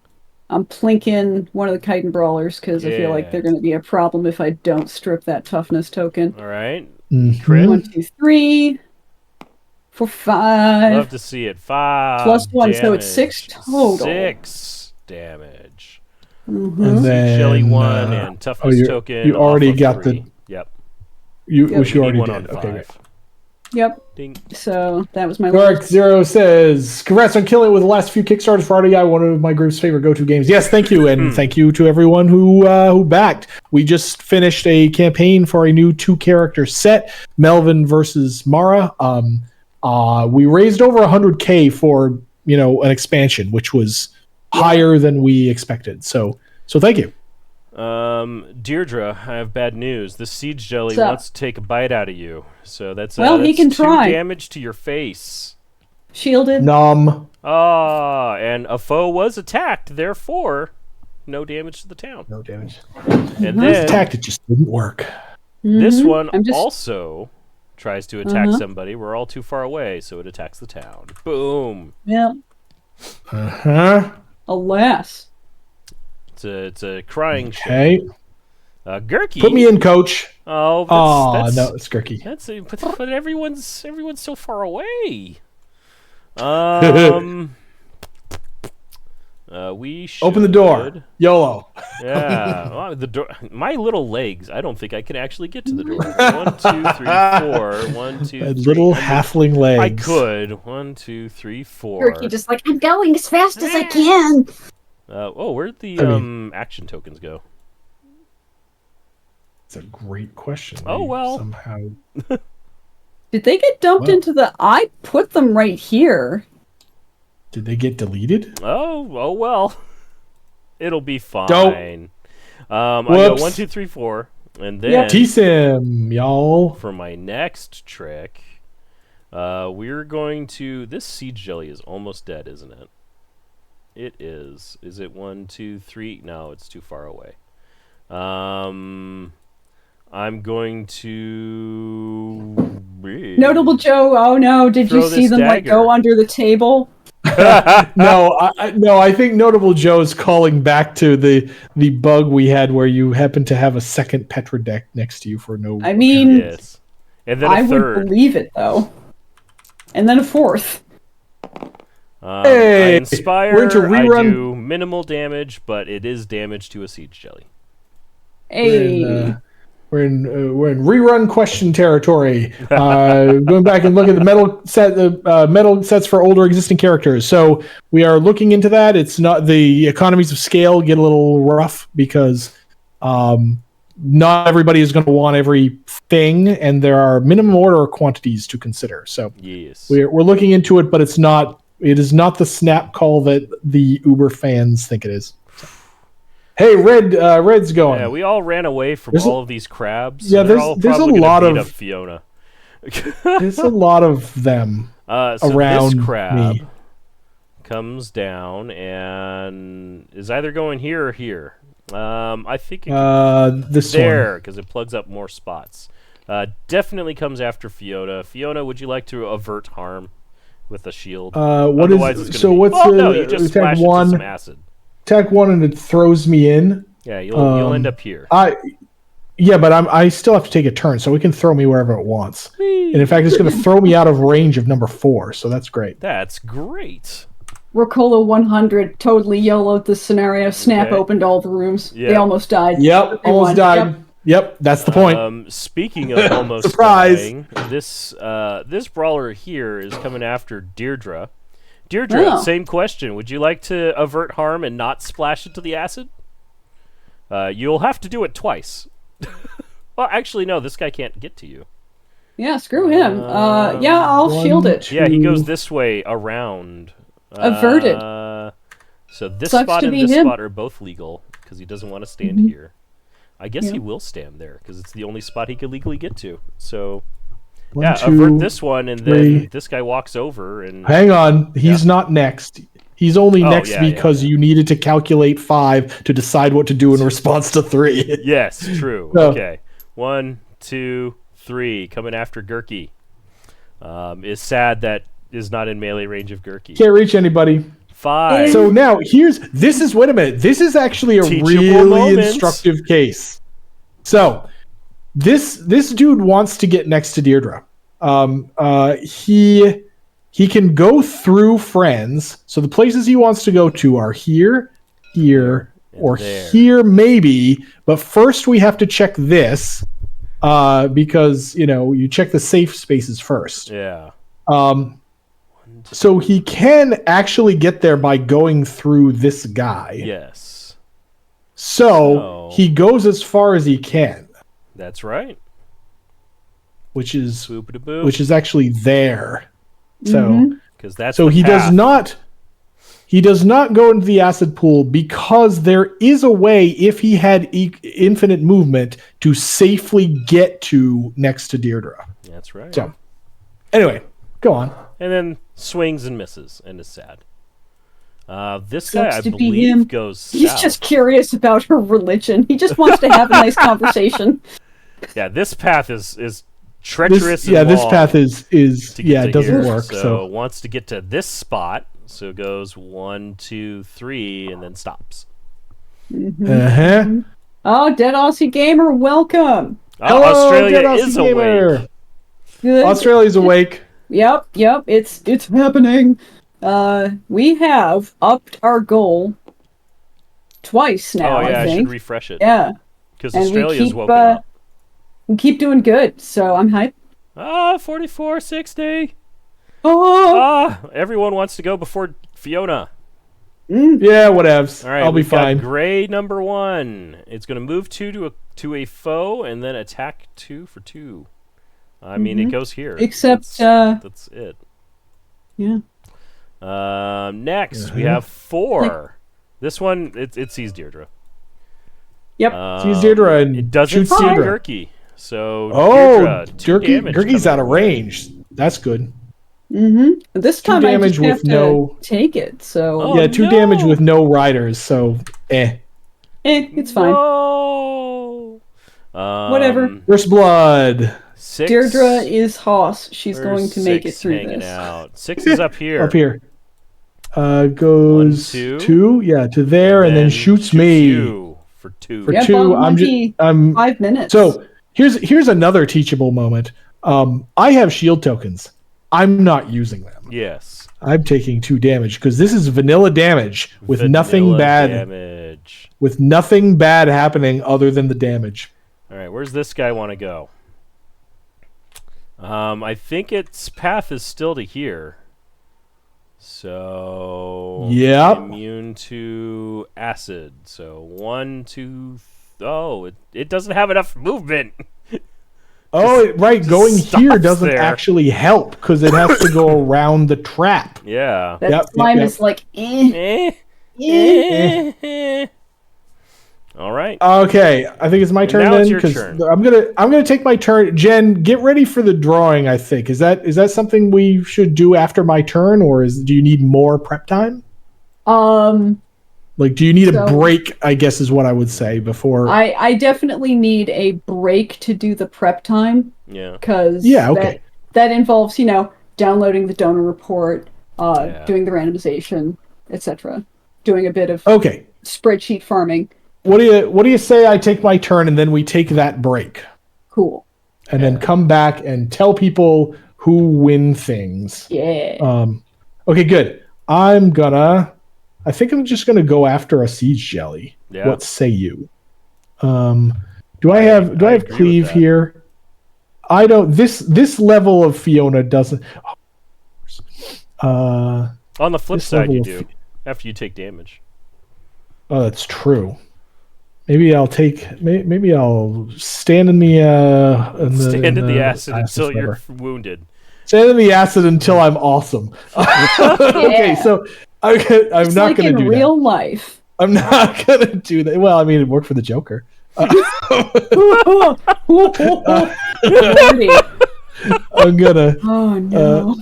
I'm plinking one of the chitin brawlers because I feel like they're going to be a problem if I don't strip that toughness token. All right. Mm-hmm. 1, 2, 3, 4, 5. Love to see it. 5 Plus 1, so it's damage. 6 total. 6 damage. Mm-hmm. And then Jelly 1 and toughness token. You already off of got 3. the. Yep. Which you We already need one did. on Okay. 5. Yep. Ding. So that was my Dark last. Zero says, "Congrats on killing it with the last few Kickstarters for RDI, one of my group's favorite go-to games." Yes, thank you, and thank you to everyone who backed. We just finished a campaign for a new 2-character set, Melvin versus Mara. We raised over $100K for an expansion, which was higher than we expected. So thank you. Deirdre, I have bad news. This siege jelly What's up? wants to take a bite out of you. So that's Well, he that's can 2 try. damage to your face. Shielded. Nom. And a foe was attacked, therefore, no damage to the town. No damage. And This then attack, it just didn't work. this one I'm just- also tries to attack somebody. We're all too far away, so it attacks the town. Boom. Yeah. Uh-huh. Alas. It's a crying shame. Okay. Gurky. Put me in, coach. Oh, that's No, it's Gurky. That's but everyone's so far away. We should Open the door. YOLO. Yeah, well, the door. My little legs. I don't think I can actually get to the door. 1, 2, 3, 4. 1, 2, 3. Little halfling legs. I could. 1, 2, 3, 4. Turkey just like, I'm going as fast as I can. Where'd the action tokens go? It's a great question. Oh, well. Somehow. Did they get dumped into the... I put them right here. Did they get deleted? Oh well. It'll be fine. Don't. I go Whoops. 1, 2, 3, 4, and then T-Sim, y'all. for my next trick, we're going to. This siege jelly is almost dead, isn't it? It is. Is it 1, 2, 3? No, it's too far away. I'm going to. Notable Joe, oh no, did Throw you see this them like dagger. go under the table? No, I think Notable Joe's calling back to the bug we had where you happen to have a second Petra deck next to you for no. I mean, Yes. And then a I would third. believe it though. And then a fourth. Hey, I inspire. we're into I rerun. do minimal damage, but it is damage to a siege jelly. Hey. We're in rerun question territory. Going back and look at the metal sets for older existing characters. So we are looking into that. It's not the economies of scale get a little rough because not everybody is going to want everything, and there are minimum order quantities to consider. So Yes. we're looking into it, but it is not the snap call that the Uber fans think it is. Hey, Red's going. Yeah, we all ran away from There's all of these crabs. yeah, so they're there's- all there's a probably gonna lot beat of- up Fiona. There's a lot of them So around this crab me. comes down and is either going here or here. I think it This there because it plugs up more spots. Definitely comes after Fiona. Fiona, would you like to avert harm with a shield? one. What Otherwise it's is gonna so? be, What's oh the no? You just attack splash into one? some acid. Attack one, and it throws me in. Yeah, you'll end up here. Yeah, but I still have to take a turn, so it can throw me wherever it wants. And in fact, it's going to throw me out of range of number 4, so that's great. That's great. Rocola 100 totally YOLO'd this scenario. Snap Okay. opened all the rooms. Yeah. They almost died. Yep, They almost won. died. Yep, that's the point. Speaking of almost Surprise. dying, this brawler here is coming after Deirdre. Deirdre, Oh. same question. Would you like to avert harm and not splash into the acid? You'll have to do it twice. Well, actually, no. This guy can't get to you. Yeah, screw him. Yeah, I'll one, shield it. two- Yeah, he goes this way around. Averted. So this Sucks spot to and be this him. spot are both legal because he doesn't want to stand here. I guess he will stand there because it's the only spot he could legally get to. So One, yeah, two, avert this one, and three. then this guy walks over and Hang on, he's not next. He's only Oh, next yeah, because you needed to calculate 5 to decide what to do in response to 3. yes, true. No. Okay, 1, 2, 3, coming after Gurky. Is sad that is not in melee range of Gurky. Can't reach anybody. 5. So now wait a minute. This is actually a Teachable really moments. instructive case. So this dude wants to get next to Deirdre. He can go through friends. So the places he wants to go to are here, or there. here maybe. But first we have to check this because you check the safe spaces first. Yeah. So he can actually get there by going through this guy. Yes. So he goes as far as he can, That's right. which is Boop-a-da-boop. actually there. So Because that's so the he does path. not. He does not go into the acid pool because there is a way, if he had infinite movement, to safely get to next to Deirdre. That's right. So, anyway, go on. And then swings and misses and is sad. This guy, Sucks I to be believe, him. goes south. He's just curious about her religion. He just wants to have a nice conversation. Yeah, this path is treacherous. This long path is to get to it doesn't here. work. So wants to get to this spot. So goes 1, 2, 3, and then stops. Uh-huh. Oh, Dead Aussie Gamer, welcome. Oh, Australia Dead is Aussie Gamer. awake. Good. Australia's awake. Yep, it's happening. We have upped our goal twice now, Oh yeah, I should think. refresh it. Yeah. Because And Australia's woken up. we keep doing good, so I'm hyped. 44-60. Oh, Everyone wants to go before Fiona. Yeah, whatevs. All right, I'll be we've got fine. Gray number 1. It's going to move 2 to a foe and then attack 2 for 2. I mean, it goes here. Except, that's it. yeah. Next, we have 4. This one, it sees Deirdre. Yep. Sees Deirdre and it doesn't shoots see Deirdre. Gurky. So Oh, Deirdre, 2 damage Gurky's coming out of your way. range. That's good. This time I damage just have with to no- take it, so Oh, Yeah, 2 no. damage with no riders, so it's fine. No. Whatever. First blood 6. Deirdre is Hoss. She's Where's going to make it 6 through hanging this. out? 6 is up here. up here. Goes 1, 2. 2, yeah, to there, and then shoots me. You for 2. For Yep, 2. might be I'm 5 minutes. So here's another teachable moment. I have shield tokens. I'm not using them. Yes. I'm taking 2 damage because this is vanilla damage with Vanilla nothing bad damage. with nothing bad happening other than the damage. All right, where's this guy want to go? I think its path is still to here. So Yep. immune to acid. So 1, 2. Oh, it doesn't have enough movement. Oh, right. Going here stops doesn't there. actually help because it has to go around the trap. Yeah. that slime is like, All right. Okay, I think it's my turn now then it's your because turn. I'm gonna take my turn. Jen, get ready for the drawing. I think is that something we should do after my turn, or do you need more prep time? Like, do you need a break? I guess is what I would say before. I definitely need a break to do the prep time. Yeah. Because okay. that involves, downloading the donor report, Yeah. doing the randomization, etc. Doing a bit of Okay. spreadsheet farming. What do you say? I take my turn and then we take that break, Cool. and then come back and tell people who win things. Yeah. Okay, good. I think I'm just gonna go after a siege jelly. Yeah. What say you? Do I have agree with cleave that. here? I don't. This level of Fiona doesn't. On the flip This side, you level of do after you take damage. Oh, that's true. Maybe I'll take. Maybe I'll stand in the. Stand in the acid until whatever. you're wounded. Stand in the acid until I'm awesome. Okay, Yeah. so I'm It's not like going to in do real life. that. I'm not going to do that. Well, I mean, it worked for the Joker. Lordy. I'm gonna. Oh no.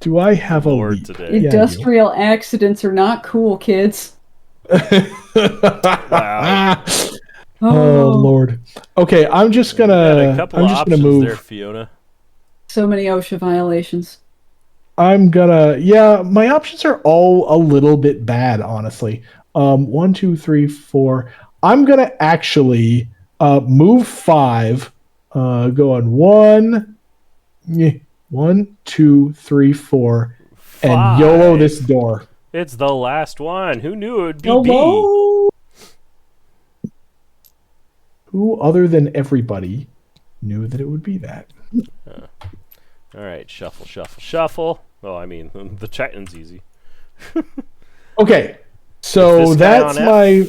Do I have a Lord leap? today. Yeah, I do. Industrial accidents are not cool, kids. Wow. Oh Lord. Okay, I'm just Got gonna. a couple I'm of just gonna options move. there, Fiona. So many OSHA violations. I'm gonna. Yeah, my options are all a little bit bad, honestly. 1, 2, 3, 4. I'm gonna actually move 5. Go on 1. 1, 2, 3, 4, and YOLO this door. It's the last one. Who knew it would be B? Hello? Who other than everybody knew that it would be that? All right, shuffle, shuffle, shuffle. Oh, I mean, the chatting's easy. Okay, Is so this guy that's on F? my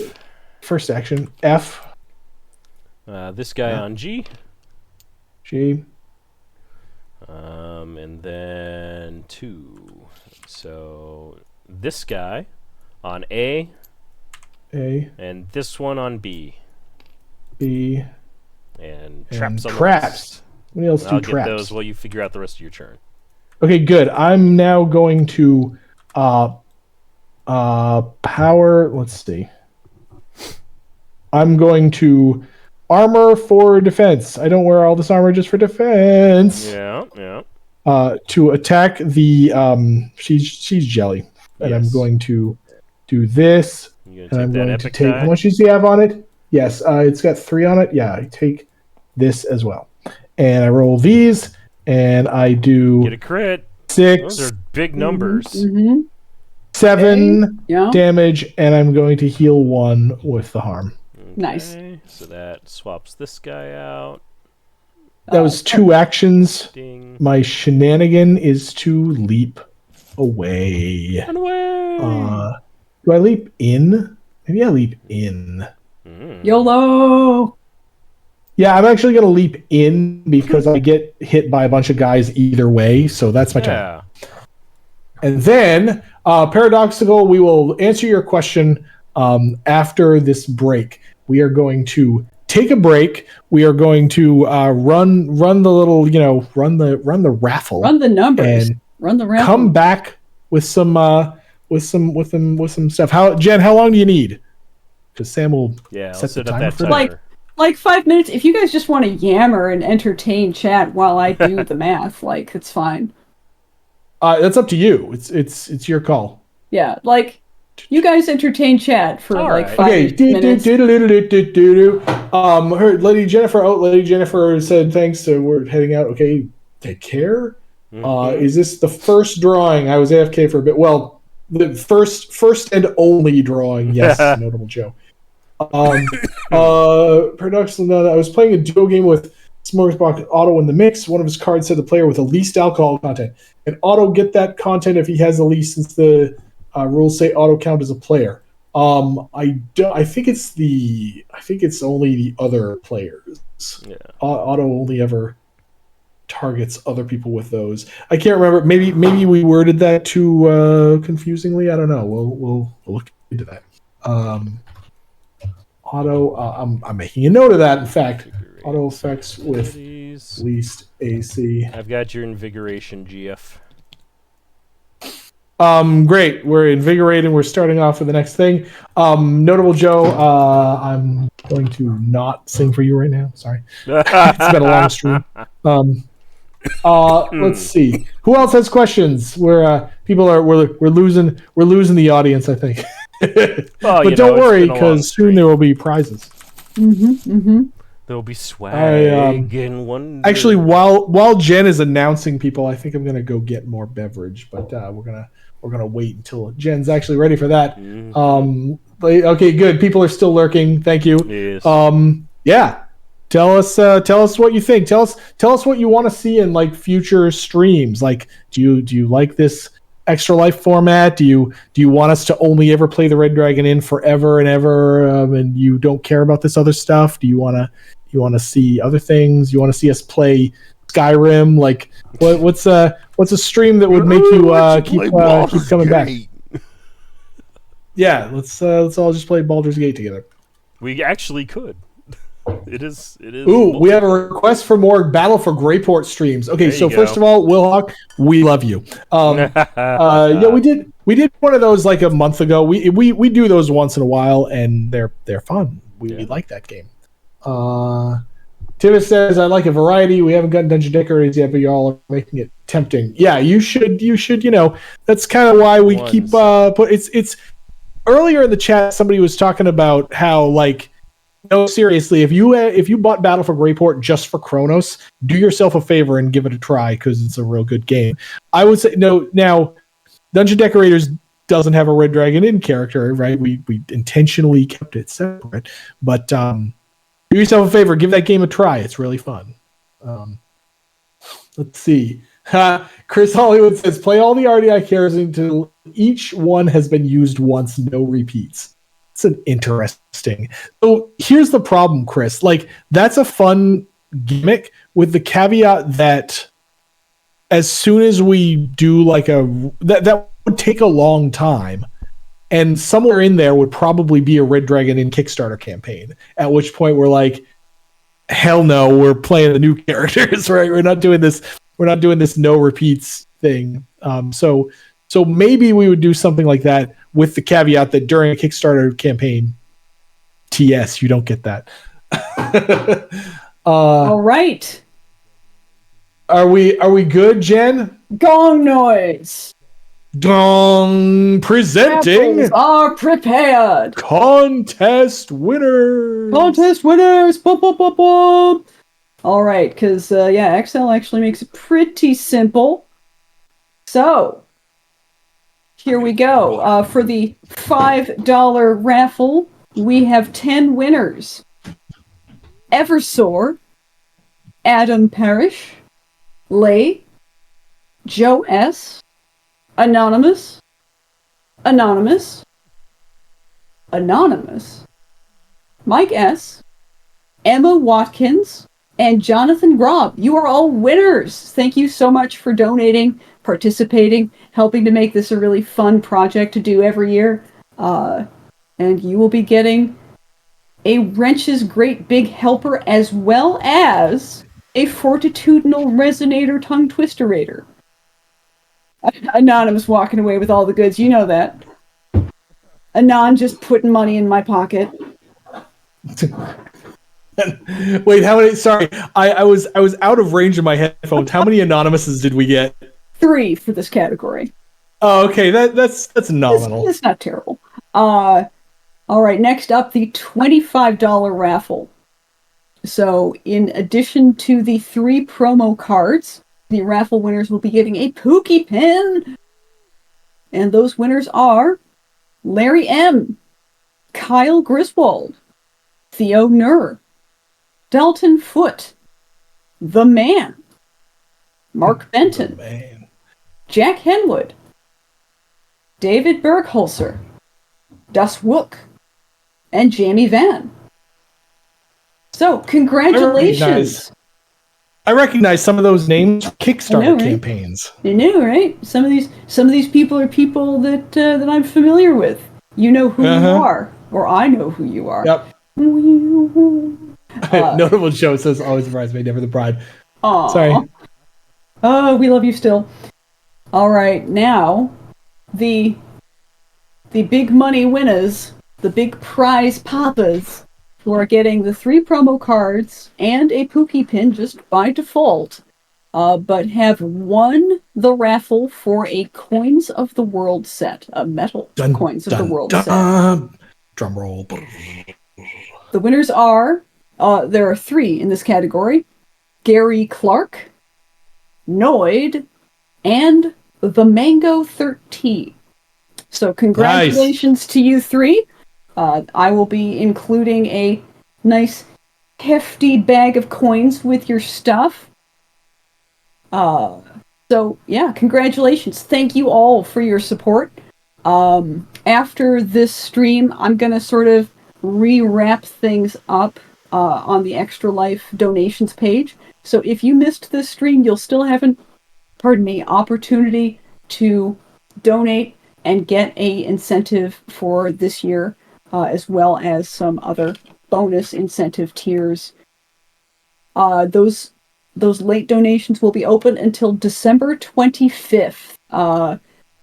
first action. F, This guy on G. G. And then 2. So this guy on A, and this one on B, and trap someone else. What else do I'll traps? get those while you figure out the rest of your turn. Okay, good. I'm now going to power. Let's see. I'm going to armor for defense. I don't wear all this armor just for defense. Yeah, yeah. To attack the she's jelly, and I'm going to do this, and I'm going to take. How much does he have on it? Yes, it's got 3 on it. Yeah, I take this as well, and I roll these, and I do get a crit. 6. Those are big numbers. 7 damage, and I'm going to heal 1 with the harm. Okay, nice. So that swaps this guy out. That was 2 actions. Ding. My shenanigan is to leap away. Run away. Do I leap in? Maybe I leap in. YOLO! Yeah, I'm actually going to leap in because I get hit by a bunch of guys either way, so that's my turn. And then, Paradoxical, we will answer your question after this break. We are going to take a break. We are going to run the little, run the raffle. Run the numbers. And run the raffle. Come back with some stuff. Jen, how long do you need? Because Sam will set the timer for like 5 minutes. If you guys just want to yammer and entertain chat while I do the math, it's fine. That's up to you. It's your call. Yeah, you guys entertain chat for 5 minutes. Lady Jennifer said thanks. So we're heading out. Okay, take care. Is this the first drawing? I was AFK for a bit. Well, the first and only drawing. Yes, notable Joe. Production. I was playing a duo game with Smorgasbord Otto in the mix. One of his cards said the player with the least alcohol content, and Otto get that content if he has the least, since the rules say Otto count as a player. I think it's only the other players. Yeah. Otto only ever targets other people with those. I can't remember. Maybe we worded that too confusingly. I don't know. We'll look into that. Auto. I'm making a note of that. In fact, auto effects with least AC. I've got your invigoration, GF. Great. We're invigorating. We're starting off with the next thing. Notable Joe, I'm going to not sing for you right now. Sorry. It's been a long stream. Let's see. Who else has questions? We're losing the audience, I think. But don't worry, because soon there will be prizes. There will be swag in one. Actually, while Jen is announcing people, I think I'm gonna go get more beverage, but we're gonna wait until Jen's actually ready for that. Okay, good. People are still lurking. Thank you. Yes. Yeah. Tell us what you think. Tell us what you want to see in future streams. Do you like this Extra Life format? Do you want us to only ever play the Red Dragon Inn forever and ever, and you don't care about this other stuff? Do you want to see other things? You want to see us play Skyrim? What's a stream that would make you keep coming back? Yeah, let's all just play Baldur's Gate together. We actually could. It is. Ooh, we have a request for more Battle for Greyport streams. Okay, so first of all, Wilhawk, we love you. Yeah, we did one of those a month ago. We do those once in a while, and they're fun. We like that game. Tivis says, I like a variety. We haven't gotten Dungeon Decorators yet, but y'all are making it tempting. Yeah, you should, that's kind of why we keep, it's earlier in the chat, somebody was talking about how, no, seriously, if you bought Battle for Greyport just for Chronos, do yourself a favor and give it a try, because it's a real good game. I would say, no, now, Dungeon Decorators doesn't have a Red Dragon Inn character, right? We intentionally kept it separate, but, do yourself a favor, give that game a try. It's really fun. Let's see. Chris Hollywood says, play all the RDI characters until each one has been used once, no repeats. It's an interesting. So here's the problem, Chris. That's a fun gimmick, with the caveat that as soon as we do that would take a long time. And somewhere in there would probably be a Red Dragon in Kickstarter campaign. At which point we're like, hell no, we're playing the new characters, right? We're not doing this. We're not doing this no repeats thing. So maybe we would do something like that with the caveat that during a Kickstarter campaign, TS, you don't get that. All right. Are we good, Jen? Gong noise. Gong presenting Raffles are prepared. contest winners. Contest winners. Bum, bum, bum, bum. All right, because Excel actually makes it pretty simple. So here we go. For the $5 raffle, we have 10 winners. Eversoar, Adam Parrish, Lay, Joe S., Anonymous, Mike S., Emma Watkins, and Jonathan Grob. You are all winners. Thank you so much for donating, participating, helping to make this a really fun project to do every year. And you will be getting a Wrench's Great Big Helper as well as a Fortitudinal Resonator Tongue Twisterator. Anonymous walking away with all the goods, you know that. Anon just putting money in my pocket. Wait, how many? Sorry, I was out of range of my headphones. How many anonymouses did we get? 3 for this category. Oh, okay, that's nominal. It's not terrible. All right, next up, the $25 raffle. So, in addition to the 3 promo cards, the raffle winners will be getting a Pookie pin. And those winners are Larry M., Kyle Griswold, Theo Nur, Dalton Foote, The Man, Mark Benton, Jack Henwood, David Bergholzer, Das Wook, and Jamie Van. So, congratulations. I recognize some of those names from Kickstarter campaigns. You know, right? Some of these people are people that I'm familiar with. You know who you are, or I know who you are. Yep. Notable show says, "Always the bridesmaid, never the bride." Aww. Sorry. Oh, we love you still. All right, now the big money winners, the big prize papas, who are getting the 3 promo cards and a Pookie pin just by default, but have won the raffle for a Coins of the World set, a metal Coins of the World set. Drum roll. The winners are, there are 3 in this category: Gary Clark, Noid, and the Mango 13. So congratulations to you 3. I will be including a nice hefty bag of coins with your stuff. So yeah, congratulations. Thank you all for your support. After this stream, I'm going to sort of re-wrap things up on the Extra Life donations page. So if you missed this stream, you'll still have an opportunity to donate and get a incentive for this year, as well as some other bonus incentive tiers. Those late donations will be open until December 25th.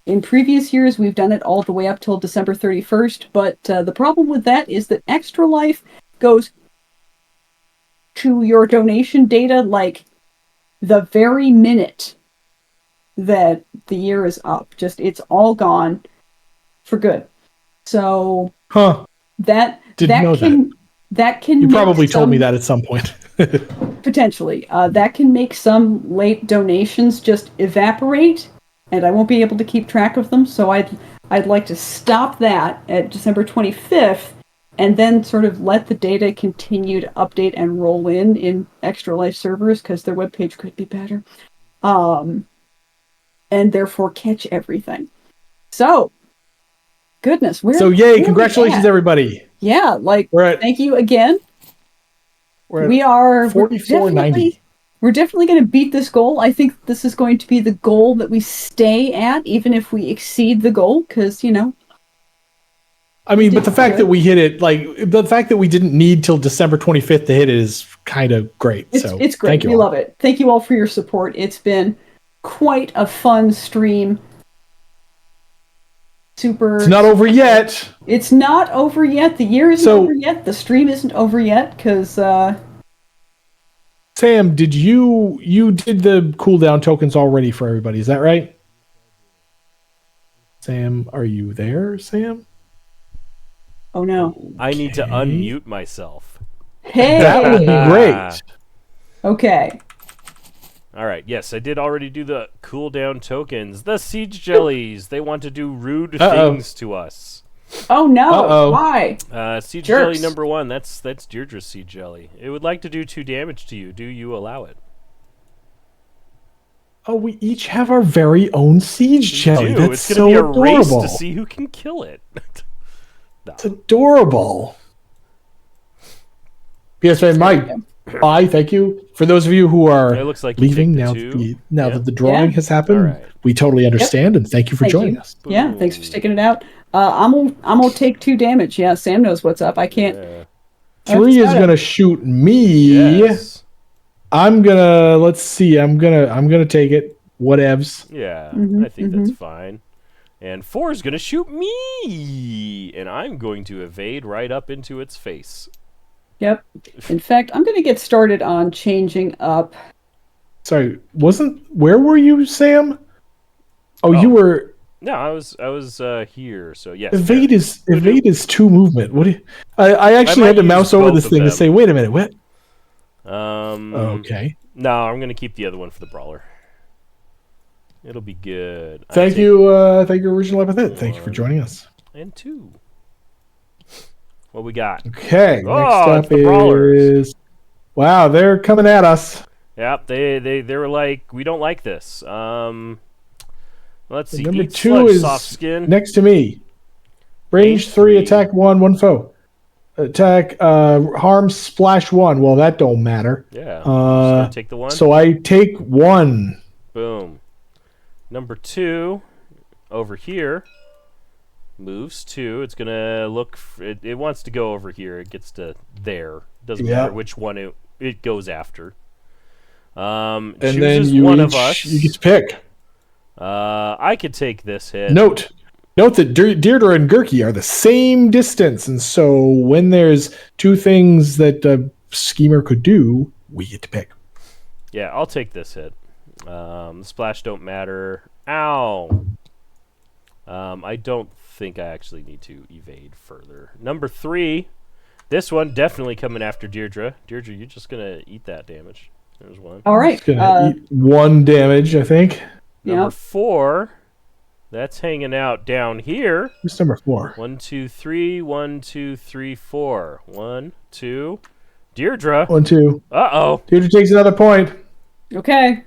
In previous years, we've done it all the way up till December 31st, but the problem with that is that Extra Life goes to your donation data like the very minute that the year is up. Just, it's all gone for good. So that can you probably told me that at some point. Potentially. That can make some late donations just evaporate, and I won't be able to keep track of them, so I'd like to stop that at December 25th, and then sort of let the data continue to update and roll in Extra Life servers, because their webpage could be better. And therefore catch everything. So, goodness. Yay, congratulations, everybody. Yeah, thank you again. We are 44.90. we're definitely going to beat this goal. I think this is going to be the goal that we stay at, even if we exceed the goal, because, I mean, but the fact that we hit it, like the fact that we didn't need till December 25th to hit it is kind of great. It's great. Thank you We all. love it. Thank you all for your support. It's been quite a fun stream. Super. It's not over yet. It's not over yet. The year isn't over yet. The stream isn't over yet because. Sam, did you did the cooldown tokens already for everybody? Is that right? Sam, are you there, Sam? Oh no! I need to unmute myself. Hey, that would be great. Okay. All right. Yes, I did already do the cooldown tokens. The siege jellies. They want to do rude things to us. Oh no! Why? Siege Jerks. jelly number 1. That's Deirdre's siege jelly. It would like to do 2 damage to you. Do you allow it? Oh, we each have our very own siege jelly. Dude, That's it's gonna so be a race adorable. to see who can kill it. It's adorable. PSA Mike, thank you. For those of you who are It looks like you leaving take now, the 2. that the drawing has happened, All right. we totally understand and thank you for Thank joining you. us. Yeah, thanks for sticking it out. I'm gonna take 2 damage. Yeah, Sam knows what's up. I can't. Yeah. 3 is gonna shoot me. Yes. I'm gonna let's see. I'm gonna take it. Whatevs. Yeah, I think that's fine. And 4 is gonna shoot me, and I'm going to evade right up into its face. Yep. In fact, I'm gonna get started on changing up. Sorry, where were you, Sam? Oh, you were. No, I was here. So yes. Evade is 2 movement. What do you? I actually might had to use mouse over both this of thing to them. say, wait a minute, what? Okay. Okay. No, I'm gonna keep the other one for the brawler. It'll be good. Thank you, original epithet. Thank you for joining us. And 2. What we got? Okay, Oh, next it's up the brawlers. is. Wow, they're coming at us. Yep, they were like, we don't like this. Let's see. Number Eat 2 sludge, is soft skin. next to me. Range 3, attack 1 foe. Attack, harm, splash 1. Well, that don't matter. Yeah. Just gonna take the 1. So I take 1. Boom. Number 2, over here, moves 2. It's gonna look. It wants to go over here. It gets to there. Doesn't matter which one it goes after. And chooses then you one of us. You get to pick. I could take this hit. Note that Deirdre and Gurky are the same distance, and so when there's 2 things that a schemer could do, we get to pick. Yeah, I'll take this hit. The splash don't matter. Ow! I don't think I actually need to evade further. Number 3, this one definitely coming after Deirdre. Deirdre, you're just gonna eat that damage. There's 1. All right. It's gonna eat 1 damage, I think. Number 4, that's hanging out down here. Who's number 4? 1, 2, 3. 1, 2, 3, 4. 1, 2. Deirdre. 1, 2. Uh-oh. Deirdre takes another point. Okay.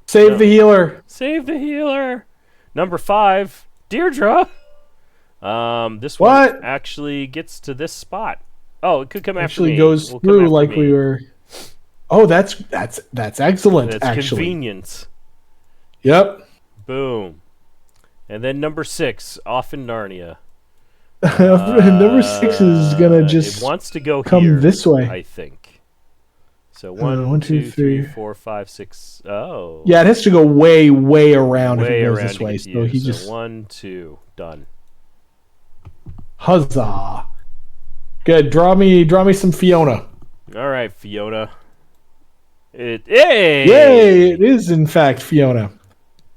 Save the healer. Save the healer. Number 5, Deirdre. This What? one actually gets to this spot. Oh, it could come Actually after me. goes Will come through after like me. we were. Oh, that's excellent. That's actually, convenience. Yep. Boom. And then number 6, off in Narnia. Number 6 is gonna just it wants to go come here, this way. I think. So 1, 1, 2, 2, 3, 3. 4, 5, 6. Oh. Yeah, it has to go way around if Way it goes around this to way. get So to you. he So just 1, 2, done. huzzah. Good. Draw me some Fiona. All right, Fiona. Hey! Yay! It is in fact Fiona.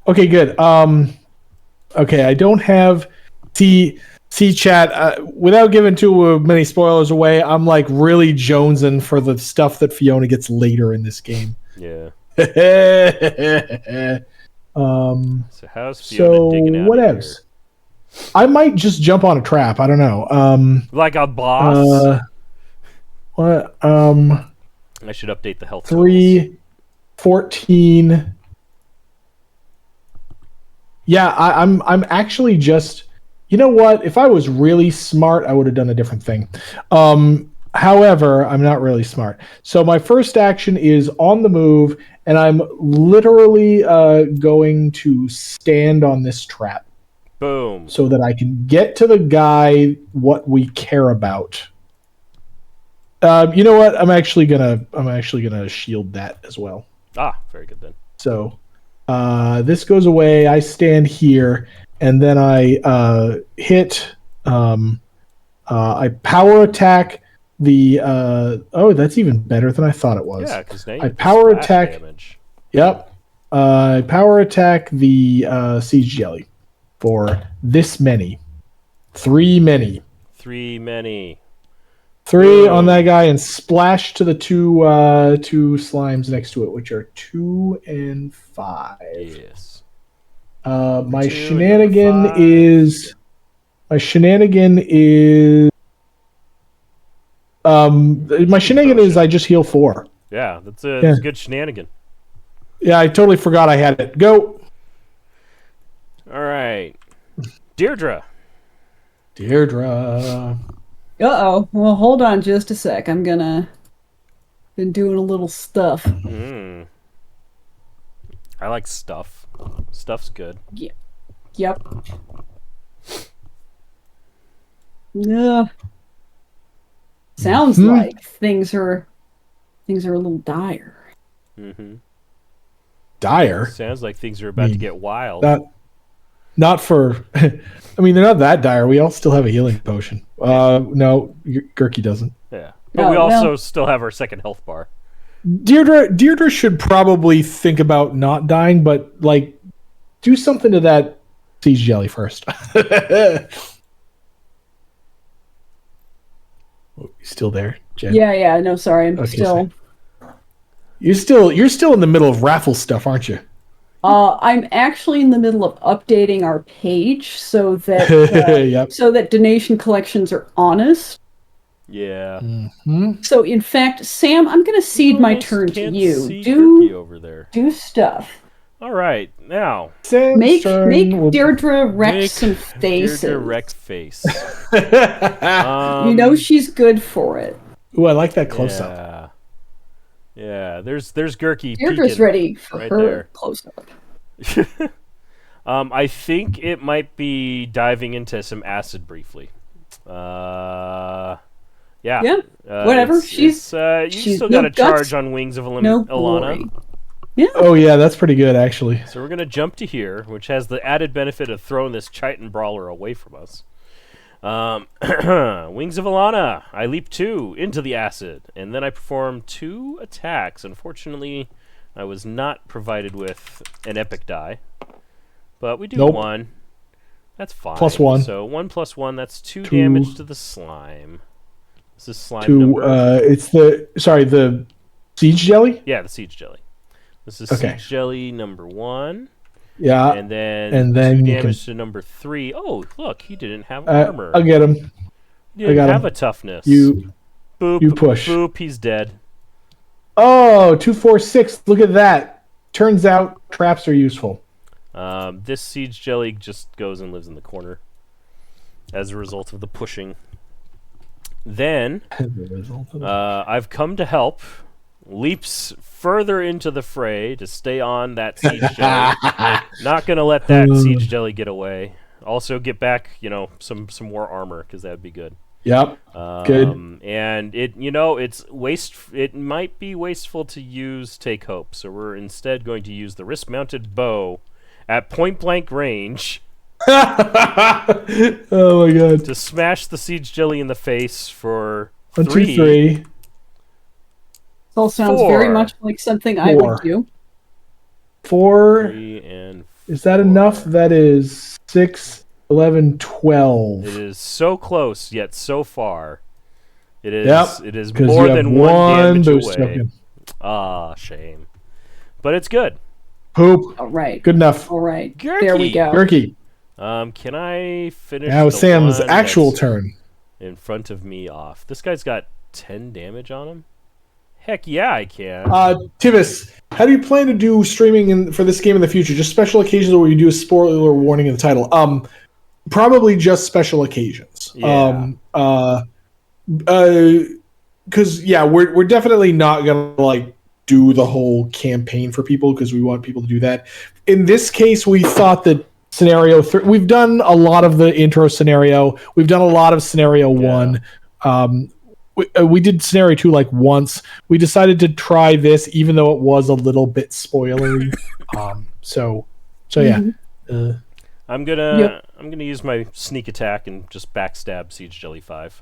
Okay, good. Okay, I don't have see chat. Without giving too many spoilers away, I'm like really jonesing for the stuff that Fiona gets later in this game. Yeah. So So how's Fiona digging out of whatevs. here? I might just jump on a trap. I don't know. Like a boss? What? I should update the health 3, 14. Yeah, I'm actually just. You know what? If I was really smart, I would have done a different thing. However, I'm not really smart. So my first action is on the move, and I'm literally going to stand on this trap. Boom. So that I can get to the guy what we care about. You know what? I'm actually gonna shield that as well. Ah, very good then. So this goes away. I stand here, and then I hit. I power attack the. That's even better than I thought it was. Yeah, because now you I have the power splash attack. damage. Yep. I power attack the siege jelly for this many. 3 many. 3 many. 3 on that guy, and splash to the two slimes next to it, which are 2 and 5. Yes. My 2 shenanigan and number 5. is my shenanigan is I just heal 4. Yeah, that's a good shenanigan. Yeah, I totally forgot I had it. Go. All right, Deirdre. Uh-oh. Well, hold on just a sec. Been doing a little stuff. I like stuff. Stuff's good. Yep. Yeah. Sounds like things are a little dire. Mm-hmm. Dire? Sounds like things are about to get wild. Not for... I mean, they're not that dire. We all still have a healing potion. No, Gurky doesn't. Yeah. But we also still have our second health bar. Deirdre should probably think about not dying, but, like, do something to that siege jelly first. You still there, Jen? Yeah. No, sorry. I'm still... You're still in the middle of raffle stuff, aren't you? I'm actually in the middle of updating our page so that so that donation collections are honest. Yeah. Mm-hmm. So in fact, Sam, I'm going to cede my turn to you. Do stuff. All right, now make Deirdre wreck some faces. Deirdre wreck face. You know she's good for it. Ooh, I like that close up. Yeah, there's Gurky. Deirdre's ready for right her there. close up. I think it might be diving into some acid briefly. Yeah. Whatever. She's still got a charge on Wings of Alana. Yeah. Oh yeah, that's pretty good actually. So we're gonna jump to here, which has the added benefit of throwing this Chitin brawler away from us. Wings of Alana. I leap 2 into the acid, and then I perform 2 attacks. Unfortunately, I was not provided with an epic die, but we do 1. That's fine. +1. So 1 + 1. That's 2 damage to the slime. This is slime number. It's the siege jelly. Yeah, the siege jelly. This is siege jelly number 1. Yeah, and then 2 damage to number 3. Oh, look, he didn't have armor. I'll get him. He didn't have a toughness. You push. Boop, he's dead. Oh, 2, 4, 6. Look at that. Turns out traps are useful. This siege jelly just goes and lives in the corner as a result of the pushing. Then I've come to help. Leaps further into the fray to stay on that siege jelly. Not gonna let that siege jelly get away. Also get back, some more armor because that'd be good. Yep. Good. And it might be wasteful to use Take Hope, so we're instead going to use the wrist-mounted bow at point-blank range. Oh my god! To smash the siege jelly in the face for 1, 3. 2, 3. This all sounds 4. very much like something I would do. 4. 3 and 4. Is that enough? That is 6, 11, 12. It is so close, yet so far. It is. Yep, it is more than 1 damage away. Token. Ah, shame. But it's good. Poop. All right. Good enough. All right. Gurky. There we go. Gurky. Can I finish? Now the Sam's one actual that's turn. in front of me off. This guy's got 10 damage on him. Heck yeah, I can. Tivis, how do you plan to do streaming for this game in the future? Just special occasions, or will you do a spoiler warning in the title? Probably just special occasions. Yeah. because we're definitely not gonna like do the whole campaign for people because we want people to do that. In this case, we thought that scenario 3. We've done a lot of the intro scenario. We've done a lot of scenario 1. We did scenario 2 like once. We decided to try this, even though it was a little bit spoilery. So yeah. I'm gonna use my sneak attack and just backstab Siege Jelly 5.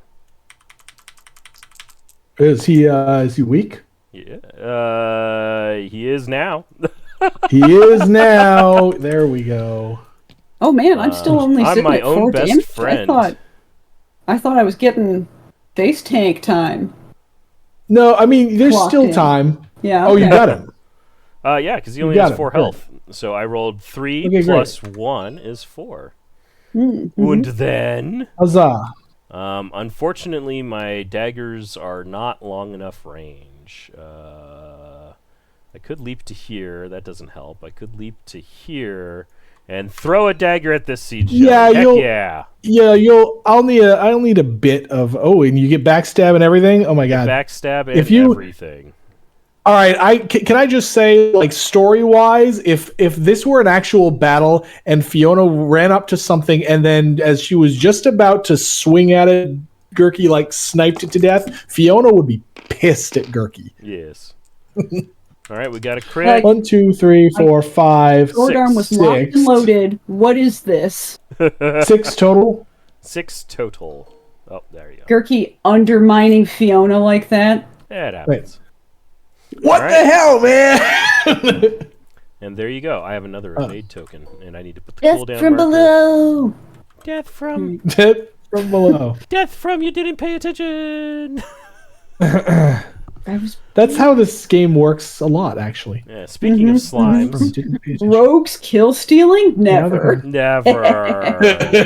Is he weak? Yeah, he is now. He is now. There we go. Oh man, I'm still only I'm sitting my at own 4 best damage. friend. I thought I was getting face tank time. No, I mean there's Clocked still in. time. Yeah. Oh, you okay. got him. Yeah, because he only You has got it, 4 good. health. So I rolled 3 Okay, plus 1 is 4. Mm-hmm. And then, Huzzah! unfortunately, my daggers are not long enough range. I could leap to here. That doesn't help. I could leap to here and throw a dagger at this siege. Yeah, Heck you'll- yeah. Yeah, I'll need a bit of. Oh, and you get backstab and everything. Oh my god! Backstab and If you- everything. All right, can I just say, like, story wise, if this were an actual battle and Fiona ran up to something and then as she was just about to swing at it, Gurky like sniped it to death, Fiona would be pissed at Gurky. Yes. All right, we got a crit. 1, 2, 3, 4, 5, Sword arm was 6, locked and loaded. What is this? 6 total. 6 total. Oh, there you go. Gurky undermining Fiona like that? That happens. What All the right. hell, man? And there you go. I have another evade token, and I need to put the Death cooldown from marker. below. Death from From below. death from you didn't pay attention. That's how this game works a lot, actually. Yeah. Speaking of slimes, Didn't pay attention. Rogues kill stealing? Never. never,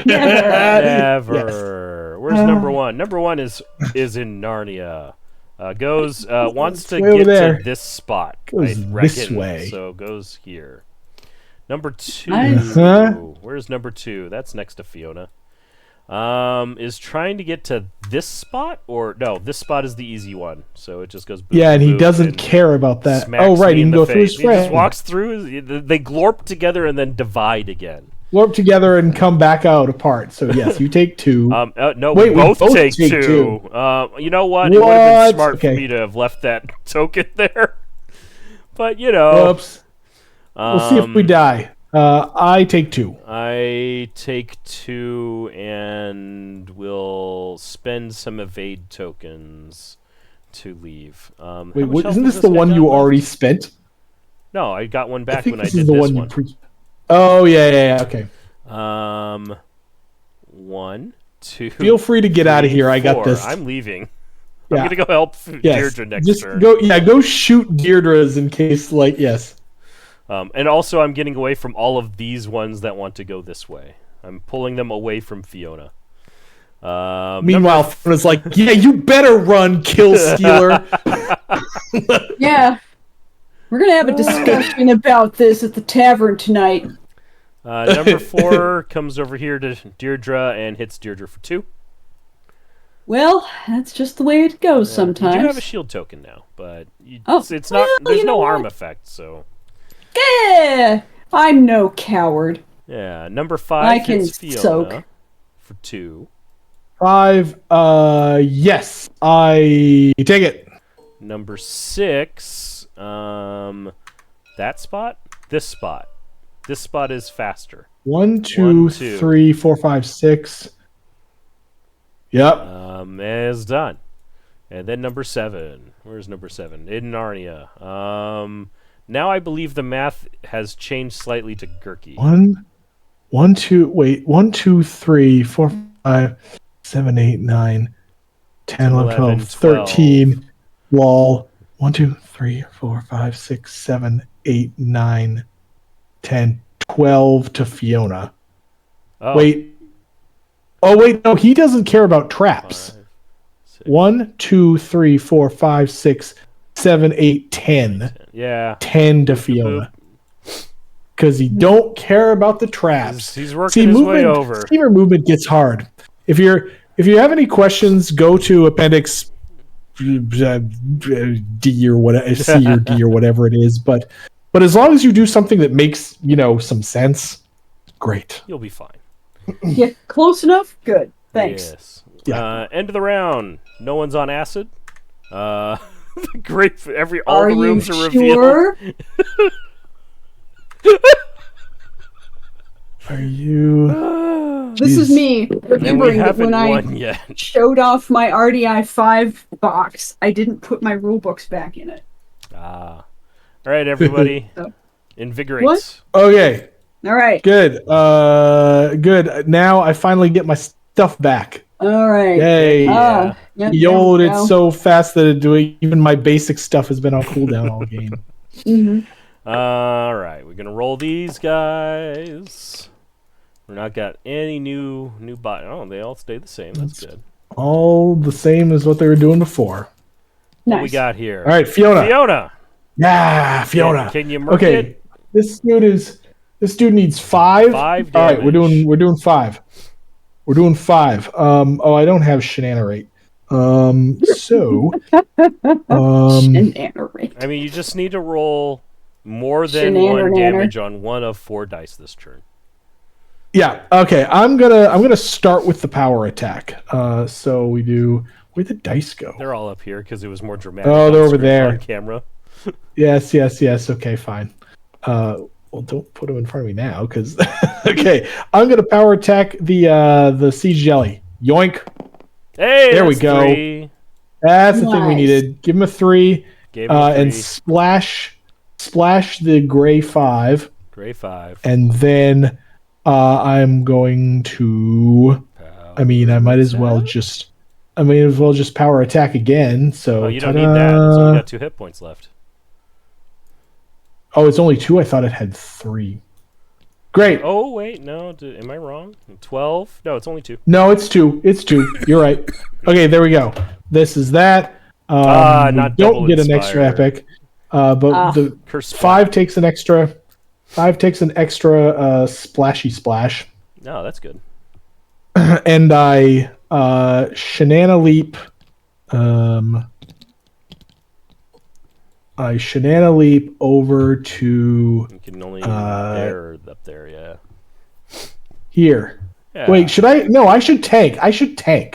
never. Where's number 1? Number 1 is in Narnia. Wants to way over get there. to this spot. Goes I this reckon. way. So goes here. Number 2. Uh-huh. Where's number 2? That's next to Fiona. Is trying to get to this spot, or no? This spot is the easy one, so it just goes. Boop, Yeah, and he boop, doesn't and care about that. smacks Oh, right, me he in can the go through his face. He just friend. walks through. They glorp together and then divide again. Warp together and come back out apart. So yes, you take 2. No, Wait, we we both both take take 2. 2. You know what? It would have What? been smart for Okay. me to have left that token there. But you know, Whoops. We'll see if we die. I take 2. I take 2 and will spend some evade tokens to leave. How Wait, much health isn't does this the guy one got you left? already spent? No, I got one I back think when I this did is the this one one. you Oh yeah, okay. 1, 2. Feel free to get out of 3, here. I got 4. this. I'm leaving. Yeah. I'm gonna go help Yes. Deirdre next Just turn. go shoot Deirdre's in case, like, yes. And also, I'm getting away from all of these ones that want to go this way. I'm pulling them away from Fiona. Meanwhile, Fiona's like, yeah, you better run, kill stealer. Yeah. We're going to have a discussion about this at the tavern tonight. Number 4 comes over here to Deirdre and hits Deirdre for 2. Well, that's just the way it goes You sometimes. do have a shield token now, but Oh, it's not. well, There's you no know harm what? effect, so Yeah, I'm no coward. yeah. Number I 5 can hits Fiona soak. for 2. 5. Yes, I take it. Number 6, that spot, this spot. This spot is faster. 1, 2, 1, 2. 3, 4, 5, 6. Yep. Is done. And then number 7. Where's number 7? In Narnia. Now I believe the math has changed slightly to Gurky. 1, 2, 3, 4, 5, 7, 8, 9, 10, 11, 12, 13. Lol. 1, 2, 3, 4, 5, 6, 7, 8, 9, 10, 12 to Fiona. Oh, Wait. Oh, wait. No, he doesn't care about traps. 5, 6, 1, 2, 3, 4, 5, 6, 7, 8, 10. Yeah. 10 to Fiona. Because he don't care about the traps. He's working his way over. Steamer movement gets hard. If you have any questions, go to appendix D or whatever, C or D or whatever it is. But as long as you do something that makes some sense, great. You'll be fine. Yeah, close enough. Good. Thanks. Yes. Yeah. End of the round. No one's on acid. Great. All Are the rooms you are revealed. sure? Are you? This is me And we remembering that haven't when I won yet. showed off my RDI 5 box, I didn't put my rule books back in it. All right, everybody. So- Invigorate. What? Okay. All right. Good. Good. Now I finally get my stuff back. All right. Yay. Yeah. Yep, You rolled there we it go. so fast that even my basic stuff has been on cooldown all game. Mhm. All right, we're gonna roll these guys. We're not got any new bot. Oh, they all stay the same. That's good. All the same as what they were doing before. What we Nice. got here? All right, Fiona. Fiona. Yeah, Fiona. Can you mark Okay, it? this dude needs 5. 5 All right, we're damage. doing 5. We're doing 5. Oh, I don't have Shenanigans. So Shenanigans. I mean, you just need to roll more than Shenaner 1 nanner. damage on one of 4 dice this turn. yeah, okay. I'm gonna start with the power attack. So we do. Where'd the dice go? They're all up here because it was more dramatic. Oh, they're on over screen- there. on camera. Yes. Okay, fine. Well, don't put them in front of me now, because okay. I'm gonna power attack the siege jelly. Yoink! Hey, There we that's go. 3. That's the thing we Nice. needed. Give him a 3, Gave him a 3. and splash the gray 5, Gray 5. and then I'm going to. I mean, I might as well just power attack again. So Oh, you don't need that. It's only got 2 hit points left. Oh, it's only 2. I thought it had 3. Great. Oh, wait, no. Am I wrong? 12? No, it's only 2. No, it's 2. It's 2. You're right. Okay, there we go. This is that. We not double don't get an extra inspire. epic, but the Curse 5 takes an extra. 5 takes an extra splashy splash, No, that's good. and I leap. I leap over to You can only there up there, yeah. here. Yeah. Wait, should I? No, I should tank.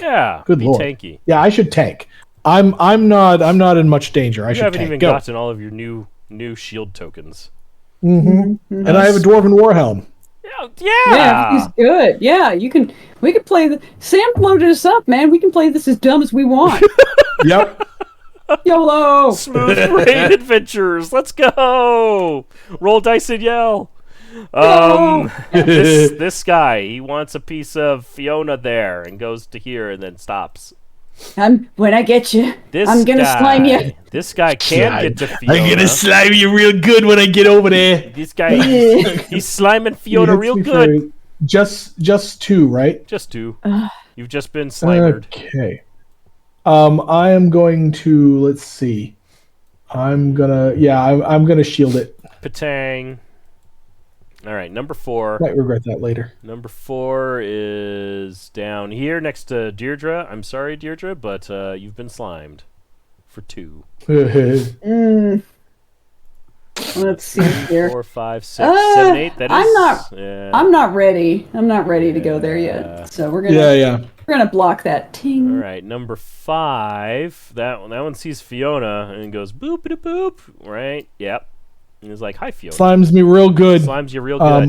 Yeah. Good be lord. tanky. Yeah, I should tank. I'm not in much danger. I You should haven't tank. even Go. gotten all of your new shield tokens. Mm-hmm. And I have a dwarven warhelm. Yeah, he's good. Yeah, we can play Sam loaded us up, man. We can play this as dumb as we want. Yep. YOLO! Smooth raid adventures. Let's go. Roll dice and yell. This guy, he wants a piece of Fiona there and goes to here and then stops. When I get you, This I'm gonna guy, slime you. This guy can get to Fiona. I'm gonna slime you real good when I get over there. This guy, he's sliming Fiona He hits real me good. for just 2, right? Just 2. You've just been slimered. Okay. I am going to. Let's see. I'm gonna shield it. Patang. All right, number 4. Might regret that later. Number 4 is down here next to Deirdre. I'm sorry, Deirdre, but you've been slimed for 2. Let's see here. 4, 5, 6, 7, 8. That is. I'm not ready. I'm not ready to go there yet. So we're gonna yeah. we're gonna block that All ting. right, number 5. That one sees Fiona and goes boop a boop. Right? Yep. And he's like, "Hi, Fiona." Slimes me real good. Slimes you real good.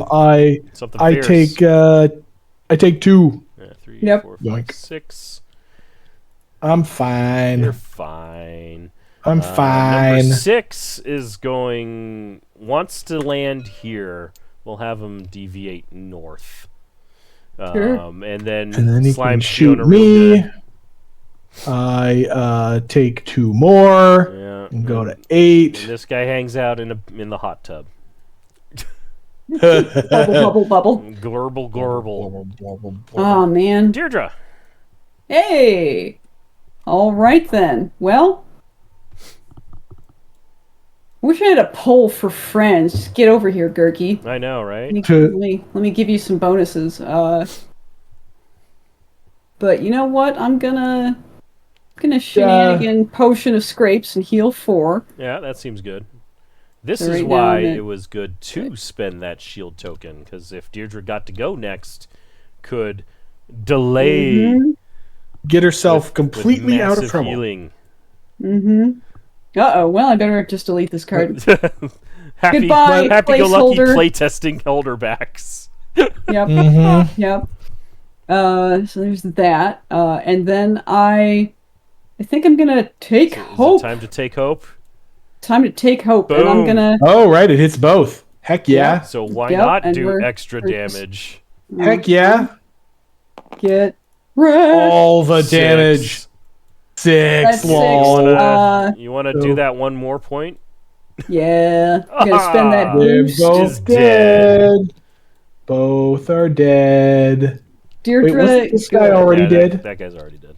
Something I fierce. take 2. Yeah, 3, Yep. 4, 5, Yoink. 6. I'm fine. You're fine. I'm fine. Number 6 wants to land here. We'll have him deviate north. Sure. And then he slime can shoot Fiona real me. good. I take 2 more Yeah. and go to 8. And this guy hangs out in the hot tub. Bubble, bubble. Glurble, glurble. Oh man. Deirdre. Hey. All right then. Well, wish I had a poll for friends. Just get over here, Gurky. I know, right? Let me give you some bonuses. But you know what? I'm gonna gonna shenanigan potion of scrapes and heal 4. Yeah, that seems good. This So is right now why I'm at- it was good to spend that shield token, because if Deirdre got to go next, could delay Mm-hmm. Get herself with completely out of massive trouble. healing. Mm-hmm. Uh-oh, well, I better just delete this card. happy, Goodbye, happy-go-lucky placeholder. playtesting holderbacks. Yep. Mm-hmm. Yep. So there's that. And then I think I'm gonna take Is it hope. time to take hope? Time to take hope, and I'm Boom. gonna. Oh, right, it hits both. Heck yeah. So why Yep, not and do we're- extra we're just- damage? Heck yeah. Get ready. All the damage. 6. That's 6. Lol. You want to So- do that one more point? Yeah, I'm gonna spend that They're boost. is both dead. dead. Both are dead. Deirdre, Wait, wasn't this guy good. already Yeah, dead? That guy's already dead.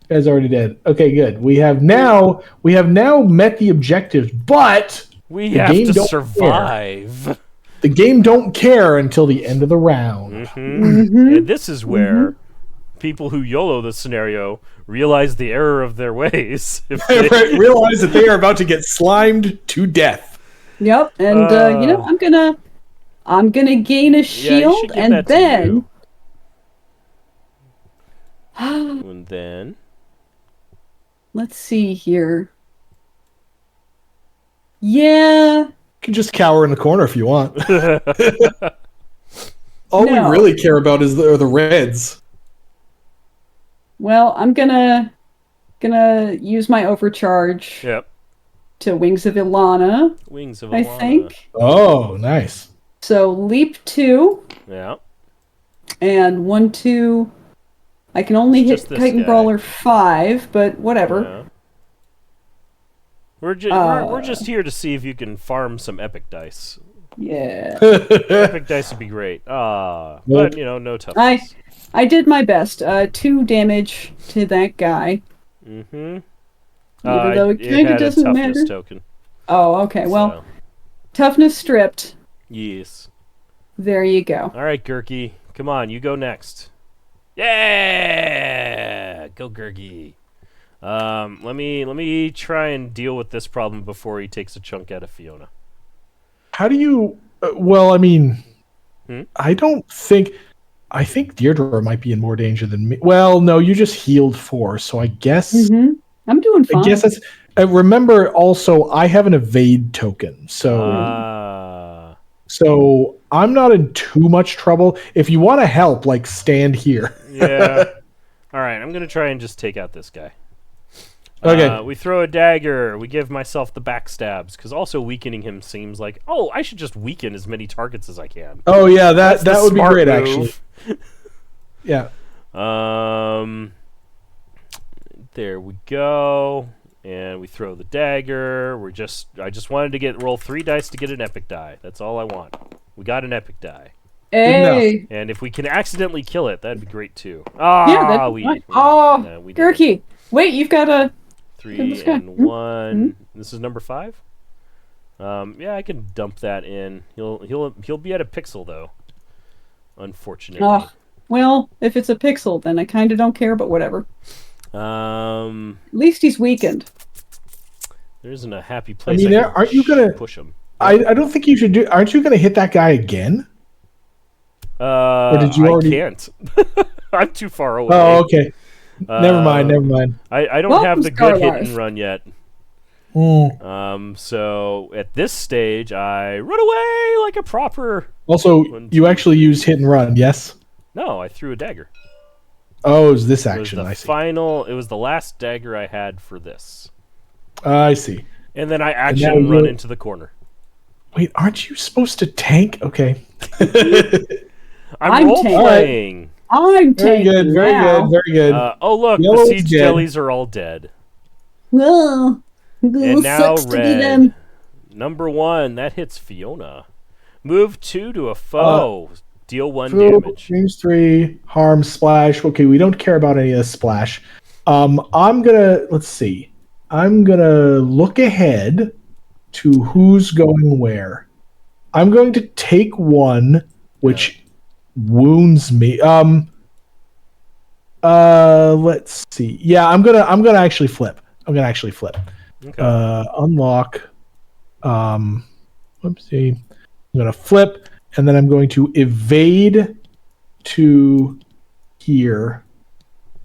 Guy's already dead. Okay, good. We have now met the objectives, but We The have game to don't survive. the game don't care until the end of the round. Mhm. And this is where people who YOLO this scenario realize the error of their ways. If they- Realize that they are about to get slimed to death. Yep, and I'm gonna gain a Yeah, you shield, should give and that to then you. And then let's see here. Yeah, You can just cower in the corner if you want. All No. we really care about are the reds. well, I'm gonna use my overcharge Yep. to Wings of Ilana, Wings of I Alana. think. Oh, nice. So leap 2 Yeah. and 1, 2. I can only It's hit just this Titan guy. Brawler 5, but whatever. Yeah. We're just here to see if you can farm some epic dice. Yeah. Epic dice would be great. But Nope. no toughness. I did my best. 2 damage to that guy. Mm-hmm. Even though it kinda had a doesn't toughness matter. token. Oh, okay. Well, So, toughness stripped. yes. There you go. All right, Gurky. Come on, you go next. Yeah, go Gurky. Let me try and deal with this problem before he takes a chunk out of Fiona. How do you? Well, I mean, Hmm? I think Deirdre might be in more danger than me. Well, no, you just healed 4, so I guess. Mm-hmm. I'm doing fine. I guess that's. Remember, also, I have an evade token, so I'm not in too much trouble. If you want to help, like, stand here. Yeah. All right, I'm gonna try and just take out this guy. Okay. We throw a dagger. We give myself the backstabs, because also weakening him seems like, oh, I should just weaken as many targets as I can. Oh yeah, That's the that would be smart great, move. actually. Yeah. There we go. And we throw the dagger. I just wanted to roll 3 dice to get an epic die. That's all I want. We got an epic die. Hey. And if we can accidentally kill it, that'd be great too. Yeah, that'd be fine. Oh, we didn't. Gurky. Wait, you've got a. 3 this guy. and 1. This is number 5. Yeah, I can dump that in. He'll be at a pixel though. Unfortunately. Oh, well, if it's a pixel, then I kind of don't care, but whatever. At least he's weakened. There isn't a happy place. mean, can aren't you gonna- push him? I don't think you should do. Aren't you going to hit that guy again? did you already- I can't. I'm too far away. Oh, okay. Never mind. I don't Welcome, have the good hit Scarlars. and run yet. Mm. So at this stage, I run away like a proper. Also, 1, you 2, actually used hit and run, yes? No, I threw a dagger. Oh, it was this It was action. the I see. It was the last dagger I had for this, I see. and then I now action run you're- into the corner. Wait, aren't you supposed to tank? Okay. I'm role tanking. playing. I'm Very taking good. Very now. good. Very good. Oh look, Yellow's the siege dead. jellies are all dead. Oh, And now sucks to be red. them. Number 1, that hits Fiona. Move 2 to a foe. Deal 1 Food, damage. Range 3, harm, splash. Okay, we don't care about any of this splash. I'm gonna let's see. I'm gonna look ahead to who's going where. I'm going to take one which wounds me. Let's see. Yeah, I'm gonna actually flip. Okay. Unlock. Whoopsie. I'm gonna flip, and then I'm going to evade to here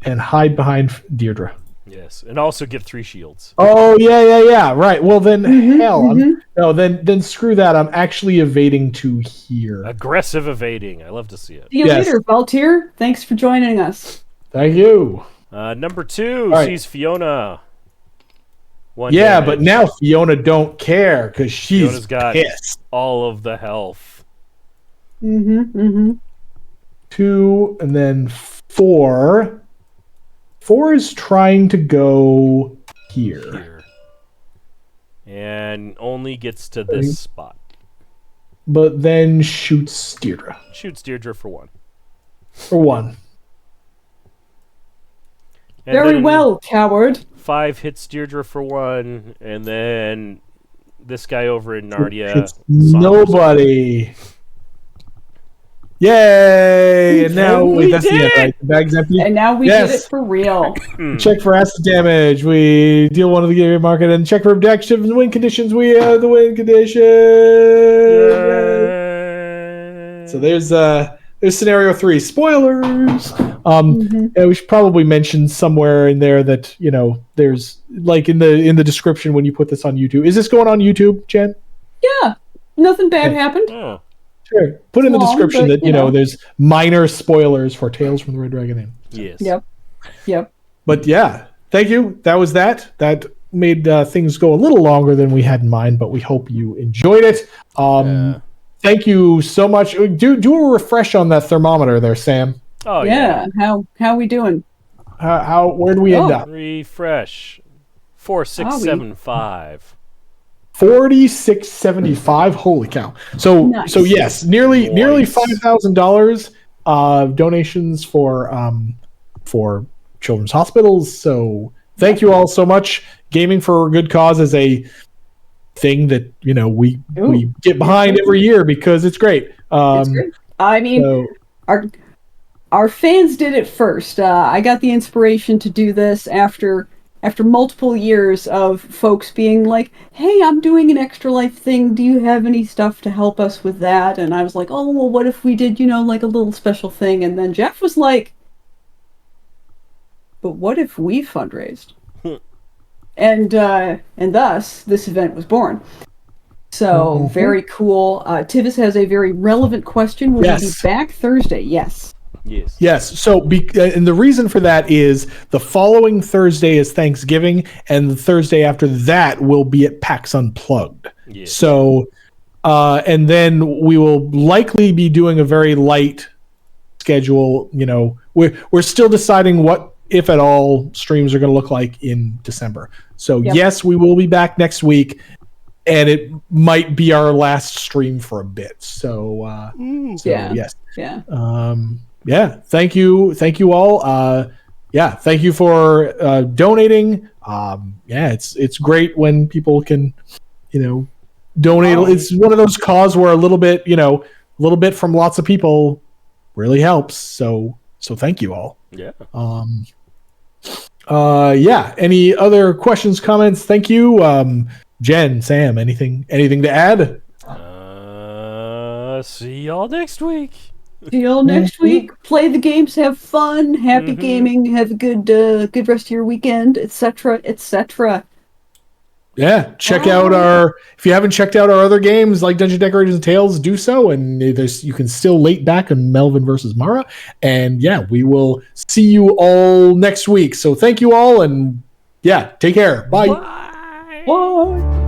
and hide behind Deirdre. Yes, and also get 3 shields. Oh yeah. Right. Well then, then screw that. I'm actually evading to here. Aggressive evading. I love to see it. See you later, Valtier. Thanks for joining us. Thank you. Number 2, right. she's Fiona. 1 Yeah, damage. but now Fiona don't care because she's Fiona's got pissed. all of the health. 2 and then 4. 4 is trying to go here. And only gets to this spot. But then shoots Deirdre. Shoots Deirdre for 1. For 1. And Very then well, coward. 5 hits Deirdre for 1, and then this guy over in Narnia. It's nobody. Yay! And now wait, that's the end, right? The bag's empty. And now we did it for real. Check for acid damage. We deal 1 of the game market and check for objectives and win conditions. We have the win condition. So there's scenario 3. Spoilers. And we should probably mention somewhere in there that there's like in the description when you put this on YouTube. Is this going on YouTube, Jen? Yeah, nothing bad happened. Oh. Sure. Put in the description but, that there's minor spoilers for Tales from the Red Dragon Inn. Yes. Yep. But yeah, thank you. That was that. That made things go a little longer than we had in mind, but we hope you enjoyed it. Thank you so much. Do a refresh on that thermometer there, Sam. Oh yeah. How we doing? Where do we end up? Refresh. 4675. 4675. Holy cow! So yes, nearly $5,000 donations for children's hospitals. So thank you all so much. Gaming for a good cause is a thing that we get behind every year because it's great. It's great. I mean, our fans did it first. I got the inspiration to do this after multiple years of folks being like, hey, I'm doing an Extra Life thing. Do you have any stuff to help us with that? And I was like, oh, well, what if we did, like a little special thing? And then Jeff was like, but what if we fundraised? And thus, this event was born. So, very cool. Tivis has a very relevant question. Will you be back Thursday? Yes. Yes. So, and the reason for that is the following Thursday is Thanksgiving, and the Thursday after that will be at PAX Unplugged. Yes. So, and then we will likely be doing a very light schedule. We're still deciding what, if at all, streams are going to look like in December. So, yes, we will be back next week, and it might be our last stream for a bit. So, yes. Yeah. Thank you all. Thank you for donating. It's great when people can, donate. It's one of those causes where a little bit from lots of people really helps. So thank you all. Yeah. Any other questions, comments? Thank you. Jen, Sam, anything to add? See y'all next week. See y'all next week. Play the games, have fun, happy gaming, have a good rest of your weekend, etc., etc. Yeah, check out if you haven't checked out our other games like Dungeon Decorators and Tales, do so, and you can still late back on Melvin versus Mara. And we will see you all next week. So thank you all, and take care. Bye. Bye.